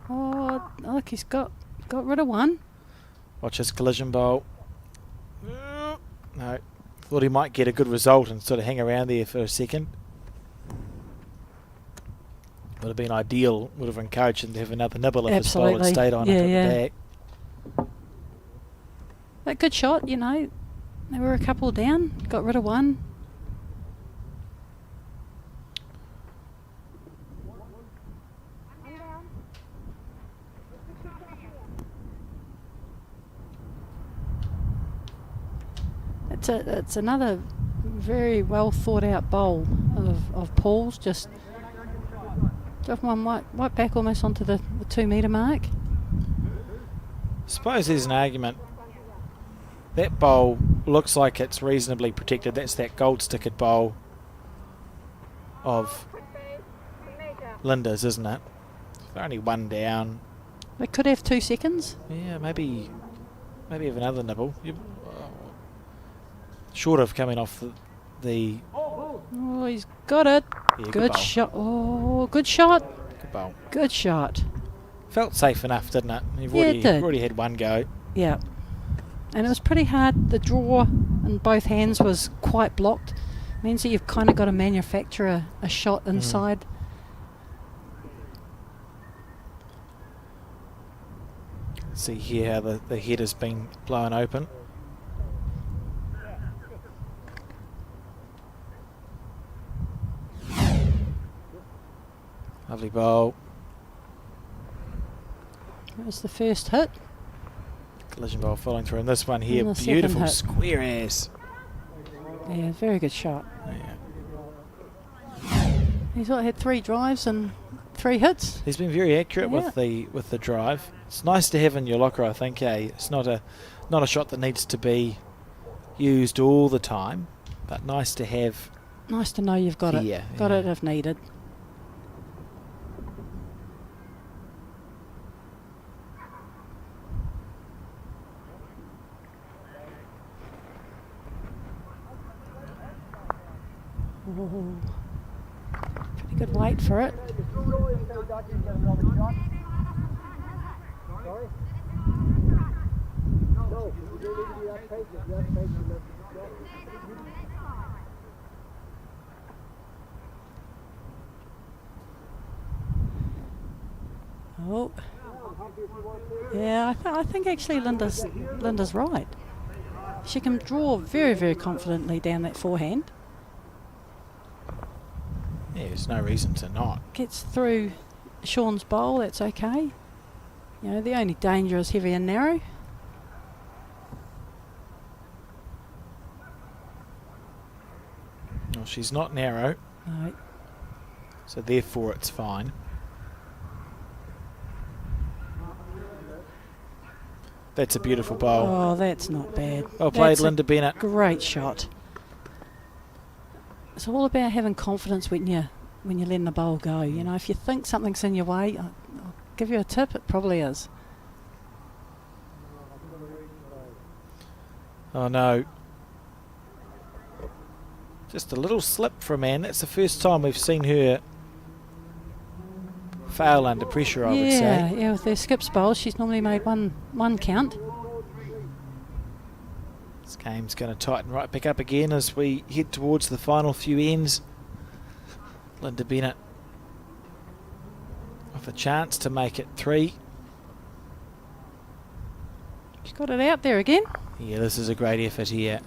Oh, look, he's got rid of one. Watch his collision bowl. No, thought he might get a good result and sort of hang around there for a second. Would have been ideal, would have encouraged him to have another nibble if his bowl had stayed on up at the back. But good shot, They were a couple down, got rid of one. It's another very well thought out bowl of Paul's, just one right back almost onto the 2 metre mark. Suppose there's an argument. That bowl looks like it's reasonably protected. That's that gold stickered bowl of Linda's, isn't it? They're only one down. They could have 2 seconds. Yeah, maybe have another nibble. Short of coming off the Oh, he's got it. Yeah, good shot. Oh, good shot. Good bowl. Good shot. Felt safe enough, didn't it? You've it did. already had one go. Yeah. And it was pretty hard. The draw in both hands was quite blocked. Means that you've kind of got to manufacture a shot inside. See here how the head has been blown open. Lovely bowl. That was the first hit. Collision bowl falling through. And this one here, And the beautiful second square ass. Yeah, very good shot. Yeah. He's had 3 drives and 3 hits. He's been very accurate Yeah. with the drive. It's nice to have in your locker, I think. It's not a shot that needs to be used all the time, but nice to have. Nice to know you've got it. Got it if needed. Ooh. Pretty good weight for it. Sorry? No, you don't need to be that patient. If you're that patient, that's Oh. Yeah, I think actually Linda's right. She can draw very, very confidently down that forehand. Yeah, there's no reason to not. Gets through Sean's bowl, that's okay. You know, the only danger is heavy and narrow. Well, she's not narrow, No. so therefore it's fine. That's a beautiful bowl. Oh, that's not bad. Well played, That's a Linda Bennett. Great shot. It's all about having confidence when you're letting the bowl go. You know, if you think something's in your way, I'll give you a tip, it probably is. Oh no. Just a little slip from Anne. That's the first time we've seen her fail under pressure, I would say. Yeah, with her skips bowl, she's normally made one count. This game's going to tighten right back up again as we head towards the final few ends. Linda Bennett with a chance to make it 3. She's got it out there again. Yeah, this is a great effort here.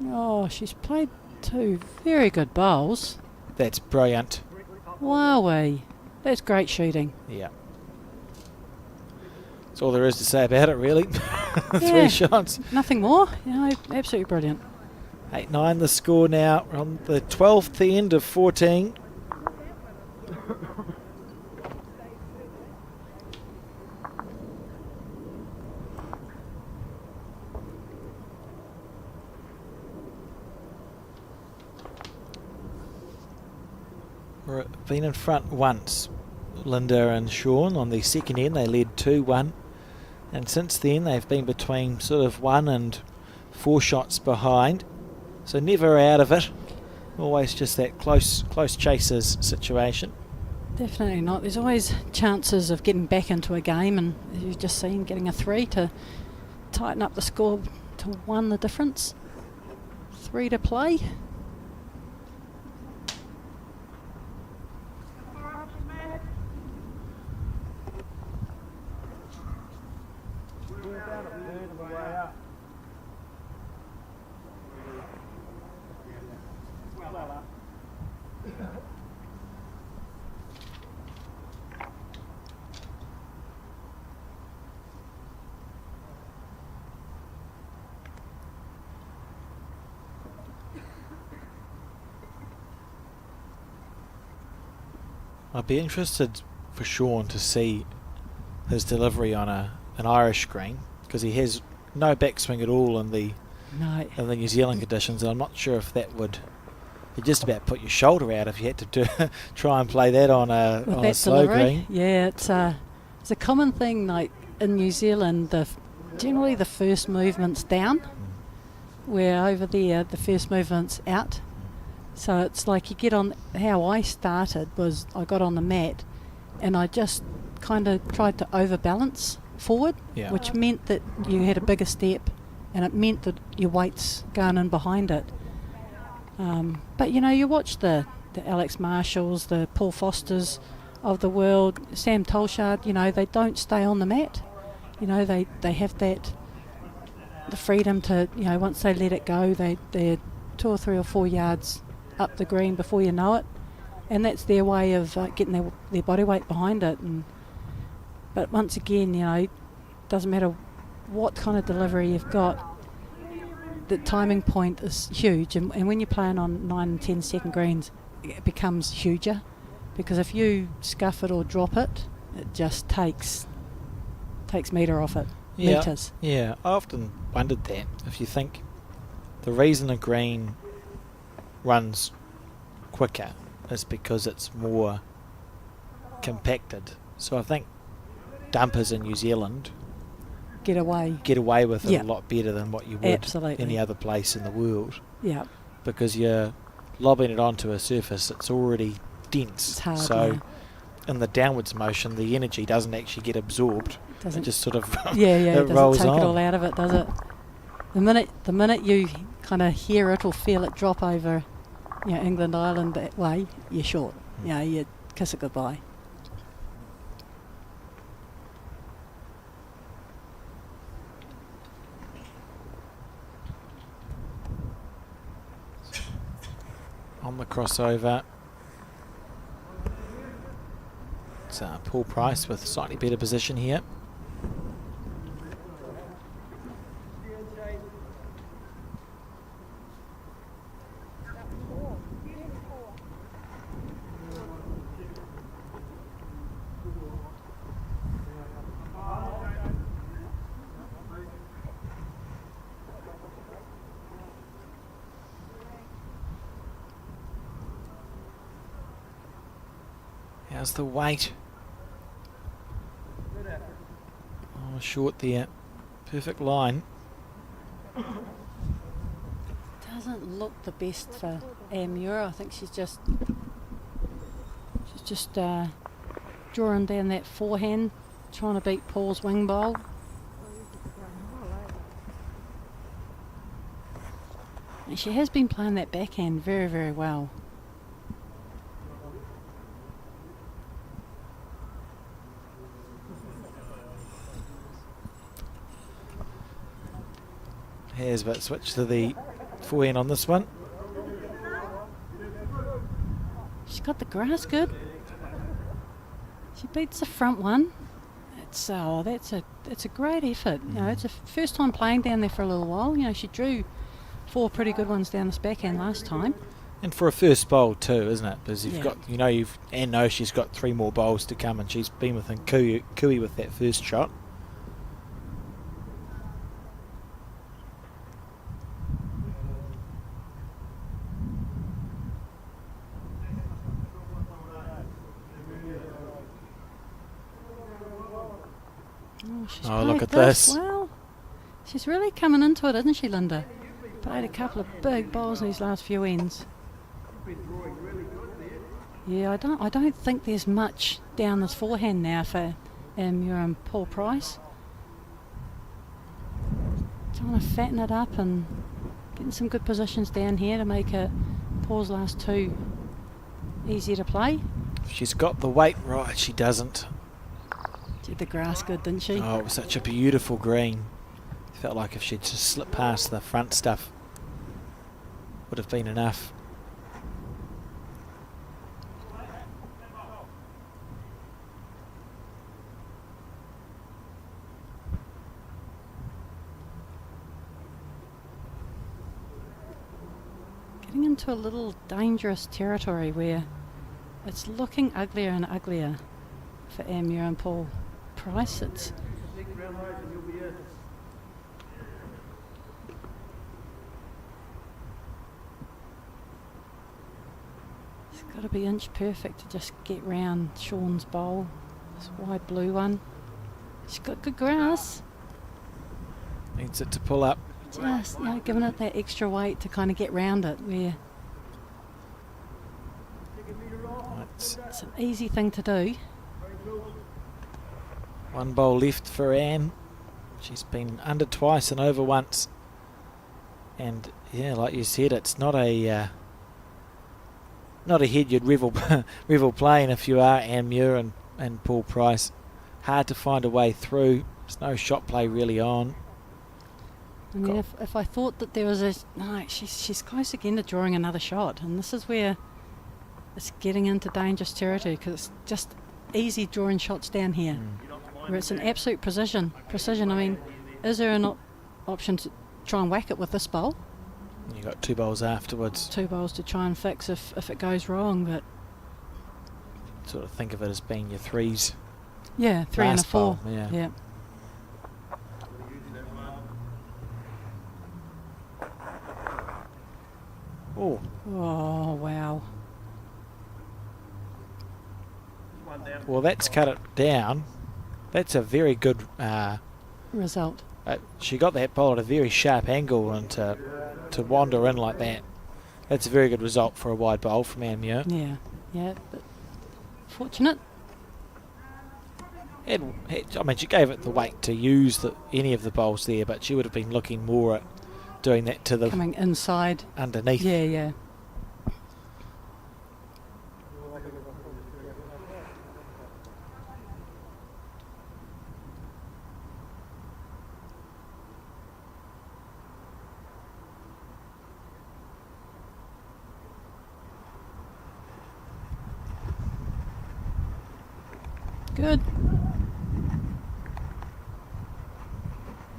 Oh, she's played 2 very good bowls. That's brilliant. Wowee. That's great shooting. Yeah. That's all there is to say about it, really. 3 Yeah. shots. Nothing more. You know, absolutely brilliant. 8-9 the score now. We're on the 12th end of 14. We've been in front once, Linda and Sean. On the second end they led 2-1, and since then they've been between sort of 1 and 4 shots behind, so never out of it, always just that close chasers situation. Definitely not. There's always chances of getting back into a game, and as you've just seen, getting a 3 to tighten up the score to 1 the difference. 3 to play. I'd be interested for Sean to see his delivery on an Irish screen, because he has no backswing at all in the New Zealand conditions, and I'm not sure if that would just about put your shoulder out if you had to try and play that on a slow green. Yeah, it's a common thing. Like in New Zealand, generally the first movement's down, where over there the first movement's out. So it's like you get on. How I started was I got on the mat, and I just kind of tried to overbalance forward, which meant that you had a bigger step, and it meant that your weight's going in behind it. But you know, you watch the Alex Marshalls, the Paul Fosters of the world, Sam Tolshard. You know, they don't stay on the mat. You know, they have the freedom to, you know, once they let it go, they're 2 or 3 or 4 yards up the green before you know it, and that's their way of getting their body weight behind it. But once again, you know, doesn't matter what kind of delivery you've got, the timing point is huge, and when you're playing on 9 and 10 second greens, it becomes huger, because if you scuff it or drop it, it just takes metre off it. Metres. Yeah, I often wondered that. If you think the reason a green runs quicker is because it's more compacted. So I think dumpers in New Zealand get away with it a lot better than what you would any other place in the world. Yeah. Because you're lobbing it onto a surface that's already dense. It's hard, so in the downwards motion, the energy doesn't actually get absorbed. Doesn't It just sort of yeah, it it rolls doesn't take on. it all out of it, does it? The minute you kind of hear it or feel it drop over, England, Ireland that way, you're short. You kiss it goodbye. On the crossover. It's Paul Price with slightly better position here. How's the weight? Oh, short there. Perfect line. Doesn't look the best for Muir. I think she's just drawing down that forehand, trying to beat Paul's wing bowl. And she has been playing that backhand very, very well. Here's but switch to the forehand on this one. She's got the grass good. She beats the front one. It's a great effort. It's a first time playing down there for a little while. She drew 4 pretty good ones down this backhand last time. And for a first bowl too, isn't it? Because Yeah. she's got 3 more bowls to come, and she's been within cooey with that first shot. She's Oh, look played at this. Well, she's really coming into it, isn't she, Linda? Played a couple of big bowls in these last few ends. Yeah, I don't think there's much down this forehand now for Muir and Paul Price. Trying to fatten it up and getting some good positions down here to make Paul's last 2 easier to play. She's got the weight right, she doesn't. Did the grass good, didn't she? Oh, it was such a beautiful green. Felt like if she'd just slipped past the front stuff, would have been enough. Getting into a little dangerous territory where it's looking uglier and uglier for Muir and Paul Price. It's got to be inch perfect to just get round Sean's bowl. This wide blue one. She's got good grass. Needs it to pull up. Just giving it that extra weight to kind of get round it. Where It's it's an easy thing to do. 1 bowl left for Anne. She's been under twice and over once. And yeah, like you said, it's not a head you'd revel playing if you are Anne Muir and Paul Price. Hard to find a way through. There's no shot play really on. I mean, if I thought that there was she's close again to drawing another shot, and this is where it's getting into dangerous territory because it's just easy drawing shots down here, where it's an absolute precision. I mean, is there an option to try and whack it with this bowl? You got 2 bowls afterwards. 2 bowls to try and fix if it goes wrong, but Sort of think of it as being your 3s. yeah, 3 and a Last 4. bowl, yeah. Yeah. Oh, Oh wow. well, that's cut it down. That's a very good. Result. She got that bowl at a very sharp angle, and to wander in like that, that's a very good result for a wide bowl from Anne Muir. Yeah. But fortunate. I mean, she gave it the weight to use any of the bowls there, but she would have been looking more at doing that to the Coming inside. underneath. Yeah, yeah. Good.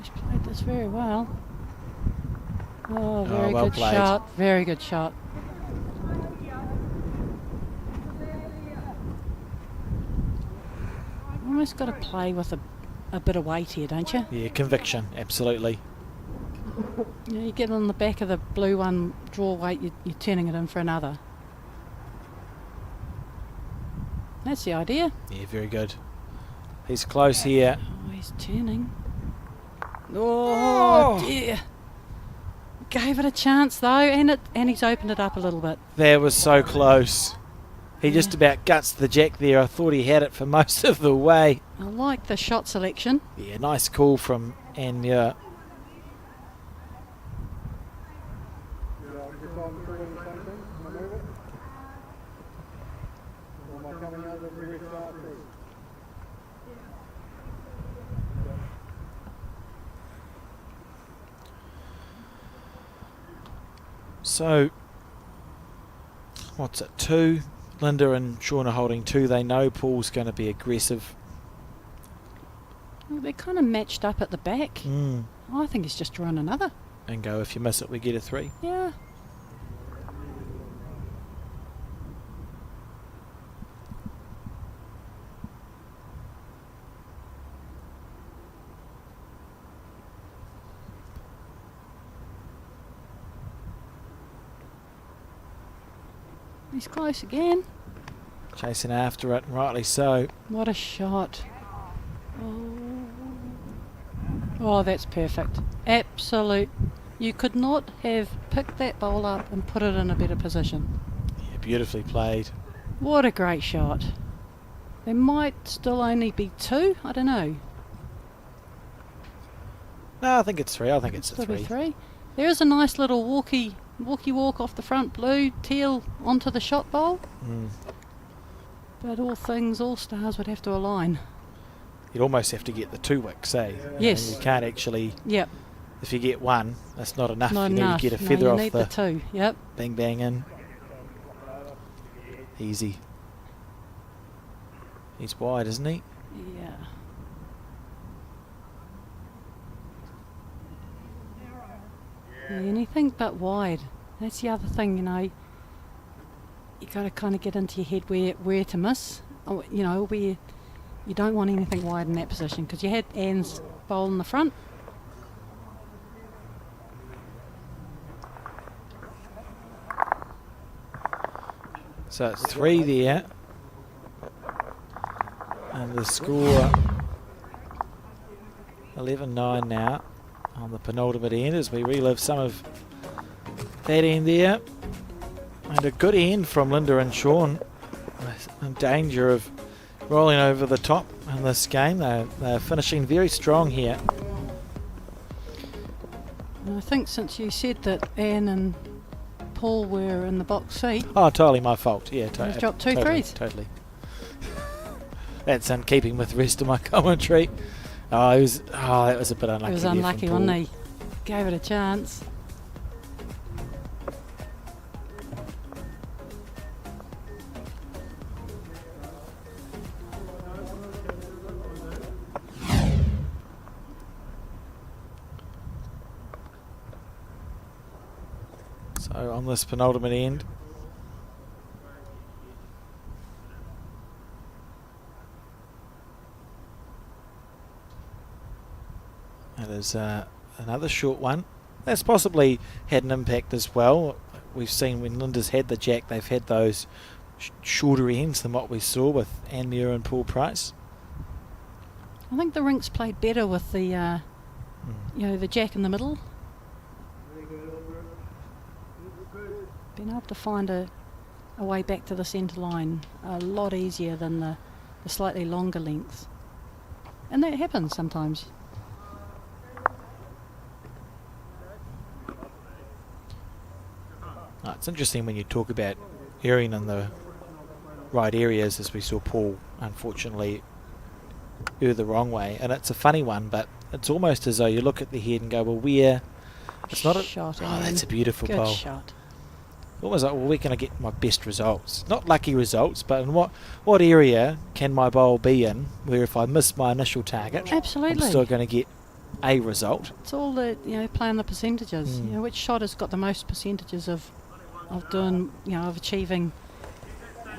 She's played this very well. Oh, very well good played. shot. Very good shot. Almost got to play with a bit of weight here, don't you? Yeah, conviction, absolutely. You get on the back of the blue one, draw weight, you're turning it in for another. That's the idea. Yeah, very good. He's close here. Oh, he's turning. Oh, dear. Gave it a chance though, and he's opened it up a little bit. That was so close. He just about guts the jack there. I thought he had it for most of the way. I like the shot selection. Yeah, nice call from Anya. So, what's it, 2? Linda and Sean are holding 2. They know Paul's going to be aggressive. Well, they're kind of matched up at the back. Mm. I think he's just drawn another. And go, if you miss it, we get a 3. Yeah. He's close again. Chasing after it, and rightly so. What a shot. Oh, that's perfect. Absolute. You could not have picked that bowl up and put it in a better position. Yeah, beautifully played. What a great shot. There might still only be 2. I don't know. No, I think it's 3. I think it's a Still be 3. 3. There is a nice little walkie walk off the front, blue, teal onto the shot bowl. Mm. But all stars would have to align. You'd almost have to get the 2 wicks, eh? Yes. You can't actually. Yep. If you get 1, that's not enough. Not you enough. need to get a No, feather you off need the the 2. Yep. bang bang in. Easy. He's wide, isn't he? Yeah. Yeah, anything but wide. That's the other thing, you know. You got to kind of get into your head where to miss. Or, you know, where you don't want anything wide in that position, because you had Anne's bowl in the front. So it's 3 there. And the score 11-9 now on the penultimate end as we relive some of that end there. And a good end from Linda and Sean. In danger of rolling over the top in this game. They're finishing very strong here. And I think since you said that Anne and Paul were in the box seat, Oh, totally my fault. Yeah, You've dropped 2 totally, threes. Totally. That's in keeping with the rest of my commentary. That was a bit unlucky. it was there from unlucky, Paul. wasn't he? Gave it a chance. So on this penultimate end, that is another short one. That's possibly had an impact as well. We've seen when Linda's had the jack, they've had those shorter ends than what we saw with Anne Muir and Paul Price. I think the rinks played better with the, you know, the jack in the middle. Been able to find a way back to the centre line a lot easier than the slightly longer lengths. And that happens sometimes. It's interesting when you talk about erring in the right areas, as we saw Paul, unfortunately, err the wrong way. And it's a funny one, but it's almost as though you look at the head and go, well, where? It's not a shot. Oh, that's a beautiful good bowl. shot. Almost like, well, where can I get my best results? Not lucky results, but in what area can my bowl be in where if I miss my initial target, Absolutely. I'm still going to get a result? It's all the, playing the percentages. Mm. Which shot has got the most percentages of doing, of achieving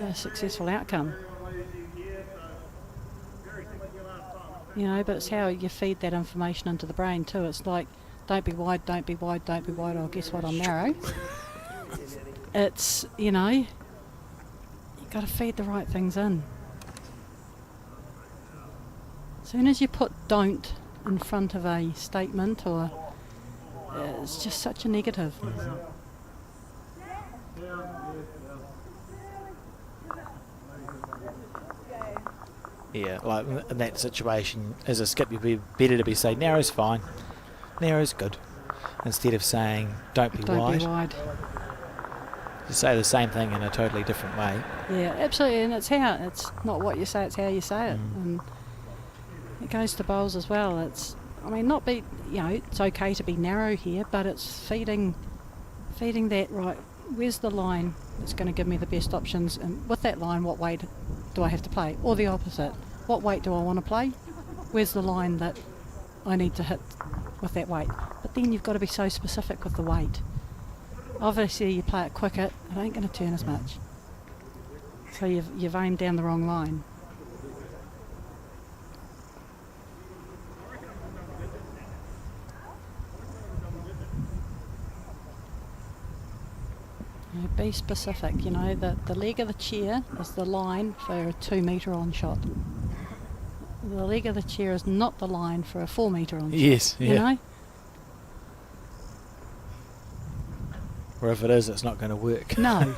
a successful outcome. But it's how you feed that information into the brain too. It's like, don't be wide, don't be wide, don't be wide, or guess what, I'm narrow. It's, you've got to feed the right things in. As soon as you put don't in front of a statement, or it's just such a negative. Yeah, like in that situation, as a skip, you'd be better to be saying narrow's fine, narrow's good, instead of saying don't be wide. Don't be wide. You say the same thing in a totally different way. Yeah, absolutely, and it's not what you say, it's how you say it, and it goes to bowls as well. It's okay to be narrow here, but it's feeding that right. Where's the line that's going to give me the best options, and with that line, what weight do I have to play, or the opposite? What weight do I want to play? Where's the line that I need to hit with that weight? But then you've got to be so specific with the weight. Obviously, you play it quicker, it ain't going to turn as much. So you've aimed down the wrong line. Be specific, the leg of the chair is the line for a 2 metre on shot. The leg of the chair is not the line for a 4 metre on shot. Yes, yeah. Or if it is, it's not going to work. No.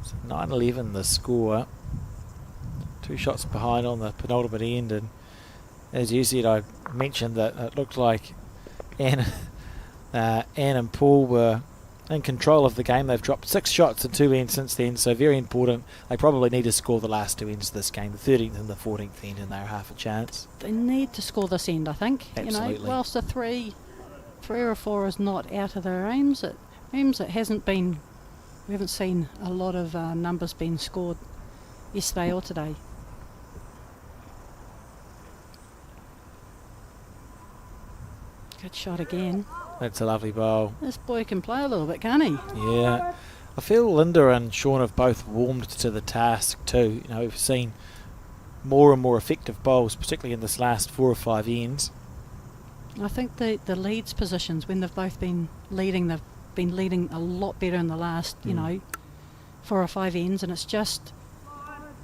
So 9-11 the score. 2 shots behind on the penultimate end, and as you said, I mentioned that it looked like Anne and Paul were in control of the game. They've dropped 6 shots in 2 ends since then, so very important. They probably need to score the last 2 ends of this game, the 13th and the 14th end, and they're half a chance. They need to score this end, I think. Absolutely. Whilst the 3 or 4 is not out of their aims, it hasn't been. We haven't seen a lot of numbers being scored yesterday or today. Good shot again. That's a lovely bowl. This boy can play a little bit, can't he? Yeah. I feel Linda and Sean have both warmed to the task too. We've seen more and more effective bowls, particularly in this last 4 or 5 ends. I think the leads positions, when they've both been leading, they've been leading a lot better in the last, 4 or 5 ends, and it's just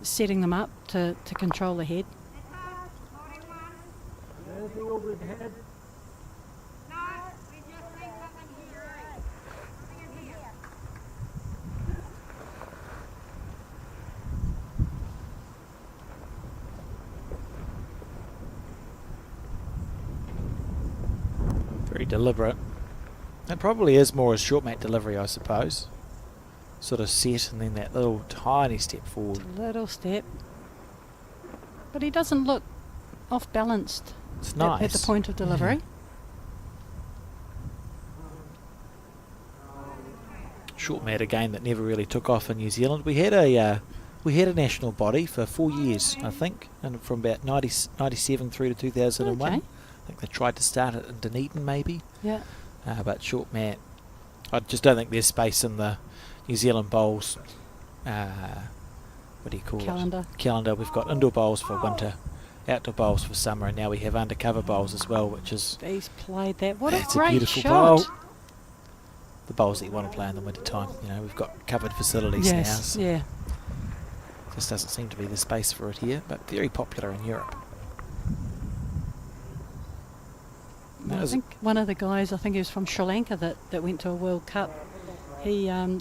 setting them up to control the head. Anything over his head? Very deliberate. It probably is more a short mat delivery, I suppose. Sort of set and then that little tiny step forward. Little step. But he doesn't look off balanced It's nice. at the point of delivery. Short mat, a game that never really took off in New Zealand. We had a national body for 4 years, I think, and from about 97 through to 2001. Okay. I think they tried to start it in Dunedin maybe. Yeah. But short mat, I just don't think there's space in the New Zealand bowls. What do you call Calendar. it? Calendar. We've got indoor bowls for winter, outdoor bowls for summer, and now we have undercover bowls as well, which is He's played that. What a that's great beautiful shot. bowl. The bowls that you want to play in the winter time. We've got covered facilities now. Yes, So yeah. just doesn't seem to be the space for it here, but very popular in Europe. I think one of the guys, I think he was from Sri Lanka, that went to a World Cup He They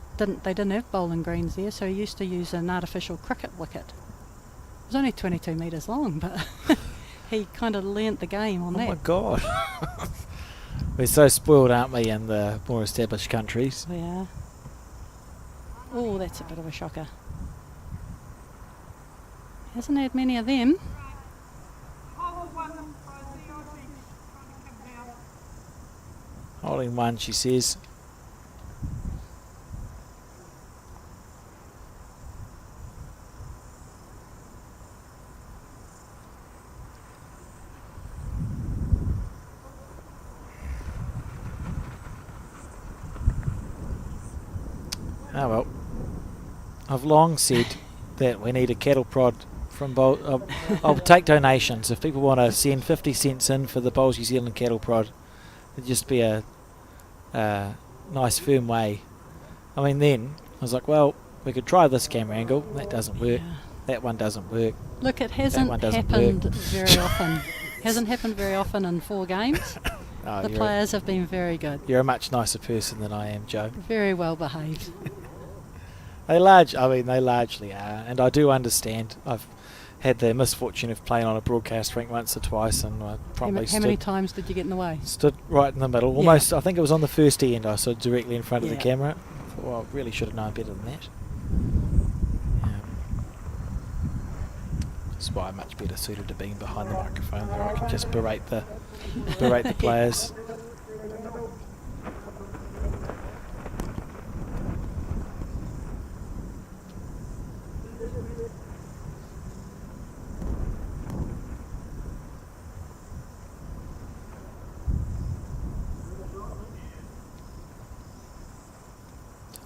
didn't have bowling greens there, so he used to use an artificial cricket wicket. It was only 22 metres long, but he kind of learnt the game on Oh that. my god. We're so spoiled, aren't we, in the more established countries? Yeah. Oh, that's a bit of a shocker. Hasn't had many of them. Holding one, she says. Oh well. I've long said that we need a cattle prod from I'll take donations. If people want to send 50 cents in for the Bowls New Zealand cattle prod, it'd just be a nice firm way. I mean, then I was like, well, we could try this camera angle. That doesn't work. Yeah. That one doesn't work. Look, it That hasn't one doesn't happened work. very often. Hasn't happened very often in 4 games. Oh, The players have been very good. You're a much nicer person than I am, Joe. Very well behaved. They largely are, and I do understand. I've had the misfortune of playing on a broadcast rink once or twice, and I probably How many times did you get in the way? stood right in the middle. Yeah. Almost, I think it was on the first end. I stood directly in front of the Yeah. camera. Thought, well, I really should have known better than that. That's why I'm much better suited to being behind the microphone, where I can just berate the players.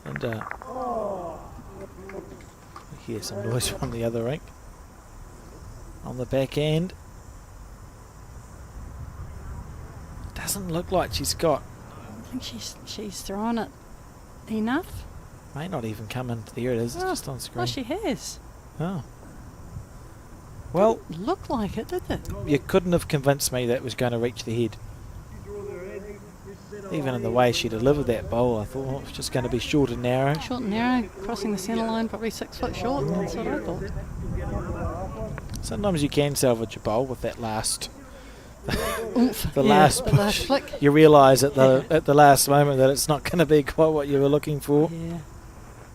And I hear some noise from the other rink. On the back end. Doesn't look like she's got. I think she's thrown it enough. May not even come in. There it is. It's just on screen. Oh, she has. Oh. Well, Didn't look like it, did it? you couldn't have convinced me that it was going to reach the head. Even in the way she delivered that bowl, I thought it was just going to be short and narrow. Short and narrow, crossing the centre line, probably 6 foot short. That's what I thought. Sometimes you can salvage a bowl with that last, Oomph. the Yeah, last the push. last flick. You realise at the last moment that it's not going to be quite what you were looking for. Yeah.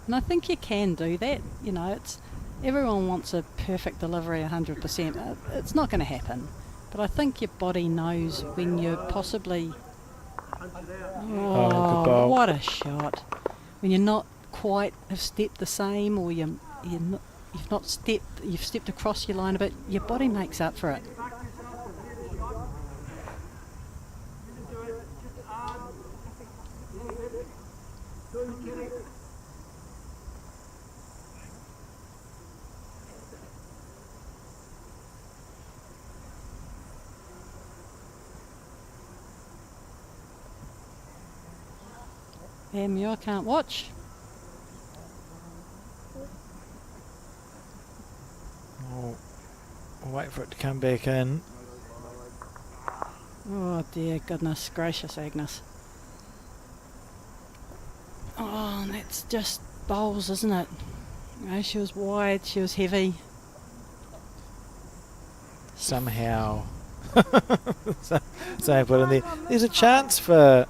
And I think you can do that. You know, it's everyone wants a perfect delivery 100%. It's not going to happen. But I think your body knows when you're possibly... Oh, good bowl. What a shot. When you're not quite have stepped the same, or you've stepped across your line a bit, your body makes up for it. Yeah, Muir can't watch. Oh, we'll wait for it to come back in. Oh dear goodness gracious, Agnes. Oh, and that's just bowls, isn't it? You know, she was wide, she was heavy. Somehow. so I put in there. There's a chance for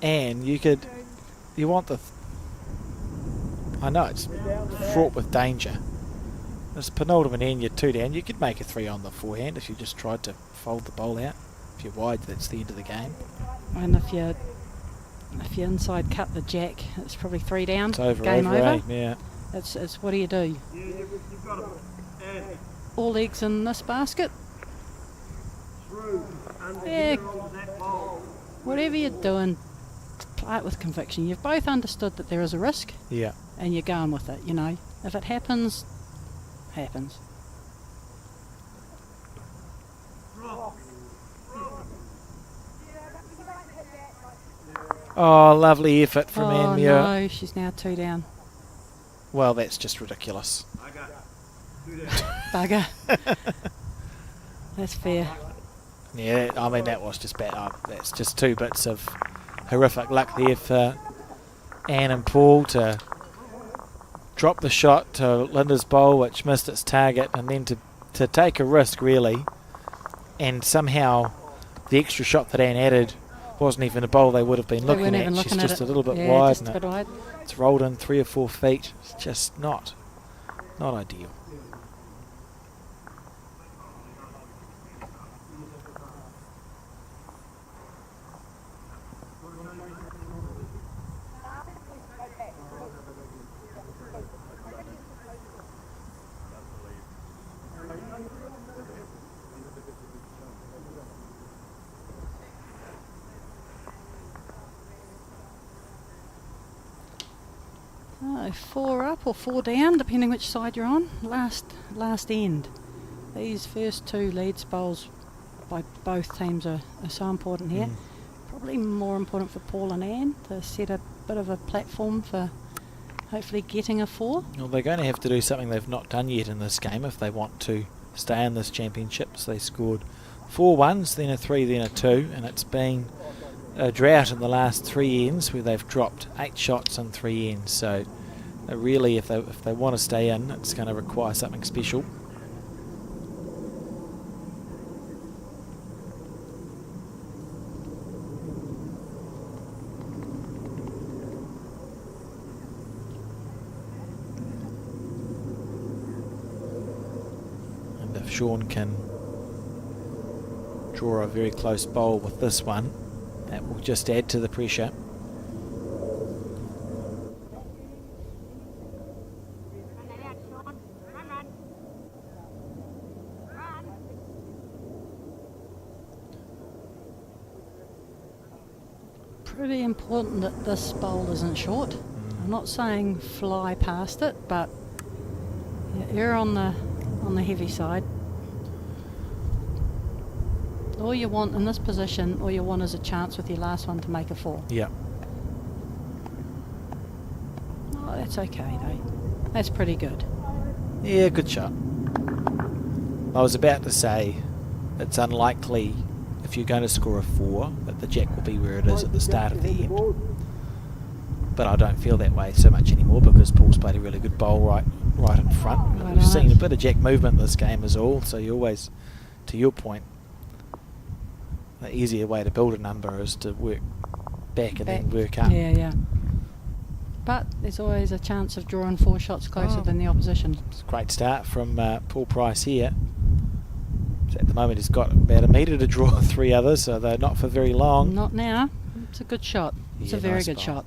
Anne. You want the. I know it's fraught with danger. It's penultimate end, you're 2 down. You could make a 3 on the forehand if you just tried to fold the bowl out. If you're wide, that's the end of the game. And if you inside cut the jack, it's probably 3 down. It's over, Game over. eh? Yeah. It's what do you do? All eggs in this basket? Yeah. Whatever you're doing, play it with conviction. You've both understood that there is a risk, Yeah. and you're going with it, you know. If it happens, happens. Oh, lovely effort from Oh Anne Muir. no, she's now 2 down. Well, that's just ridiculous. Bugger. That's fair. Yeah, I mean, that was just bad. That's just 2 bits of horrific luck there for Anne and Paul to drop the shot to Linda's bowl, which missed its target, and then to take a risk, really. And somehow the extra shot that Anne added wasn't even a bowl they would have been looking at. She's just a little bit wide, just a bit wide. It's rolled in 3 or 4 feet. It's just not ideal. Oh, 4 up or 4 down, depending which side you're on. Last end. These first 2 leads bowls by both teams are so important here. Probably more important for Paul and Anne to set a bit of a platform for hopefully getting a 4. Well, they're going to have to do something they've not done yet in this game if they want to stay in this championship. So they scored 4 ones, then a 3, then a 2, and it's been a drought in the last 3 ends where they've dropped 8 shots in 3 ends. So really, if they want to stay in, it's going to require something special. And if Sean can draw a very close bowl with this one, that will just add to the pressure. Pretty important that this bowl isn't short. I'm not saying fly past it, but err on the heavy side. All you want in this position, all you want is a chance with your last one to make a 4. Yeah. Oh, that's okay though. That's pretty good. Yeah, good shot. I was about to say it's unlikely if you're going to score a 4 that the jack will be where it is at the start of the end. But I don't feel that way so much anymore because Paul's played a really good bowl right in front. Right. We've seen a bit of jack movement in this game is all, so you always, to your point, the easier way to build a number is to work back and then work up. Yeah. But there's always a chance of drawing 4 shots closer than the opposition. It's a great start from Paul Price here. So at the moment he's got about 1 metre to draw 3 others, so they're not for very long. Not now. It's a good shot. It's a very nice good bowl. shot.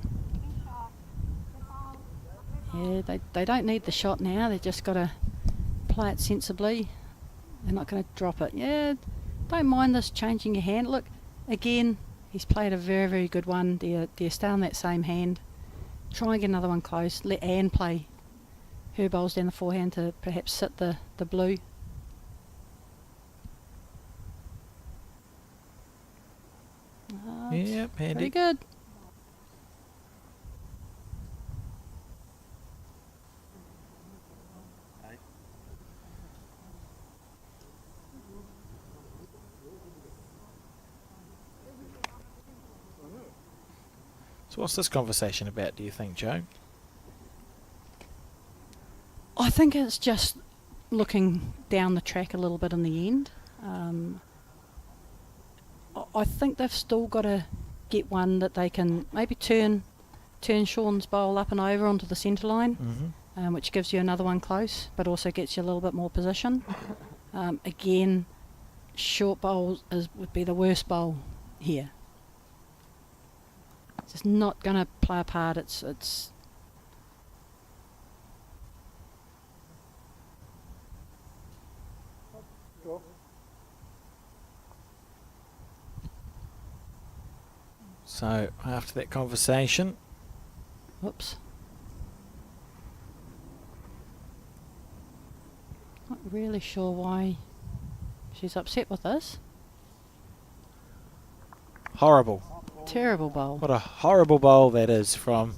Yeah, they don't need the shot now. They've just got to play it sensibly. They're not going to drop it. Yeah, don't mind this changing your hand. Look, again, he's played a very, very good one. Do you stay on that same hand? Try and get another one close. Let Anne play her bowls down the forehand to perhaps sit the blue. Yep, handy. Pretty good. So what's this conversation about, do you think, Joe? I think it's just looking down the track a little bit in the end. I think they've still got to get one that they can maybe turn Sean's bowl up and over onto the centre line, which gives you another one close, but also gets you a little bit more position. Again, short bowl would be the worst bowl here. It's just not going to play a part. It's So after that conversation, whoops. Not really sure why she's upset with this. horrible. Terrible bowl. What a horrible bowl that is from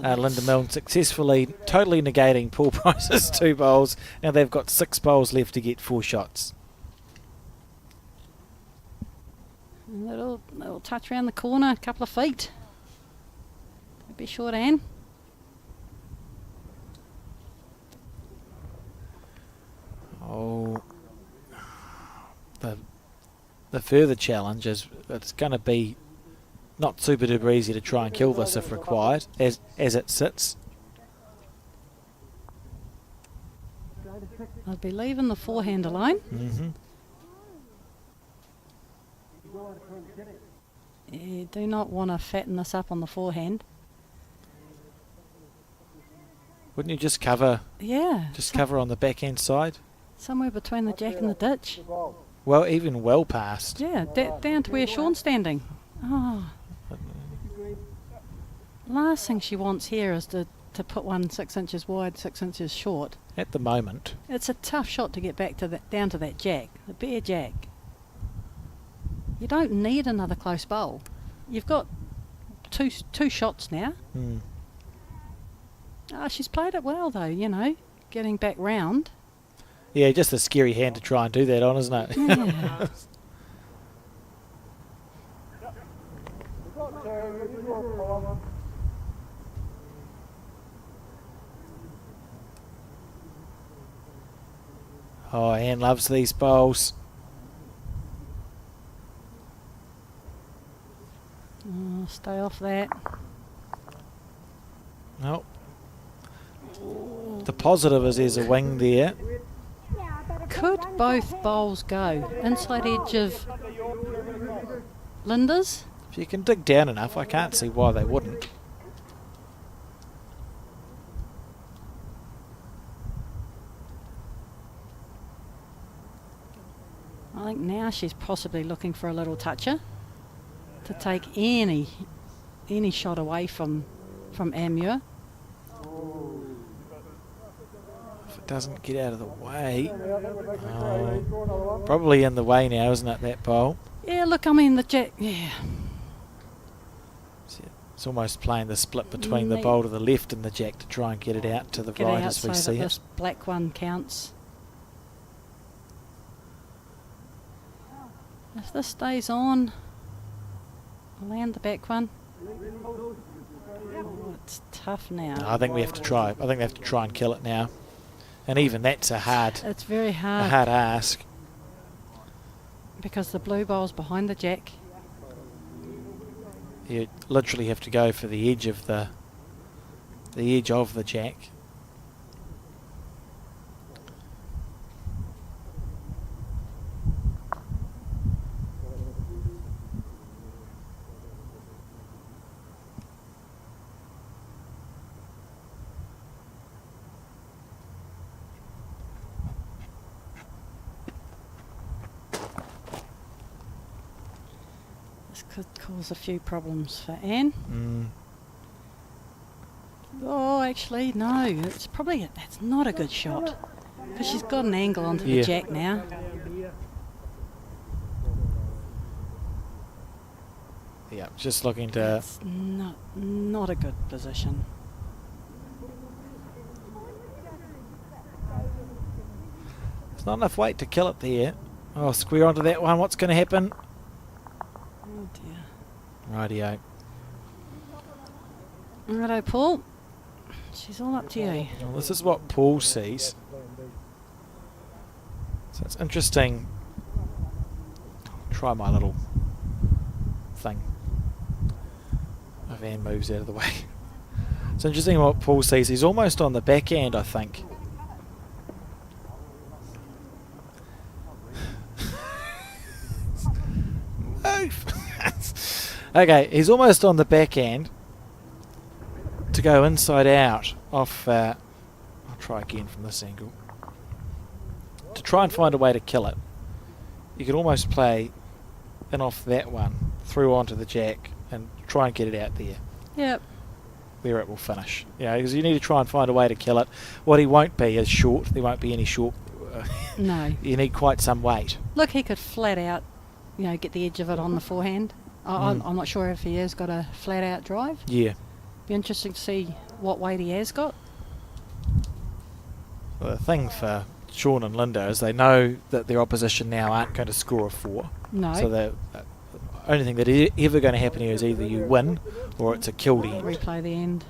Linda Milne, successfully totally negating Paul Price's 2 bowls. Now they've got 6 bowls left to get 4 shots. Little touch around the corner, a couple of feet. Don't be short, Anne. Oh, the further challenge is it's going to be not super duper easy to try and kill this if required, as it sits. I'd be leaving the forehand alone. Mm-hmm. You do not want to fatten this up on the forehand. Wouldn't you just cover? Yeah. Just cover on the backhand side. Somewhere between the jack and the ditch. Well, even well past. Yeah, down to where Sean's standing. Oh. Last thing she wants here is to put one 6 inches wide, 6 inches short. At the moment. It's a tough shot to get back to down to that jack, the bare jack. You don't need another close bowl. You've got two shots now. Mm. She's played it well though, you know, getting back round. Yeah, just a scary hand to try and do that on, isn't it? Yeah. Oh, Anne loves these bowls. Oh, stay off that. Nope. The positive is there's a wing there. Could both bowls go? Inside edge of Linda's? If you can dig down enough, I can't see why they wouldn't. I think now she's possibly looking for a little toucher to take any shot away from Amur. If it doesn't get out of the way. Oh, probably in the way now, isn't it, that bowl? Yeah, look, I mean the jack. Yeah. It's almost playing the split between the bowl to the left and the jack to try and get it out to the right as we see it. This black one counts. If this stays on, I'll land the back one. Oh, it's tough now. No, I think we have to try. I think they have to try and kill it now. And even that's a hard ask. Because the blue bowl's behind the jack. You literally have to go for the edge of the jack. Could cause a few problems for Anne. Mm. Oh, actually, no. That's not a good shot because she's got an angle onto the jack now. Yeah, just looking to. It's not a good position. There's not enough weight to kill it there. Oh, square onto that one. What's going to happen? Oh dear. Rightio. Righto, Paul. She's all up to you. Well, this is what Paul sees. So it's interesting. Try my little thing. If Anne moves out of the way. It's interesting what Paul sees. He's almost on the backhand, I think. Okay, he's almost on the backhand to go inside out off. I'll try again from this angle. To try and find a way to kill it, you could almost play in off that one through onto the jack and try and get it out there. Yep. Where it will finish. Yeah, because you need to try and find a way to kill it. What he won't be is short. There won't be any short. No. You need quite some weight. Look, he could flat out, get the edge of it on the forehand. I'm not sure if he has got a flat out drive. Yeah. Be interesting to see what weight he has got. Well, the thing for Sean and Linda is they know that their opposition now aren't going to score a 4. No. So the only thing that is ever going to happen here is either you win or it's a killed end. Replay the end.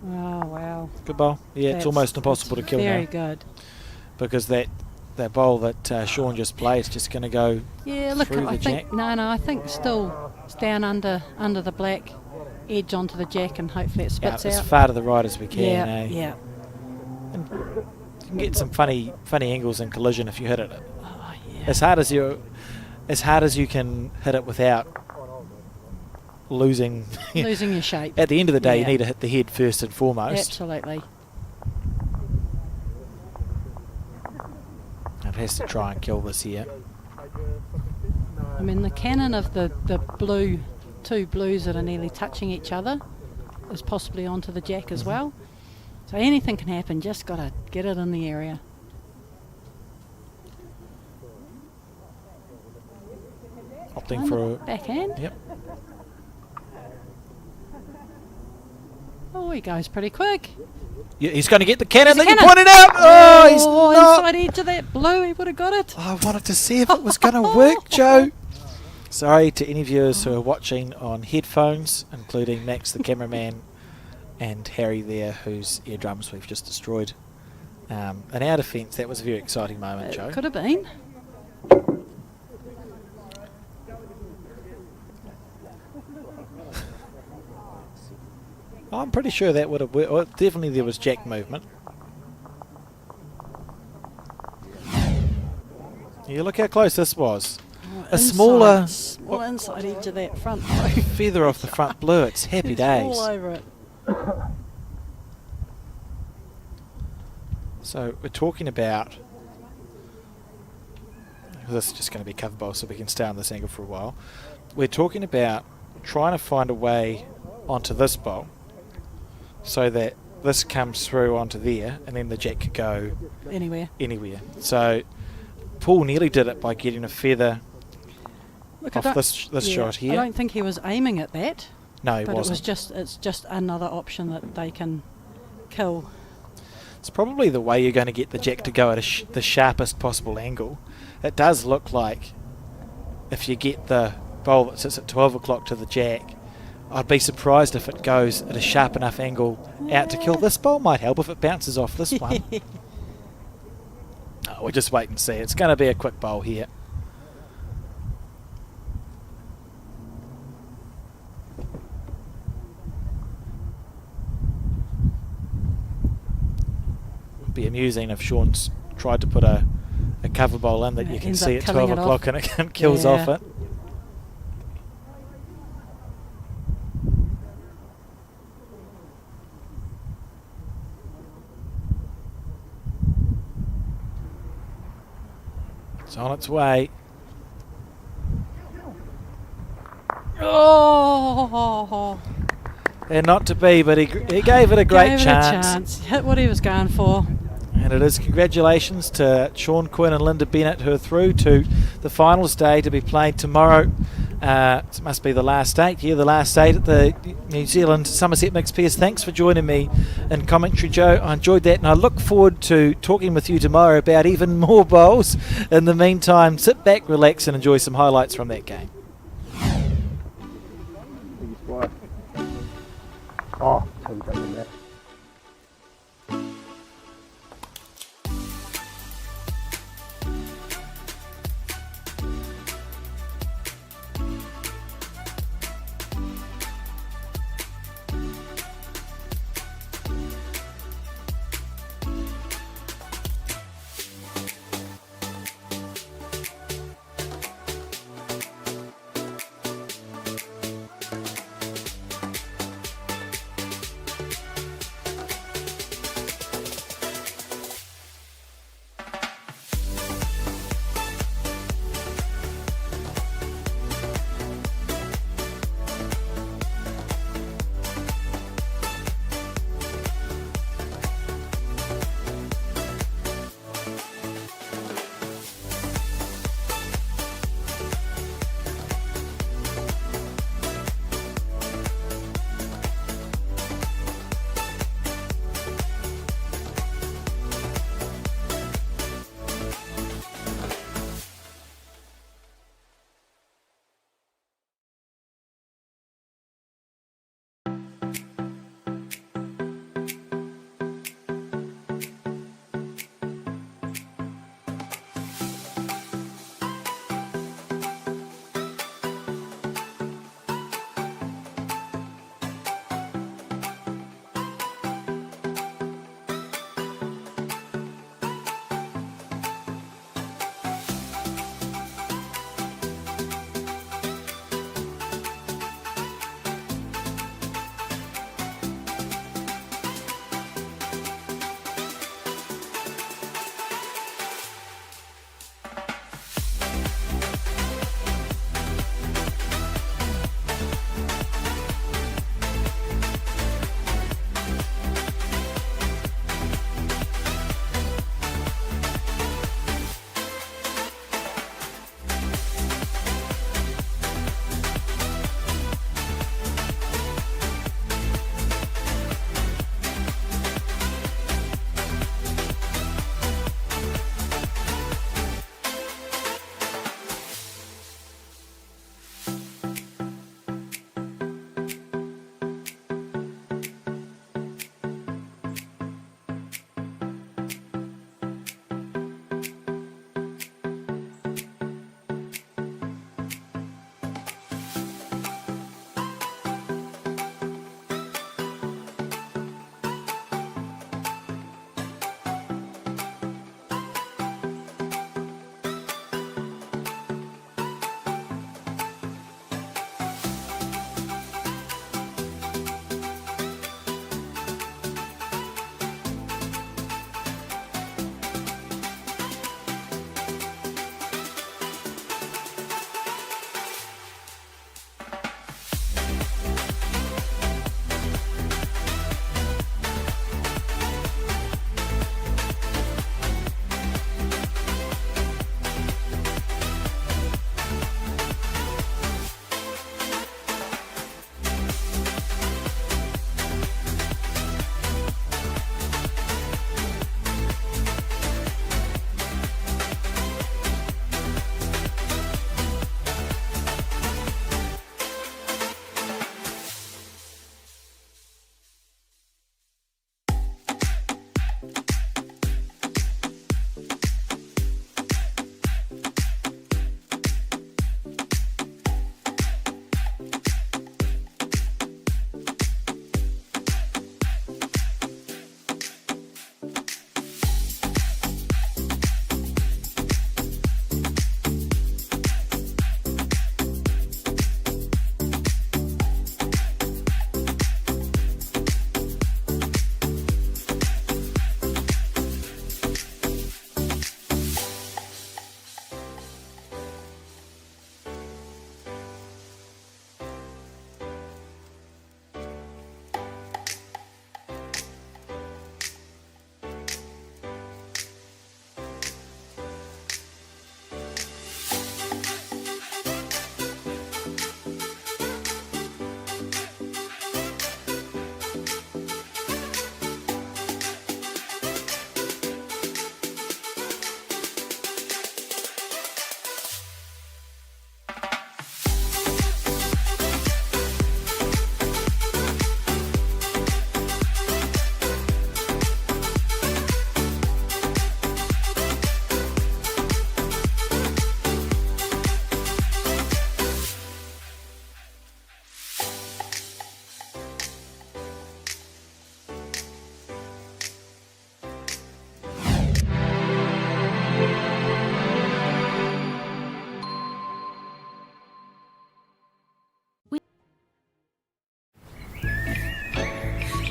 Oh, wow. Good bowl. Yeah, it's That's- almost impossible to kill Very now good. because that bowl that Sean just played is just going to go Yeah, look, through I the think jack. I think still it's down under the black, edge onto the jack, and hopefully it spits as out. far to the right as we can. Yeah, eh? yeah. You can get some funny angles in collision if you hit it. Oh, yeah. As hard as you can hit it without losing. Losing your shape. At the end of the day, you Yeah. need to hit the head first and foremost. Absolutely. It has to try and kill this here. I mean, the cannon of the two blues that are nearly touching each other is possibly onto the jack as well. So anything can happen, just got to get it in the area. Opting for a... Backhand. Yep. Oh, he goes pretty quick. Yeah, he's going to get the cannon that you cannon. pointed out. Oh, he's not. Inside edge of that blue, he would have got it. I wanted to see if it was going to work, Joe. Sorry to any viewers who are watching on headphones, including Max, the cameraman, and Harry there, whose eardrums we've just destroyed. In our defence, that was a very exciting moment, Joe. Could have been. I'm pretty sure that would have worked. Well, definitely there was jack movement. Yeah, look how close this was. A smaller small inside edge of that front feather off the front blue. It's happy days. all over it. So we're talking about... This is just going to be cover bowl so we can stay on this angle for a while. We're talking about trying to find a way onto this bowl so that this comes through onto there and then the jack could go Anywhere. anywhere. So Paul nearly did it by getting a feather Look, I off don't- this yeah, shot I here. don't think he was aiming at that, No, he but wasn't. it's just another option that they can kill. It's probably the way you're going to get the jack to go at the sharpest possible angle. It does look like if you get the bowl that sits at 12 o'clock to the jack, I'd be surprised if it goes at a sharp enough angle out to kill. This bowl might help if it bounces off this one. Oh, we'll just wait and see. It's going to be a quick bowl here. It'd be amusing if Sean's tried to put a cover bowl in that Yeah, you can ends see up at killing 12 it o'clock off. and it kills off Yeah. it. It's on its way. Oh, And not to be, but he gave it a great gave chance. it a chance. Hit what he was going for. And it is congratulations to Sean Quinn and Linda Bennett, who are through to the finals day to be played tomorrow. It must be the last date. Yeah, the last date at the New Zealand Summerset Mixed Pairs. Thanks for joining me in commentary, Joe. I enjoyed that, and I look forward to talking with you tomorrow about even more bowls. In the meantime, sit back, relax, and enjoy some highlights from that game. Oh, turns up in that.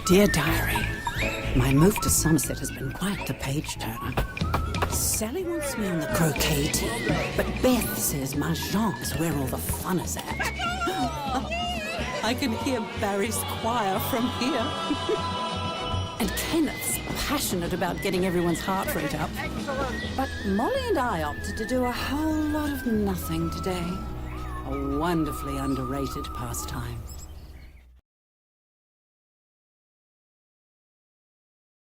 Dear Diary, my move to Summerset has been quite the page-turner. Sally wants me on the croquet team, but Beth says Mahjong is where all the fun is at. I can hear Barry's choir from here. And Kenneth's passionate about getting everyone's heart rate up. But Molly and I opted to do a whole lot of nothing today. A wonderfully underrated pastime.